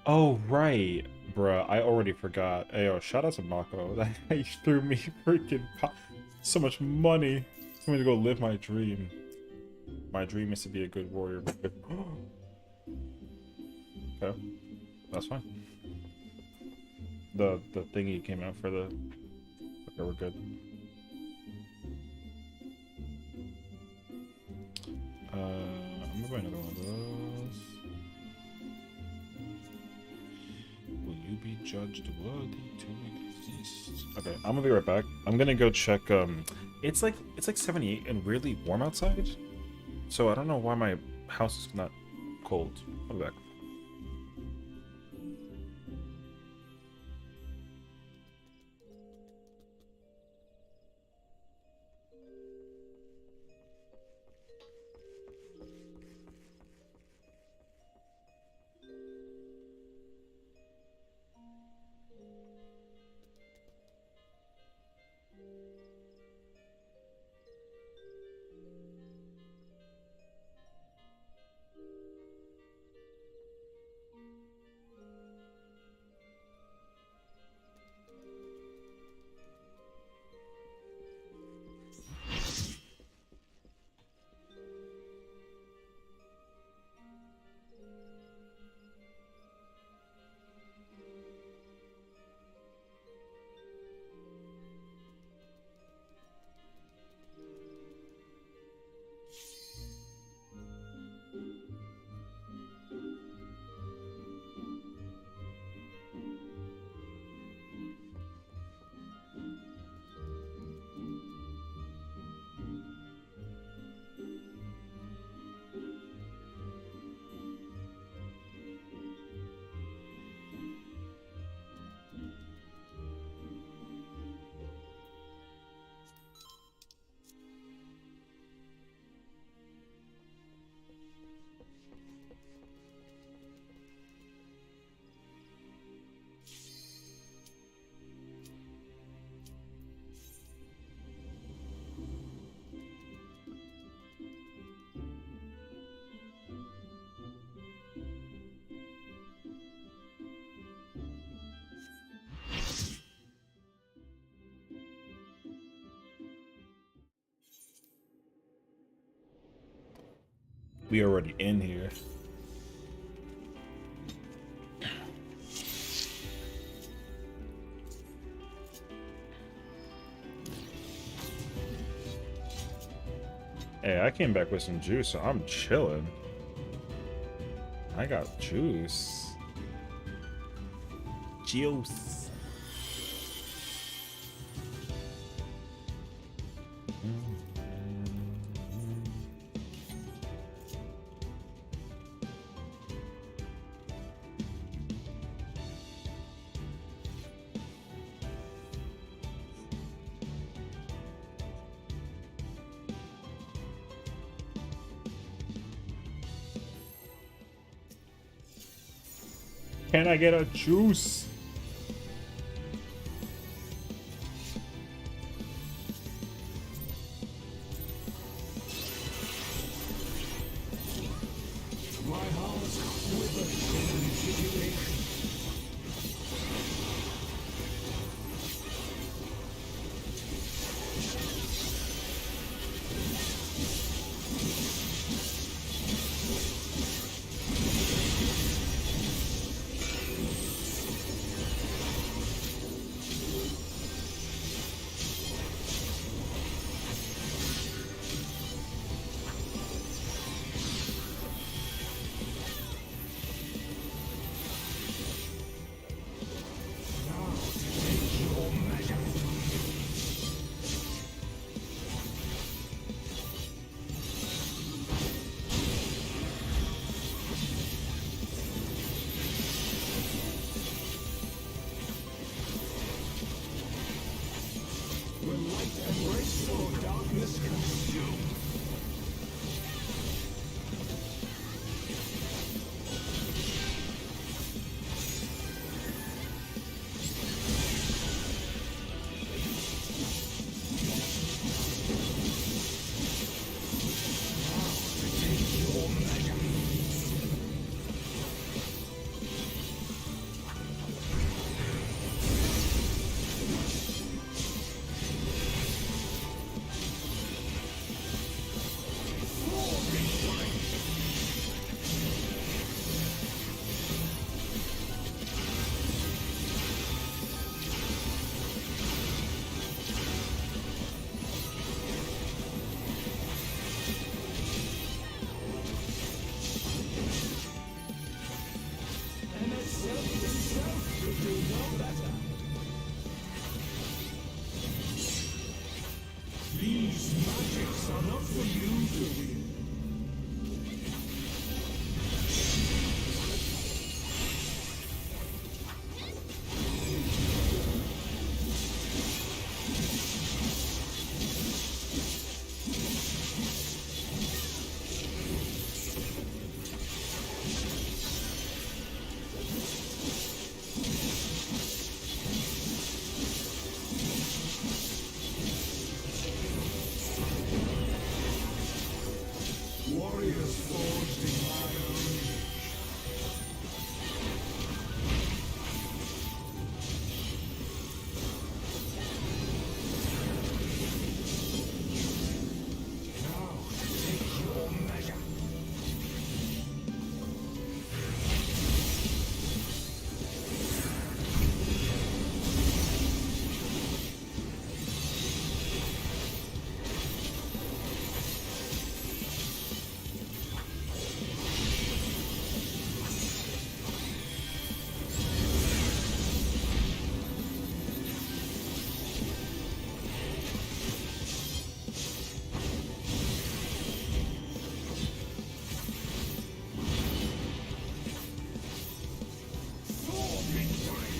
Oh, right. Bruh, I already forgot. Ayo, shout out to Mako. That he threw me freaking so much money. For me to go live my dream. My dream is to be a good warrior. Okay. That's fine. The thingy came out for the... Okay, we're good. I'm gonna buy another one of those. Will you be judged worthy to exist? Okay, I'm gonna be right back. I'm gonna go check. It's like 78 and weirdly warm outside, so I don't know why my house is not cold. I'll be back. We already in here. Hey, I came back with some juice, so I'm chilling. I got juice. Juice. Can I get a juice? My heart withers in anticipation. When light embrace or darkness consume. You know better. These magics are not for you to wield. Warriors forged in my own image. Now take your measure. For victory.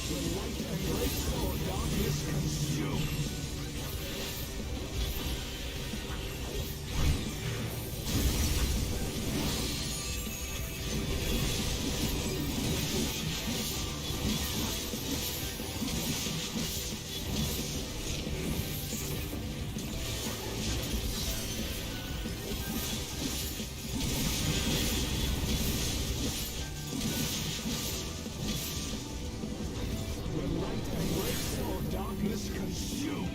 The light embrace or darkness consume. The light embrace or darkness consume.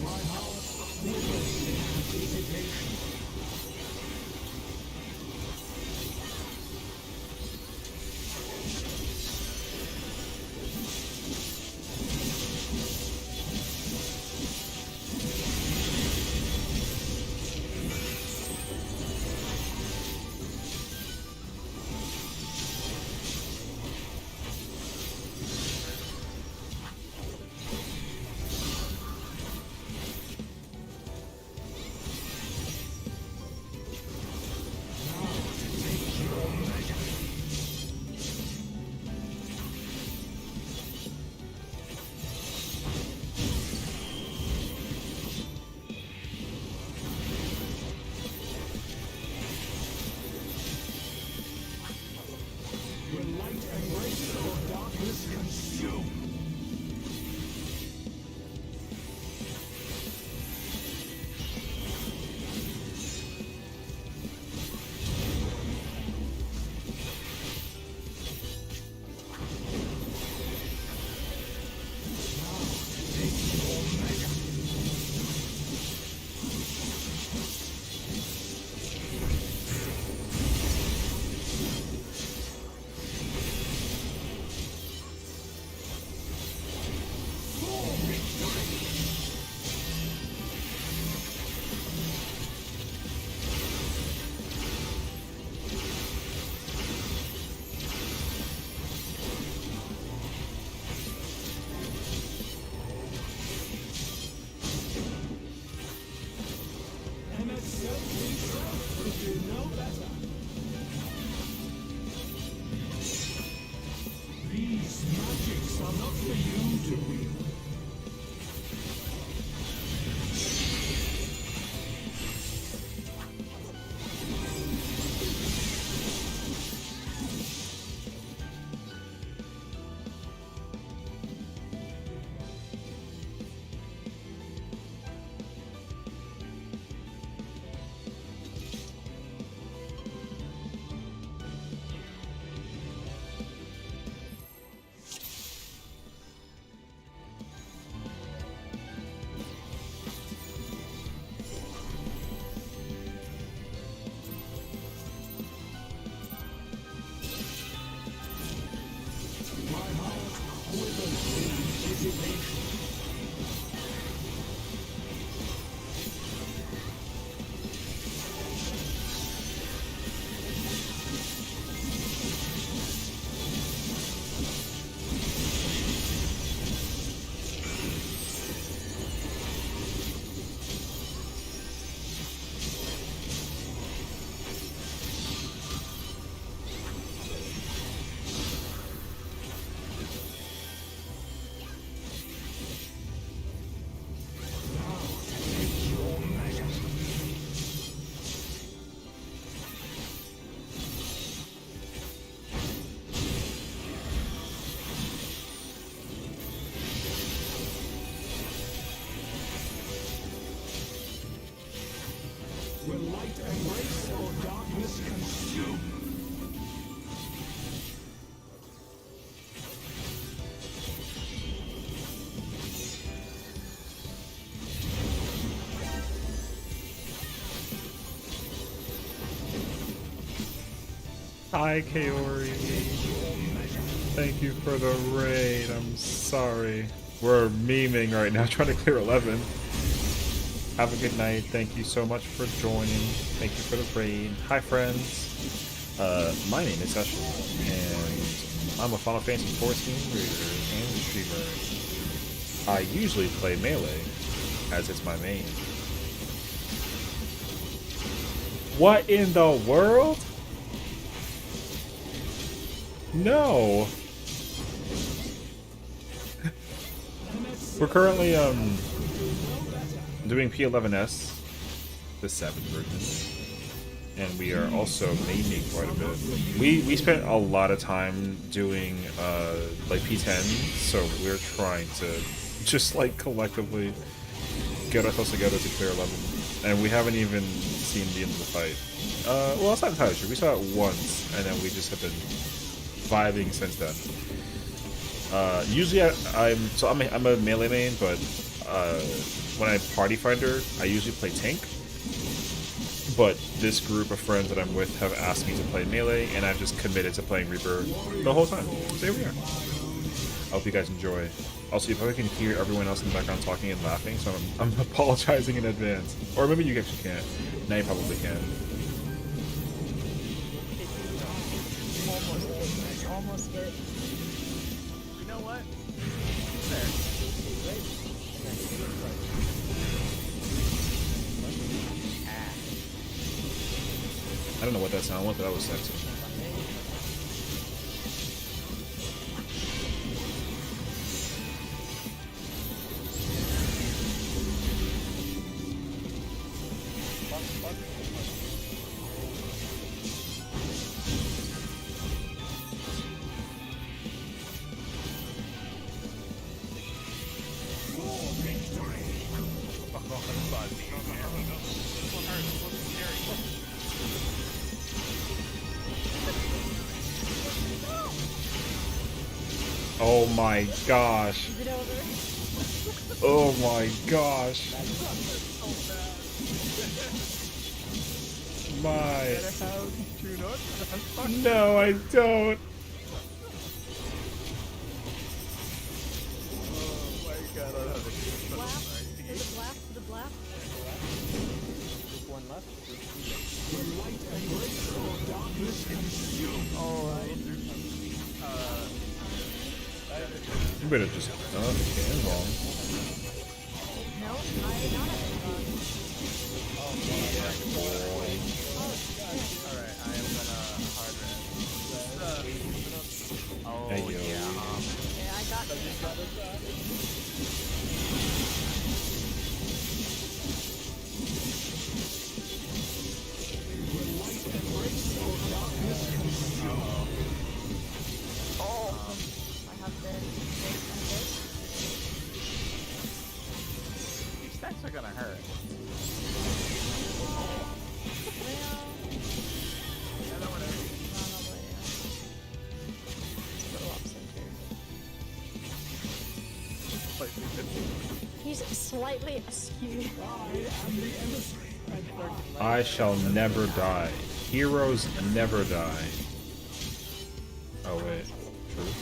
My heart quivers in anticipation. Will light embrace or darkness consume? Hi, Kaori. Thank you for the raid. I'm sorry. We're memeing right now, trying to clear 11. Have a good night. Thank you so much for joining. Thank you for the raid. Hi, friends. My name is Session, and I'm a Final Fantasy XIV reader and streamer. I usually play Melee, as it's my main. What in the world? No. We're currently doing P11S, the 7th version, and we are also maining quite a bit. We spent a lot of time doing like P10, so we're trying to just like collectively get ourselves together to clear 11, and we haven't even seen the end of the fight. Well, it's not entirely true. We saw it once, and then we just have been vibing since then. Usually I'm a melee main, but when I party finder, I usually play tank. But this group of friends that I'm with have asked me to play melee, and I've just committed to playing Reaper the whole time. So here we are. I hope you guys enjoy. Also, you probably can hear everyone else in the background talking and laughing, so I'm apologizing in advance. Or maybe you actually can't. Now you probably can. Almost it. You know what? I don't know what that sound was, but that was sexy. Oh my gosh. Is it over? Oh my gosh. My. No, I don't. There's a blast to the blast. Just one left. You better just can long. No, I did not have it wrong. Alright, I am gonna hard red. Oh, Hey, yo. yeah. Yeah, I got it. I have the this and this. These stacks are gonna hurt. He's slightly askew. I shall never die. Heroes never die. Oh wait. True.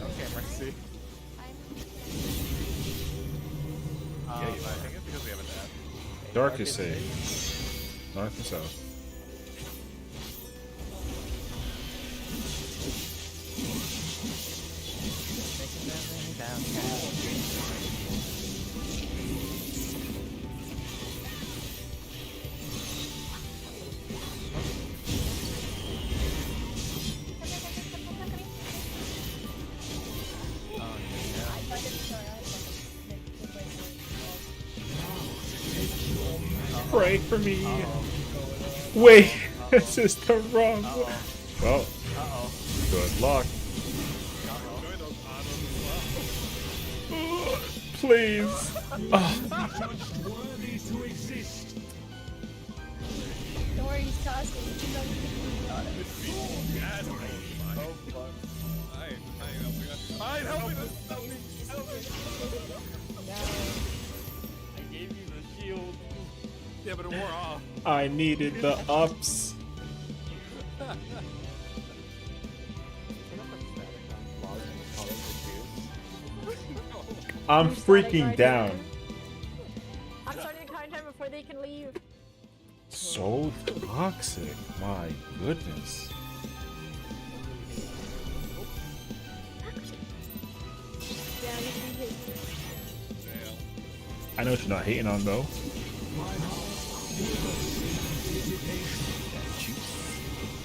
Okay, Mercy. I think it's because we have a dad. Dark is safe. North and south. Pray for me. Wait, this is the wrong one. Well, good luck. Please. Worthy to exist. Don't worry, he's casting. You know you can on it. I gave you the shield. Yeah, but it wore off. I needed the ups. I'm freaking down. I'm starting the countdown before they can leave. So toxic. My goodness. Yeah, you can hit. I know what you're not hating on though.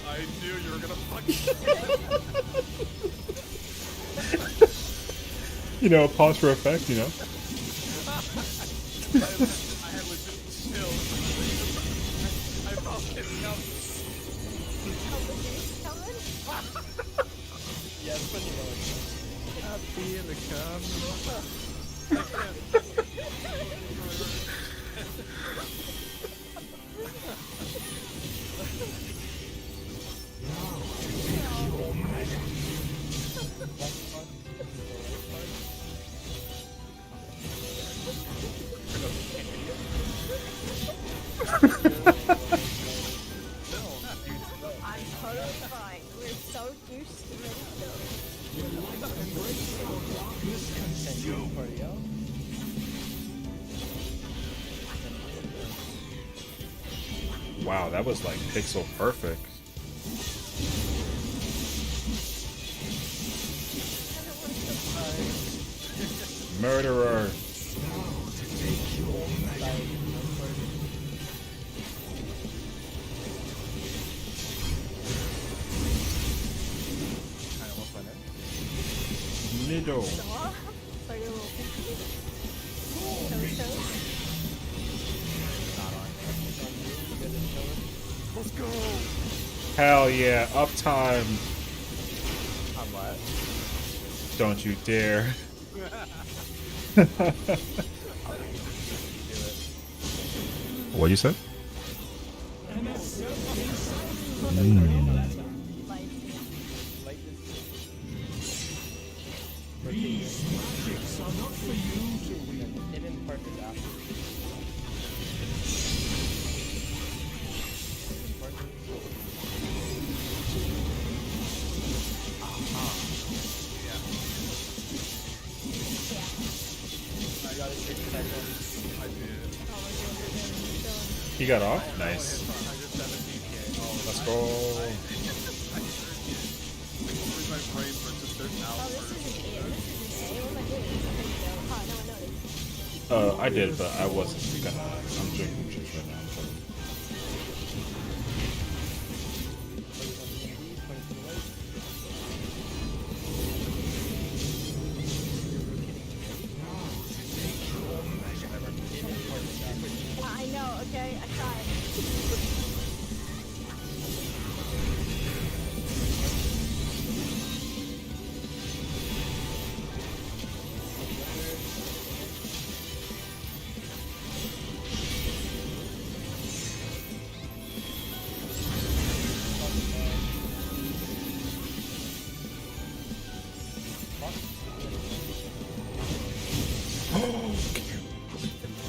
I knew you were gonna You know, pause for effect, you know. I had legit chill. I felt it come. Yeah, it's funny though. Happy in the I'm totally fine. We're so used to it. Party out. Wow, that was like pixel perfect. Murderer. Middle. For your little picture. Let's go. Hell yeah, uptime. I'm what? Don't you dare. What'd you say? These magics are not for you to wield. Hidden part is after. I got a 6-second. I did. He got off? Nice. 117k. Oh, Let's go. my brain for just their Oh, hours. this isn't A. This isn't A. What am I doing? Okay, no. Oh, no, I noticed. I did, but I wasn't gonna. I'm drinking juice right now. So. I know, okay? I tried.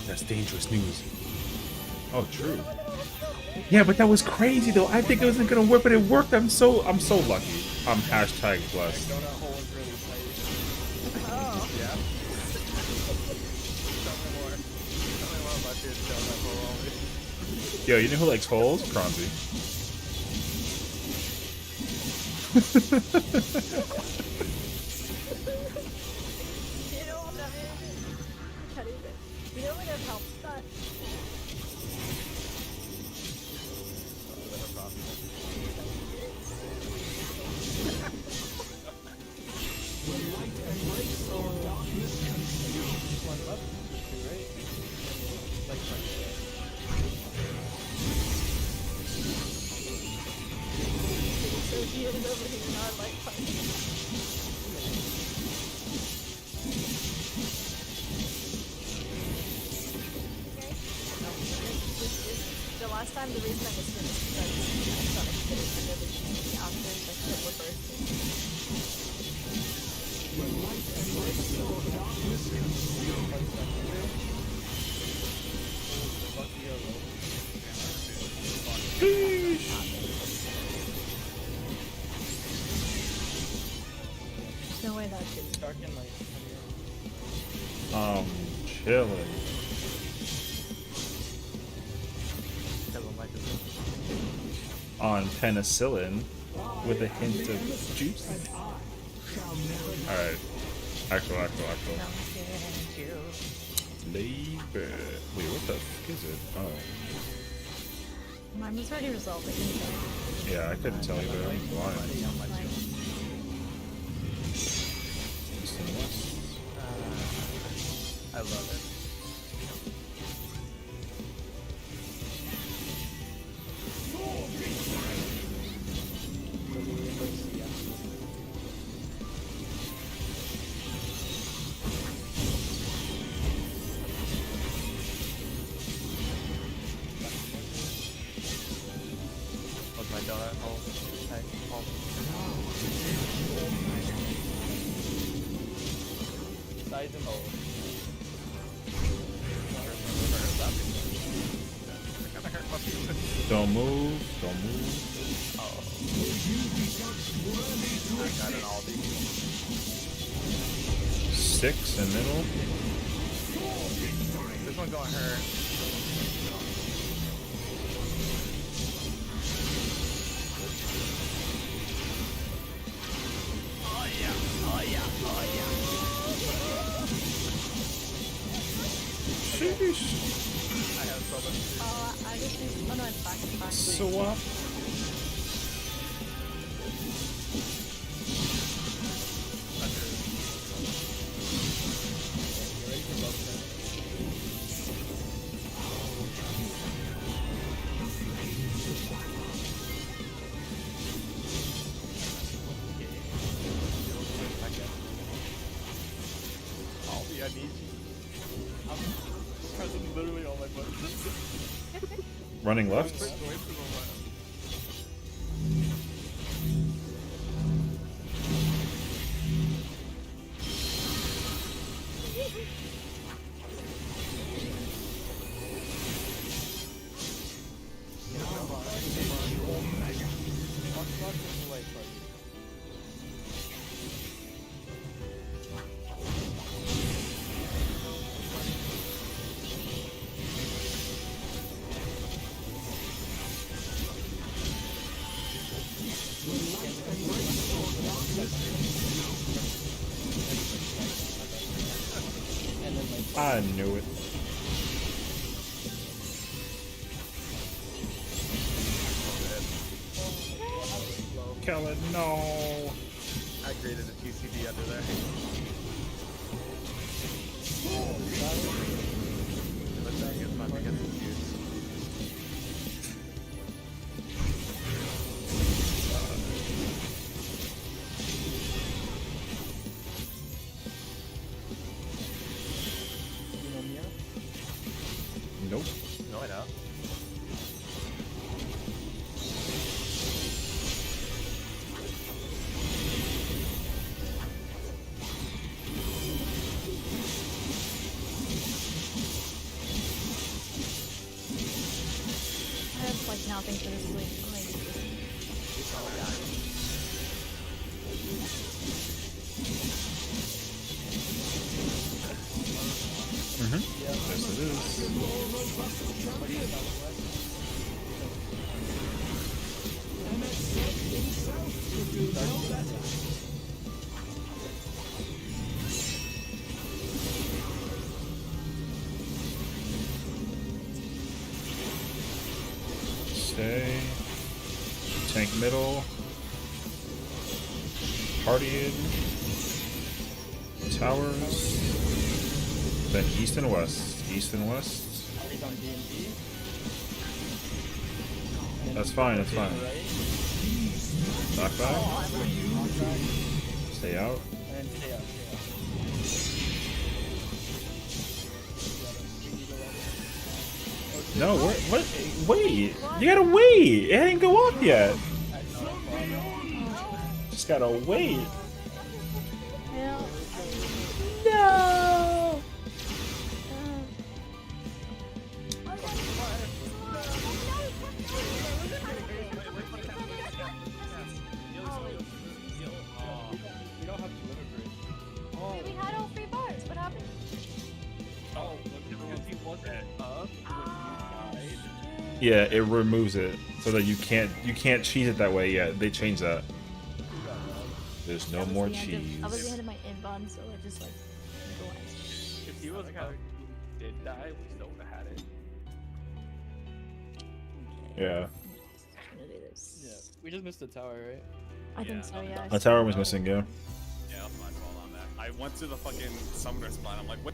That's dangerous news. Oh, true. Yeah, but that was crazy though. I think it wasn't gonna work, but it worked. I'm so lucky. I'm hashtag blessed. Donut hole is really tight. Oh. Yeah. Tell me more. Tell me more about your donut hole only. Yo, you know who likes holes? Kronzy. You know what that is? Can't even. You know what it helps that? Associated over here, not like fun. The last time, the reason I missed it is because I thought I could have ended it just after the shit were bursting. Dark and Light. Chilling. On penicillin with a hint of juice. Alright. Actual. Labor. Wait, what the fuck is it? Oh. Mine was already resolved. I couldn't tell. Yeah, I couldn't tell you, but I'm blind. East and west. I love it. Was my donut hole? Sides and holes. Don't move. I got an Aldi. 6 in middle. This one's gonna hurt. I have so much food. I just used. Oh no, it's back. Swap. Aldi, I need you. I'm pressing literally all my buttons. Running left. I knew it. Kellen, no. I created a TCD under there. It looks like it's about to get confused. Nope. No, I don't. I have like nothing for this week. Yes, it is. Stay. Tank middle. Partying. Towers. Then east and west. East and west. He's on D&D. That's fine, that's fine. Knock back. Stay out. And then stay up. No, what? Wait! You gotta wait! It ain't go off yet! Just gotta wait! No! We don't have to live a bridge. Yeah, it removes it so that you can't cheese it that way yet. They changed that. There's no That was more the end of- cheese. That was the end of my inbound, so I just like glanced. If he was how he did die, we still would have had it. Yeah. I'm gonna do this. Yeah, we just missed the tower, right? I think so, yeah. The tower was missing, yeah. Yeah, that's my fault on that. I went to the fucking summoner spot. I'm like, what?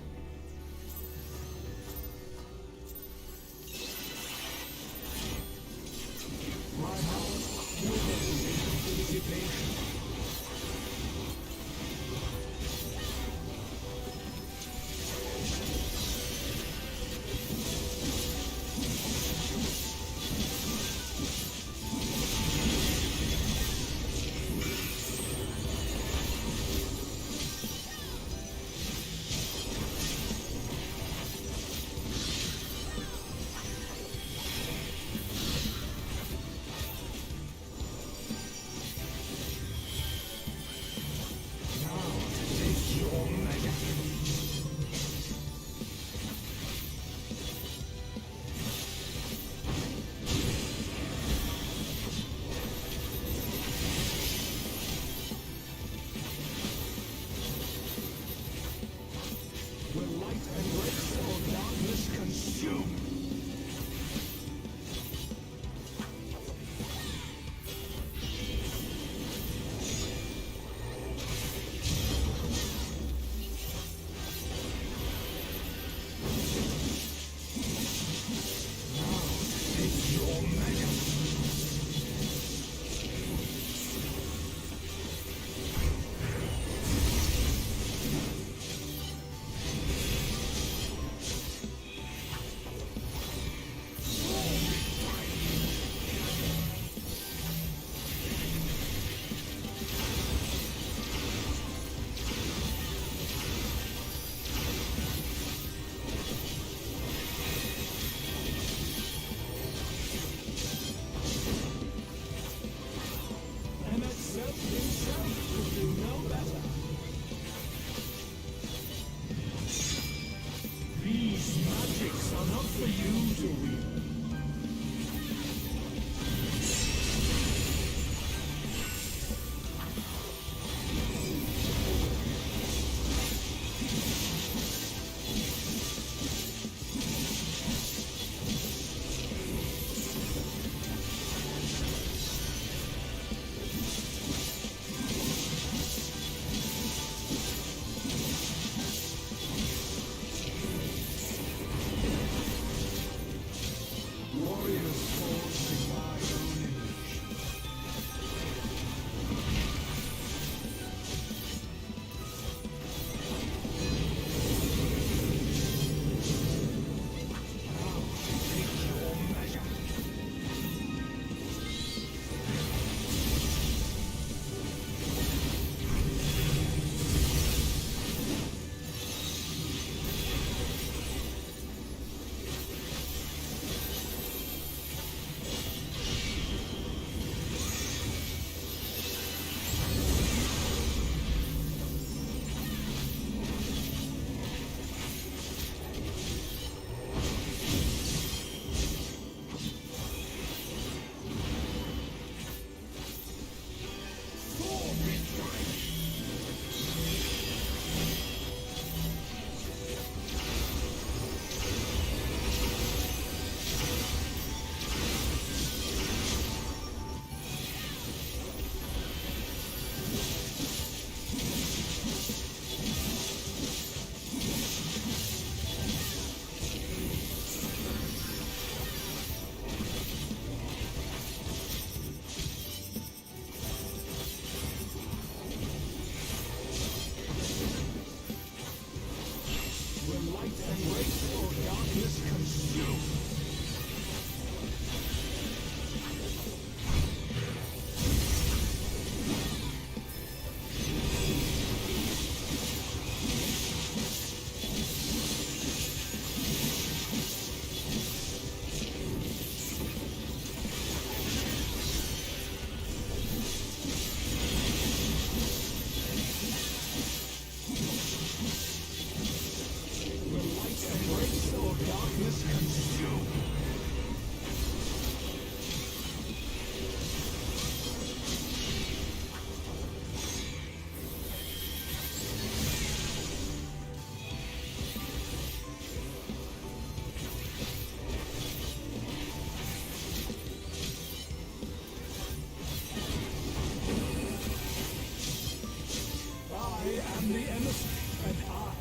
am the emissary, and I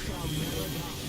shall never die.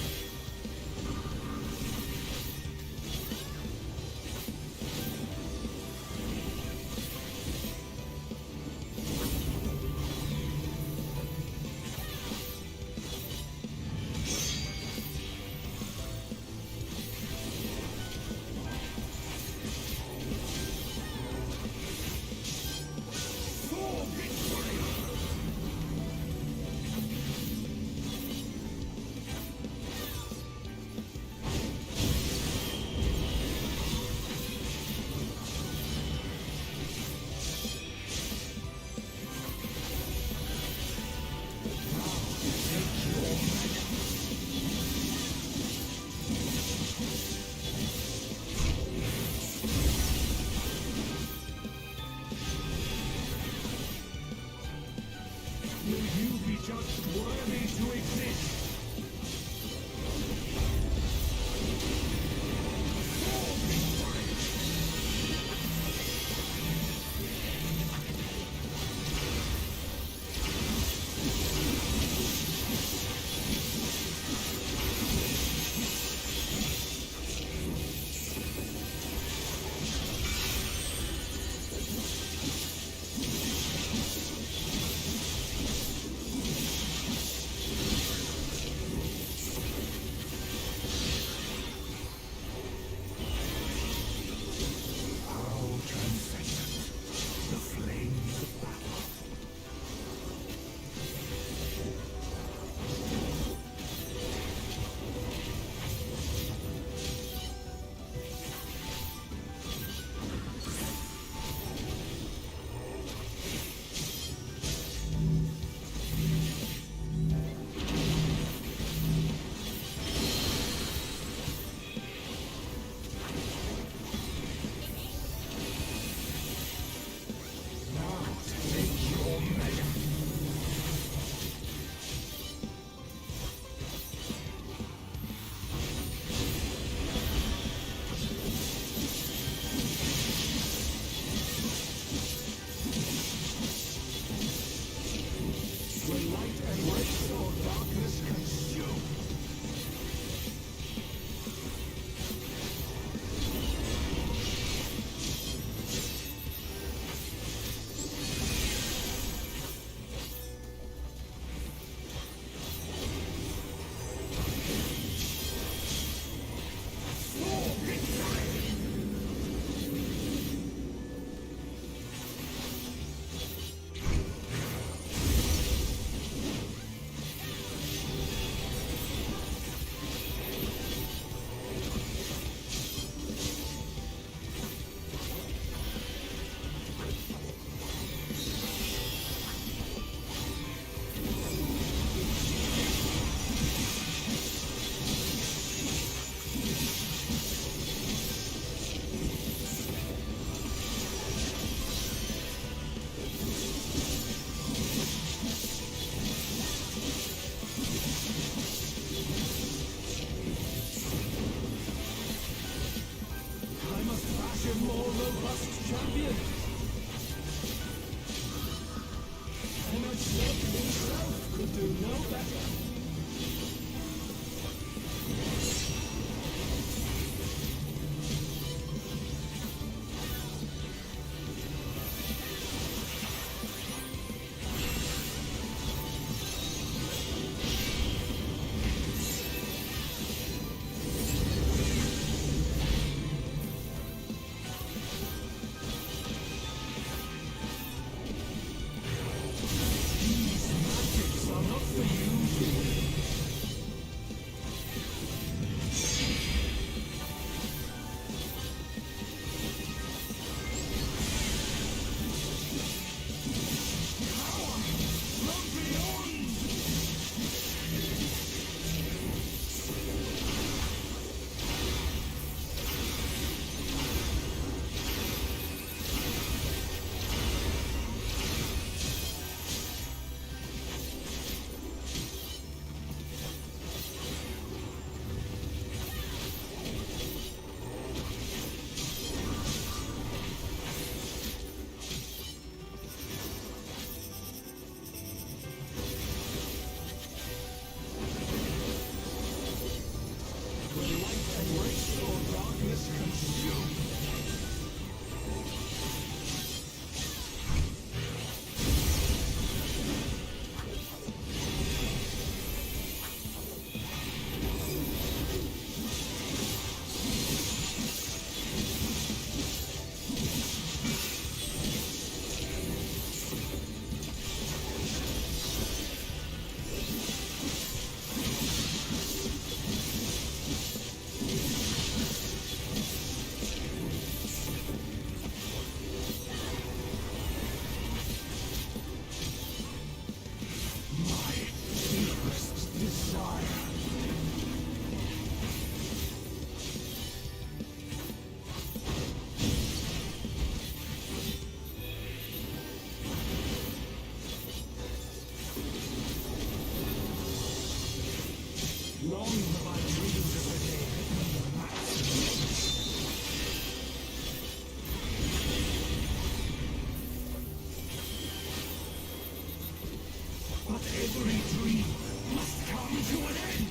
Every dream must come to an end.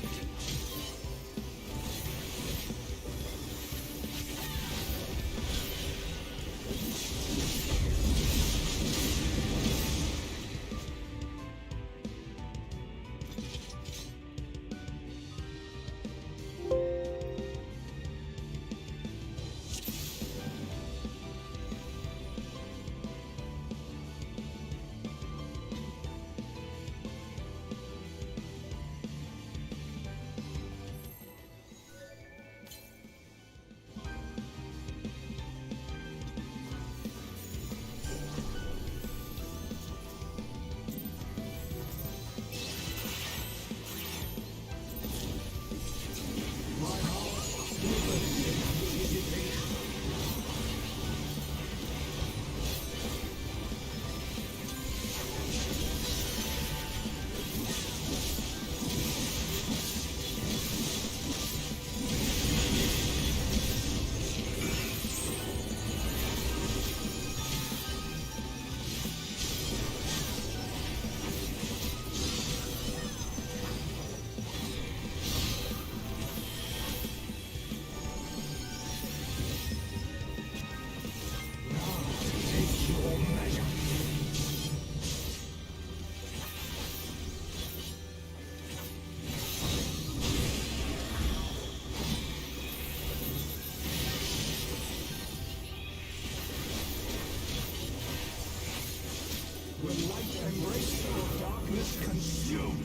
When light embrace or darkness consume.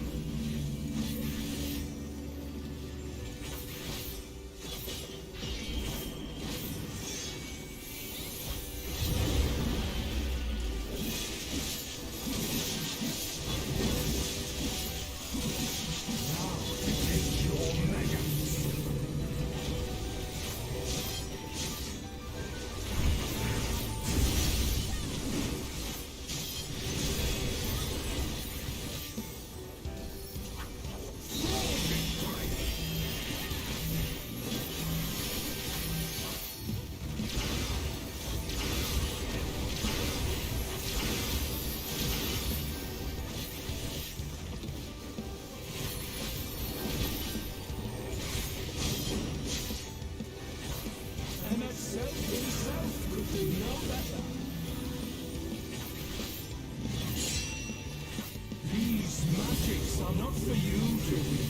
These magics are not for you to win.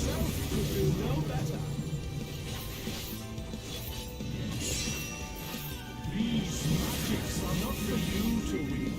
itself could do no better. These magics are not for you to wield.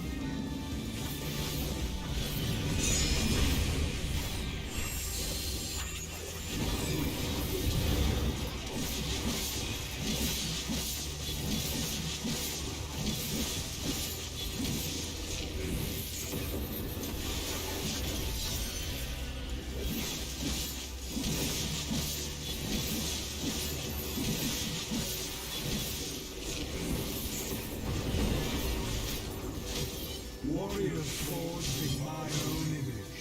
Warriors forged in my own image.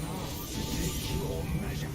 Now take your measure.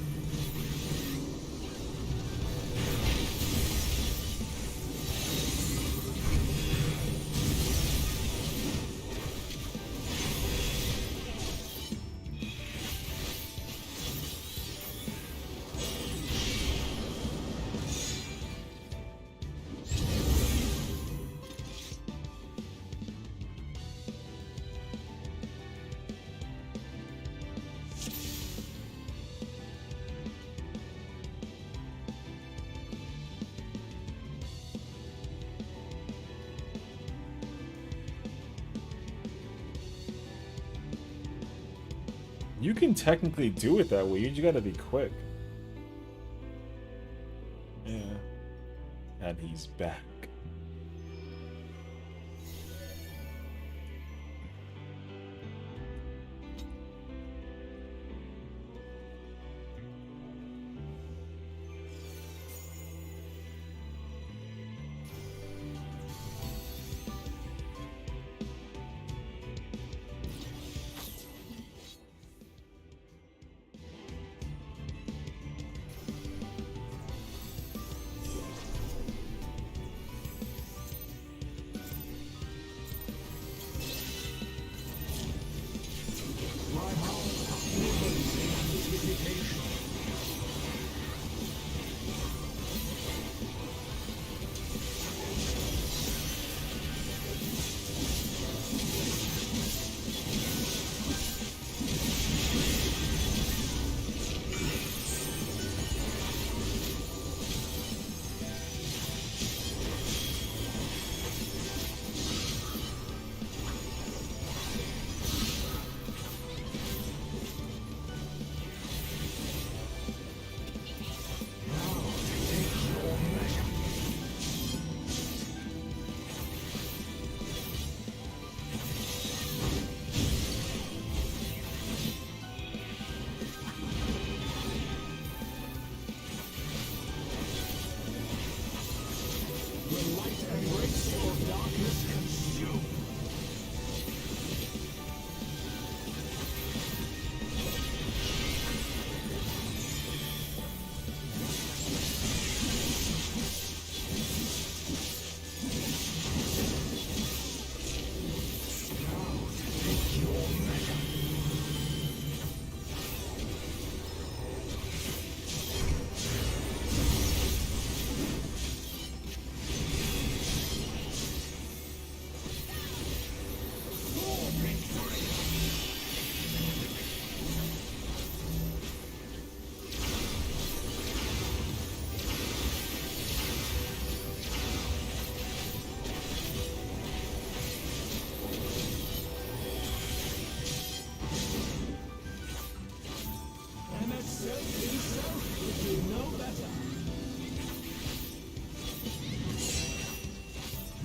You can technically do it that way. You just gotta be quick. Yeah. And he's back.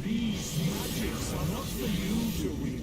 These magics are not for you to wield.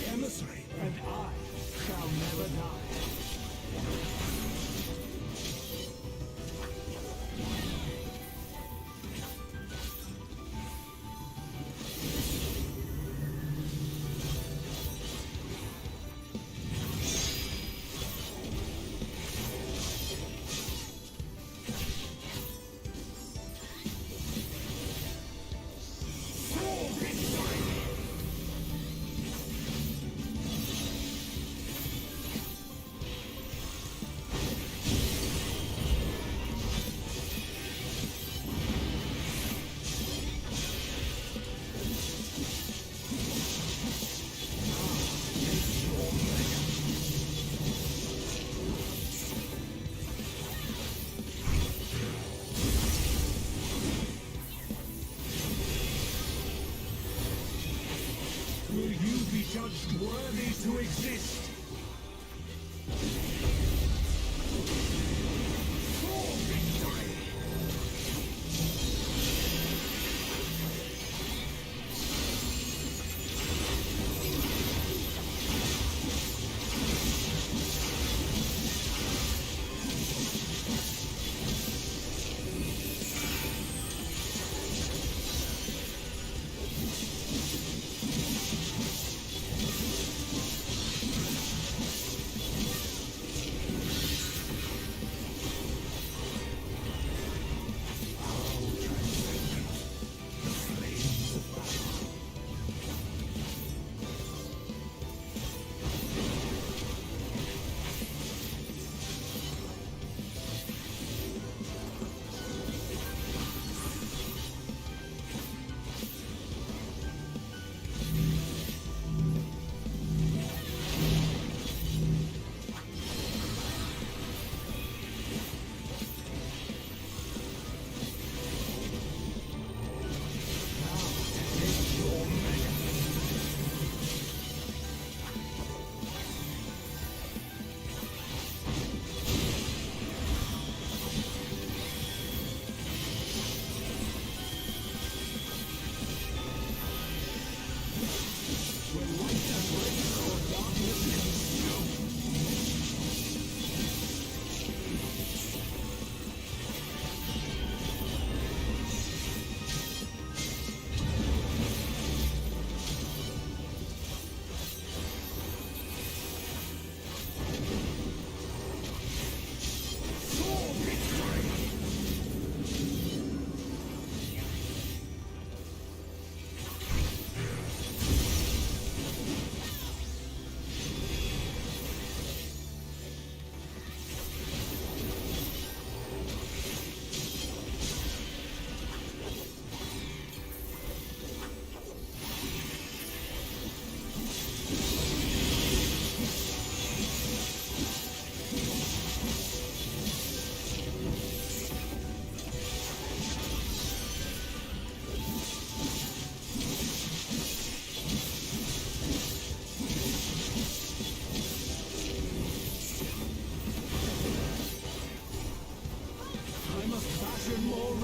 the emissary, and I shall never die. Will you be judged worthy to exist? For victory!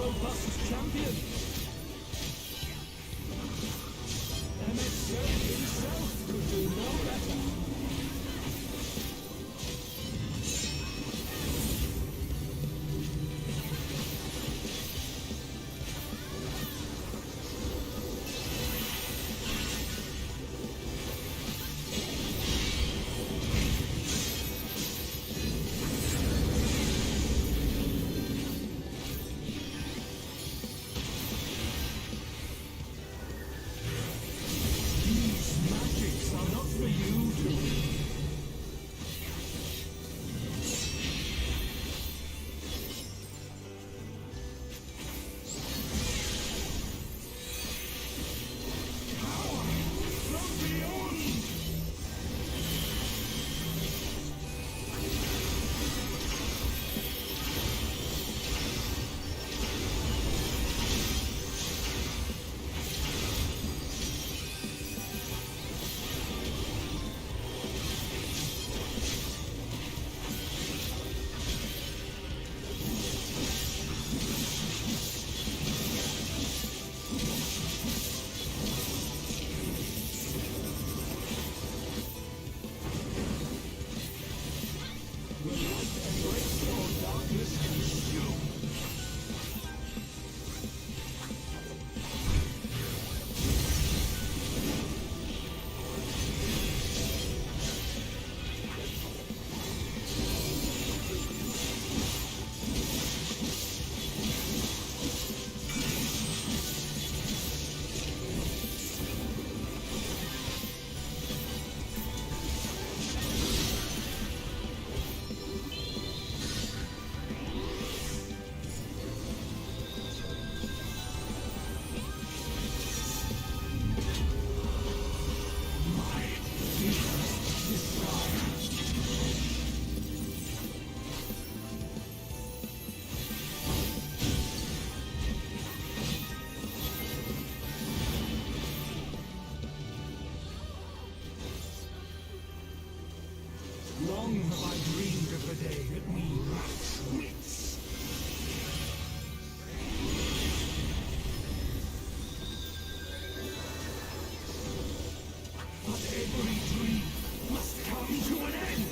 robust champion. MXA himself could do no better. These magics are not for you to long have I dreamed of the day that we match wits. But every dream must come to an end.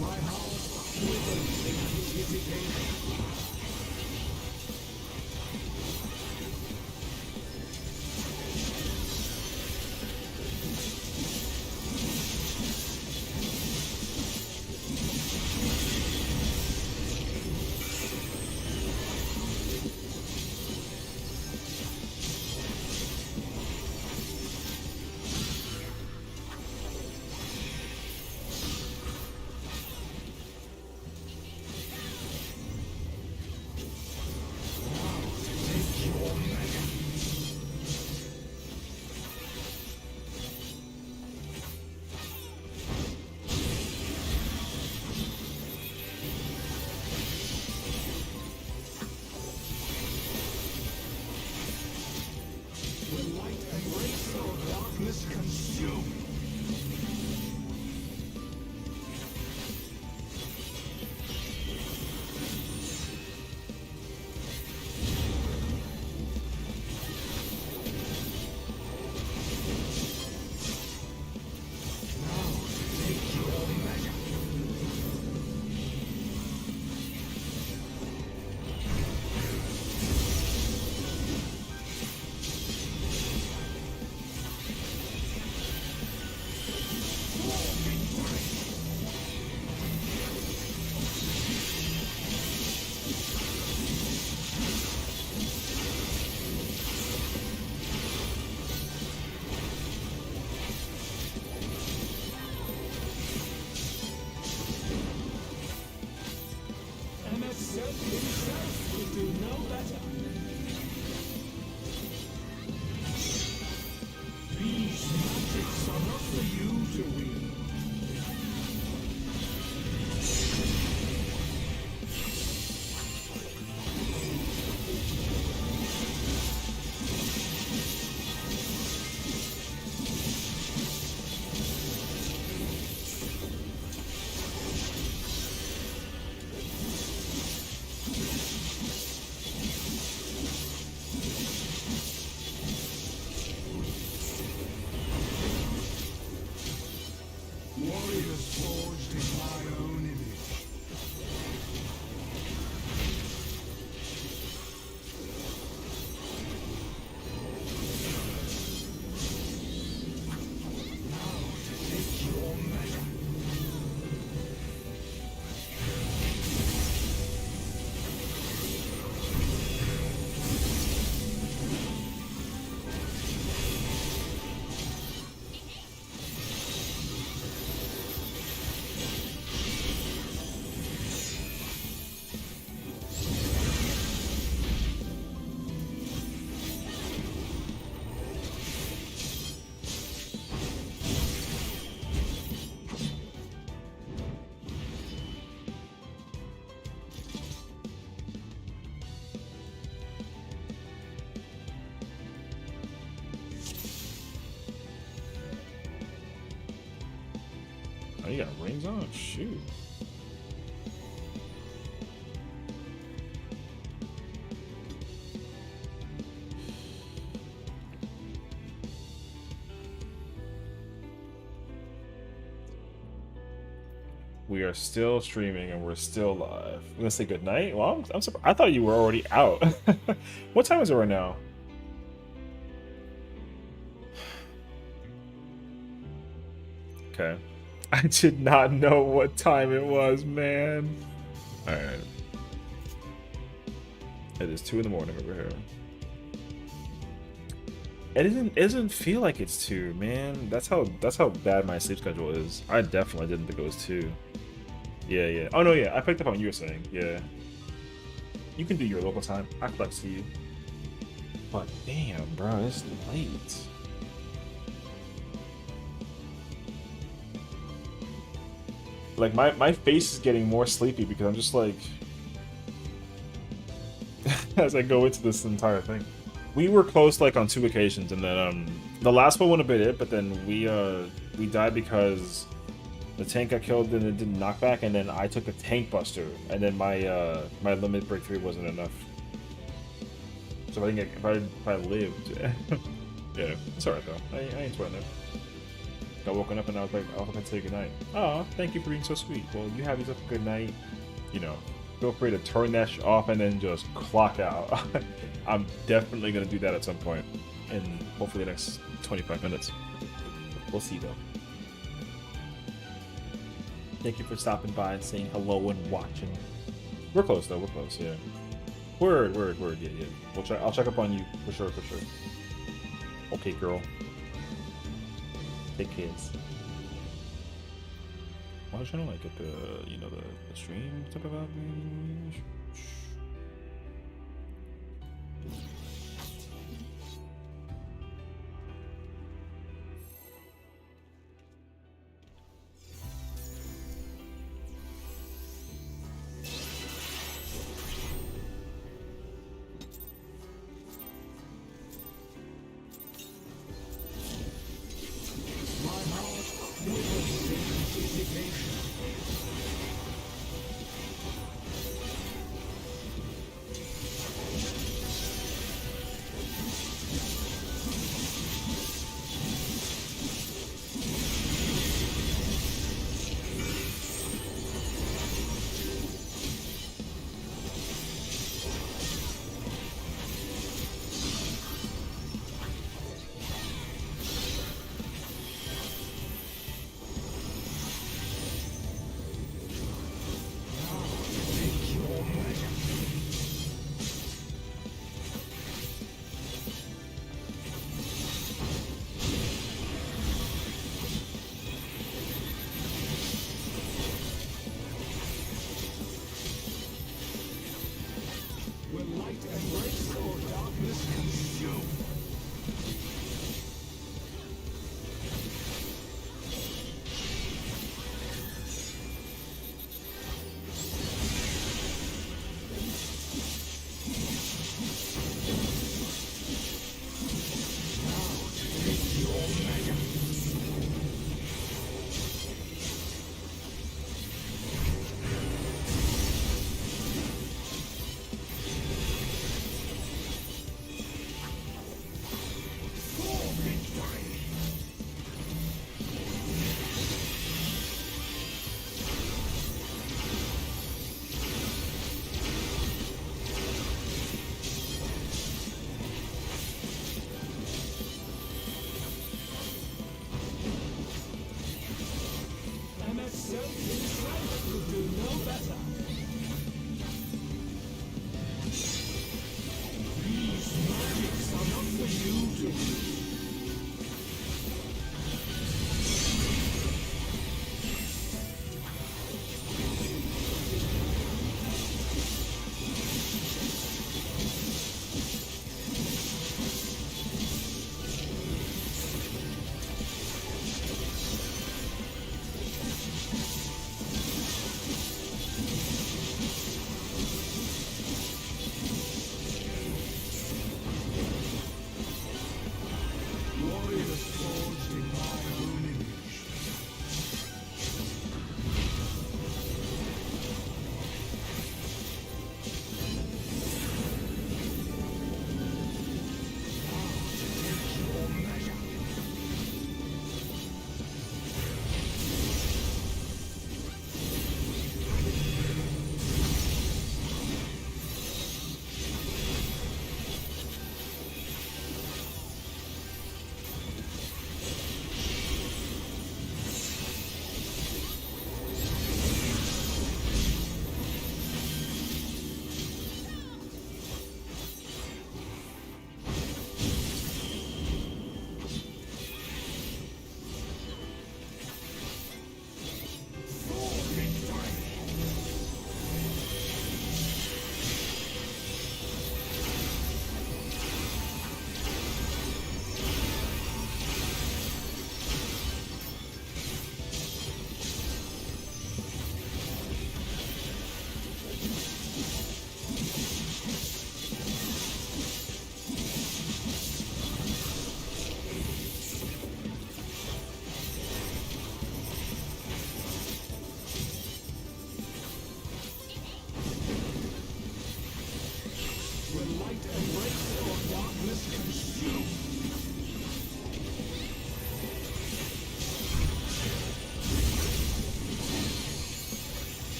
My heart withers in anticipation. When light embrace or darkness consume. Now take your measure. MS Self himself would do no better. These magics are not for you to wield. Warriors forged in my own image. Now to take your measure. Oh, you got rings on? Shoot. We are still streaming and we're still live. We're gonna say goodnight? Well, I'm surprised. I thought you were already out. What time is it right now? Okay. I did not know what time it was, man. Alright. It is 2 in the morning over here. It doesn't feel like it's 2, man. That's how bad my sleep schedule is. I definitely didn't think it was 2. Yeah. Oh no, yeah. I picked up on what you were saying. Yeah. You can do your local time. I flex to you. But damn, bro, it's late. Like my face is getting more sleepy because I'm just like as I go into this entire thing. We were close like on 2 occasions, and then the last one would have been it, but then we died because the tank got killed and it didn't knock back, and then I took a tank buster, and then my my limit break 3 wasn't enough. So I think if I lived, yeah, it's alright though. I ain't sweating it. Got woken up and I was like, I'll have to say goodnight. Oh, thank you for being so sweet. Well, you have yourself a good night. You know, feel free to turn that off and then just clock out. I'm definitely gonna do that at some point in hopefully the next 25 minutes. We'll see though. Thank you for stopping by and saying hello and watching. We're close though. We're close. Yeah. Word. Yeah. I'll check up on you for sure. Okay, girl. Take kids. I was trying to like get the the stream type of vibe.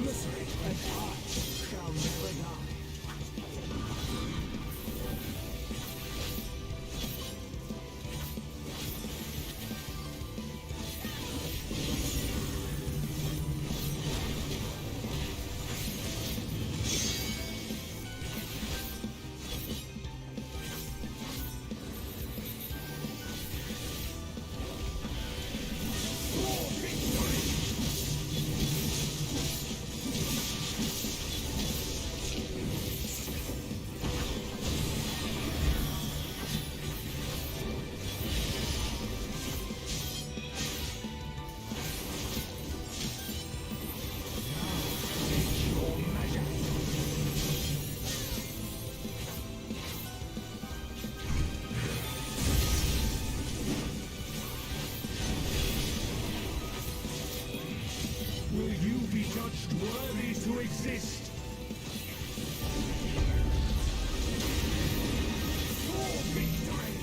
emissary, and I shall never die. Will you be judged worthy to exist? For victory!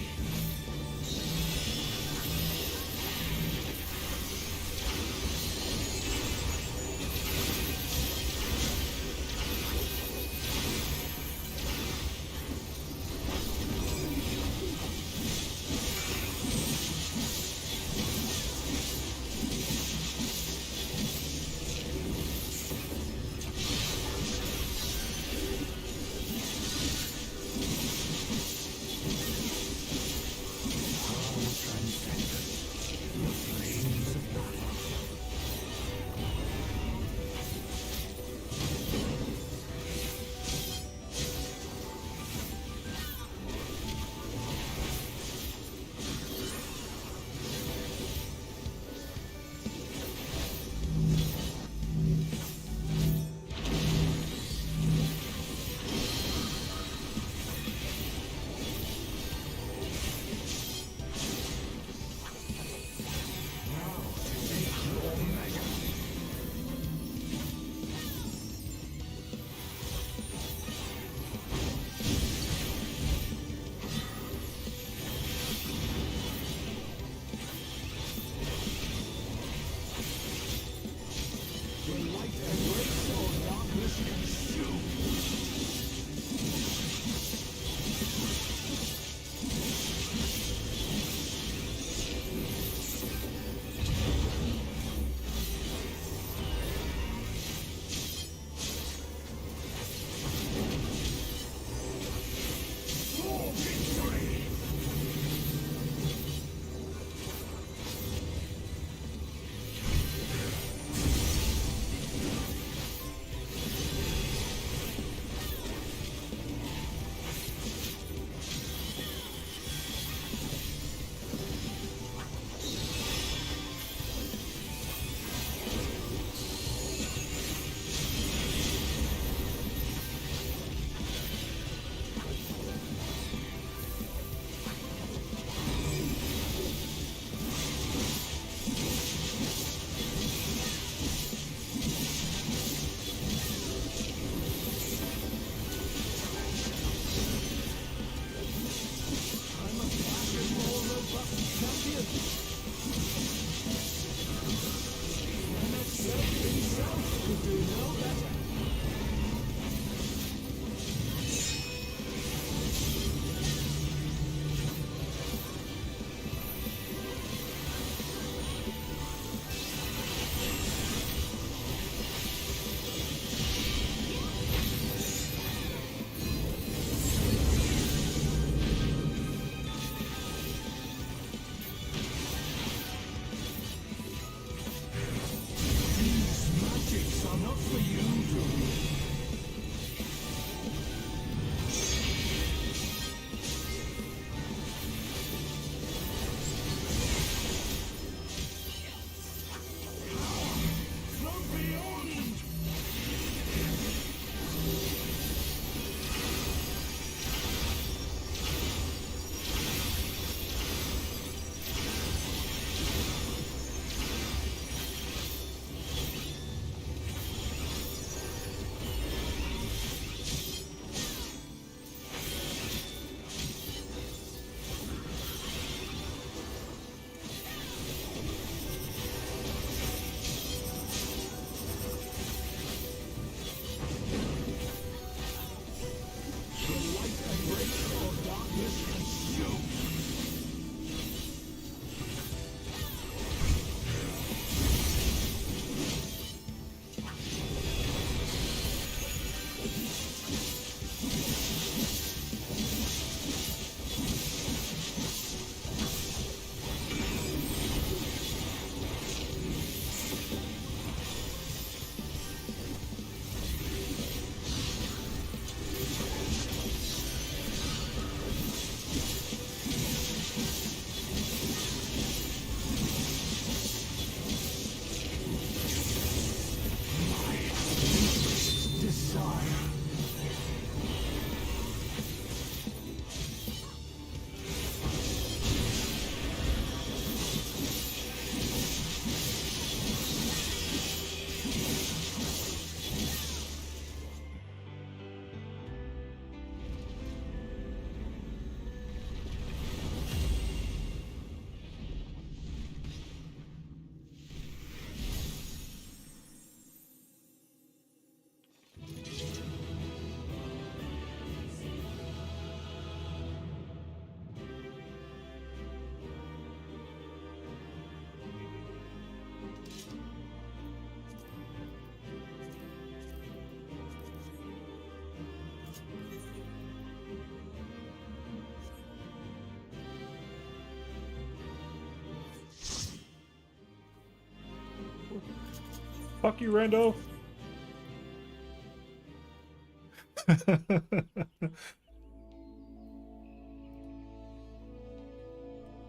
Fuck you, Rando.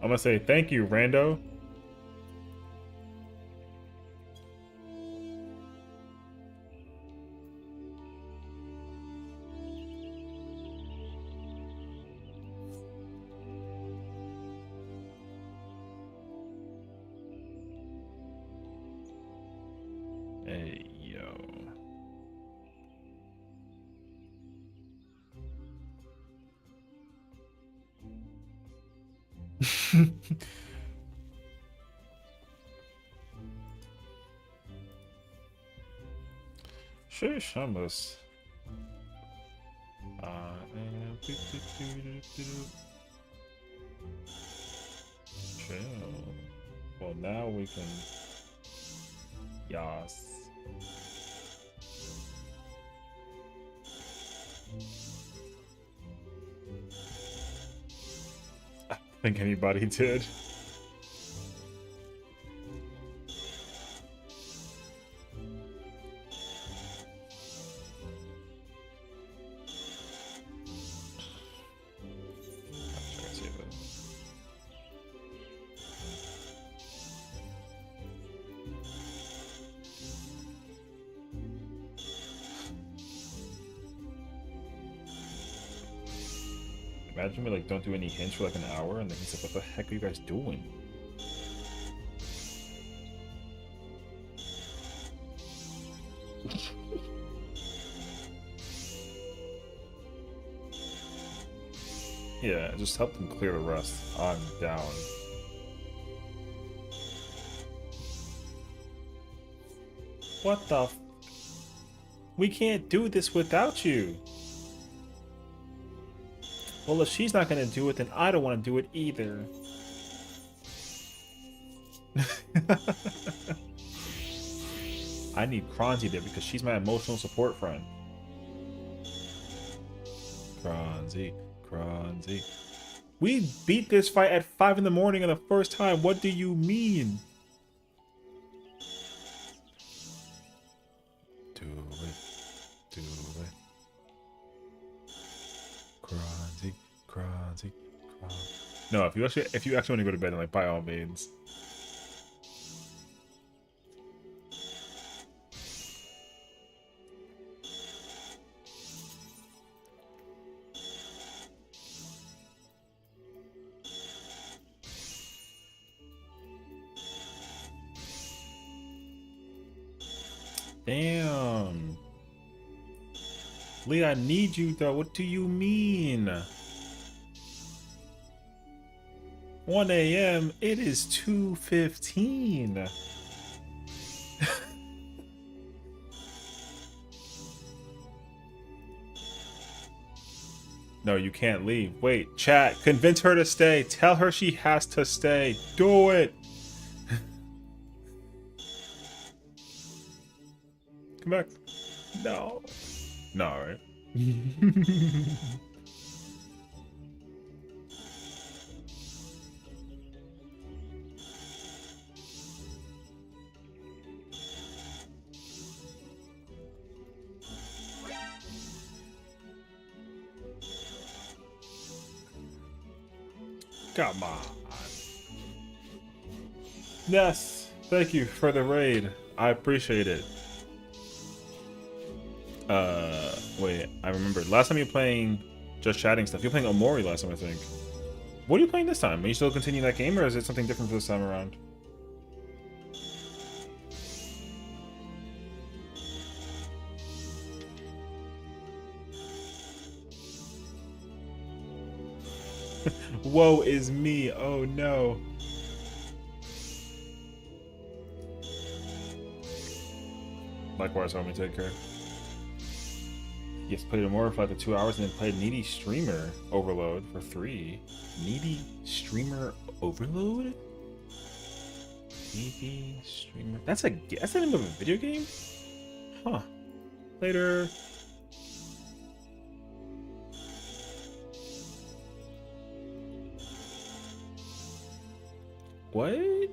I'm gonna say thank you, Rando. Hey, yo. Sure, Shamus. Chill. Well, now we can. Yas. I think anybody did. Imagine we like don't do any hints for like an hour and then he's like, what the heck are you guys doing? Yeah, just help them clear the rest. I'm down. What the f— we can't do this without you. Well, if she's not gonna do it, then I don't want to do it either. I need Kronzy there because she's my emotional support friend. Kronzy, Kronzy. We beat this fight at 5 in the morning on the first time. What do you mean? Do it. Do it. Kronzy, Kronzy, Kronzy. No, if you actually want to go to bed, then like by all means. Damn. Lee, I need you though. What do you mean? 1 a.m. It is 2:15. No, you can't leave. Wait, chat. Convince her to stay. Tell her she has to stay. Do it. Come back. No. No, right? Come on. Yes, thank you for the raid. I appreciate it. Wait, I remember. Last time you were playing Just Chatting stuff. You were playing Omori last time, I think. What are you playing this time? Are you still continuing that game, or is it something different for this time around? Woe is me. Oh no. Likewise, homie, take care. Yes, played more for like the 2 hours and then played Needy Streamer Overload for 3. Needy Streamer Overload? Needy Streamer. That's the name of a video game? Huh. Later. What?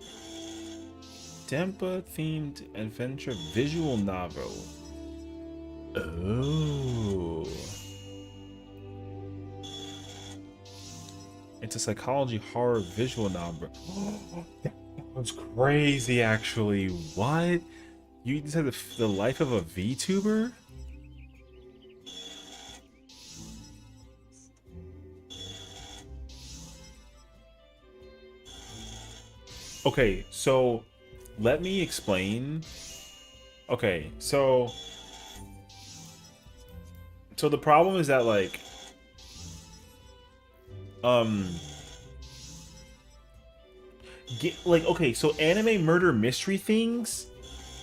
Dempa themed adventure visual novel. Oh. It's a psychology horror visual novel. That was crazy, actually. What? You said the life of a VTuber? Okay, so let me explain. Okay, so the problem is that like okay, so anime murder mystery things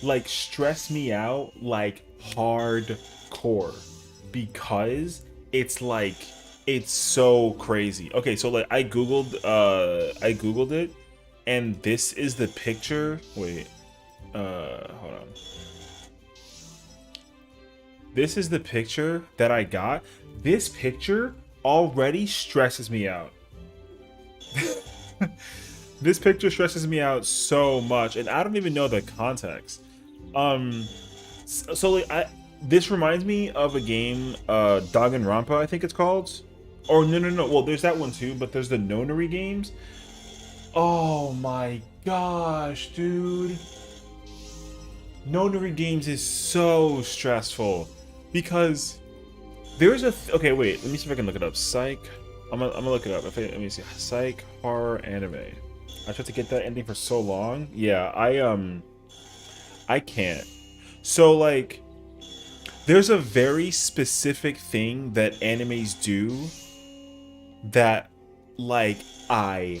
like stress me out like hardcore because it's like it's so crazy. Okay, so like I googled it, and this is the picture. Wait, hold on. This is the picture that I got. This picture already stresses me out. This picture stresses me out so much, and I don't even know the context. So like this reminds me of a game, Danganronpa, I think it's called. Or no. Well, there's that one too, but there's the Nonary games. Oh my gosh, dude. Nonary games is so stressful because there's a okay, wait, let me see if I can look it up. Psych. I'm gonna look it up. Let me see. Psych horror anime. I tried to get that ending for so long. Yeah, I can't. So like there's a very specific thing that animes do that like I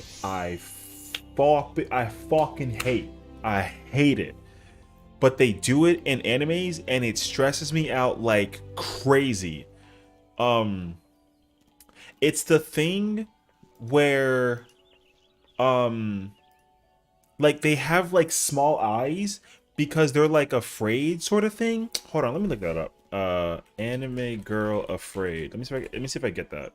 fucking hate. I hate it. But they do it in animes and it stresses me out like crazy. It's the thing where like they have like small eyes because they're like afraid sort of thing. Hold on, let me look that up. Anime girl afraid. Let me see if I get that.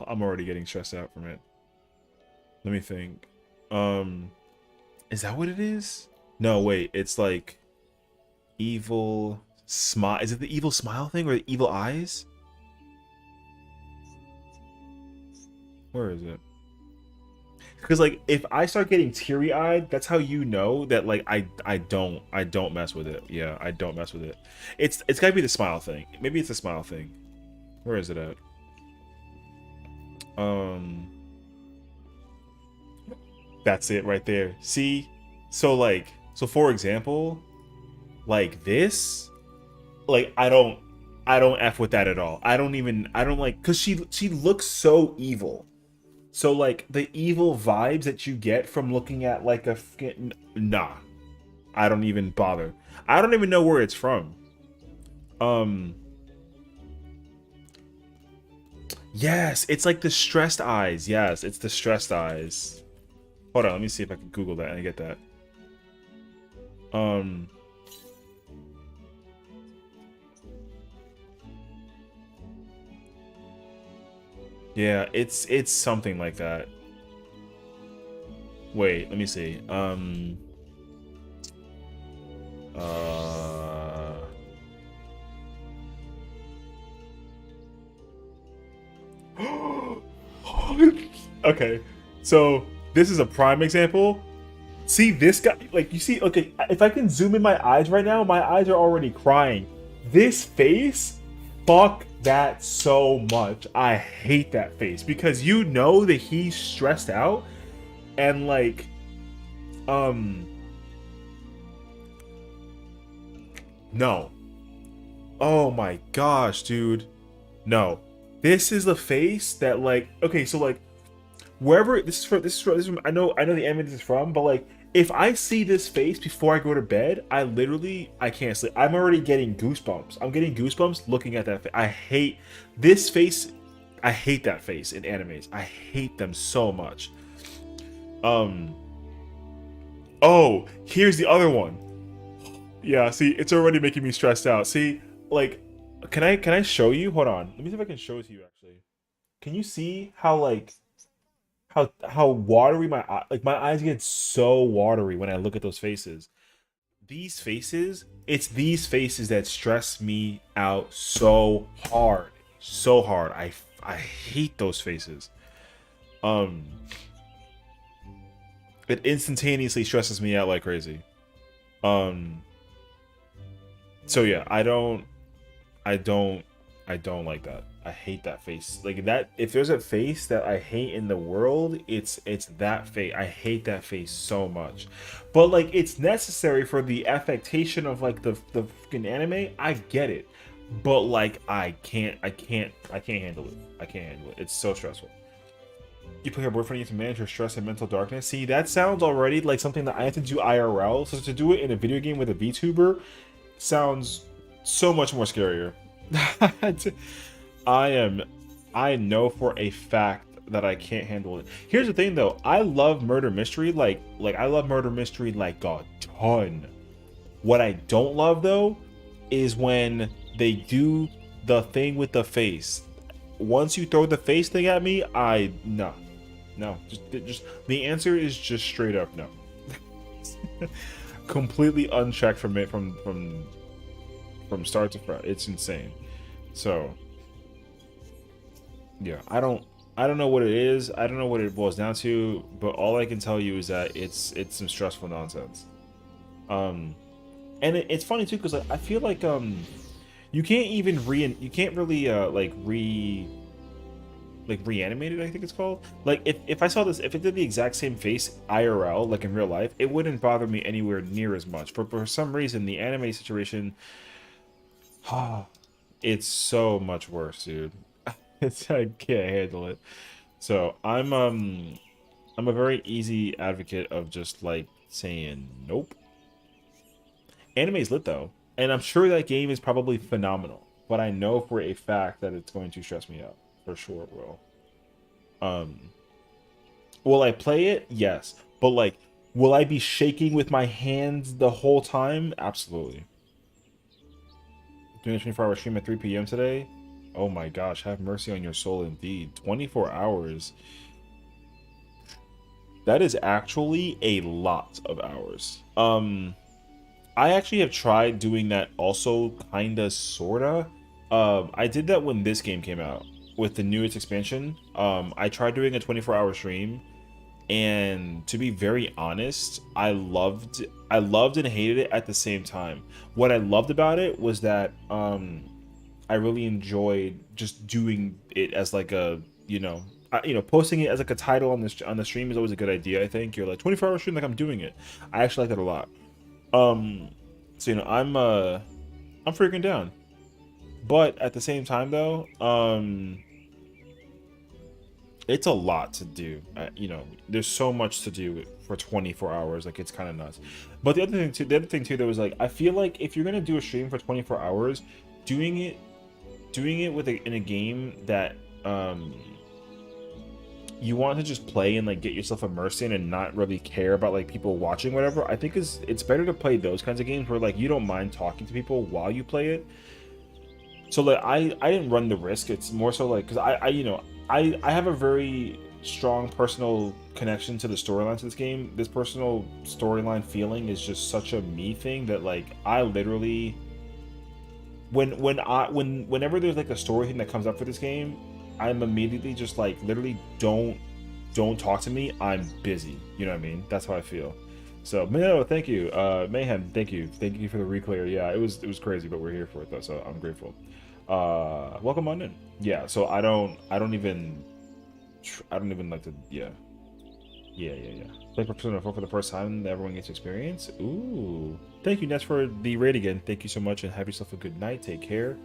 I'm already getting stressed out from it. Let me think. Is that what it is? No, wait, it's like evil smile. Is it the evil smile thing or the evil eyes? Where is it? Because like if I start getting teary-eyed, that's how you know that like I don't mess with it. Yeah, I don't mess with it. It's gotta be the smile thing. Maybe it's the smile thing. Where is it at? That's it right there. See? So for example, like this, like I don't F with that at all. I don't like, cause she looks so evil. So like the evil vibes that you get from looking at like a nah. I don't even bother. I don't even know where it's from. Yes, it's like the stressed eyes. Yes, it's the stressed eyes. Hold on, let me see if I can Google that and get that. Yeah, it's something like that. Wait, let me see. Okay, so this is a prime example. See this guy, like you see, okay, if I can zoom in my eyes right now, my eyes are already crying. This face, fuck that so much. I hate that face because you know that he's stressed out and like, no. Oh my gosh, dude. No. This is the face that like, okay, so like wherever this is from, I know the anime this is from, but like if I see this face before I go to bed, I can't sleep. I'm already getting goosebumps. I'm getting goosebumps looking at that face. I hate this face. I hate that face in animes. I hate them so much. Oh, here's the other one. Yeah, see, it's already making me stressed out. See, like, can I show you? Hold on. Let me see if I can show it to you actually. Can you see how like how watery my eyes get so watery when I look at those faces. These faces, it's these faces that stress me out so hard. So hard. I hate those faces. It instantaneously stresses me out like crazy. So yeah, I don't like that. I hate that face. Like that, if there's a face that I hate in the world, it's that face. I hate that face so much. But like it's necessary for the affectation of like the fucking anime. I get it. But like I can't handle it. I can't handle it. It's so stressful. You play your boyfriend, you have to manage your stress and mental darkness. See, that sounds already like something that I have to do IRL. So to do it in a video game with a VTuber sounds so much more scarier. I know for a fact that I can't handle it. Here's the thing though, I love murder mystery like I love murder mystery like a ton. What I don't love though is when they do the thing with the face. Once you throw the face thing at me, no. Just the answer is just straight up no. Completely unchecked from it from start to front. It's insane. So yeah, I don't know what it is. I don't know what it boils down to, but all I can tell you is that it's some stressful nonsense. And it's funny too because like, I feel like you can't even reanimate it, I think it's called. Like if I saw this, if it did the exact same face IRL, like in real life, it wouldn't bother me anywhere near as much. But for some reason, the anime situation, it's so much worse, dude. I can't handle it. So I'm a very easy advocate of just like saying nope. Anime's lit though, and I'm sure that game is probably phenomenal. But I know for a fact that it's going to stress me out. For sure it will. Will I play it? Yes. But like, will I be shaking with my hands the whole time? Absolutely. Doing a 24-hour stream at 3 p.m. today? Oh my gosh, have mercy on your soul indeed. 24 hours. That is actually a lot of hours. I actually have tried doing that also, kinda, sorta. I did that when this game came out with the newest expansion. I tried doing a 24-hour stream, and to be very honest, I loved and hated it at the same time. What I loved about it was that I really enjoyed just doing it as like a, posting it as like a title on the stream is always a good idea. I think you're like 24-hour stream, like I'm doing it. I actually like that a lot. So I'm freaking down. But at the same time though, it's a lot to do. There's so much to do for 24 hours. Like it's kind of nuts. But the other thing too, that was like, I feel like if you're gonna do a stream for 24 hours, doing it in a game that you want to just play and like get yourself immersed in and not really care about like people watching whatever, I think it's better to play those kinds of games where like you don't mind talking to people while you play it. So like I didn't run the risk. It's more so like because I have a very strong personal connection to the storyline to this game. This personal storyline feeling is just such a me thing that like I literally whenever there's like a story thing that comes up for this game, I'm immediately just like literally don't talk to me. I'm busy. You know what I mean? That's how I feel. So no, thank you, Mayhem. Thank you for the reclear. Yeah, it was crazy, but we're here for it though, so I'm grateful. Welcome on in. Yeah, so I don't even like to. Yeah. Play Persona 4 for the first time, everyone gets experience. Ooh, thank you, Ness, for the raid again. Thank you so much, and have yourself a good night. Take care.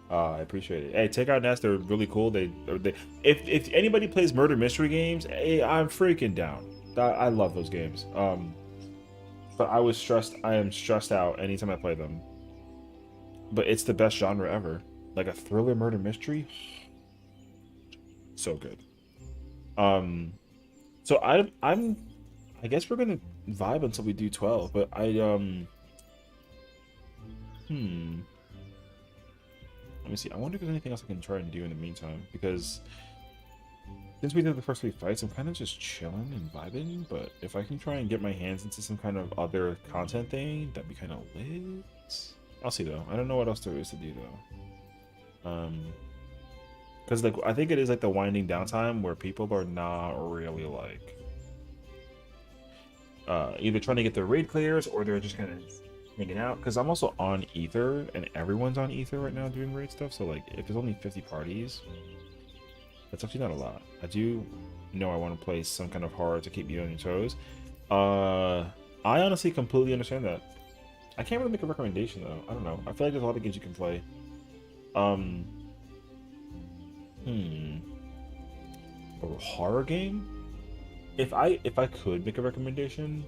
I appreciate it. Hey, check out Ness. They're really cool. They if anybody plays murder mystery games, hey, I'm freaking down. I love those games. But I am stressed out anytime I play them. But it's the best genre ever. Like a thriller murder mystery. So good. So I guess we're gonna vibe until we do 12, but let me see. I wonder if there's anything else I can try and do in the meantime, because since we did the first 3 fights, I'm kind of just chilling and vibing. But if I can try and get my hands into some kind of other content thing, that'd be kind of lit. I'll see though. I don't know what else there is to do though. Because like I think it is like the winding down time where people are not really like either trying to get their raid clears or they're just kind of hanging out. Because I'm also on Ether and everyone's on Ether right now doing raid stuff. So like if there's only 50 parties, that's actually not a lot. I do know I want to play some kind of horror to keep me on your toes. I honestly completely understand that. I can't really make a recommendation though. I don't know. I feel like there's a lot of games you can play. A horror game? If I could make a recommendation,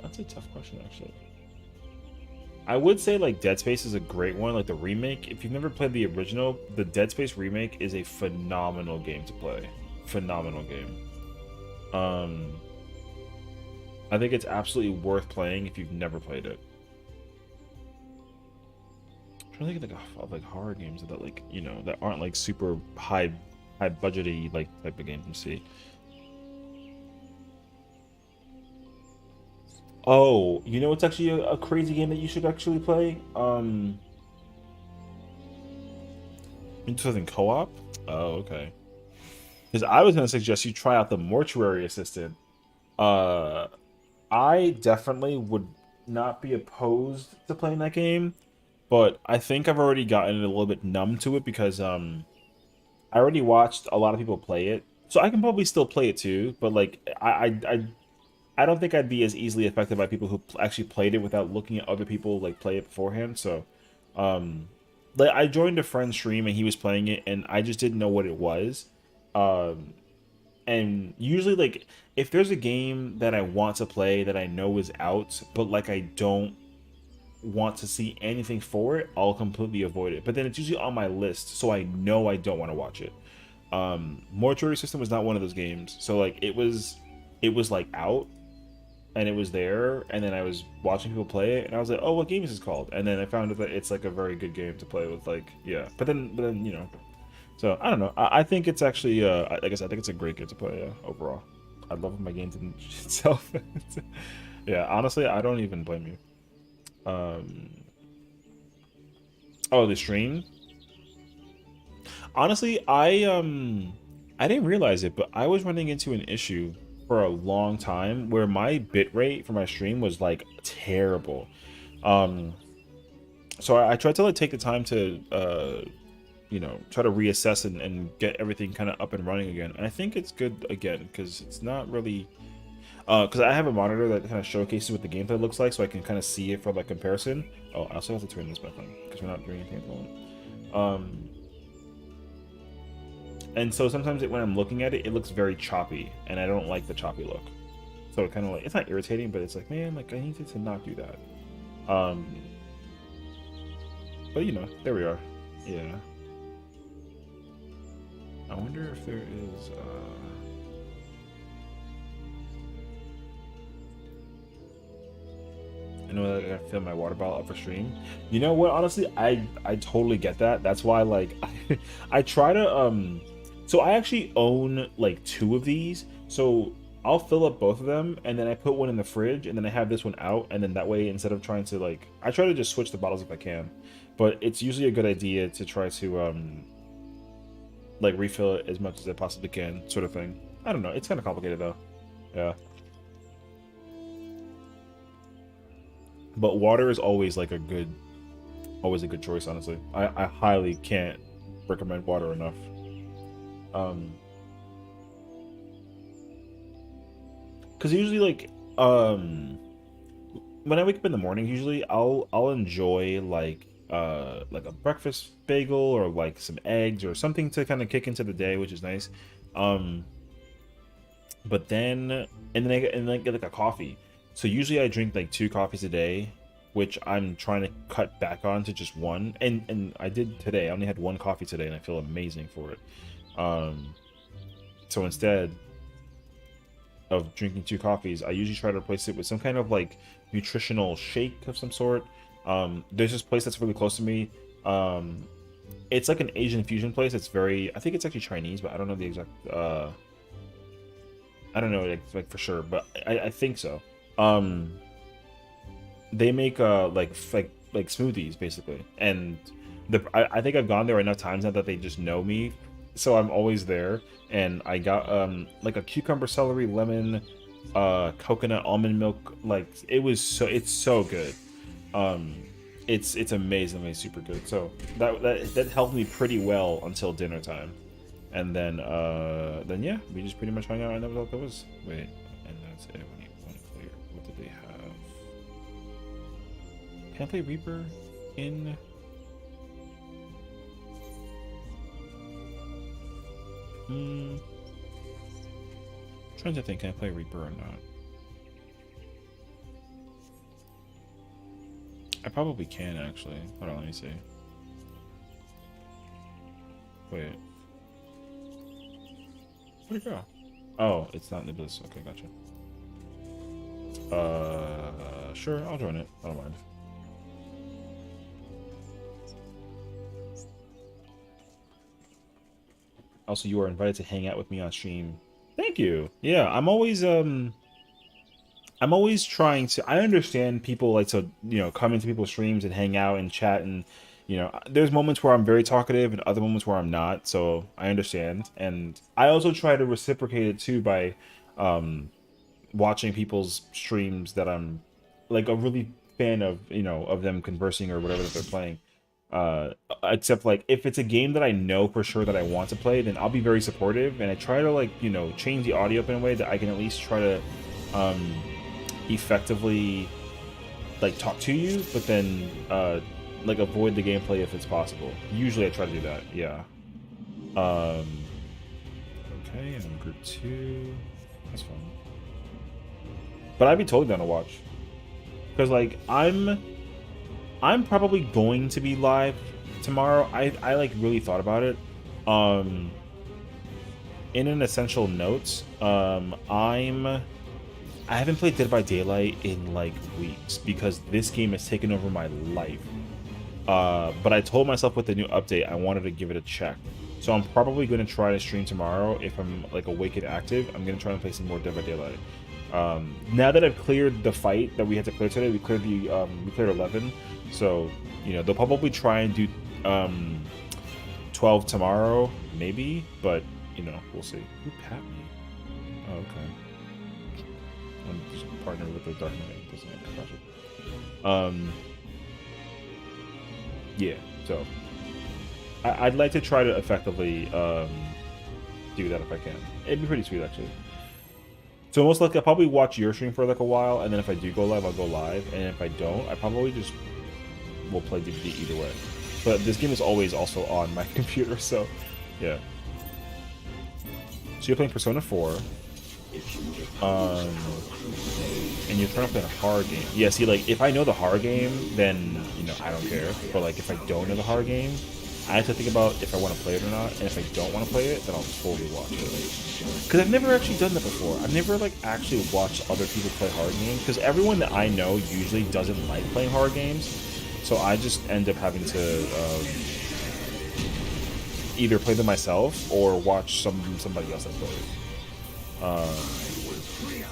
that's a tough question actually. I would say like Dead Space is a great one, like the remake. If you've never played the original, the Dead Space remake is a phenomenal game to play. Phenomenal game. I think it's absolutely worth playing if you've never played it. I'm trying to think of like horror games that like, you know, that aren't like super high budgety like type of games you see. Oh, you know, it's actually a crazy game that you should actually play. Interesting co-op. Oh, okay. Because I was gonna suggest you try out the Mortuary Assistant. I definitely would not be opposed to playing that game, but I think I've already gotten a little bit numb to it because I already watched a lot of people play it, so I can probably still play it too. But like I don't think I'd be as easily affected by people who actually played it without looking at other people like play it beforehand. So like I joined a friend's stream and he was playing it, and I just didn't know what it was. And usually, like, if there's a game that I want to play that I know is out, but like I don't want to see anything for it, I'll completely avoid it. But then it's usually on my list, so I know I don't want to watch it. Mortuary System was not one of those games. So like it was like out, and it was there, and then I was watching people play it, and I was like, oh, what game is this called? And then I found out that it's like a very good game to play with, like, yeah. But then you know. So, I don't know. I think it's actually, like I said, I think it's a great game to play overall. I love my game itself. Yeah, honestly, I don't even blame you. Oh, the stream? Honestly, I didn't realize it, but I was running into an issue for a long time where my bitrate for my stream was, like, terrible. So I tried to, like, take the time to, you know, try to reassess and get everything kind of up and running again. And I think it's good again because it's not really because I have a monitor that kind of showcases what the gameplay looks like, so I can kind of see it for like comparison. Oh, I also have to turn this back on because we're not doing anything at the moment. And so sometimes when I'm looking at it, it looks very choppy, and I don't like the choppy look. So it kind of like, it's not irritating, but it's like, man, like I need to not do that. But you know, there we are. Yeah. I wonder if there is, I know that I gotta fill my water bottle up for stream. You know what, honestly, I totally get that. That's why, like, I try to, so I actually own, like, 2 of these. So I'll fill up both of them, and then I put one in the fridge, and then I have this one out, and then that way, instead of trying to, like, I try to just switch the bottles if I can. But it's usually a good idea to try to, like refill it as much as I possibly can, sort of thing. I don't know. It's kind of complicated though. Yeah. But water is always like always a good choice, honestly. I highly can't recommend water enough. Because usually like when I wake up in the morning, usually I'll enjoy like a breakfast bagel or like some eggs or something to kind of kick into the day, which is nice. But then I get like a coffee. So usually I drink like 2 coffees a day, which I'm trying to cut back on to just 1. And I did today. I only had 1 coffee today, and I feel amazing for it. So instead of drinking 2 coffees, I usually try to replace it with some kind of like nutritional shake of some sort. There's this place that's really close to me It's like an Asian fusion place. It's very, I think it's actually Chinese, but I don't know the exact. I don't know like for sure, but I think so. They make like smoothies basically, and I think I've gone there enough times now that they just know me, so I'm always there. And I got like a cucumber, celery, lemon, coconut, almond milk. Like it's so good. It's amazingly super good. So that helped me pretty well until dinner time, and then yeah, we just pretty much hung out, and that was all there was. Wait, and that's it. When you want to clear, what did they have? Can I play Reaper in? Trying to think, can I play Reaper or not? I probably can actually. Hold on, let me see. Wait. Where'd it go? Oh, it's not Niblis. Okay, gotcha. Sure, I'll join it. I don't mind. Also, you are invited to hang out with me on stream. Thank you. Yeah, I'm always trying to. I understand people like to, come into people's streams and hang out and chat, and there's moments where I'm very talkative and other moments where I'm not. So I understand, and I also try to reciprocate it too by watching people's streams that I'm like a really fan of, of them conversing or whatever that they're playing. Except like if it's a game that I know for sure that I want to play, then I'll be very supportive, and I try to like change the audio up in a way that I can at least try to effectively like talk to you, but then like avoid the gameplay if it's possible. Usually I try to do that. Yeah. Okay, and I'm group 2. That's fun. But I'd be totally down to watch, because like I'm probably going to be live tomorrow. I like really thought about it. In an essential note, I haven't played Dead by Daylight in like weeks because this game has taken over my life. But I told myself with the new update I wanted to give it a check. So I'm probably going to try to stream tomorrow if I'm like awake and active. I'm going to try and play some more Dead by Daylight. Now that I've cleared the fight that we had to clear today, we cleared 11. So, they'll probably try and do 12 tomorrow, maybe, but, we'll see. Who pat me? Oh, okay. I'm just partnered with the Dark Knight, doesn't it? Gotcha. Yeah, so I'd like to try to effectively do that if I can. It'd be pretty sweet, actually. So most likely I'll probably watch your stream for like a while, and then if I do go live, I'll go live, and if I don't, I probably just will play DVD either way. But this game is always also on my computer, so yeah. So you're playing Persona 4, and you're trying to play a horror game. Yeah, see, like if I know the horror game, then I don't care. But like if I don't know the horror game, I have to think about if I want to play it or not, and if I don't want to play it, then I'll totally watch it. Because I've never actually done that before. I've never like actually watched other people play horror games, because everyone that I know usually doesn't like playing horror games. So I just end up having to either play them myself or watch somebody else that plays.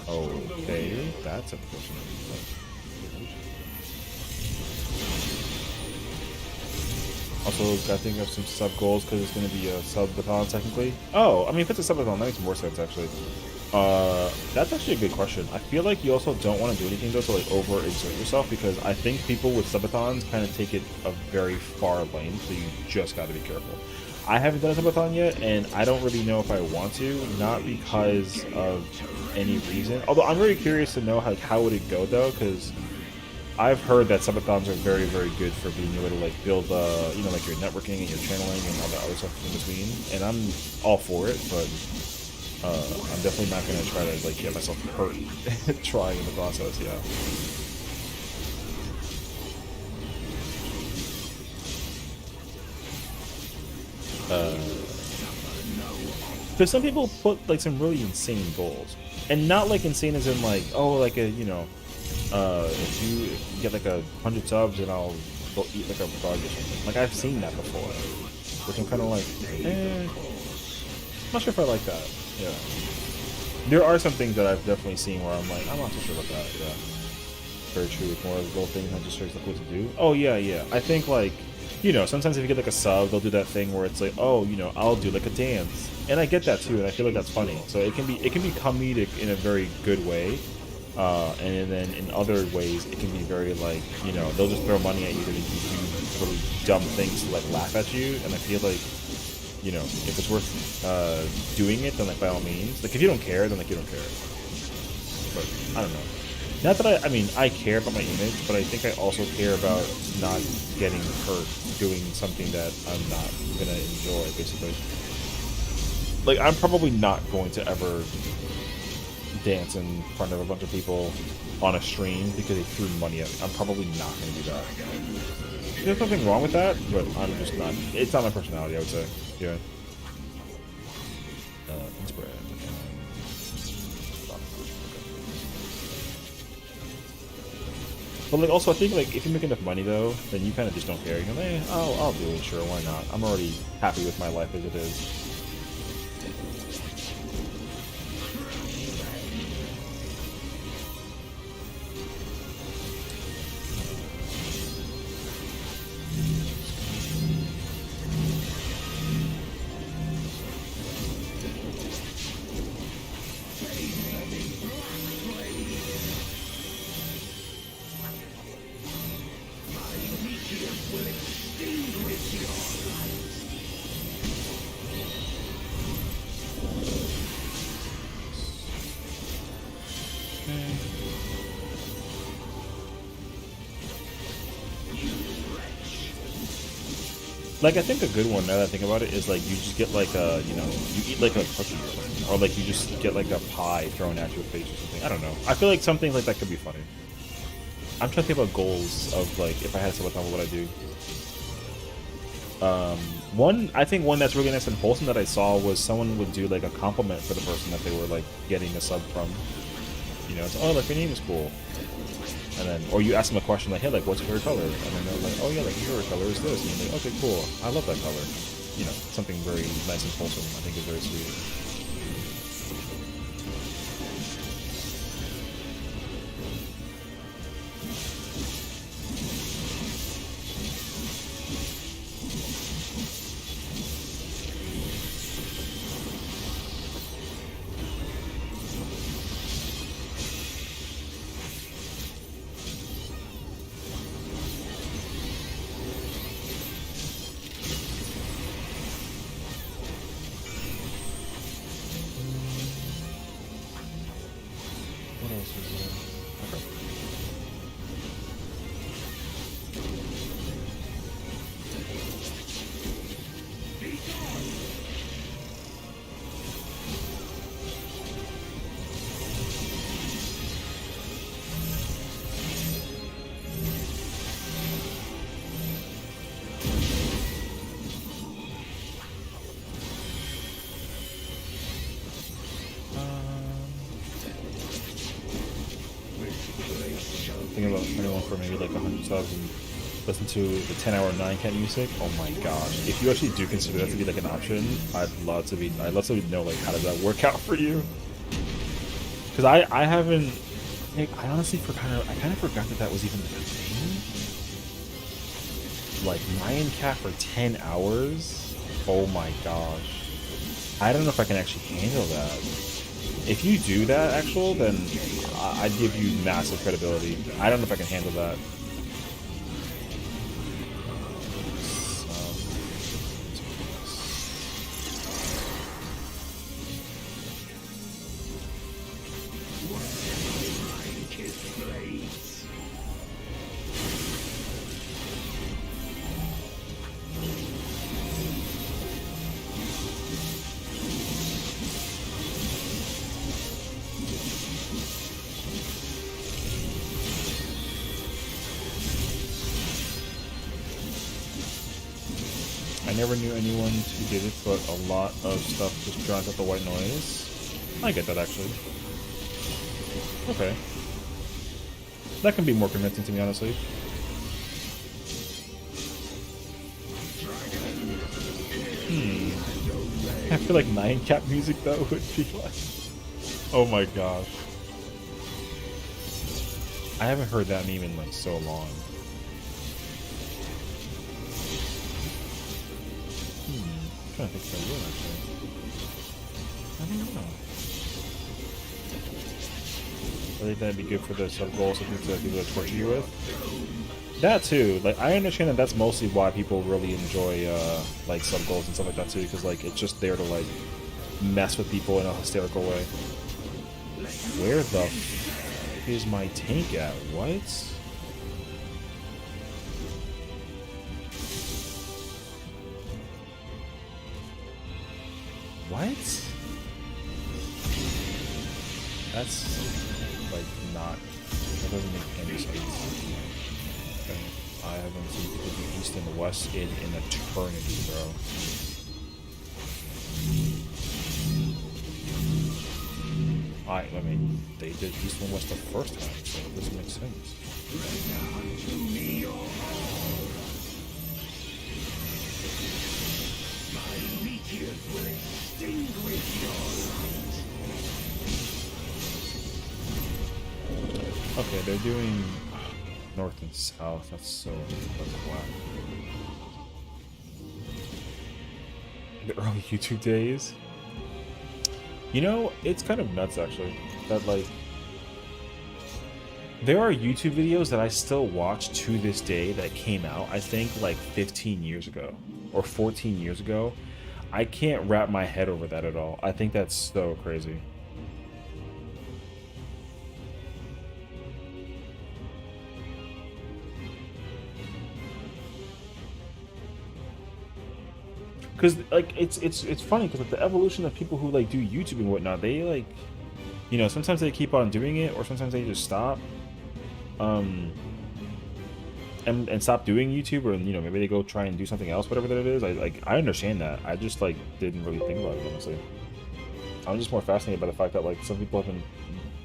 Okay, that's unfortunate. Also, I think of some sub goals because it's going to be a subathon technically. Oh, I mean, if it's a subathon, that makes more sense actually. That's actually a good question. I feel like you also don't want to do anything though to like over-exert yourself, because I think people with subathons kind of take it a very far lane, so you just got to be careful. I haven't done a subathon yet, and I don't really know if I want to, not because of any reason. Although I'm very curious to know how would it go though, because I've heard that subathons are very, very good for being able to like build, like your networking and your channeling and all that other stuff in between. And I'm all for it, but I'm definitely not going to try to like get myself hurt trying in the process. Yeah. Because some people put like some really insane goals, and not like insane as in like, oh, like a if you get like 100 subs and I'll go eat like a bug or something. Like I've seen that before. which I'm kind of like, I'm not sure if I like that. Yeah. There are some things that I've definitely seen where I'm like, I'm not so sure about that. Yeah. Very true. It's more of little things that just shows like what to do. Oh yeah, yeah. I think like, you know, sometimes if you get like a sub, they'll do that thing where it's like, oh, you know, I'll do like a dance, and I get that too, and I feel like that's funny. So it can be comedic in a very good way, and then in other ways it can be very like, you know, they'll just throw money at you to do really dumb things to like laugh at you, and I feel like, you know, if it's worth doing it, then like by all means. Like if you don't care, then like you don't care. But I don't know. Not that I mean, I care about my image, but I think I also care about not getting hurt doing something that I'm not gonna enjoy, basically. Like, I'm probably not going to ever dance in front of a bunch of people on a stream because they threw money at me. I'm probably not gonna do that. There's nothing wrong with that, but I'm just not. It's not my personality, I would say. Yeah. Inspired. But like, also, I think like if you make enough money though, then you kind of just don't care. You know, hey, I'll do it. Sure, why not? I'm already happy with my life as it is. Like, I think a good one, now that I think about it, is like you just get like a, you know, you eat like a cookie or something, or like you just get like a pie thrown at your face or something. I don't know. I feel like something like that could be funny. I'm trying to think about goals of like if I had someone, what would I do? I think one that's really nice and wholesome that I saw was someone would do like a compliment for the person that they were like getting a sub from. You know, it's, oh, like your name is cool. And then, or you ask them a question like, hey, like, what's your favorite color? And then they're like, oh yeah, like, your favorite color is this. And you're like, okay, cool. I love that color. You know, something very nice and wholesome. I think is very sweet. Thinking about anyone for maybe like 100 subs and listen to the 10-hour 9-cat music. Oh my gosh! If you actually do consider that to be like an option, I'd love to know like how does that work out for you? Because I haven't. I honestly kind of forgot that was even like a thing. Like 9-cat for 10 hours. Oh my gosh! I don't know if I can actually handle that. If you do that, then I'd give you massive credibility. I don't know if I can handle that. I never knew anyone who did it, but a lot of stuff just drowns out the white noise. I get that, actually. Okay. That can be more convincing to me, honestly. I feel like 9-cap music though would be like, oh my gosh. I haven't heard that meme in like so long. I'm trying to think if I will actually. I don't know. I think that'd be good for the sub goals that people to torture you with. That too, like I understand that that's mostly why people really enjoy like sub goals and stuff like that too, because like it's just there to like mess with people in a hysterical way. Where the f is my tank at? What? What? That's like not. That doesn't make any sense. Okay. I haven't seen people do East and West in eternity, bro. Alright, I mean, they did East and West the first time, so it doesn't make sense. Okay, they're doing north and south. That's whack. The early YouTube days. You know, it's kind of nuts actually that like there are YouTube videos that I still watch to this day that came out, I think like 15 years ago or 14 years ago. I can't wrap my head over that at all. I think that's so crazy. Because like it's funny because like, the evolution of people who like do YouTube and whatnot, they like, you know, sometimes they keep on doing it or sometimes they just stop, and stop doing YouTube, or you know maybe they go try and do something else, whatever that it is. I understand that. I just like didn't really think about it honestly. I'm just more fascinated by the fact that like some people have been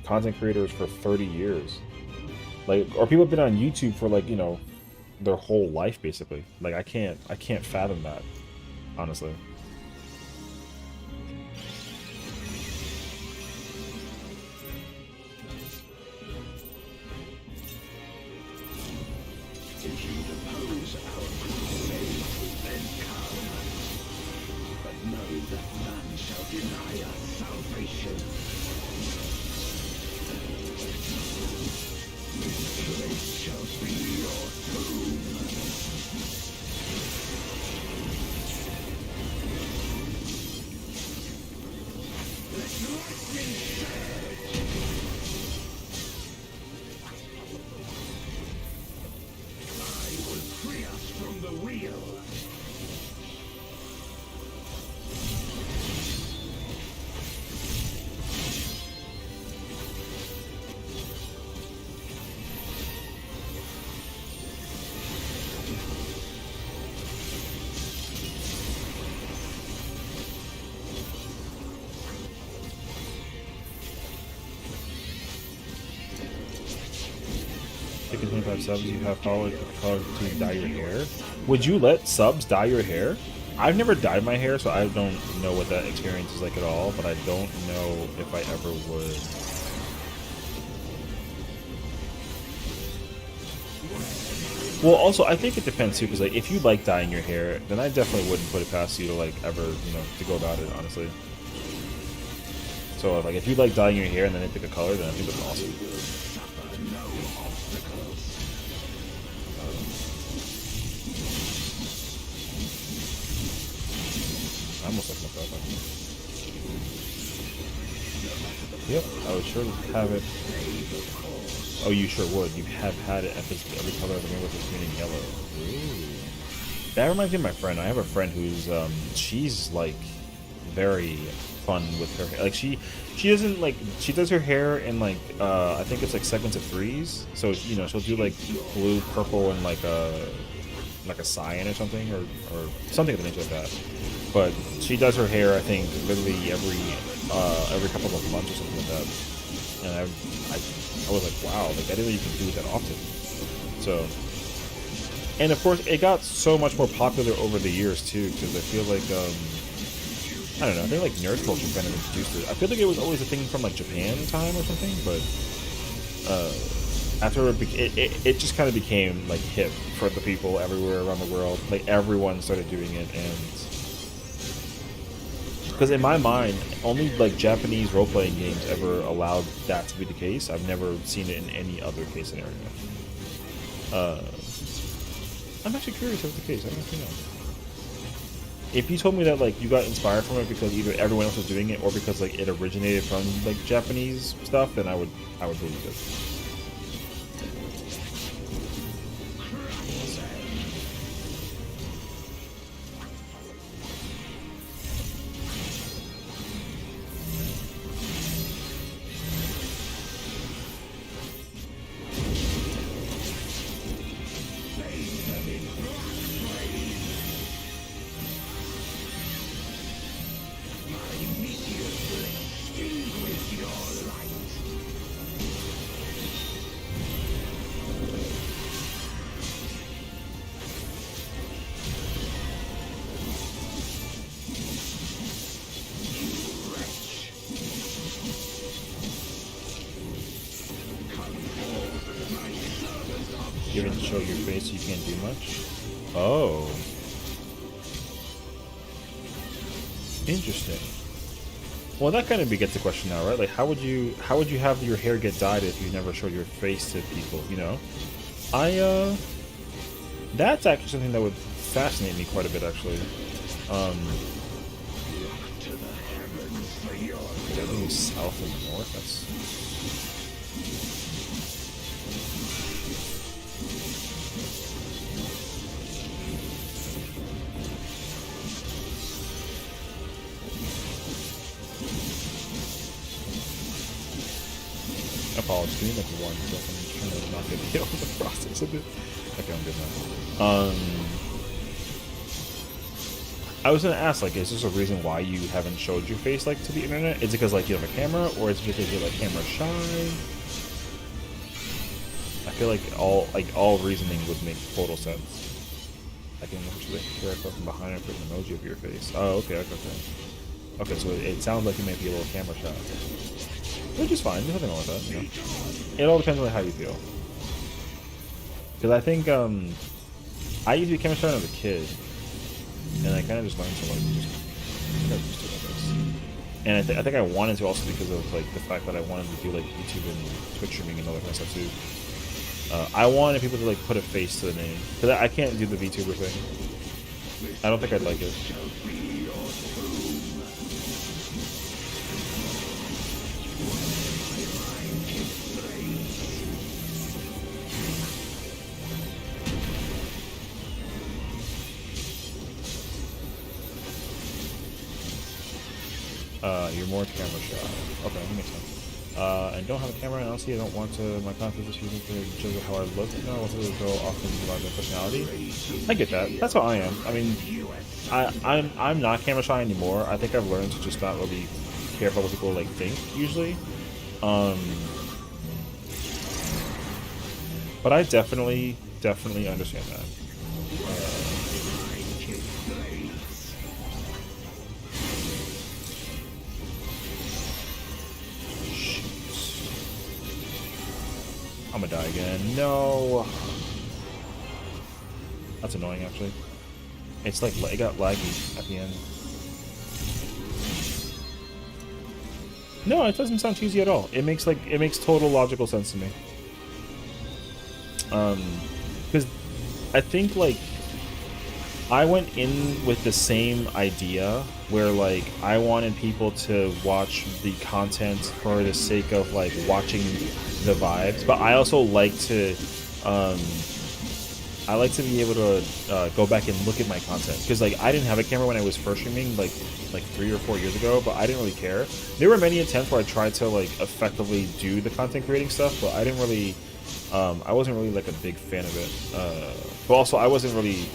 content creators for 30 years, like, or people have been on YouTube for like, you know, their whole life basically. Like I can't fathom that. Honestly. If you oppose our crusade, then come. But know that none shall deny us salvation. This place shall be your tomb. Taking 25 subs, you have color to dye your hair. Would you let subs dye your hair? I've never dyed my hair, so I don't know what that experience is like at all, but I don't know if I ever would. Well, also, I think it depends too, because like, if you like dyeing your hair, then I definitely wouldn't put it past you to like ever, you know, to go about it, honestly. So like, if you like dyeing your hair and then they pick a color, then I think that's awesome. I almost like my profile. Yep, I would sure have it. Oh, you sure would. You have had it every color of the rainbow is green and yellow. Ooh. That reminds me of my friend. I have a friend who's she's like very fun with her hair. Like she doesn't like, she does her hair in like I think it's like segments of threes. So you know she'll do like blue, purple, and like a cyan or something, or something of the nature of that. But she does her hair, I think, literally every couple of months or something like that. And I was like, wow, like I didn't know you could do it that often. So, and of course, it got so much more popular over the years too, because I feel like I don't know. I think like nerd culture kind of introduced it. I feel like it was always a thing from like Japan time or something, but after it just kind of became like hip for the people everywhere around the world. Like everyone started doing it, and because in my mind, only like Japanese role-playing games ever allowed that to be the case. I've never seen it in any other case scenario. I'm actually curious if that's the case. I don't actually know. If you told me that like you got inspired from it because either everyone else was doing it or because like it originated from like Japanese stuff, then I would believe it. You didn't show your face, you can't do much? Oh. Interesting. Well, that kind of begets the question now, right? Like, how would you have your hair get dyed if you never showed your face to people, you know? That's actually something that would fascinate me quite a bit, actually. Going south and north, that's... Apologies, give me like 1 second. I'm trying to not get hit on the process of it. Okay, I'm good now. I was gonna ask, like, is there a reason why you haven't showed your face, like, to the internet? Is it because, like, you have a camera, or is it because you're, like, camera shy? I feel like all reasoning would make total sense. I can watch the character from behind and put an emoji of your face. Oh, okay. Okay, so it sounds like you may be a little camera shy. Which is fine, there's nothing wrong with that, you know. It all depends on how you feel. Because I think, I used to be camera shy when I was a kid. And I kind of just learned to, like, just get used to it, I guess. And I think I wanted to also because of, like, the fact that I wanted to do, like, YouTube and Twitch streaming and all that kind of stuff, too. I wanted people to, like, put a face to the name. Because I can't do the VTuber thing. I don't think I'd like it. You're more camera shy. Okay, that makes sense. And don't have a camera, and honestly, I don't want to, my content is using to judge how I look. No, I want to go off and about my personality. I get that. That's how I am. I mean, I'm not camera shy anymore. I think I've learned to just not really care about what people, like, think, usually. But I definitely understand that. I'm gonna die again. No. That's annoying, actually. It's like it got laggy at the end. No, it doesn't sound cheesy at all. It makes total logical sense to me. Because I think, like, I went in with the same idea where, like, I wanted people to watch the content for the sake of, like, watching the vibes, but I also like to be able to go back and look at my content, because, like, I didn't have a camera when I was first streaming, like 3 or 4 years ago, but I didn't really care. There were many attempts where I tried to, like, effectively do the content creating stuff, but I didn't really I wasn't really, like, a big fan of it. But also I wasn't really,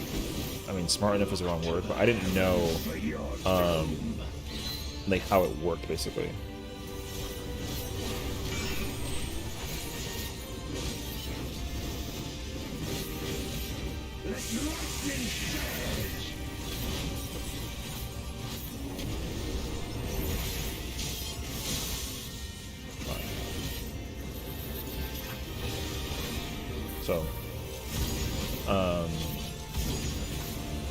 I mean, smart enough is the wrong word, but I didn't know like how it worked, basically. So,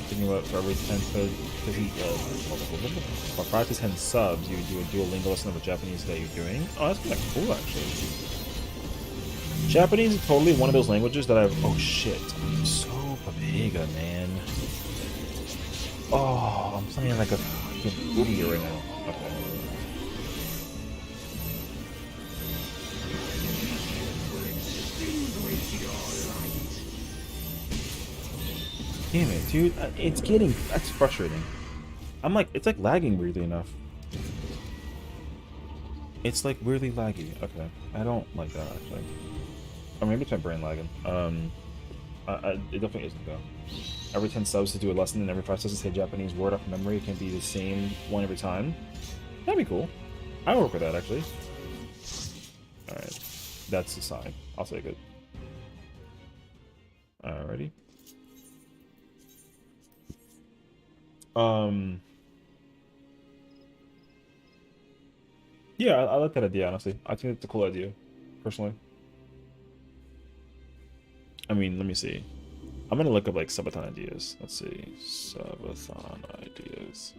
thinking about for every 10 to 5 to 10 subs, you would do a Duolingo lesson of a Japanese that you're doing. Oh, that's kind of cool, actually. Japanese is totally one of those languages that I've. Oh shit! I'm so Papega, man. Oh, I'm playing like a fucking idiot right now. Okay. Damn it, dude. It's getting... That's frustrating. I'm like... It's like lagging weirdly enough. It's like weirdly laggy. Okay. I don't like that, actually. Or maybe it's my brain lagging. It definitely isn't, though. Every 10 subs to do a lesson and every 5 subs to say a Japanese word off memory. It can be the same one every time. That'd be cool. I would work with that, actually. Alright. That's a sign. I'll take it. Alrighty. Yeah, I like that idea, honestly. I think it's a cool idea, personally. I mean, let me see. I'm gonna look up, like, subathon ideas. Let's see. Subathon ideas.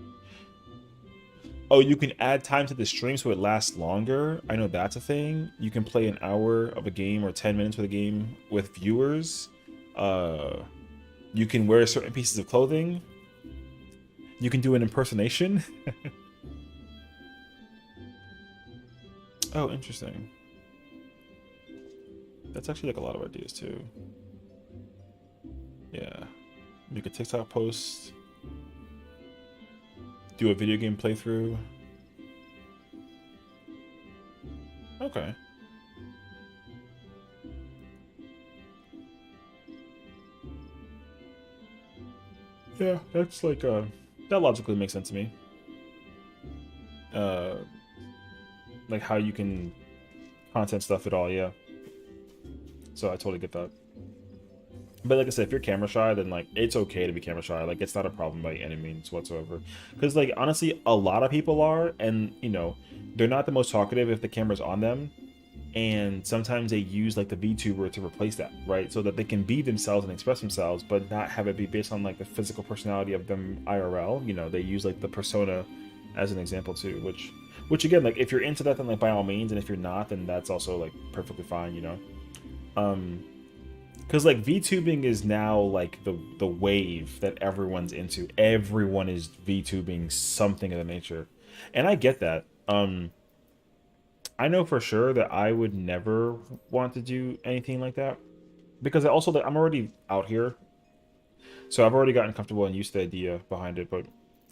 Oh, you can add time to the stream so it lasts longer. I know that's a thing. You can play an hour of a game or 10 minutes of a game with viewers. You can wear certain pieces of clothing. You can do an impersonation. Oh, interesting. That's actually like a lot of ideas too. Yeah. Make a TikTok post. Do a video game playthrough. Okay. Yeah, that's like that logically makes sense to me. Like how you can content stuff at all, yeah. So I totally get that. But like I said, if you're camera shy, then like it's okay to be camera shy. Like it's not a problem by any means whatsoever. Because like honestly, a lot of people are, and you know, they're not the most talkative if the camera's on them. And sometimes they use like the VTuber to replace that, right? So that they can be themselves and express themselves, but not have it be based on like the physical personality of them IRL. You know, they use like the persona as an example too, which again, like if you're into that, then like by all means, and if you're not, then that's also like perfectly fine, you know. Because like VTubing is now like the wave that everyone's into. Everyone is VTubing something of the nature, and I get that. I know for sure that I would never want to do anything like that because I also like I'm already out here, so I've already gotten comfortable and used to the idea behind it. But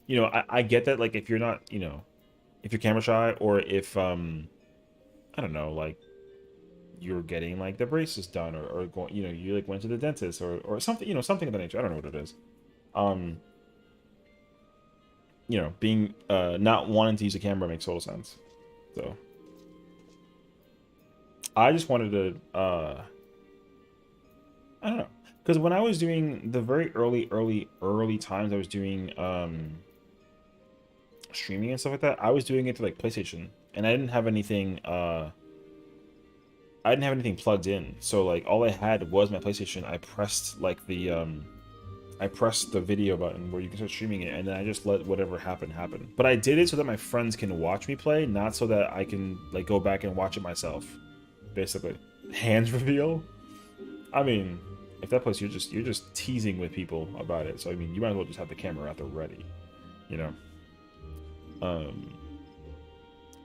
you know, I get that like if you're not, you know, if you're camera shy or if I don't know, like you're getting like the braces done or going, you know, you like went to the dentist or something, you know, something of that nature. I don't know what it is. You know, being not wanting to use a camera makes total sense. So I just wanted to I don't know, because when I was doing the very early times I was doing streaming and stuff like that, I was doing it to like PlayStation, and I didn't have anything plugged in. So like all I had was my PlayStation. I pressed like the video button where you can start streaming it, and then I just let whatever happen. But I did it so that my friends can watch me play, not so that I can like go back and watch it myself. Basically, hands reveal. I mean, if that place you're just teasing with people about it. So I mean, you might as well just have the camera out there ready, you know.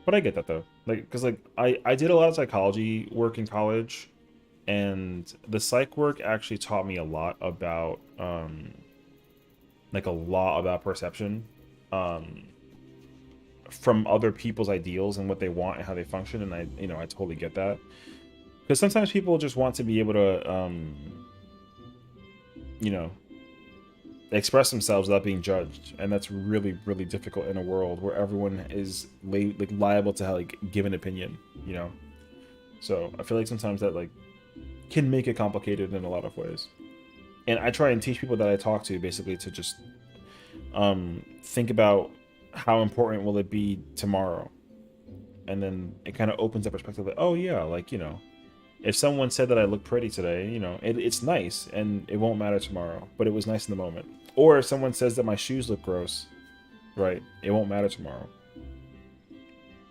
But I get that though, like because like I did a lot of psychology work in college, and the psych work actually taught me a lot about like a lot about perception from other people's ideals and what they want and how they function. And I totally get that, because sometimes people just want to be able to you know, express themselves without being judged, and that's really difficult in a world where everyone is like liable to like give an opinion, you know. So I feel like sometimes that like can make it complicated in a lot of ways, and I try and teach people that I talk to basically to just think about how important will it be tomorrow, and then it kind of opens up perspective like, oh yeah, like, you know, If someone said that I look pretty today, you know, it's nice and it won't matter tomorrow, but it was nice in the moment. Or if someone says that my shoes look gross, right, it won't matter tomorrow.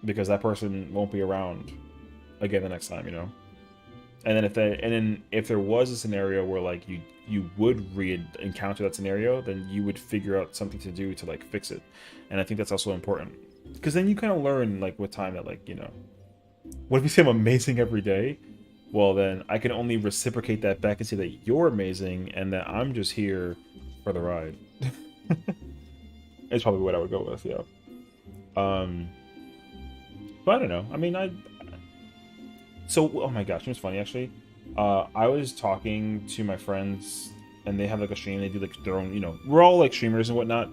Because that person won't be around again the next time, you know? And then if there was a scenario where like you would encounter that scenario, then you would figure out something to do to like fix it. And I think that's also important. Because then you kind of learn like with time that like, you know, what if you say I'm amazing every day? Well, then I can only reciprocate that back and say that you're amazing and that I'm just here for the ride. It's probably what I would go with, yeah. But I don't know. I mean, oh my gosh, it was funny actually. I was talking to my friends and they have like a stream. They do like their own, you know, we're all like streamers and whatnot.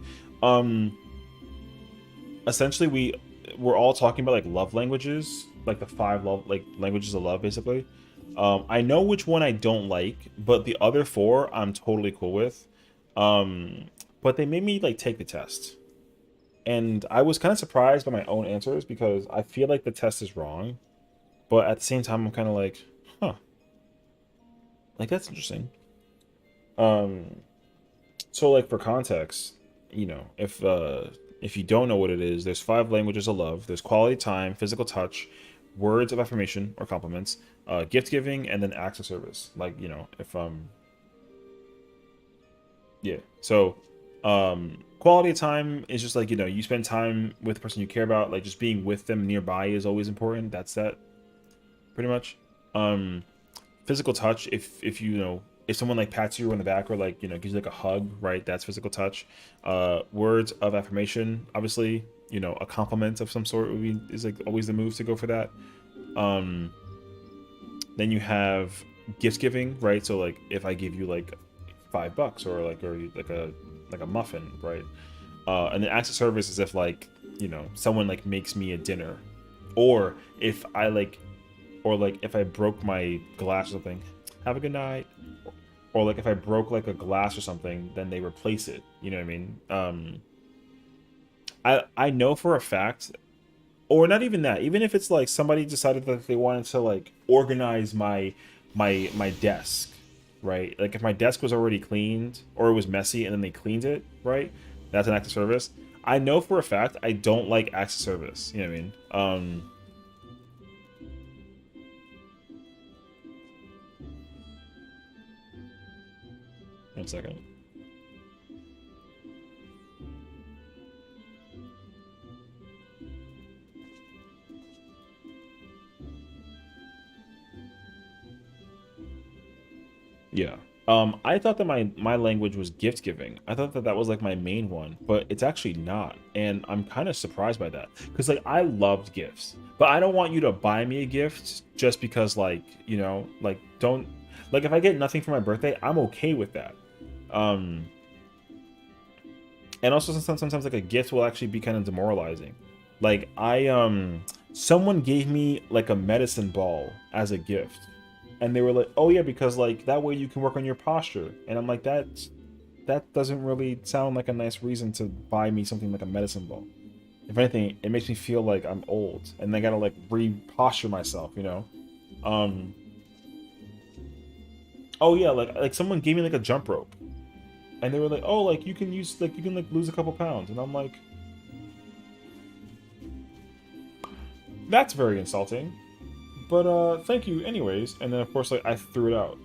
Essentially we're all talking about like love languages, like the 5 love languages of love, basically. I know which one I don't like, but the other 4 I'm totally cool with. But they made me like take the test, and I was kind of surprised by my own answers because I feel like the test is wrong, but at the same time I'm kind of like, huh, like that's interesting. So like for context, you know, if you don't know what it is, there's 5 languages of love. There's quality time, physical touch, words of affirmation or compliments, gift giving, and then acts of service. Like, you know, if yeah. So quality of time is just like, you know, you spend time with the person you care about, like just being with them nearby is always important. That's that pretty much. Physical touch, if you know, if someone like pats you on the back or like, you know, gives you like a hug, right, that's physical touch. Words of affirmation, obviously, you know, a compliment of some sort is like always the move to go for that. Then you have gift giving, right? So like if I give you like $5 or like a muffin, right? And then acts of service is if like, you know, someone like makes me a dinner, or if I like, or like if I broke my glass or something, have a good night. Or like if I broke like a glass or something, then they replace it. You know what I mean? I know for a fact, or not even that, even if it's like somebody decided that they wanted to like organize my desk, right? Like if my desk was already cleaned or it was messy and then they cleaned it, right? That's an act of service. I know for a fact I don't like acts of service. You know what I mean? 1 second. Yeah. I thought that my language was gift giving. I thought that was like my main one, but it's actually not. And I'm kind of surprised by that. Because like I loved gifts. But I don't want you to buy me a gift just because like, you know, like don't, like if I get nothing for my birthday, I'm okay with that. And also sometimes like a gift will actually be kind of demoralizing. Like someone gave me like a medicine ball as a gift. And they were like, oh yeah, because like that way you can work on your posture. And I'm like, that doesn't really sound like a nice reason to buy me something like a medicine ball. If anything, it makes me feel like I'm old and I gotta like re-posture myself, you know? Oh yeah, like someone gave me like a jump rope. And they were like, oh, like you can lose a couple pounds. And I'm like, that's very insulting. But thank you anyways. And then of course like I threw it out.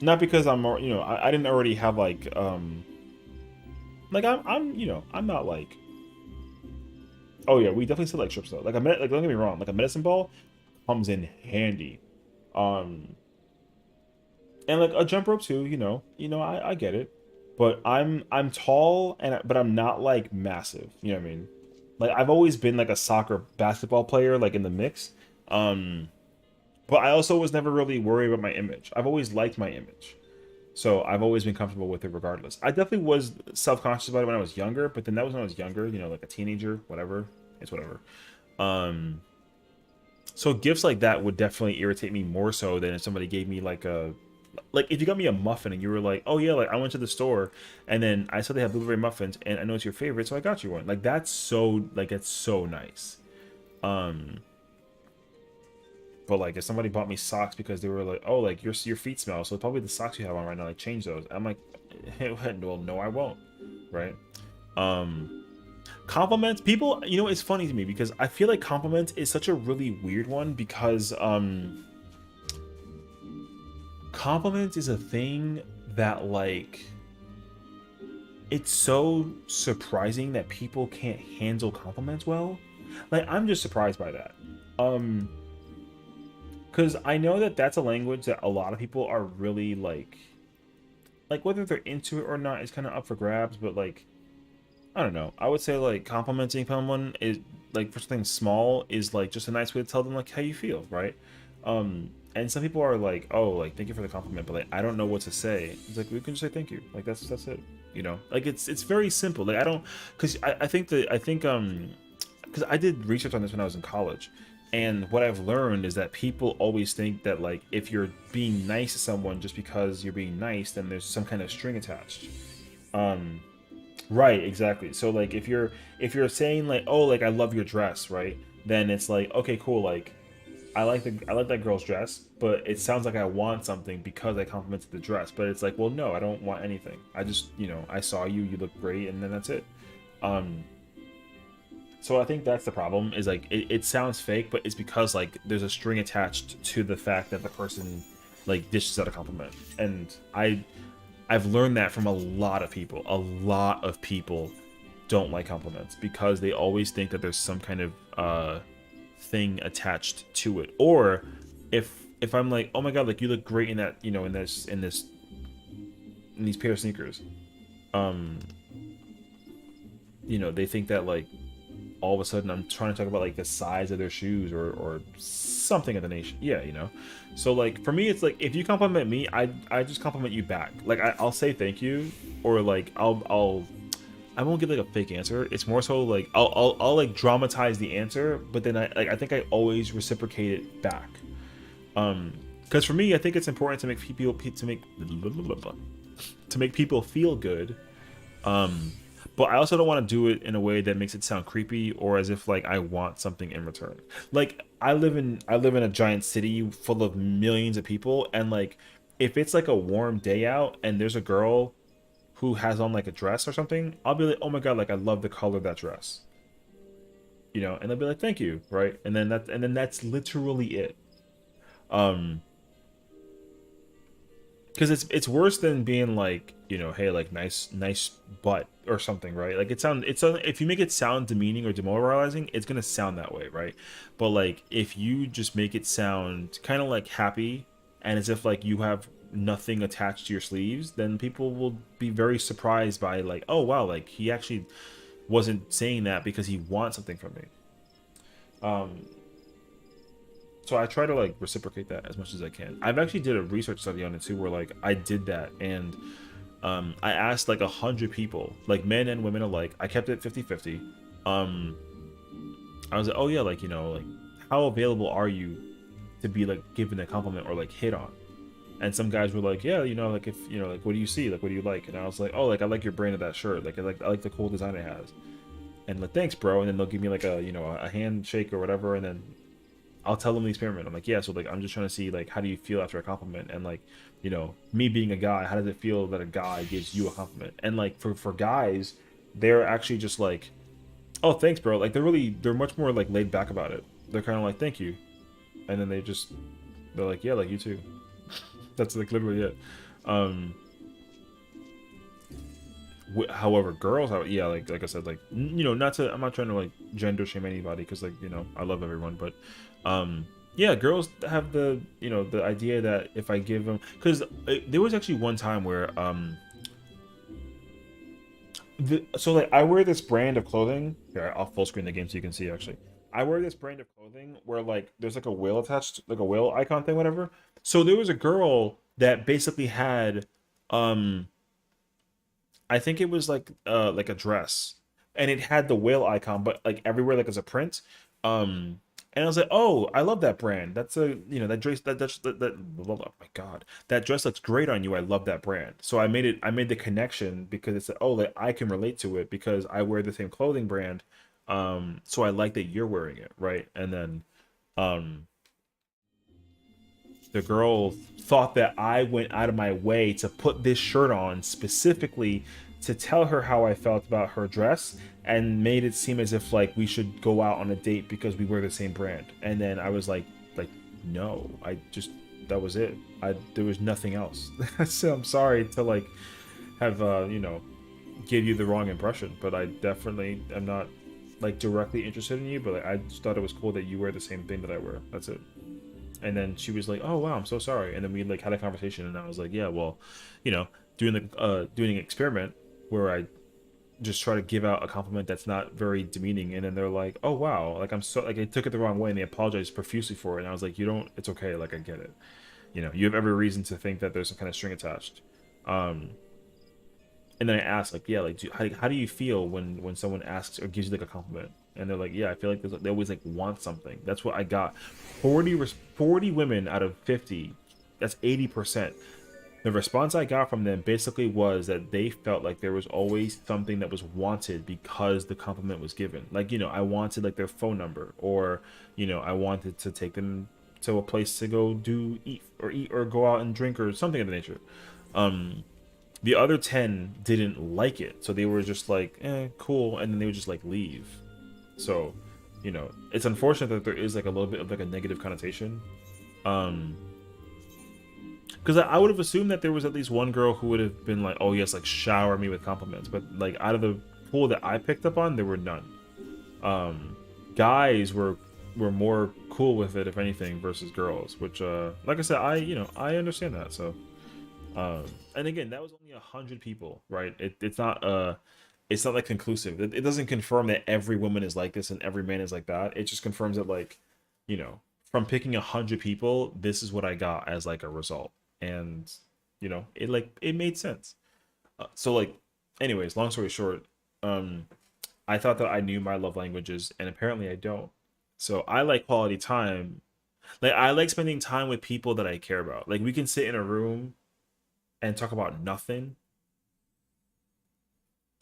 Not because I'm more, you know, I didn't already have like I'm you know, I'm not like, oh yeah, we definitely still like strips though. Like don't get me wrong, like a medicine ball comes in handy. And like a jump rope too, you know, I get it. But I'm tall but I'm not like massive, you know what I mean? Like I've always been like a soccer basketball player, like in the mix. But I also was never really worried about my image. I've always liked my image. So I've always been comfortable with it regardless. I definitely was self-conscious about it when I was younger, but then that was when I was younger, you know, like a teenager, whatever. It's whatever. So gifts like that would definitely irritate me more so than if somebody gave me like if you got me a muffin and you were like, oh yeah, like I went to the store and then I saw they have blueberry muffins and I know it's your favorite, so I got you one. Like that's so, like it's so nice. But like if somebody bought me socks because they were like, oh, like your feet smell, so probably the socks you have on right now, like change those. I'm like, well, no, I won't, right? Compliments, people, you know, it's funny to me because I feel like compliments is such a really weird one because compliments is a thing that like it's so surprising that people can't handle compliments well. Like I'm just surprised by that. Because I know that that's a language that a lot of people are really like whether they're into it or not is kind of up for grabs, but like I don't know. I would say like complimenting someone is like for something small is like just a nice way to tell them like how you feel, right? And some people are like, oh, like thank you for the compliment, but like I don't know what to say. It's like we can just say thank you. Like that's it. You know, like it's very simple. Like I don't, because I think because I did research on this when I was in college, and what I've learned is that people always think that like if you're being nice to someone just because you're being nice, then there's some kind of string attached. Right, exactly. So like if you're saying like, oh, like I love your dress, right? Then it's like, okay, cool, like I like that girl's dress, but it sounds like I want something because I complimented the dress. But it's like, well, no, I don't want anything. I just, you know, I saw you look great, and then that's it. So I think that's the problem, is like it sounds fake, but it's because like there's a string attached to the fact that the person like dishes out a compliment. And I've learned that from a lot of people. A lot of people don't like compliments because they always think that there's some kind of thing attached to it. Or if I'm like, oh my god, like you look great in that, you know, in these pair of sneakers, you know, they think that like all of a sudden I'm trying to talk about like the size of their shoes or something of the nation. Yeah, you know. So like for me, it's like if you compliment me, I just compliment you back. Like I'll say thank you, or like I won't give like a fake answer. It's more so like I'll like dramatize the answer, but then I think I always reciprocate it back. Because for me, I think it's important to make people feel good. But I also don't want to do it in a way that makes it sound creepy or as if like I want something in return. Like I live in a giant city full of millions of people, and like if it's like a warm day out and there's a girl who has on like a dress or something, I'll be like, oh my god, like I love the color of that dress. You know, and they'll be like, thank you, right? And then that's literally it. Because it's worse than being like, you know, hey, like nice butt or something, right? Like if you make it sound demeaning or demoralizing, it's gonna sound that way, right? But like if you just make it sound kind of like happy and as if like you have nothing attached to your sleeves, then people will be very surprised by like, oh wow, like he actually wasn't saying that because he wants something from me. So I try to like reciprocate that as much as I can. I've actually did a research study on it too, where like I did that, and I asked like 100 people, like men and women alike. I kept it 50-50. I was like, oh yeah, like, you know, like how available are you to be like given a compliment or like hit on? And some guys were like, yeah, you know, like if you know, like what do you see, like what do you like? And I was like, oh, like I like your brand of that shirt, like I like the cool design it has. And like, thanks, bro. And then they'll give me like a, you know, a handshake or whatever, and then I'll tell them the experiment. I'm like, yeah, so like I'm just trying to see like how do you feel after a compliment, and like, you know, me being a guy, how does it feel that a guy gives you a compliment? And like for guys, they're actually just like, oh, thanks, bro. Like they're much more like laid back about it. They're kind of like, thank you, and then they're like, yeah, like you too. That's like literally it. However, girls, yeah, like I said, like, you know, I'm not trying to like gender shame anybody, because like, you know, I love everyone, but yeah, girls have the, you know, the idea that if I give them, because there was actually one time where so like I wear this brand of clothing. Here, I'll full screen the game so you can see. Actually, I wear this brand of clothing where like there's like a whale attached, like a whale icon thing, whatever. So there was a girl that basically had I think it was like a dress, and it had the whale icon, but like everywhere, like as a print. And I was like, oh, I love that brand. That's a, you know, that dress, that oh my god, that dress looks great on you. I love that brand. So I made the connection because it's like, oh, like I can relate to it because I wear the same clothing brand. So I like that you're wearing it, right? And then the girl thought that I went out of my way to put this shirt on specifically to tell her how I felt about her dress, and made it seem as if like we should go out on a date because we wear the same brand. And then I was like no, I just, that was it. There was nothing else. So I'm sorry to like have you know, give you the wrong impression, but I definitely am not like directly interested in you, but like, I just thought it was cool that you wear the same thing that I wear. That's it. And then she was like, oh wow, I'm so sorry. And then we like had a conversation, and I was like, yeah, well, you know, doing an experiment where I just try to give out a compliment that's not very demeaning, and then they're like, oh wow, like I'm so, like I took it the wrong way, and they apologized profusely for it. And I was like, you don't, it's okay, like I get it. You know, you have every reason to think that there's some kind of string attached. And then I asked, like, yeah, like, how do you feel when someone asks or gives you like a compliment? And they're like, yeah, I feel like they always like want something. That's what I got. 40 women out of 50. That's 80%. The response I got from them basically was that they felt like there was always something that was wanted because the compliment was given. Like, you know, I wanted like their phone number, or, you know, I wanted to take them to a place to go eat or go out and drink or something of the nature. The other 10 didn't like it, so they were just like, cool, and then they would just like leave. So, you know, it's unfortunate that there is like a little bit of like a negative connotation. Because I would have assumed that there was at least one girl who would have been like, oh yes, like shower me with compliments. But like out of the pool that I picked up on, there were none. Guys were more cool with it, if anything, versus girls. Which, like I said, I understand that. So, and again, that was only 100 people, right? It's not like conclusive. It doesn't confirm that every woman is like this and every man is like that. It just confirms that, like, you know, from picking 100 people, this is what I got as like a result. And, you know, it made sense. So like, anyways, long story short, I thought that I knew my love languages, and apparently I don't. So I like quality time. Like, I like spending time with people that I care about. Like, we can sit in a room and talk about nothing,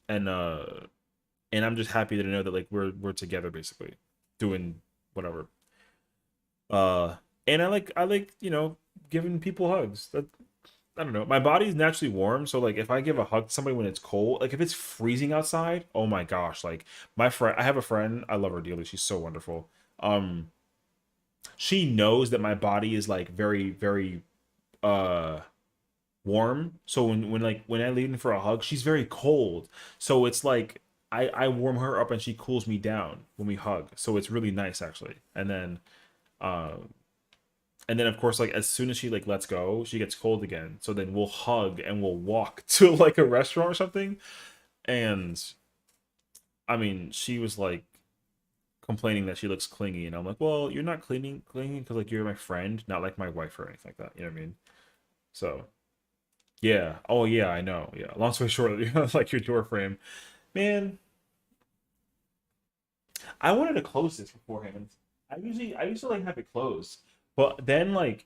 and I'm just happy to know that like we're together, basically doing whatever. And I like, you know, giving people hugs. That, I don't know, my body's naturally warm, so like if I give a hug to somebody when it's cold, like if it's freezing outside, oh my gosh, like my friend, I have a friend, I love her dearly, she's so wonderful. She knows that my body is like very, very warm, so when I lean in for a hug, she's very cold, so it's like I warm her up and she cools me down when we hug, so it's really nice actually. And then of course, like as soon as she like lets go, she gets cold again, so then we'll hug and we'll walk to like a restaurant or something. And I mean, she was like complaining that she looks clingy, and I'm like, well, you're not clingy because like you're my friend, not like my wife or anything like that, you know what I mean? So yeah. Oh yeah, I know. Yeah. Long story short, like your door frame, man. I wanted to close this beforehand. I used to like have it closed, but then like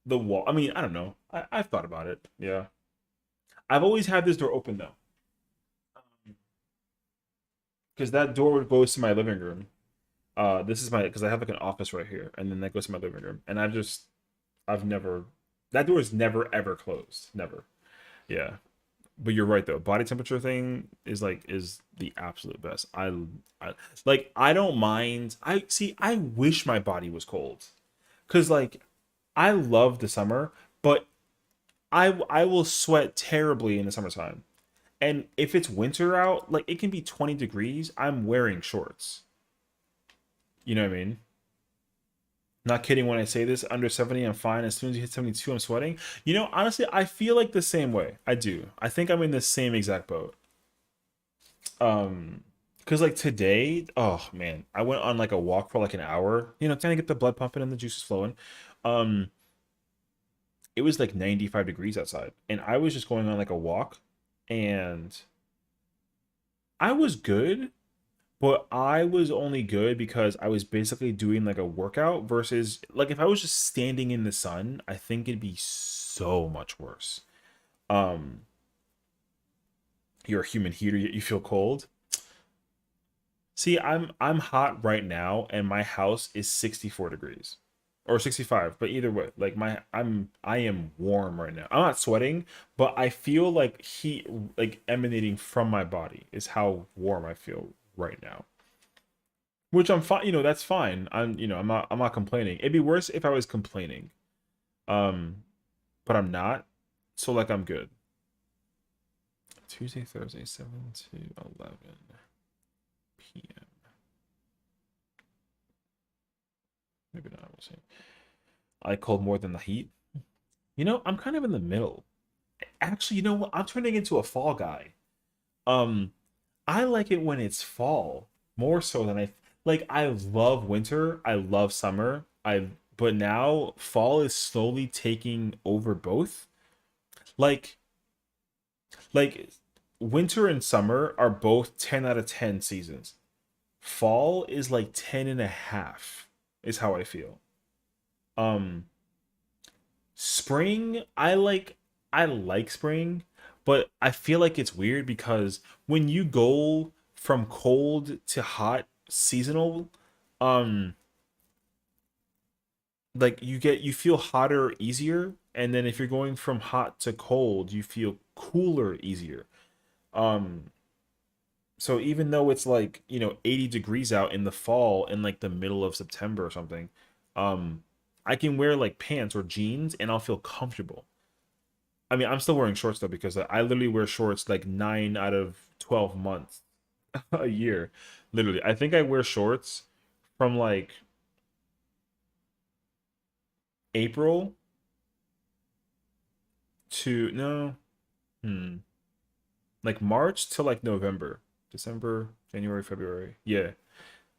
the wall. I mean, I don't know. I've thought about it. Yeah. I've always had this door open though, because that door goes to my living room. This is my, because I have like an office right here, and then that goes to my living room, and I've never, that door is never ever closed, never. Yeah, but you're right though. Body temperature thing is the absolute best. I don't mind. I wish my body was cold, cause like I love the summer, but I will sweat terribly in the summertime. And if it's winter out, like it can be 20 degrees, I'm wearing shorts. You know what I mean? Not kidding when I say this. Under 70, I'm fine. As soon as you hit 72, I'm sweating. You know, honestly, I feel like the same way. I do. I think I'm in the same exact boat. Because like today, oh man, I went on like a walk for like an hour. You know, trying to get the blood pumping and the juices flowing. It was like 95 degrees outside, and I was just going on like a walk, and I was good. But I was only good because I was basically doing like a workout, versus like if I was just standing in the sun, I think it'd be so much worse. Um, you're a human heater, yet you feel cold. See, I'm hot right now, and my house is 64 degrees. or 65. But either way, like I am warm right now. I'm not sweating, but I feel like heat like emanating from my body is how warm I feel right now. Which I'm fine, that's fine. I'm not complaining. It'd be worse if I was complaining. But I'm not. So like I'm good. Tuesday, Thursday, 7 to 11 p.m. Maybe not, we'll see. I cold more than the heat. I'm kind of in the middle. Actually, you know what? I'm turning into a fall guy. I like it when it's fall more so than I love winter, I love summer. But now fall is slowly taking over both. Like winter and summer are both 10 out of 10 seasons. Fall is like 10 and a half is how I feel. Spring, I like spring, but I feel like it's weird because when you go from cold to hot seasonal, um like you feel hotter easier, and then if you're going from hot to cold, you feel cooler easier. Um so even though it's like, 80 degrees out in the fall in like the middle of September or something, um I can wear like pants or jeans and I'll feel comfortable. I mean, I'm still wearing shorts though because I literally wear shorts like 9 out of 12 months a year. Literally. I think I wear shorts from like April to no, hmm, like March to like November, December, January, February. Yeah.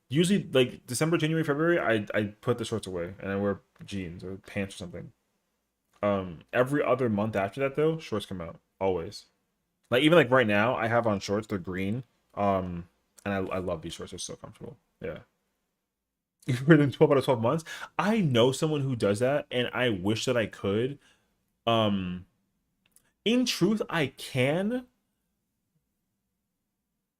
Usually like December, January, February, I put the shorts away and I wear jeans or pants or something. Every other month after that though, shorts come out always. Like even like right now, I have on shorts. They're green. And I love these shorts. They're so comfortable. Yeah. Within 12 out of 12 months, I know someone who does that, and I wish that I could. Um, in truth, I can,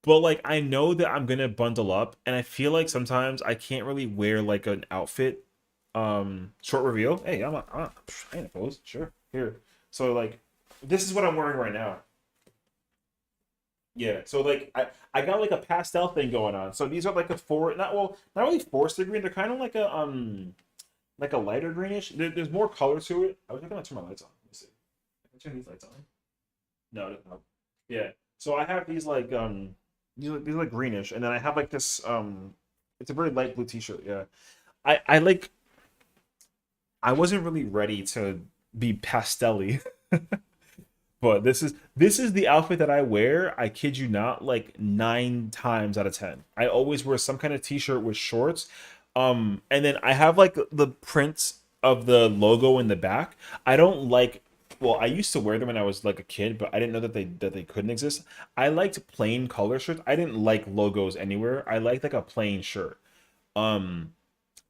but like I know that I'm gonna bundle up, and I feel like sometimes I can't really wear like an outfit. Short reveal. Hey, I ain't opposed. Sure. Here. So like, this is what I'm wearing right now. Yeah. So like, I got like a pastel thing going on. So these are like a not really forest green. They're kind of like a lighter greenish. There's more color to it. I was gonna turn my lights on. Let me see. Can I turn these lights on? No, it doesn't help. Yeah. So I have these like these are like greenish, and then I have like this it's a very light blue t-shirt. Yeah. I like I wasn't really ready to be pastelly, but this is the outfit that I wear. I kid you not, like 9 times out of 10. I always wear some kind of t-shirt with shorts. And then I have like the prints of the logo in the back. I don't like. Well, I used to wear them when I was like a kid, but I didn't know that they couldn't exist. I liked plain color shirts. I didn't like logos anywhere. I liked like a plain shirt. Um,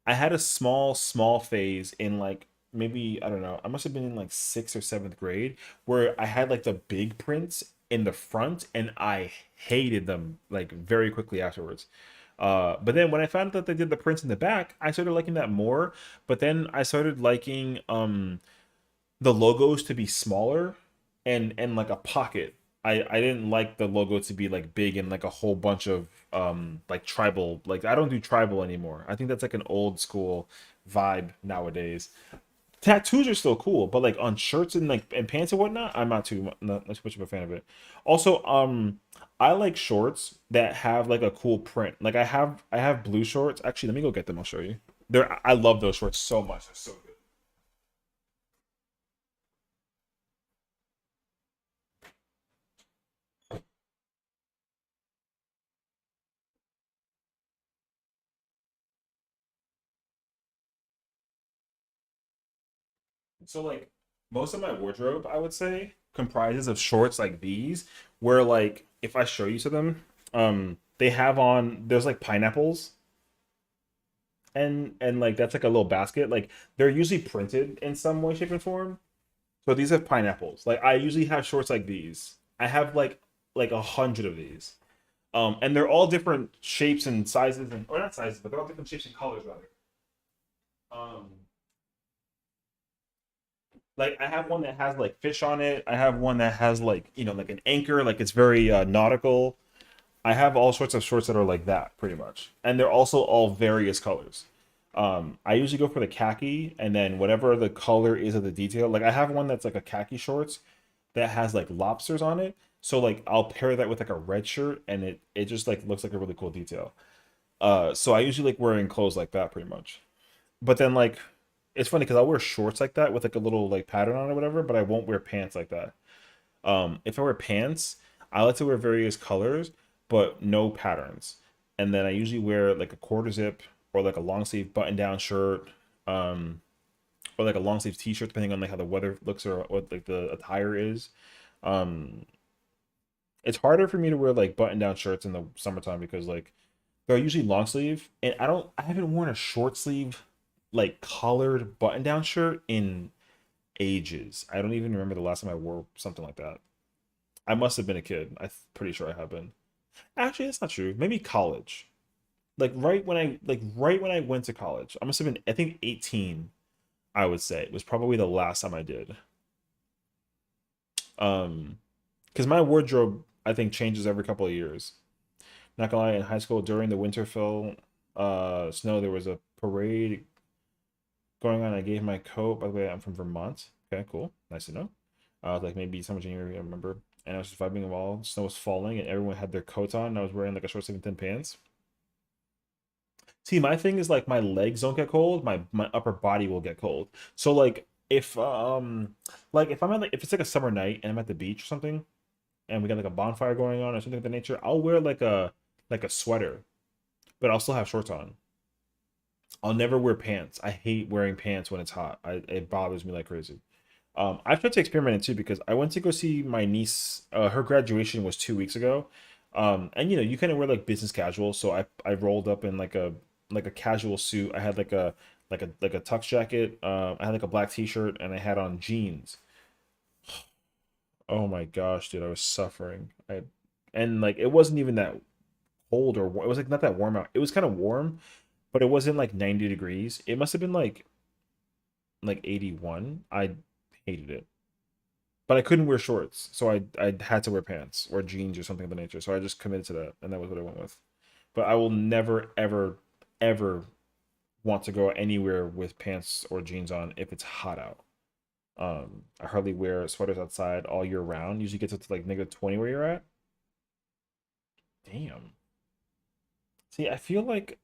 I had a small phase in like maybe I don't know. I must have been in like sixth or seventh grade where I had like the big prints in the front, and I hated them like very quickly afterwards. But then when I found out that they did the prints in the back, I started liking that more. But then I started liking the logos to be smaller and like a pocket. I didn't like the logo to be like big and like a whole bunch of like tribal. Like I don't do tribal anymore. I think that's like an old school vibe nowadays. Tattoos are still cool, but like on shirts and like and pants and whatnot, I'm not too much of a fan of it. Also, I like shorts that have like a cool print. Like I have blue shorts. Actually, let me go get them. I'll show you. I love those shorts so much. They're so good. So like most of my wardrobe, I would say, comprises of shorts like these, where like if I show you to them, they have on there's like pineapples and like that's like a little basket. Like they're usually printed in some way, shape, and form. So these have pineapples. Like I usually have shorts like these. I have like 100 of these. And they're all different shapes and sizes and or not sizes, but they're all different shapes and colors rather. Um Like I have one that has like fish on it. I have one that has like, you know, like an anchor, like it's very nautical. I have all sorts of shorts that are like that pretty much. And they're also all various colors. I usually go for the khaki and then whatever the color is of the detail. Like I have one that's like a khaki shorts that has like lobsters on it. So like I'll pair that with like a red shirt and it just like looks like a really cool detail. So I usually like wearing clothes like that pretty much. But then like it's funny because I'll wear shorts like that with like a little like pattern on it or whatever, but I won't wear pants like that. If I wear pants, I like to wear various colors, but no patterns. And then I usually wear like a quarter zip or like a long sleeve button down shirt, or like a long sleeve t-shirt, depending on like how the weather looks or what like the attire is. Um, it's harder for me to wear like button down shirts in the summertime because like they're usually long sleeve, and I haven't worn a short sleeve like collared button down shirt in ages. I don't even remember the last time I wore something like that. I must have been a kid. I'm pretty sure I have been. Actually, that's not true. Maybe college. Right when I went to college. I must have been I think 18, I would say. It was probably the last time I did. Because my wardrobe I think changes every couple of years. Not gonna lie, in high school during the Winterfell snow, there was a parade going on. I gave my coat. By the way, I'm from Vermont. Okay, cool. Nice to know. Like maybe summer January, I remember. And I was just vibing while snow was falling and everyone had their coats on. And I was wearing like a short sleeve and thin pants. See, my thing is like my legs don't get cold, my upper body will get cold. So like if I'm at like if it's like a summer night and I'm at the beach or something and we got like a bonfire going on or something of that nature, I'll wear like a sweater, but I'll still have shorts on. I'll never wear pants. I hate wearing pants when it's hot. It bothers me like crazy. I've tried to experiment it too because I went to go see my niece. Her graduation was 2 weeks ago, and you know you kind of wear like business casual. So I rolled up in like a casual suit. I had like a tux jacket. I had like a black t-shirt and I had on jeans. Oh my gosh, dude, I was suffering. And like it wasn't even that cold or it was like not that warm out. It was kind of warm, but it wasn't like 90 degrees. It must have been like 81. I hated it. But I couldn't wear shorts, so I had to wear pants or jeans or something of the nature. So I just committed to that, and that was what I went with. But I will never ever ever want to go anywhere with pants or jeans on if it's hot out. I hardly wear sweaters outside all year round. Usually gets up to like -20 where you're at. Damn. See, I feel like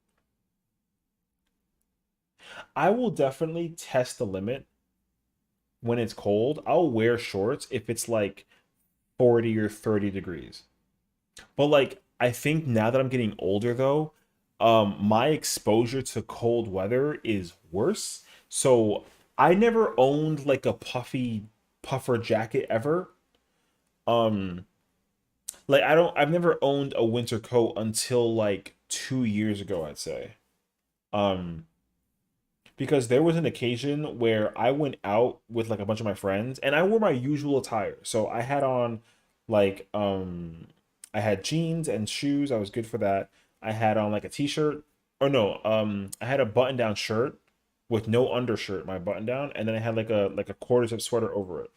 I will definitely test the limit when it's cold. I'll wear shorts if it's like 40 or 30 degrees. But like I think now that I'm getting older though, my exposure to cold weather is worse. So I never owned like a puffy puffer jacket ever. Um like I've never owned a winter coat until like 2 years ago, I'd say. Um because there was an occasion where I went out with like a bunch of my friends and I wore my usual attire. So I had on like I had jeans and shoes. I was good for that. I had on like a t-shirt or no, I had a button-down shirt with no undershirt, my button down, and then I had like a quarter zip sweater over it.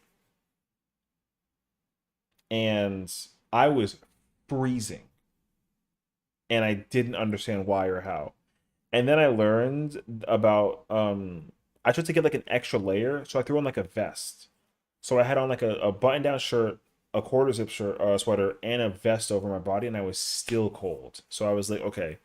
And I was freezing and I didn't understand why or how. And then I learned about I tried to get like an extra layer, so I threw on like a vest. So I had on like a button down shirt, a quarter zip shirt sweater, and a vest over my body, and I was still cold. So I was like, okay,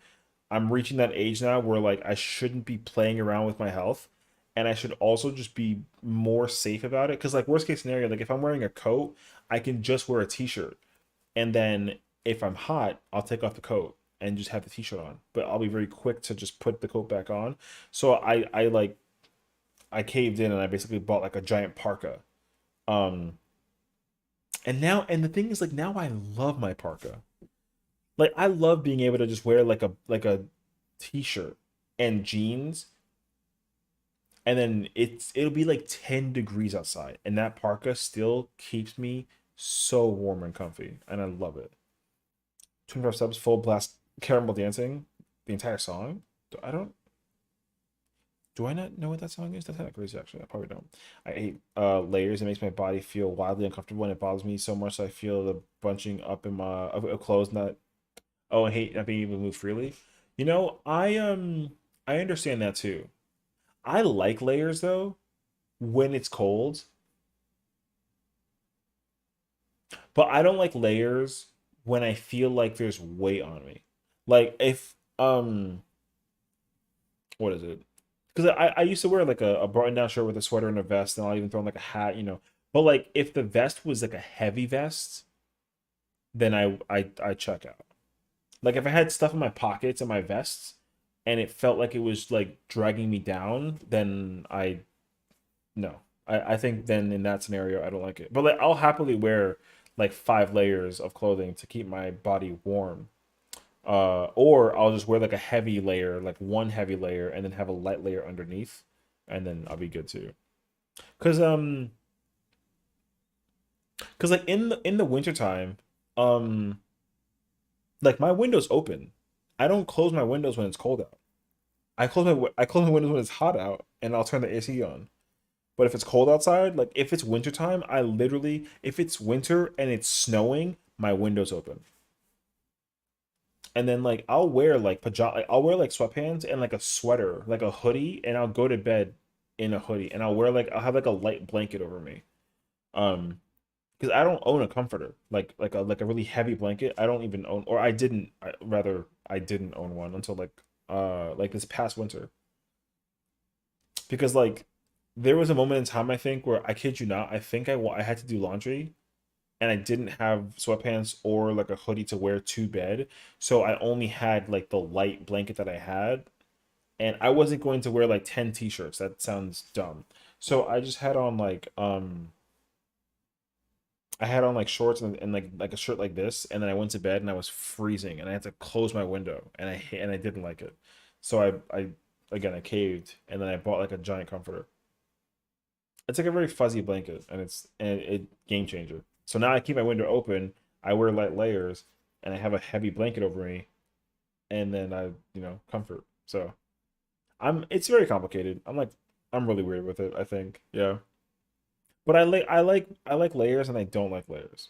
I'm reaching that age now where like I shouldn't be playing around with my health. And I should also just be more safe about it. Cause like worst case scenario, like if I'm wearing a coat, I can just wear a t-shirt. And then if I'm hot, I'll take off the coat and just have the t-shirt on. But I'll be very quick to just put the coat back on. So I caved in and I basically bought like a giant parka. Um and the thing is like now I love my parka. Like I love being able to just wear like a t-shirt and jeans and then it'll be like 10 degrees outside and that parka still keeps me so warm and comfy and I love it. 25 subs, full blast caramel dancing, the entire song. Do Do I not know what that song is? That's not crazy, actually. I probably don't. I hate layers. It makes my body feel wildly uncomfortable, and it bothers me so much. So I feel the bunching up in my of clothes. Not oh, I hate not being able to move freely. You know, I understand that too. I like layers though when it's cold, but I don't like layers when I feel like there's weight on me. Like if what is it? Because I used to wear like a button down shirt with a sweater and a vest, and I'll even throw on like a hat, you know. But like if the vest was like a heavy vest, then I check out. Like if I had stuff in my pockets and my vests, and it felt like it was like dragging me down, then I no. I think then in that scenario I don't like it. But like I'll happily wear like 5 layers of clothing to keep my body warm. Or I'll just wear like a heavy layer, like one heavy layer, and then have a light layer underneath, and then I'll be good too. Cause like in the wintertime, like my window's open. I don't close my windows when it's cold out. I close my windows when it's hot out, and I'll turn the AC on. But if it's cold outside, like if it's wintertime, I literally, if it's winter and it's snowing, my window's open. And then like I'll wear like I'll wear like sweatpants and like a sweater, like a hoodie, and I'll go to bed in a hoodie, and I'll have like a light blanket over me. Because I don't own a comforter, like a really heavy blanket. I don't even own, or I didn't own one until like this past winter. Because like there was a moment in time, I think, where I kid you not, I think I had to do laundry, and I didn't have sweatpants or like a hoodie to wear to bed. So I only had like the light blanket that I had. And I wasn't going to wear like 10 t-shirts. That sounds dumb. So I just had on like I had on like shorts and like a shirt like this, and then I went to bed and I was freezing and I had to close my window, and I didn't like it. So I again I caved, and then I bought like a giant comforter. It's like a very fuzzy blanket, and it game changer. So now I keep my window open, I wear light layers, and I have a heavy blanket over me, and then I, comfort. So it's very complicated. I'm really weird with it, I think. Yeah. But I like layers, and I don't like layers.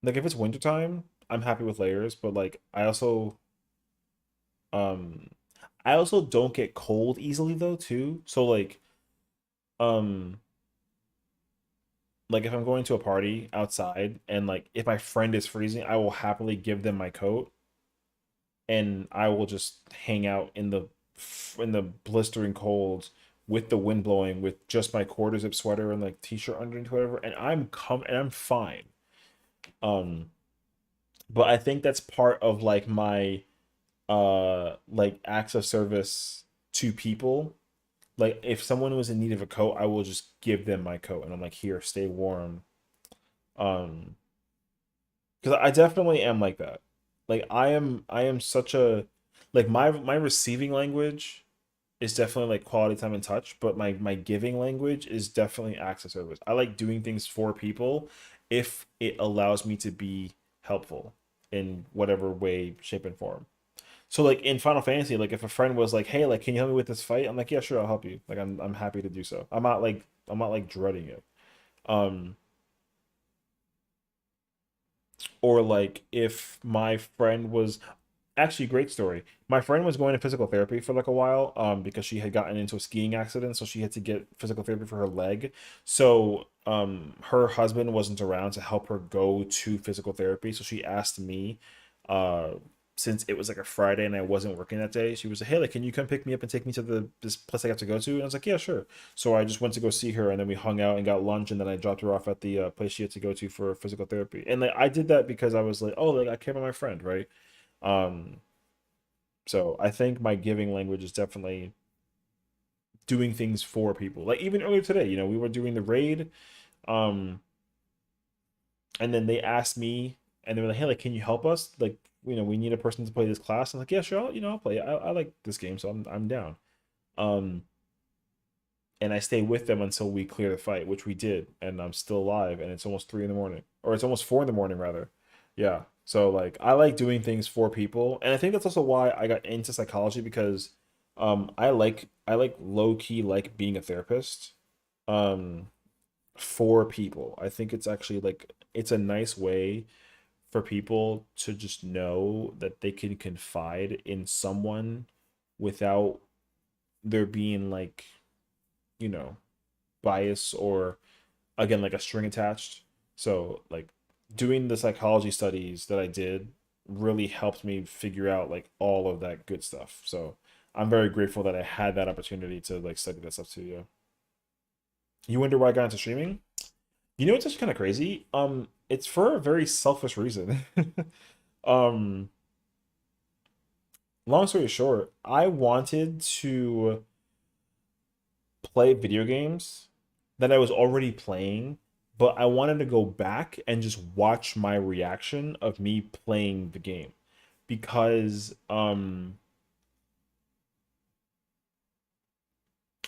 Like if it's wintertime, I'm happy with layers, but like um I also don't get cold easily though too. So um like if I'm going to a party outside, and like if my friend is freezing, I will happily give them my coat, and I will just hang out in the blistering cold with the wind blowing with just my quarter zip sweater and like t-shirt underneath, whatever, and I'm fine. Um but I think that's part of like my like acts of service to people. Like if someone was in need of a coat, I will just give them my coat, and I'm like, here, stay warm. Um, because I definitely am like that. Like I am such a like my receiving language is definitely like quality time and touch, but my giving language is definitely acts of service. I like doing things for people if it allows me to be helpful in whatever way, shape, and form. So like in Final Fantasy, like if a friend was like, "Hey, like, can you help me with this fight?" I'm like, "Yeah, sure, I'll help you." Like I'm happy to do so. I'm not like dreading it. Um, or like if my friend was actually, great story. My friend was going to physical therapy for like a while, because she had gotten into a skiing accident, so she had to get physical therapy for her leg. So her husband wasn't around to help her go to physical therapy, so she asked me, uh since it was like a Friday and I wasn't working that day, she was like, "Hey, like, can you come pick me up and take me to this place I have to go to?" And I was like, "Yeah, sure." So I just went to go see her, and then we hung out and got lunch, and then I dropped her off at the place she had to go to for physical therapy. And like I did that because I was like, "Oh, like I care about my friend, right?" Um, so I think my giving language is definitely doing things for people. Like even earlier today, we were doing the raid, um, and then they asked me, and they were like, "Hey, like, can you help us? Like, we need a person to play this class." I'm like, "Yeah, sure, I'll play. I like this game, so I'm down." Um, and I stay with them until we clear the fight, which we did, and I'm still alive, and it's almost 3 in the morning, or it's almost 4 in the morning rather. Yeah. So like I like doing things for people, and I think that's also why I got into psychology, because I like I like low key like being a therapist for people. I think it's actually like it's a nice way for people to just know that they can confide in someone without there being like, you know, bias or again like a string attached. So like doing the psychology studies that I did really helped me figure out like all of that good stuff. So I'm very grateful that I had that opportunity to like study that stuff too. Yeah. You wonder why I got into streaming? You know, it's just kind of crazy. It's for a very selfish reason. um, Long story short, I wanted to play video games that I was already playing, but I wanted to go back and just watch my reaction of me playing the game because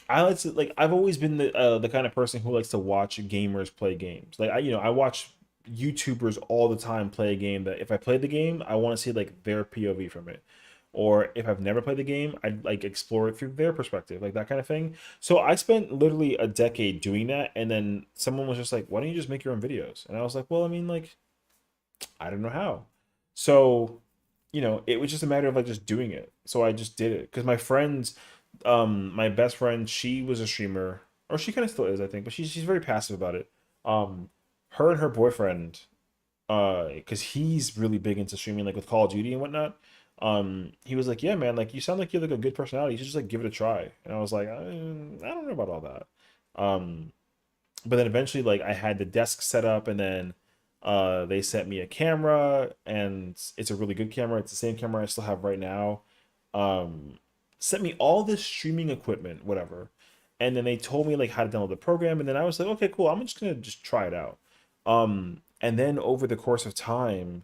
I like to like I've always been the kind of person who likes to watch gamers play games. Like I watch YouTubers all the time play a game that if I play the game, I want to see like their POV from it. Or if I've never played the game, I'd like explore it through their perspective, like that kind of thing. So I spent literally a decade doing that, and then someone was just like, "Why don't you just make your own videos?" And I was like, "Well, I mean, like, I don't know how." So, it was just a matter of like just doing it. So I just did it because my friends, my best friend, she was a streamer, or she kind of still is, I think, but she's very passive about it. Her and her boyfriend, because he's really big into streaming, like with Call of Duty and whatnot. He was like, "Yeah, man, like you sound like you have like a good personality. You should just like give it a try." And I was like, I don't know about all that." But then eventually, like I had the desk set up, and then they sent me a camera, and it's a really good camera. It's the same camera I still have right now. Sent me all this streaming equipment, whatever, and then they told me like how to download the program, and then I was like, "Okay, cool. I'm just gonna just try it out." And then over the course of time,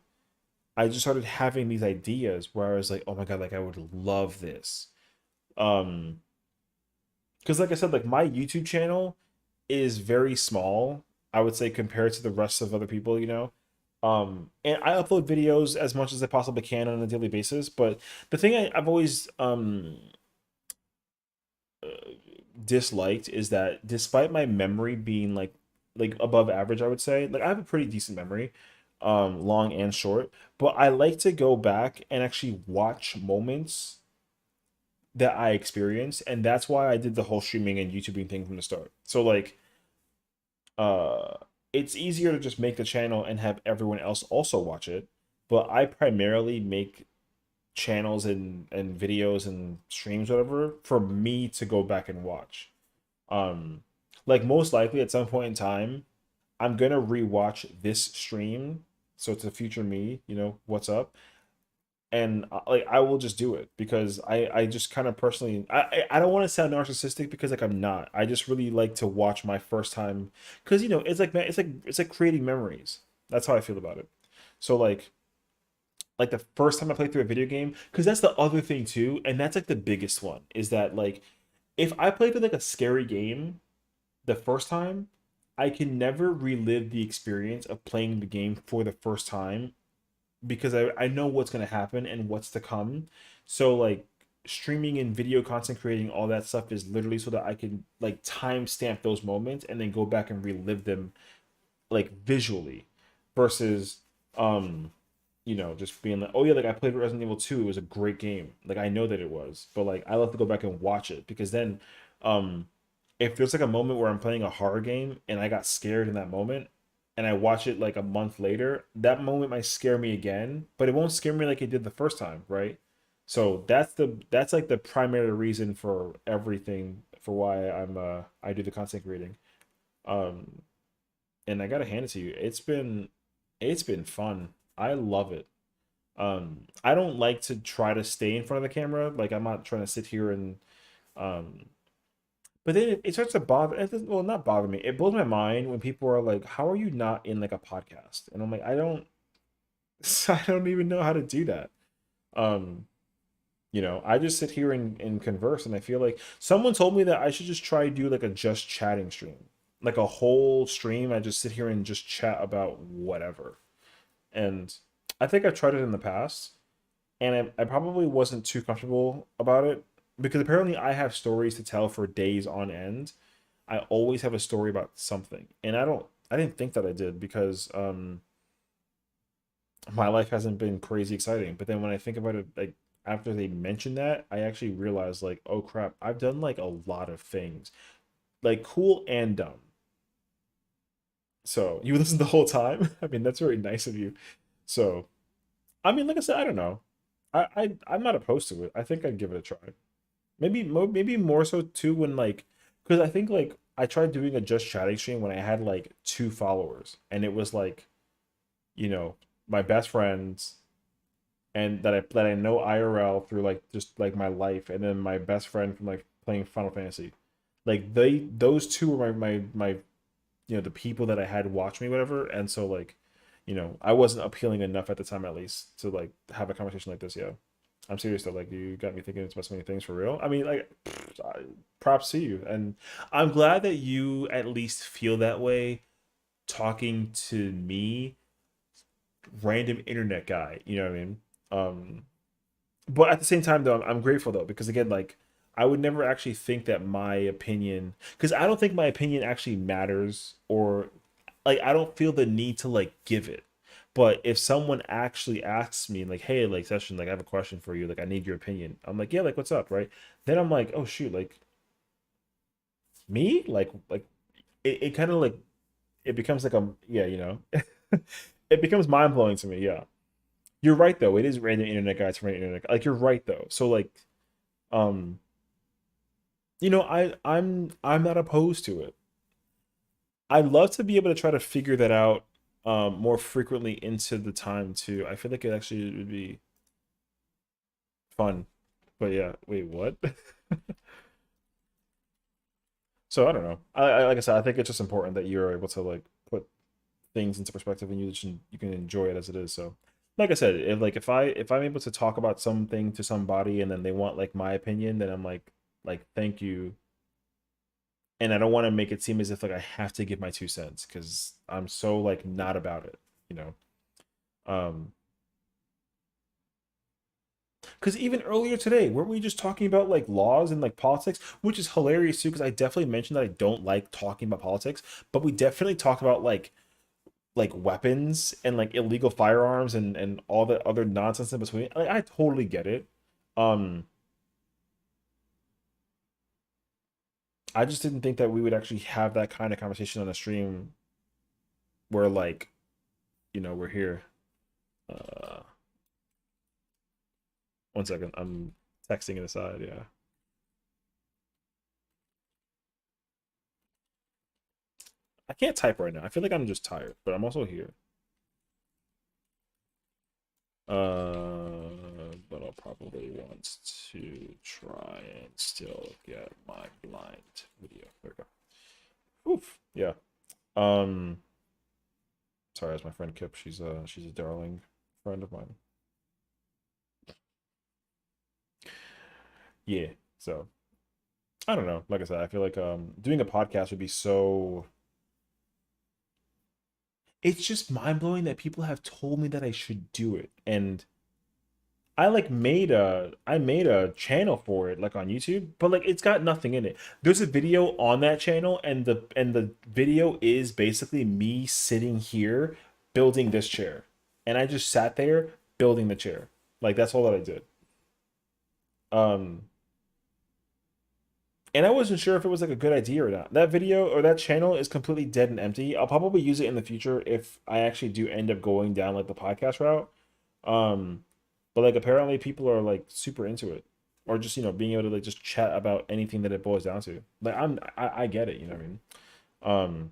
I just started having these ideas where I was like, "Oh my God, like I would love this." Um, because like I said, like my YouTube channel is very small, I would say, compared to the rest of other people. And I upload videos as much as I possibly can on a daily basis. But the thing I've always uh, disliked is that despite my memory being like above average, I would say, like I have a pretty decent memory, long and short, but I like to go back and actually watch moments that I experienced, and that's why I did the whole streaming and YouTubing thing from the start. So like uh it's easier to just make the channel and have everyone else also watch it, but I primarily make channels and videos and streams, whatever, for me to go back and watch. um like most likely at some point in time I'm gonna rewatch this stream, so it's a future me, what's up, and like I will just do it because I just kind of personally I don't want to sound narcissistic because like I'm not. I just really like to watch my first time because it's like man, it's like creating memories. That's how I feel about it. So like the first time I played through a video game, because that's the other thing too, and that's like the biggest one is that like if I play through like a scary game the first time, I can never relive the experience of playing the game for the first time because I know what's going to happen and what's to come. So like streaming and video content creating all that stuff is literally so that I can like timestamp those moments and then go back and relive them like visually versus just being like, "Oh yeah, like I played Resident Evil 2, it was a great game." Like I know that it was, but like I love to go back and watch it because then um if there's like a moment where I'm playing a horror game and I got scared in that moment and I watch it like a month later, that moment might scare me again, but it won't scare me like it did the first time, right? So that's like the primary reason for everything for why I do the content creating. Um and I gotta hand it to you. It's been fun. I love it. I don't like to try to stay in front of the camera. Like I'm not trying to sit here and um but then it starts to bother. Well, not bother me. It blows my mind when people are like, "How are you not in like a podcast?" And I'm like, I don't, I don't even know how to do that. Um, I just sit here and converse, and I feel like someone told me that I should just try to do like a just chatting stream, like a whole stream. I just sit here and just chat about whatever. And I think I've tried it in the past, and I probably wasn't too comfortable about it. because apparently I have stories to tell for days on end. I always have a story about something, and I didn't think that I did because my life hasn't been crazy exciting. But then when I think about it, like after they mentioned that, I actually realized like, oh crap, I've done like a lot of things, like cool and dumb. So you listened the whole time. I mean, that's very nice of you. So, I mean, like I said, I don't know. I'm not opposed to it. I think I'd give it a try. Maybe more so too when like, because I think like I tried doing a just chatting stream when I had like 2 followers, and it was like, you know, my best friends and that I know IRL through like just like my life, and then my best friend from like playing Final Fantasy. Like those two were my you know, the people that I had watch me, whatever. And so like, you know, I wasn't appealing enough at the time at least to like have a conversation like this. Yeah. I'm serious though, like you got me thinking about so many things for real. I mean, like props to you. And I'm glad that you at least feel that way talking to me, random internet guy, you know what I mean? But at the same time though, I'm grateful though, because again, like I would never actually think that my opinion, because I don't think my opinion actually matters, or like I don't feel the need to like give it. But if someone actually asks me like, hey, like Session, like I have a question for you, like I need your opinion, I'm like, yeah, like what's up, right? Then I'm like, oh shoot, like me, like it kind of like it becomes like a, yeah, you know. It becomes mind-blowing to me. Yeah, you're right though, it is random internet guys from random internet, like you're right though. So like um you know, I'm not opposed to it. I'd love to be able to try to figure that out more frequently into the time too. I feel like it actually would be fun. But yeah, wait, what? So I don't know. I like I said, I think it's just important that you're able to like put things into perspective, and you can enjoy it as it is. So like I said, if I'm able to talk about something to somebody and then they want like my opinion, then I'm like thank you. And I don't want to make it seem as if like I have to give my 2 cents, because I'm so like not about it, you know. Because even earlier today, weren't we just talking about like laws and like politics, which is hilarious too, because I definitely mentioned that I don't like talking about politics, but we definitely talk about like weapons and like illegal firearms and all the other nonsense in between. Like, I totally get it. Um I just didn't think that we would actually have that kind of conversation on a stream where like, you know, we're here. Uh 1 second, I'm texting it aside, yeah. I can't type right now. I feel like I'm just tired, but I'm also here. But I'll probably want to try and still get my blind video. There we go. Oof. Yeah. Sorry, that's my friend Kip. She's a darling friend of mine. Yeah. So I don't know. Like I said, I feel like doing a podcast would be so, it's just mind blowing that people have told me that I should do it. And I like made a channel for it like on YouTube, but like it's got nothing in it. There's a video on that channel, and the video is basically me sitting here building this chair. And I just sat there building the chair. Like that's all that I did. Um and I wasn't sure if it was like a good idea or not. That video or that channel is completely dead and empty. I'll probably use it in the future if I actually do end up going down like the podcast route. Um, but like apparently people are like super into it, or just, you know, being able to like just chat about anything that it boils down to. Like I get it, you know what I mean? Um,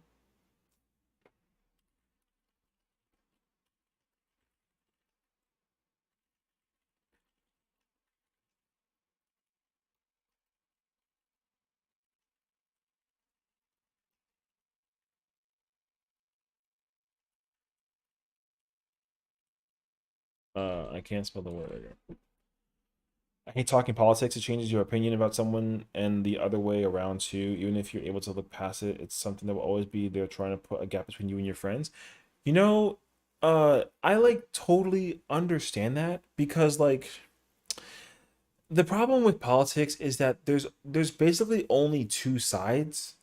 I can't spell the word. I hate talking politics. It changes your opinion about someone and the other way around too. Even if you're able to look past it, it's something that will always be there trying to put a gap between you and your friends. You know, I like totally understand that, because like the problem with politics is that there's basically only two sides,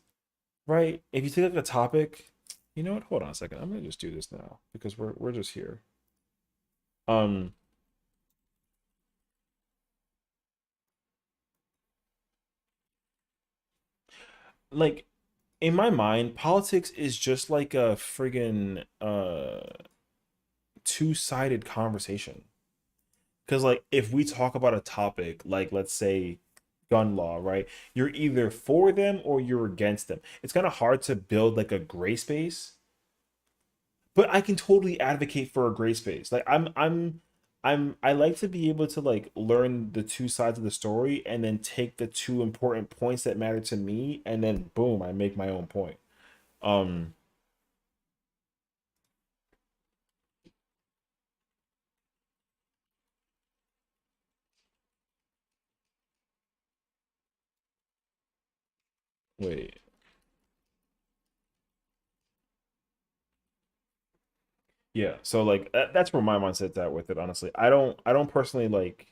right? If you take like a topic, you know what? Hold on a second. I'm gonna just do this now because we're just here. Um, like in my mind, politics is just like a friggin' two-sided conversation. Because like if we talk about a topic like let's say gun law, right? You're either for them or you're against them. It's kind of hard to build like a gray space, but I can totally advocate for a gray space. Like I like to be able to like learn the two sides of the story and then take the two important points that matter to me and then boom, I make my own point. Um Wait. Yeah, so like that's where my mindset's at with it, honestly. I don't personally like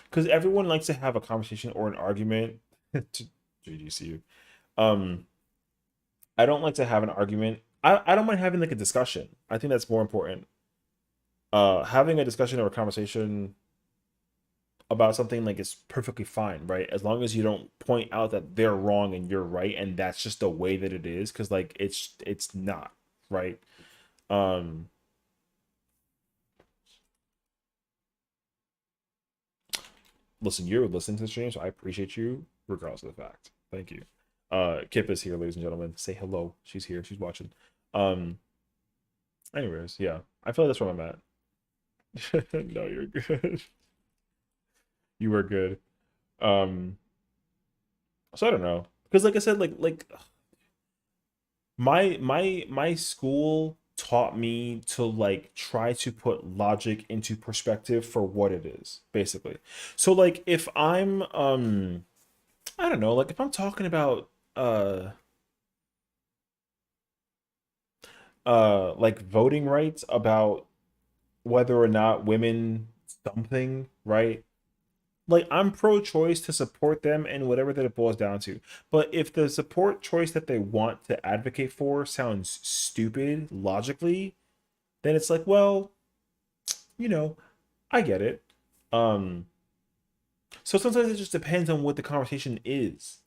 because everyone likes to have a conversation or an argument to GGCU. Um, I don't like to have an argument. I don't mind having like a discussion. I think that's more important. Having a discussion or a conversation about something like is perfectly fine, right? As long as you don't point out that they're wrong and you're right, and that's just the way that it is, because like it's not, right? Um, listen, you're listening to the stream, so I appreciate you regardless of the fact. Thank you. Kip is here, ladies and gentlemen. Say hello. She's here. She's watching. Um, anyways, yeah, I feel like that's where I'm at. No, you're good. You are good. Um, so I don't know, because like I said, like my school taught me to like try to put logic into perspective for what it is, basically. So like if I'm I don't know, like if I'm talking about like voting rights, about whether or not women something, right? Like I'm pro-choice to support them and whatever that it boils down to. But if the support choice that they want to advocate for sounds stupid logically, then it's like, well, you know, I get it. Um, so sometimes it just depends on what the conversation is.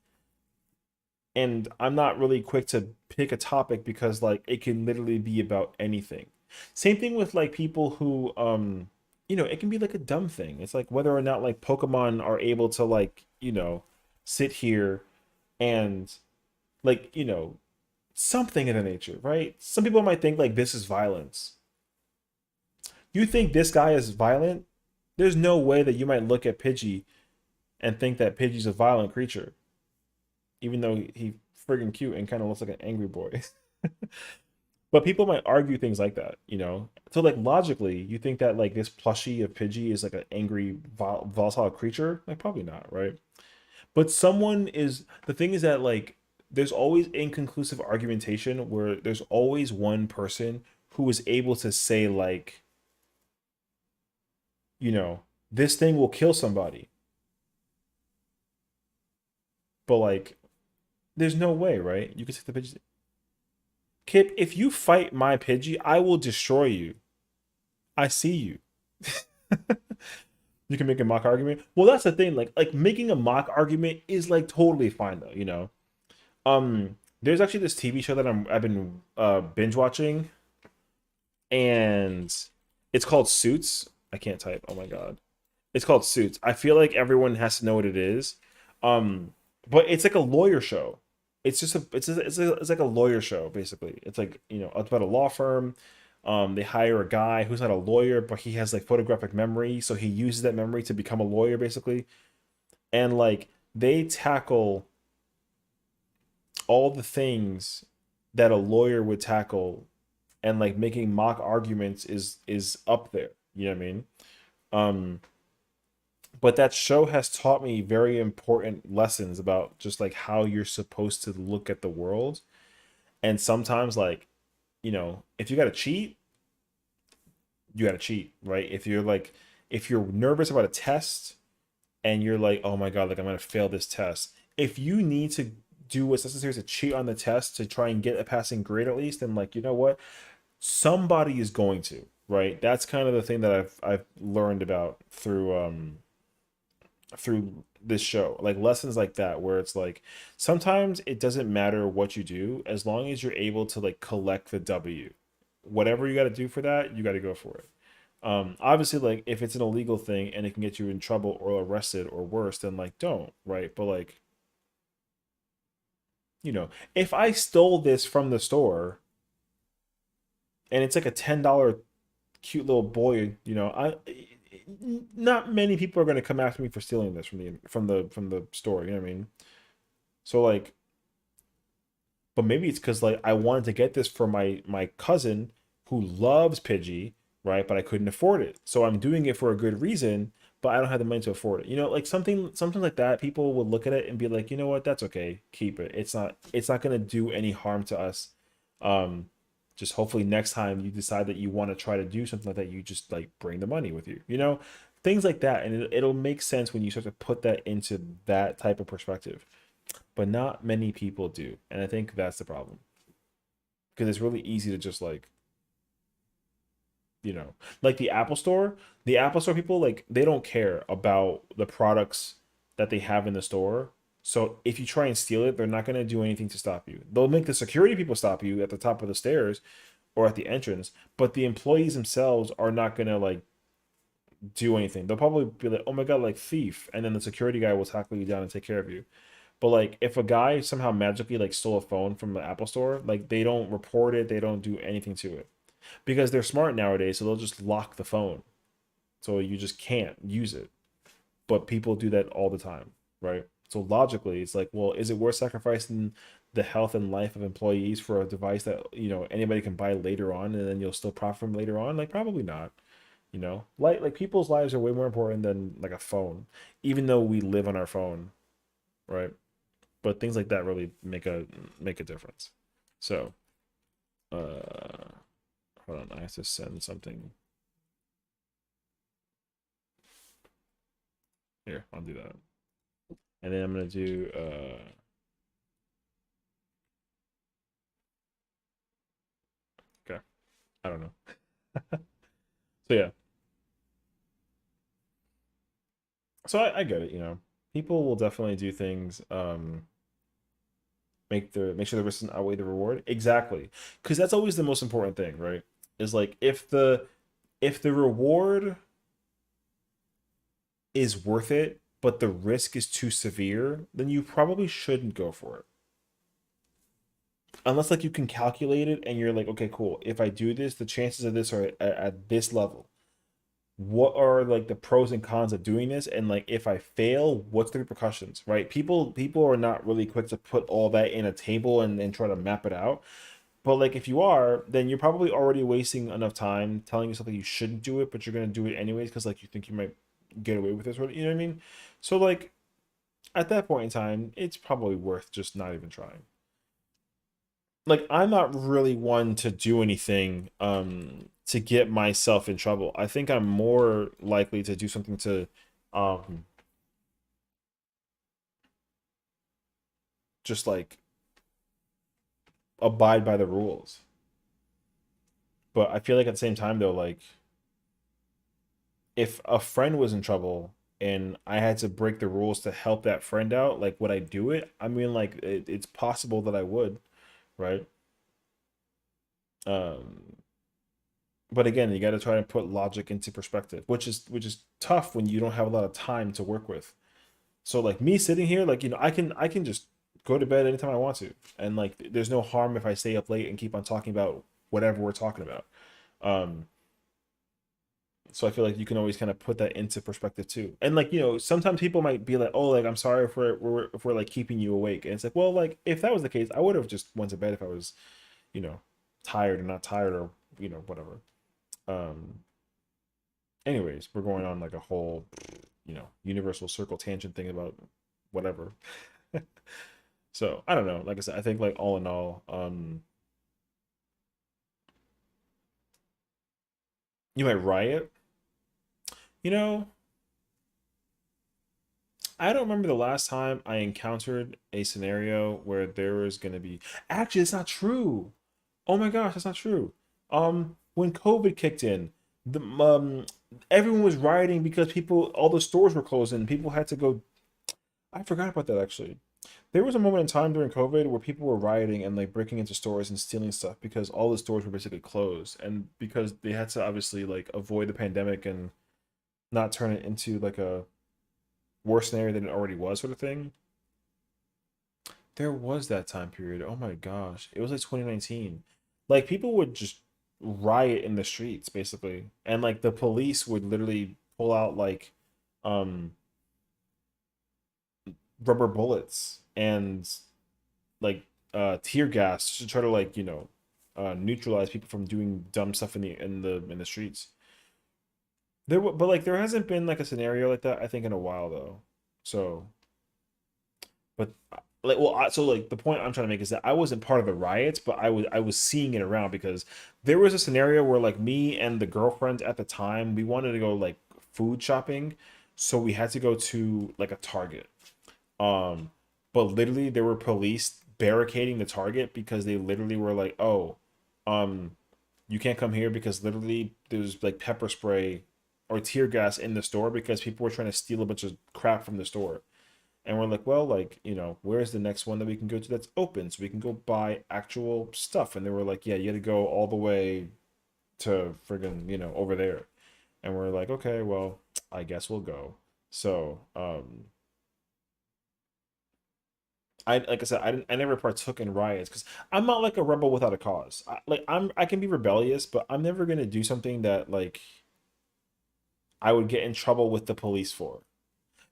And I'm not really quick to pick a topic because like it can literally be about anything. Same thing with like people who it can be like a dumb thing. It's like whether or not like Pokemon are able to like, sit here and like, something of the nature, right? Some people might think like this is violence. You think this guy is violent? There's no way that you might look at Pidgey and think that Pidgey's a violent creature, even though he friggin' cute and kind of looks like an angry boy. But people might argue things like that, So like logically, you think that like this plushie of Pidgey is like an angry, volatile creature? Like probably not, right? But the thing is that like there's always inconclusive argumentation where there's always one person who is able to say like, this thing will kill somebody. But like, there's no way, right? You can take the Pidgey. Kip, if you fight my Pidgey, I will destroy you. I see you. You can make a mock argument. Well, that's the thing. Like making a mock argument is like totally fine though. There's actually this TV show that I've been binge watching, and it's called Suits. I can't type. Oh my god, it's called Suits. I feel like everyone has to know what it is. But it's like a lawyer show. It's just it's like a lawyer show basically. It's like it's about a law firm. They hire a guy who's not a lawyer, but he has like photographic memory, so he uses that memory to become a lawyer basically. And like they tackle all the things that a lawyer would tackle, and like making mock arguments is up there. You know what I mean? But that show has taught me very important lessons about just like how you're supposed to look at the world. And sometimes like, if you got to cheat, you gotta cheat, right? If you're nervous about a test and you're like, oh my god, like I'm gonna fail this test. If you need to do what's necessary to cheat on the test to try and get a passing grade at least, then like, you know what? Somebody is going to, right? That's kind of the thing that I've learned about through this show, like lessons like that, where it's like sometimes it doesn't matter what you do as long as you're able to like collect the W. Whatever you got to do for that, you got to go for it. Obviously, like if it's an illegal thing and it can get you in trouble or arrested or worse, then like don't, right? But like, if I stole this from the store and it's like a $10 cute little boy, I not many people are going to come after me for stealing this from the store, you know what I mean? So like, but maybe it's because like I wanted to get this for my cousin who loves Pidgey, right? But I couldn't afford it, so I'm doing it for a good reason, but I don't have the money to afford it. Like something like that. People would look at it and be like, you know what, that's okay, keep it. It's not going to do any harm to us. Just hopefully next time you decide that you want to try to do something like that, you just like bring the money with you, things like that. And it'll make sense when you start to put that into that type of perspective. But not many people do. And I think that's the problem. Because it's really easy to just like, like the Apple Store people, like they don't care about the products that they have in the store. So if you try and steal it, they're not going to do anything to stop you. They'll make the security people stop you at the top of the stairs or at the entrance, but the employees themselves are not going to like do anything. They'll probably be like, "Oh my god, like thief," and then the security guy will tackle you down and take care of you. But like if a guy somehow magically like stole a phone from the Apple Store, like they don't report it, they don't do anything to it. Because they're smart nowadays, so they'll just lock the phone. So you just can't use it. But people do that all the time, right? So logically, it's like, well, is it worth sacrificing the health and life of employees for a device that, anybody can buy later on and then you'll still profit from later on? Like probably not. Like people's lives are way more important than like a phone, even though we live on our phone, right? But things like that really make a difference. So, hold on, I have to send something. Here, I'll do that. And then I'm gonna do okay. I don't know. So yeah. So I get it, People will definitely do things, make sure the risk doesn't outweigh the reward. Exactly. Because that's always the most important thing, right? Is like if the reward is worth it, but the risk is too severe, then you probably shouldn't go for it. Unless like you can calculate it and you're like, okay, cool. If I do this, the chances of this are at this level. What are like the pros and cons of doing this? And like if I fail, what's the repercussions, right? People are not really quick to put all that in a table and try to map it out. But like if you are, then you're probably already wasting enough time telling yourself that you shouldn't do it, but you're gonna do it anyways because like you think you might get away with this, or you know what I mean? So like at that point in time, it's probably worth just not even trying. Like I'm not really one to do anything to get myself in trouble. I think I'm more likely to do something to just like abide by the rules. But I feel like at the same time though, like if a friend was in trouble and I had to break the rules to help that friend out, like would I do it? I mean, like it's possible that I would, right? Um, but again, you got to try to put logic into perspective, which is tough when you don't have a lot of time to work with. So like me sitting here, like I can just go to bed anytime I want to, and like there's no harm if I stay up late and keep on talking about whatever we're talking about. Um, so I feel like you can always kind of put that into perspective too. And like sometimes people might be like, oh, like I'm sorry if we're like keeping you awake, and it's like, well, like if that was the case, I would have just went to bed if I was, you know, tired or not tired or whatever. Um, anyways, we're going on like a whole universal circle tangent thing about whatever. So I don't know. Like I said, I think like all in all, You might riot. You know, I don't remember the last time I encountered a scenario where there was gonna be. Actually, it's not true. Oh my gosh, that's not true. When COVID kicked in, the everyone was rioting because all the stores were closed and people had to go. I forgot about that actually. There was a moment in time during COVID where people were rioting and like breaking into stores and stealing stuff because all the stores were basically closed and because they had to obviously like avoid the pandemic and not turn it into like a worse scenario than it already was, sort of thing. There was that time period. Oh my gosh. It was like 2019. Like people would just riot in the streets basically. And like the police would literally pull out like um rubber bullets and like tear gas to try to like, neutralize people from doing dumb stuff in the streets. But like there hasn't been like a scenario like that I think in a while though. So, but like so like the point I'm trying to make is that I wasn't part of the riots, but I was seeing it around because there was a scenario where like me and the girlfriend at the time we wanted to go like food shopping, so we had to go to like a Target. Um, but literally there were police barricading the Target because they literally were like, "Oh, um, you can't come here because literally there's like pepper spray or tear gas in the store because people were trying to steal a bunch of crap from the store." And we're like, well, like, where's the next one that we can go to that's open so we can go buy actual stuff? And they were like, yeah, you had to go all the way to friggin', over there. And we're like, okay, well, I guess we'll go. So, I like I said, I never partook in riots because I'm not like a rebel without a cause. I can be rebellious, but I'm never gonna do something that like I would get in trouble with the police for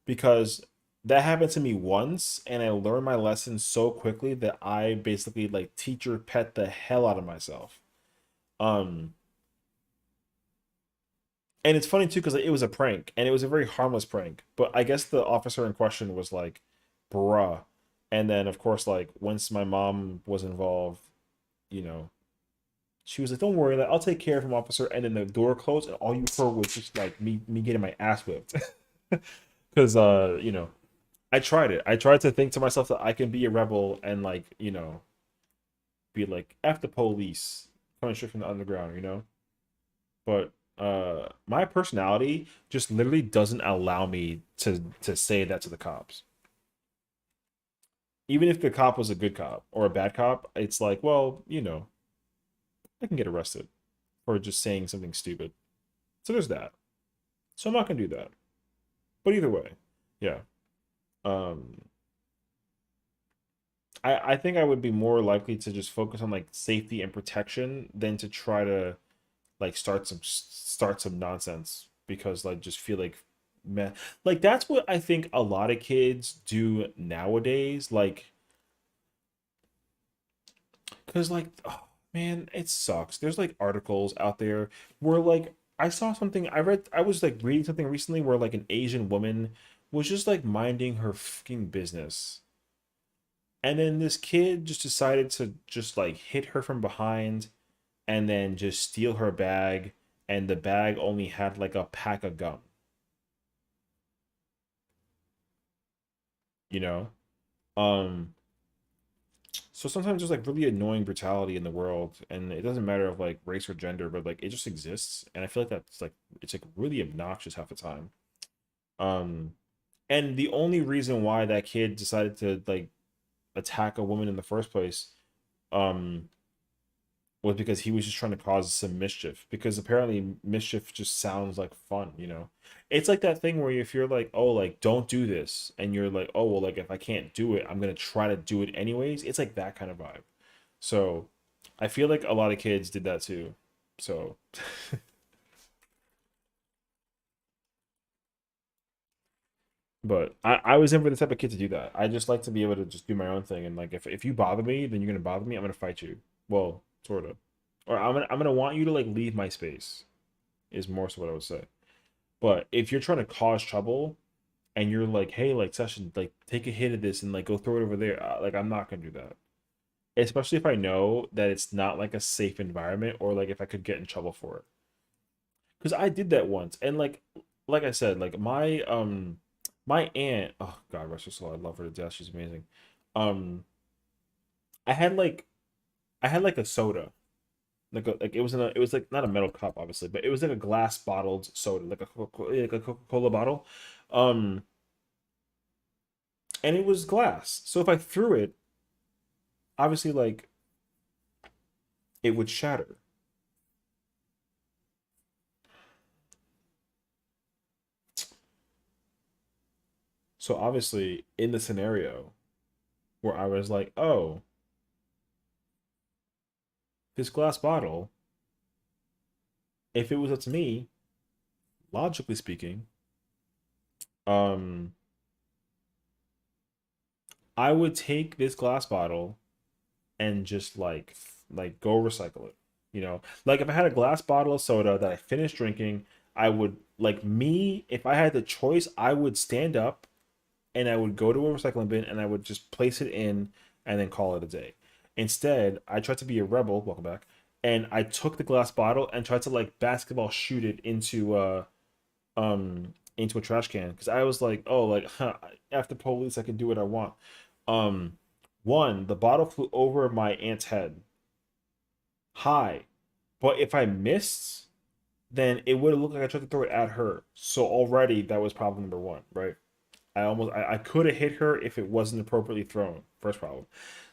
because that happened to me once and I learned my lesson so quickly that I basically like teacher pet the hell out of myself. Um and it's funny too because it was a prank and it was a very harmless prank, but I guess the officer in question was like, bruh. And then of course like once my mom was involved, you know, she was like, don't worry, like, I'll take care of him, officer. And then the door closed and all you heard was just like me getting my ass whipped. Because I tried it. I tried to think to myself that I can be a rebel and like, be like F the police coming straight from the underground. But my personality just literally doesn't allow me to say that to the cops. Even if the cop was a good cop or a bad cop, it's like, well, I can get arrested for just saying something stupid. So there's that. So I'm not gonna do that. But either way, yeah. Um I think I would be more likely to just focus on like safety and protection than to try to like start some nonsense because like just feel like man like that's what I think a lot of kids do nowadays like because like oh, man it sucks there's like articles out there where like I was like reading something recently where like an Asian woman was just like minding her fucking business. And then this kid just decided to just like hit her from behind and then just steal her bag. And the bag only had like a pack of gum, you know? Um, so sometimes there's like really annoying brutality in the world, and it doesn't matter of like race or gender, but like it just exists. And I feel like it's like really obnoxious half the time. Um, and the only reason why that kid decided to like attack a woman in the first place, um, was because he was just trying to cause some mischief. Because apparently mischief just sounds like fun. It's like that thing where if you're like, oh, like don't do this, and you're like, oh, well, like if I can't do it, I'm gonna try to do it anyways. It's like that kind of vibe. So I feel like a lot of kids did that too. So but I was never the type of kid to do that. I just like to be able to just do my own thing. And like if you bother me, then you're gonna bother me. I'm gonna fight you. Well, sort of. Or I'm gonna want you to like leave my space. Is more so what I would say. But if you're trying to cause trouble and you're like, hey, like session, like take a hit of this and like go throw it over there, like I'm not gonna do that. Especially if I know that it's not like a safe environment or like if I could get in trouble for it. because I did that once, and like I said, like my aunt, oh God, rest her soul, I love her to death. She's amazing. Um, I had like a soda, like it was like not a metal cup, obviously, but it was like a glass bottled soda, like a Coca-Cola bottle, um, and it was glass. So if I threw it, obviously, like it would shatter. So obviously, in the scenario where I was like, oh, this glass bottle, if it was up to me, logically speaking, um, I would take this glass bottle and just go recycle it. You know, like if I had a glass bottle of soda that I finished drinking, I would like me, if I had the choice, I would stand up and I would go to a recycling bin and I would just place it in and then call it a day. Instead, I tried to be a rebel, welcome back, and I took the glass bottle and tried to like basketball shoot it into a trash can because I was like, oh, like after police I can do what I want. Um One, the bottle flew over my aunt's head. High. But if I missed, then it would have looked like I tried to throw it at her. So already that was problem number one, right? I could have hit her if it wasn't appropriately thrown. First problem.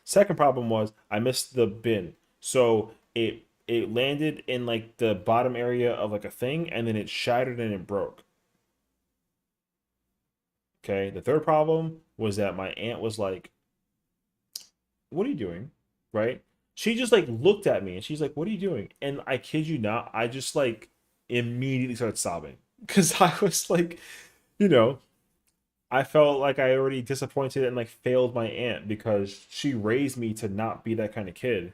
Second problem was I missed the bin. So it landed in like the bottom area of like a thing and then it shattered and it broke. Okay. The third problem was that my aunt was like, "What are you doing?" Right? She just like looked at me and she's like, "What are you doing?" And I kid you not, I just like immediately started sobbing because I was like, you know, I felt like I already disappointed and like failed my aunt because she raised me to not be that kind of kid.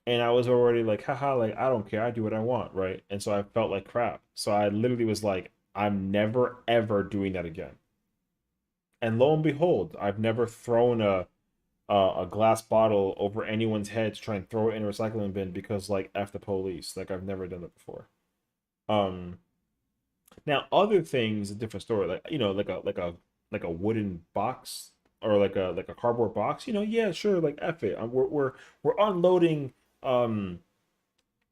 And I was already like, haha, like I don't care, I do what I want, right? And so I felt like crap. So I literally was like, I'm never ever doing that again. And lo and behold, I've never thrown a glass bottle over anyone's head to try and throw it in a recycling bin because like F the police. Like I've never done that before. Um Now other things, a different story. Like like a wooden box or like a cardboard box. You know, yeah, sure. Like F it. We're unloading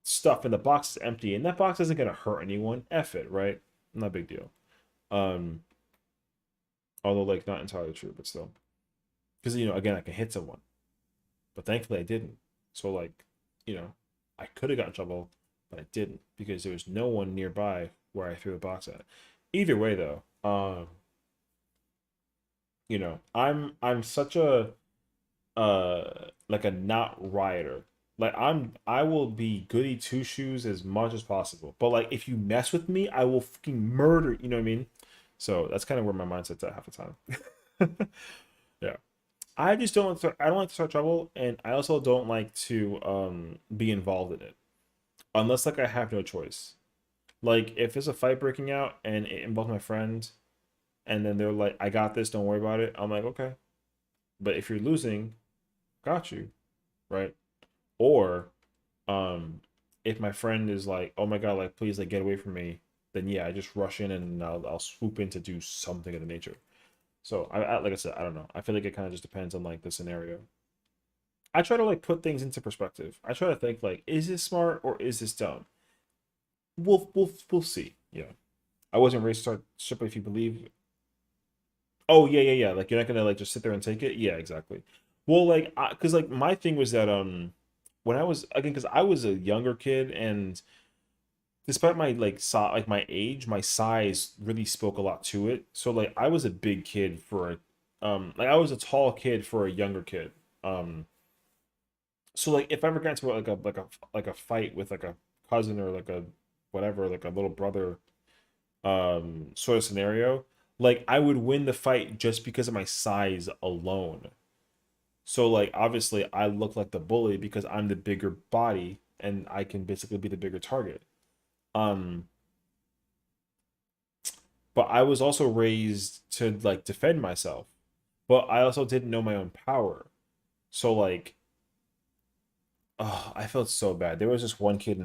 stuff and the box is empty and that box isn't gonna hurt anyone. F it, right? Not a big deal. Um, Although like not entirely true, but still, because you know again I can hit someone, but thankfully I didn't. So like, you know, I could have got in trouble, but I didn't because there was no one nearby where I threw the box at. Either way though, you know, I'm such a like a not rioter. Like I will be goody two shoes as much as possible. But like if you mess with me, I will fucking murder. You know what I mean? So that's kind of where my mindset's at half the time. Yeah. I just I don't like to start trouble, and I also don't like to be involved in it unless like I have no choice. Like if there's a fight breaking out and it involves my friend, and then they're like, "I got this, don't worry about it." I'm like, okay. But if you're losing, got you, right? Or if my friend is like, "Oh my God, like please like get away from me," then yeah, I just rush in and I'll swoop in to do something of the nature. So I like I said, I don't know. I feel like it kind of just depends on like the scenario. I try to like put things into perspective. I try to think like, is this smart or is this dumb? We'll see. Yeah. I wasn't raised to start shit, but if you believe, oh yeah. Like you're not gonna like just sit there and take it. Yeah, exactly. Well, like, cause like my thing was that when I was again, cause I was a younger kid and despite my like my age, my size really spoke a lot to it. So like I was a big kid for a like I was a tall kid for a younger kid. So like if I ever got into like a fight with like a cousin or like a whatever, like a little brother sort of scenario, like I would win the fight just because of my size alone. So like obviously I look like the bully because I'm the bigger body and I can basically be the bigger target. Um, but I was also raised to like defend myself, but I also didn't know my own power. So like oh, I felt so bad. There was this one kid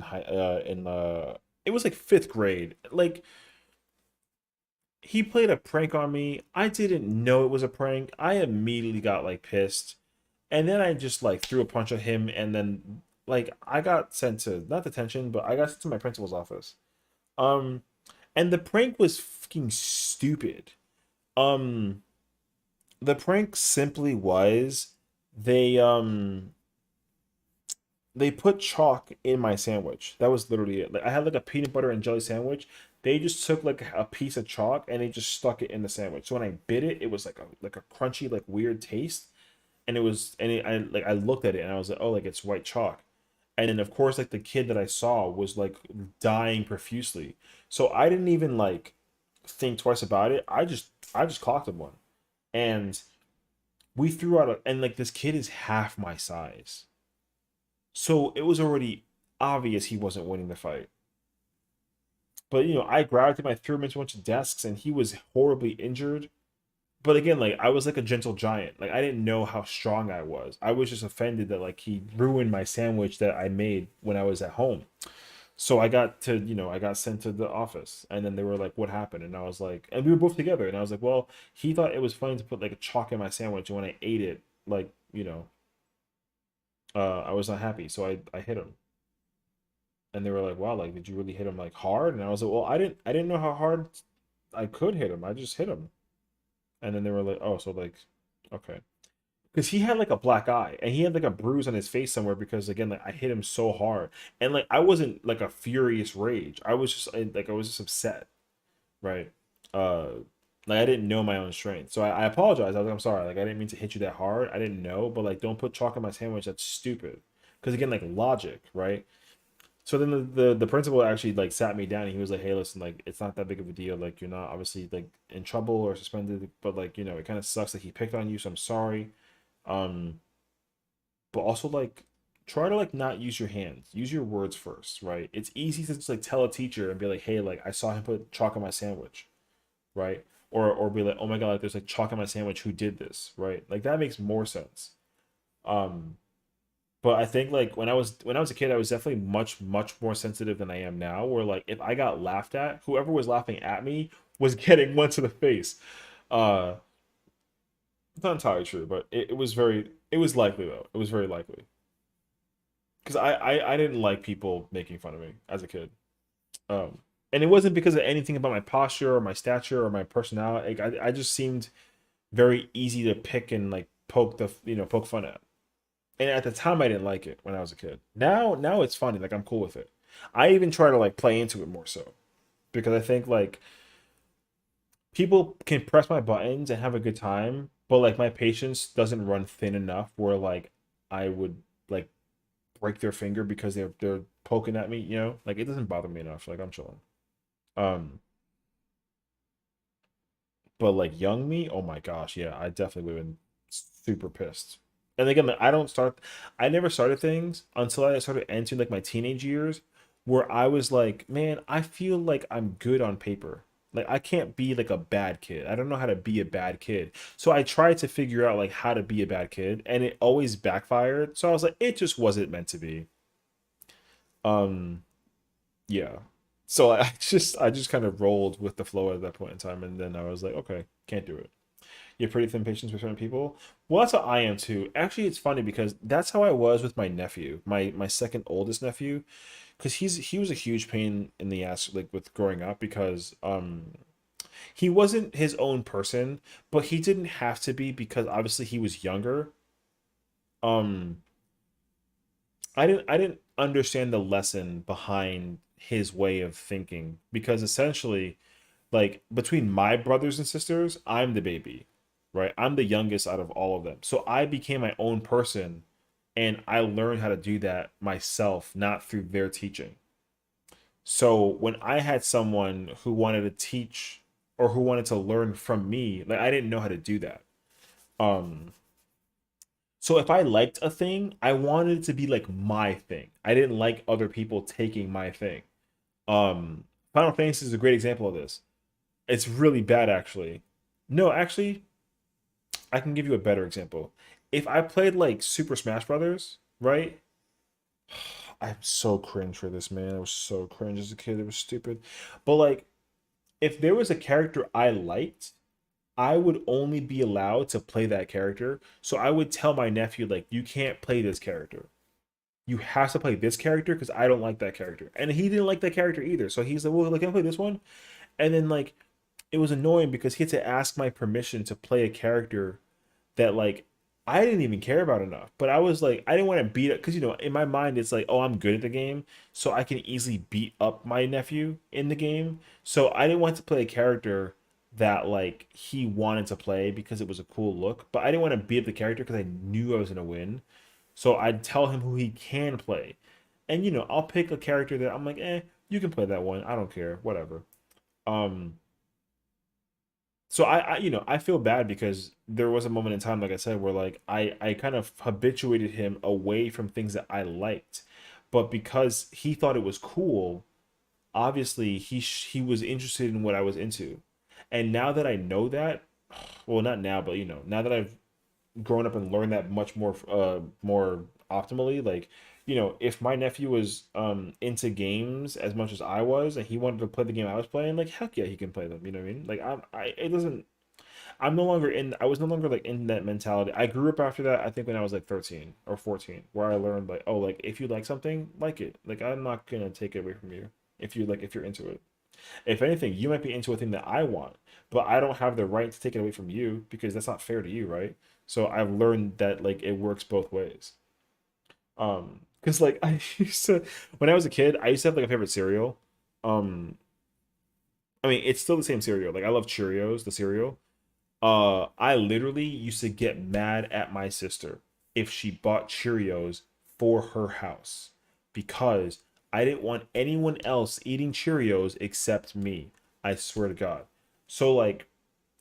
it was like 5th grade. Like he played a prank on me. I didn't know it was a prank. I immediately got like pissed. And then I just like threw a punch at him, and then like I got sent to, not detention, but I got sent to my principal's office. Um and the prank was fucking stupid. Um the prank simply was they they put chalk in my sandwich. That was literally it. Like I had like a peanut butter and jelly sandwich. They just took like a piece of chalk and they just stuck it in the sandwich. So when I bit it, it was like a crunchy, like weird taste. And it was, I looked at it and I was like, oh, like it's white chalk. And then of course like the kid that I saw was like dying profusely. So I didn't even like think twice about it. I just clocked him one. And we threw out and like this kid is half my size. So it was already obvious he wasn't winning the fight. But I grabbed him, I threw him into a bunch of desks, and he was horribly injured. But again, like I was like a gentle giant. Like I didn't know how strong I was. I was just offended that like he ruined my sandwich that I made when I was at home. So I got sent to the office, and then they were like, "What happened?" And I was like, and we were both together, and I was like, "Well, he thought it was funny to put like a chalk in my sandwich, and when I ate it, like I was not happy, so I hit him." And they were like, "Wow, like did you really hit him like hard?" And I was like, "Well, I didn't know how hard I could hit him. I just hit him." And then they were like, "Oh, so like, okay." Because he had like a black eye and he had like a bruise on his face somewhere because again, like I hit him so hard. And like I wasn't like a furious rage. I was just like I was just upset, right? Uh like I didn't know my own strength. So I apologize. I was like, I'm sorry. Like I didn't mean to hit you that hard. I didn't know, but like don't put chalk on my sandwich. That's stupid. Because again, like logic, right? So then the principal actually like sat me down and he was like, "Hey, listen, like it's not that big of a deal. Like you're not obviously like in trouble or suspended, but like, it kind of sucks that he picked on you, so I'm sorry. Um, but also like try to like not use your hands. Use your words first, right? It's easy to just like tell a teacher and be like, "Hey, like I saw him put chalk on my sandwich," right? Or be like, "Oh my God, like there's like chalk on my sandwich. Who did this?" Right? Like that makes more sense. Um, but I think like when I was a kid, I was definitely much more sensitive than I am now. Where like if I got laughed at, whoever was laughing at me was getting one to the face. Uh, it's not entirely true, but it was likely though. It was very likely because I didn't like people making fun of me as a kid. And it wasn't because of anything about my posture or my stature or my personality. Like, I just seemed very easy to pick and like poke fun at. And at the time I didn't like it when I was a kid. Now it's funny, like I'm cool with it. I even try to like play into it more so because I think like people can press my buttons and have a good time, but like my patience doesn't run thin enough where like I would like break their finger because they're poking at me, Like it doesn't bother me enough. Like I'm chilling. Um but like young me, oh my gosh, yeah, I definitely would have been super pissed. And again, like, I never started things until I started entering like my teenage years where I was like, man, I feel like I'm good on paper. Like I can't be like a bad kid. I don't know how to be a bad kid. So I tried to figure out like how to be a bad kid and it always backfired. So I was like, it just wasn't meant to be. Um, yeah. So I just kind of rolled with the flow at that point in time and then I was like, okay, can't do it. You have pretty thin patience with certain people. Well, that's how I am too. Actually, it's funny because that's how I was with my nephew, my second oldest nephew, because he was a huge pain in the ass like with growing up because he wasn't his own person, but he didn't have to be because obviously he was younger. Um, I didn't understand the lesson behind his way of thinking because essentially like between my brothers and sisters, I'm the baby, right? I'm the youngest out of all of them. So I became my own person and I learned how to do that myself, not through their teaching. So when I had someone who wanted to teach or who wanted to learn from me, like I didn't know how to do that. Um so if I liked a thing, I wanted it to be like my thing. I didn't like other people taking my thing. Final Fantasy is a great example of this. It's really bad, actually. No, actually, I can give you a better example. If I played like Super Smash Brothers, right? I'm so cringe for this, man. I was so cringe as a kid. It was stupid. But like, if there was a character I liked, I would only be allowed to play that character. So I would tell my nephew, like, you can't play this character. You have to play this character because I don't like that character. And he didn't like that character either. So he's like, well, like, can I play this one? And then like it was annoying because he had to ask my permission to play a character that like I didn't even care about enough. But I was like, I didn't want to beat it because in my mind it's like, oh, I'm good at the game, so I can easily beat up my nephew in the game. So I didn't want to play a character that like he wanted to play because it was a cool look, but I didn't want to beat up the character because I knew I was gonna win. So I'd tell him who he can play, and I'll pick a character that I'm like, you can play that one. I don't care, whatever. Um, so I feel bad because there was a moment in time, like I said, where like I kind of habituated him away from things that I liked, but because he thought it was cool, obviously he was interested in what I was into, and now that I know that, well, not now, but now that I've grown up and learned that much more optimally, like if my nephew was into games as much as I was and he wanted to play the game I was playing, like heck yeah, he can play them. You know what I mean? Like I it doesn't I'm no longer in I was no longer like in that mentality. I grew up after that, I think when I was like 13 or 14, where I learned like, oh, like if you like something, like it. Like I'm not gonna take it away from you if you're into it. If anything, you might be into a thing that I want, but I don't have the right to take it away from you because that's not fair to you, right? So I've learned that like it works both ways. Because like I used to when I was a kid, I used to have like a favorite cereal. Um, I mean, it's still the same cereal. Like I love Cheerios, the cereal. I literally used to get mad at my sister if she bought Cheerios for her house because I didn't want anyone else eating Cheerios except me. I swear to God. So like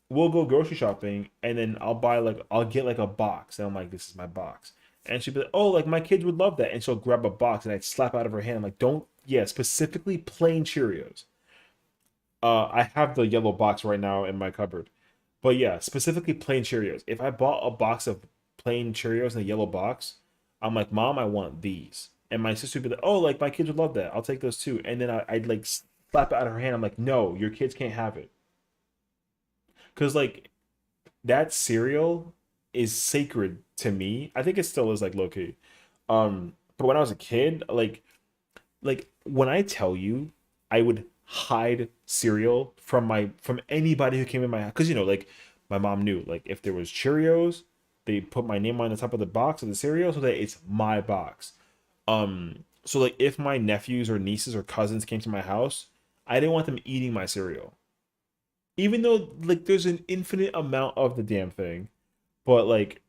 we'll go grocery shopping and then I'll get like a box and I'm like, this is my box. And she'd be like, oh, like my kids would love that. And she'll grab a box and I'd slap out of her hand. I'm like, don't, yeah, specifically plain Cheerios. I have the yellow box right now in my cupboard. But yeah, specifically plain Cheerios. If I bought a box of plain Cheerios in a yellow box, I'm like, Mom, I want these. And my sister would be like, oh, like my kids would love that. I'll take those too. And then I'd like slap it out of her hand. I'm like, no, your kids can't have it. Because like that cereal is sacred to me. I think it still is like low key. But when I was a kid, like when I tell you, I would hide cereal from anybody who came in my house because like my mom knew like if there was Cheerios, they put my name on the top of the box of the cereal so that it's my box. So like if my nephews or nieces or cousins came to my house, I didn't want them eating my cereal. Even though like there's an infinite amount of the damn thing, but like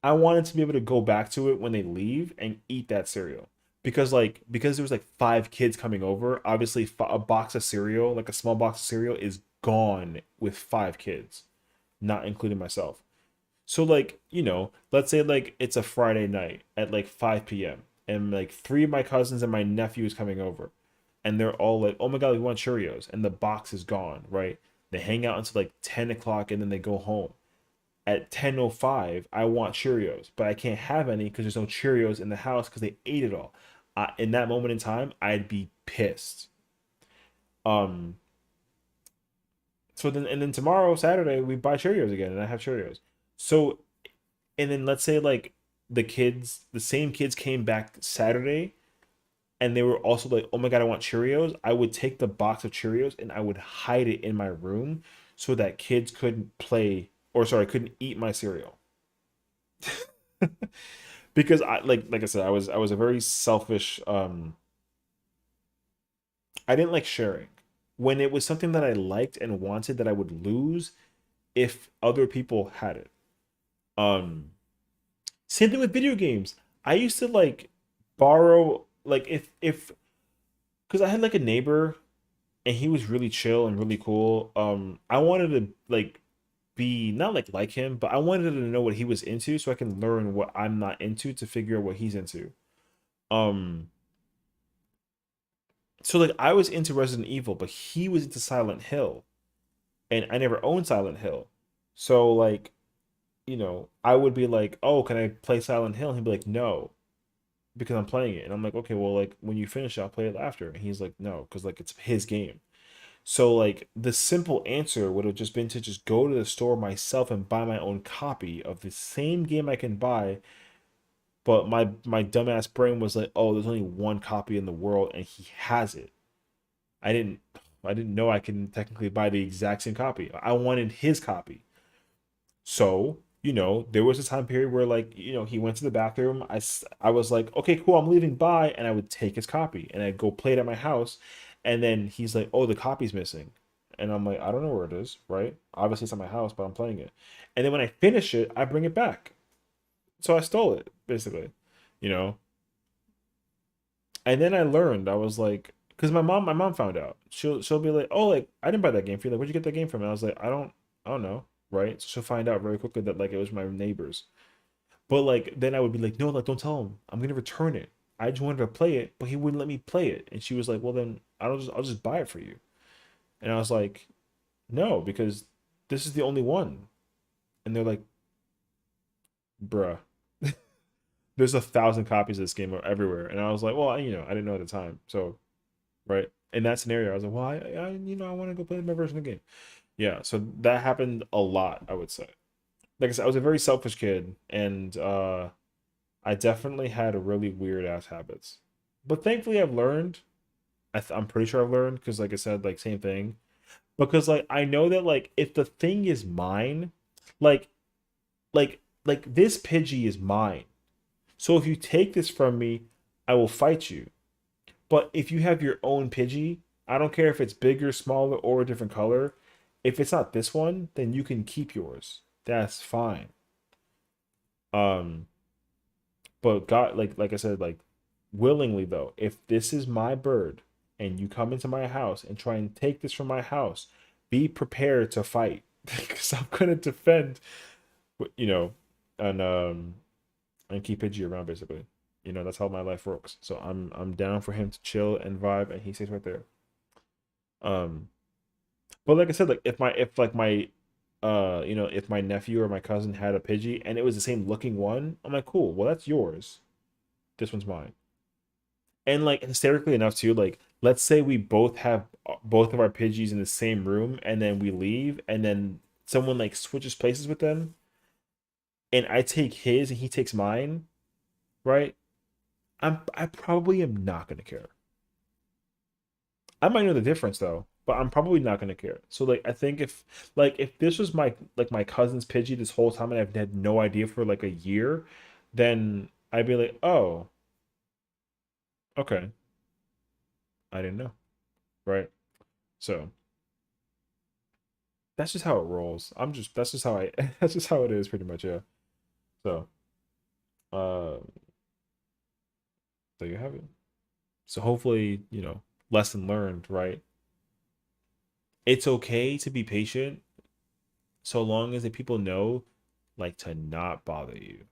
I wanted to be able to go back to it when they leave and eat that cereal. Because there was like five kids coming over, obviously a box of cereal, like a small box of cereal is gone with five kids, not including myself. So like, let's say like it's a Friday night at like 5 p.m. and like three of my cousins and my nephew is coming over and they're all like, oh my God, we want Cheerios. And the box is gone, right? They hang out until like 10 o'clock and then they go home. At 10:05, I want Cheerios, but I can't have any because there's no Cheerios in the house because they ate it all. In that moment in time, I'd be pissed. Um, and then tomorrow, Saturday, we buy Cheerios again, and I have Cheerios. So, and then let's say like the same kids came back Saturday, and they were also like, "Oh my God, I want Cheerios." I would take the box of Cheerios and I would hide it in my room so that kids couldn't play, or sorry, couldn't eat my cereal. Because like I said, I was a very selfish. I didn't like sharing when it was something that I liked and wanted that I would lose if other people had it. Um, Same thing with video games. I used to like borrow like if because I had like a neighbor and he was really chill and really cool. I wanted to like be not like him, but I wanted to know what he was into so I can learn what I'm not into to figure out what he's into. Um, so like I was into Resident Evil, but he was into Silent Hill, and I never owned Silent Hill. So like, I would be like, "Oh, can I play Silent Hill?" And he'd be like, "No." because I'm playing it. And I'm like, okay, well, like when you finish it, I'll play it after. And he's like, no, because like it's his game. So like the simple answer would have just been to just go to the store myself and buy my own copy of the same game I can buy. But my dumbass brain was like, oh, there's only one copy in the world and he has it. I didn't know I can technically buy the exact same copy. I wanted his copy. So, there was a time period where like, he went to the bathroom. I was like, okay, cool, I'm leaving by, and I would take his copy and I'd go play it at my house. And then he's like, oh, the copy's missing. And I'm like, I don't know where it is, right? Obviously it's at my house, but I'm playing it. And then when I finish it, I bring it back. So I stole it, basically, you know. And then I learned, I was like, because my mom found out. She'll be like, oh, like I didn't buy that game for you. Like, where'd you get that game from? And I was like, I don't know, right? So she'll find out very quickly that like it was my neighbor's. But like then I would be like, no, like don't tell him. I'm gonna return it. I just wanted to play it, but he wouldn't let me play it. And she was like, well then I'll just buy it for you. And I was like, no, because this is the only one. And they're like, bruh, there's 1,000 copies of this game everywhere. And I was like, well, I didn't know at the time. So, right. In that scenario, I was like, well, I want to go play my version of the game. Yeah. So that happened a lot, I would say. Like I said, I was a very selfish kid, and I definitely had really weird ass habits. But thankfully, I've learned. I'm pretty sure I've learned because, like I said, like same thing. Because like I know that like if the thing is mine, like this Pidgey is mine. So if you take this from me, I will fight you. But if you have your own Pidgey, I don't care if it's bigger, smaller, or a different color. If it's not this one, then you can keep yours. That's fine. But God, like I said, like willingly though, if this is my bird and you come into my house and try and take this from my house, be prepared to fight because I'm gonna defend, and keep Pidgey around basically. That's how my life works. So I'm down for him to chill and vibe, and he stays right there. But like I said, like if my if my nephew or my cousin had a Pidgey and it was the same looking one, I'm like, cool, well that's yours. This one's mine. And like hysterically enough too, like let's say we both have both of our Pidgeys in the same room and then we leave and then someone like switches places with them and I take his and he takes mine, right? I probably am not gonna care. I might know the difference though, but I'm probably not gonna care. So like I think if this was my cousin's Pidgey this whole time and I've had no idea for like a year, then I'd be like, oh, okay. I didn't know. Right? So that's just how it rolls. That's just how I that's just how it is pretty much, yeah. So there you have it. So hopefully, lesson learned, right? It's okay to be patient so long as the people know like to not bother you.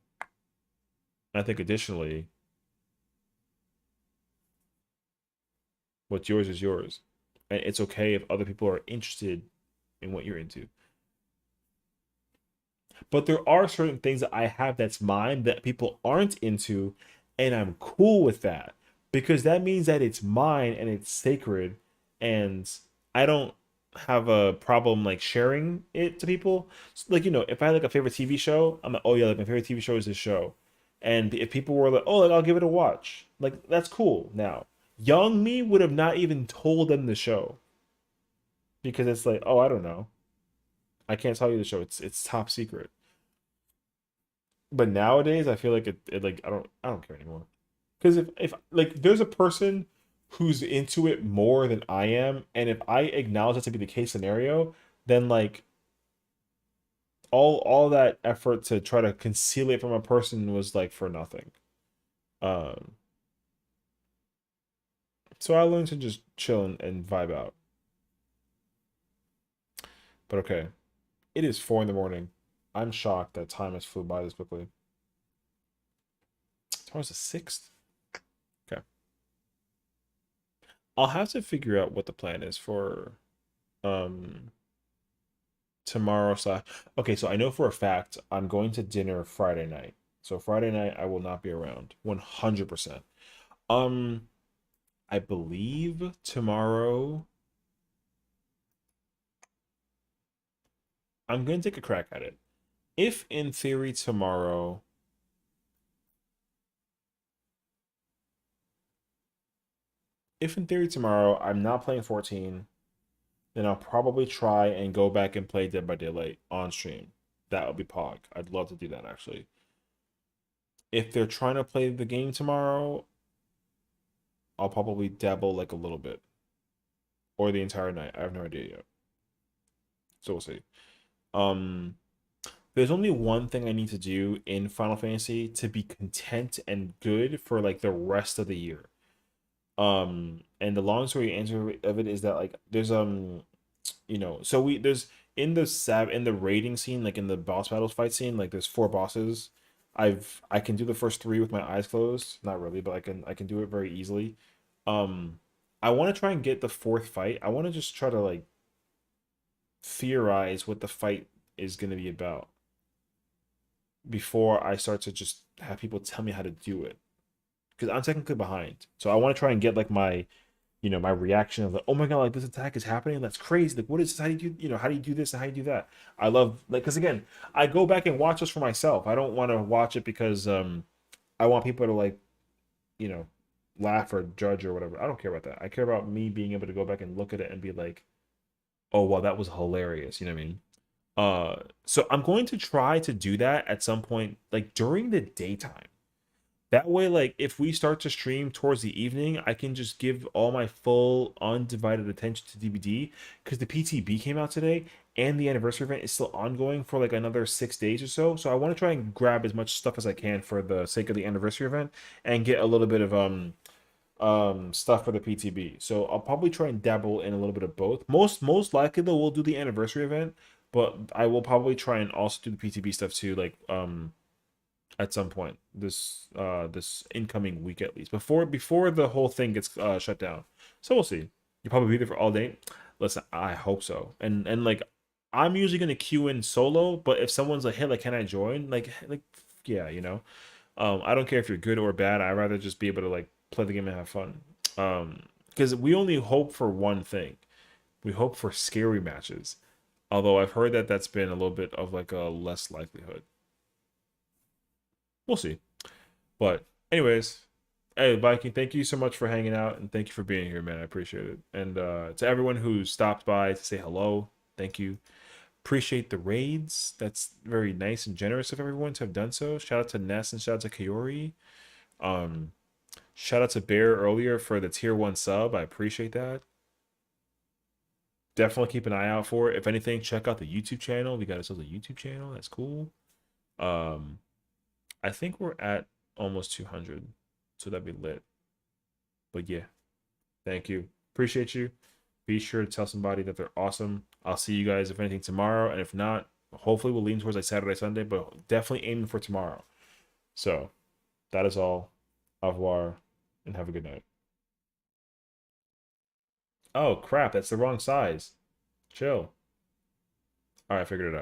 I think additionally, what's yours is yours. And it's okay if other people are interested in what you're into. But there are certain things that I have that's mine that people aren't into, and I'm cool with that because that means that it's mine and it's sacred, and I don't have a problem like sharing it to people. Like, if I had like a favorite TV show, I'm like, oh yeah, like my favorite TV show is this show. And if people were like, oh, like I'll give it a watch, like that's cool. Now, young me would have not even told them the show because it's like, oh, I don't know, I can't tell you the show. It's top secret. But nowadays, I feel like it like I don't care anymore. Because if like there's a person who's into it more than I am, and if I acknowledge that to be the case scenario, then like all that effort to try to conceal it from a person was like for nothing. So I learned to just chill and vibe out. But okay, it is 4 in the morning. I'm shocked that time has flew by this quickly. Tomorrow's the 6th. Okay. I'll have to figure out what the plan is for tomorrow. Okay, so I know for a fact I'm going to dinner Friday night. So Friday night I will not be around. 100%. I believe tomorrow I'm going to take a crack at it. If in theory tomorrow I'm not playing 14, then I'll probably try and go back and play Dead by Daylight on stream. That would be Pog. I'd love to do that actually. If they're trying to play the game tomorrow, I'll probably dabble like a little bit. Or the entire night. I have no idea yet. So we'll see. There's only one thing I need to do in Final Fantasy to be content and good for like the rest of the year. And the long story answer of it is that like there's you know, so there's in the raiding scene, like in the boss battles fight scene, like there's 4 bosses. I can do the first 3 with my eyes closed. Not really, but I can do it very easily. I want to try and get the 4th fight. I want to just try to like theorize what the fight is going to be about before I start to just have people tell me how to do it, because I'm technically behind. So I want to try and get like my, you know, my reaction of like, oh my god, like this attack is happening, that's crazy, like what is this, how do you do, you know, how do you do this and how do you do that? I love, like, because again, I go back and watch this for myself. I don't want to watch it because I want people to like, you know, laugh or judge or whatever. I don't care about that. I care about me being able to go back and look at it and be like, oh wow, that was hilarious, you know what I mean? So I'm going to try to do that at some point, like during the daytime. That way, like if we start to stream towards the evening, I can just give all my full undivided attention to DBD, because the PTB came out today and the anniversary event is still ongoing for like another 6 days or so. So I want to try and grab as much stuff as I can for the sake of the anniversary event and get a little bit of stuff for the PTB. So I'll probably try and dabble in a little bit of both. Most likely though, we'll do the anniversary event, but I will probably try and also do the PTB stuff too, like at some point this incoming week, at least before the whole thing gets shut down. So we'll see. You'll probably be there for all day. Listen, I hope so. And like I'm usually gonna queue in solo, but if someone's like, hey, like can I join? Like yeah, you know. I don't care if you're good or bad. I'd rather just be able to like play the game and have fun. Because we only hope for one thing. We hope for scary matches. Although I've heard that that's been a little bit of like a less likelihood. We'll see. But anyways, hey Viking, thank you so much for hanging out and thank you for being here, man. I appreciate it. And to everyone who stopped by to say hello, thank you. Appreciate the raids. That's very nice and generous of everyone to have done so. Shout out to Ness and shout out to Kaori. Shout out to Bear earlier for the tier 1 sub. I appreciate that. Definitely keep an eye out for it. If anything, check out the YouTube channel. We got ourselves a YouTube channel. That's cool. I think we're at almost 200, so that'd be lit. But yeah, thank you. Appreciate you. Be sure to tell somebody that they're awesome. I'll see you guys, if anything, tomorrow. And if not, hopefully we'll lean towards like Saturday, Sunday, but definitely aiming for tomorrow. So that is all. Au revoir, and have a good night. Oh, crap. That's the wrong size. Chill. All right, I figured it out.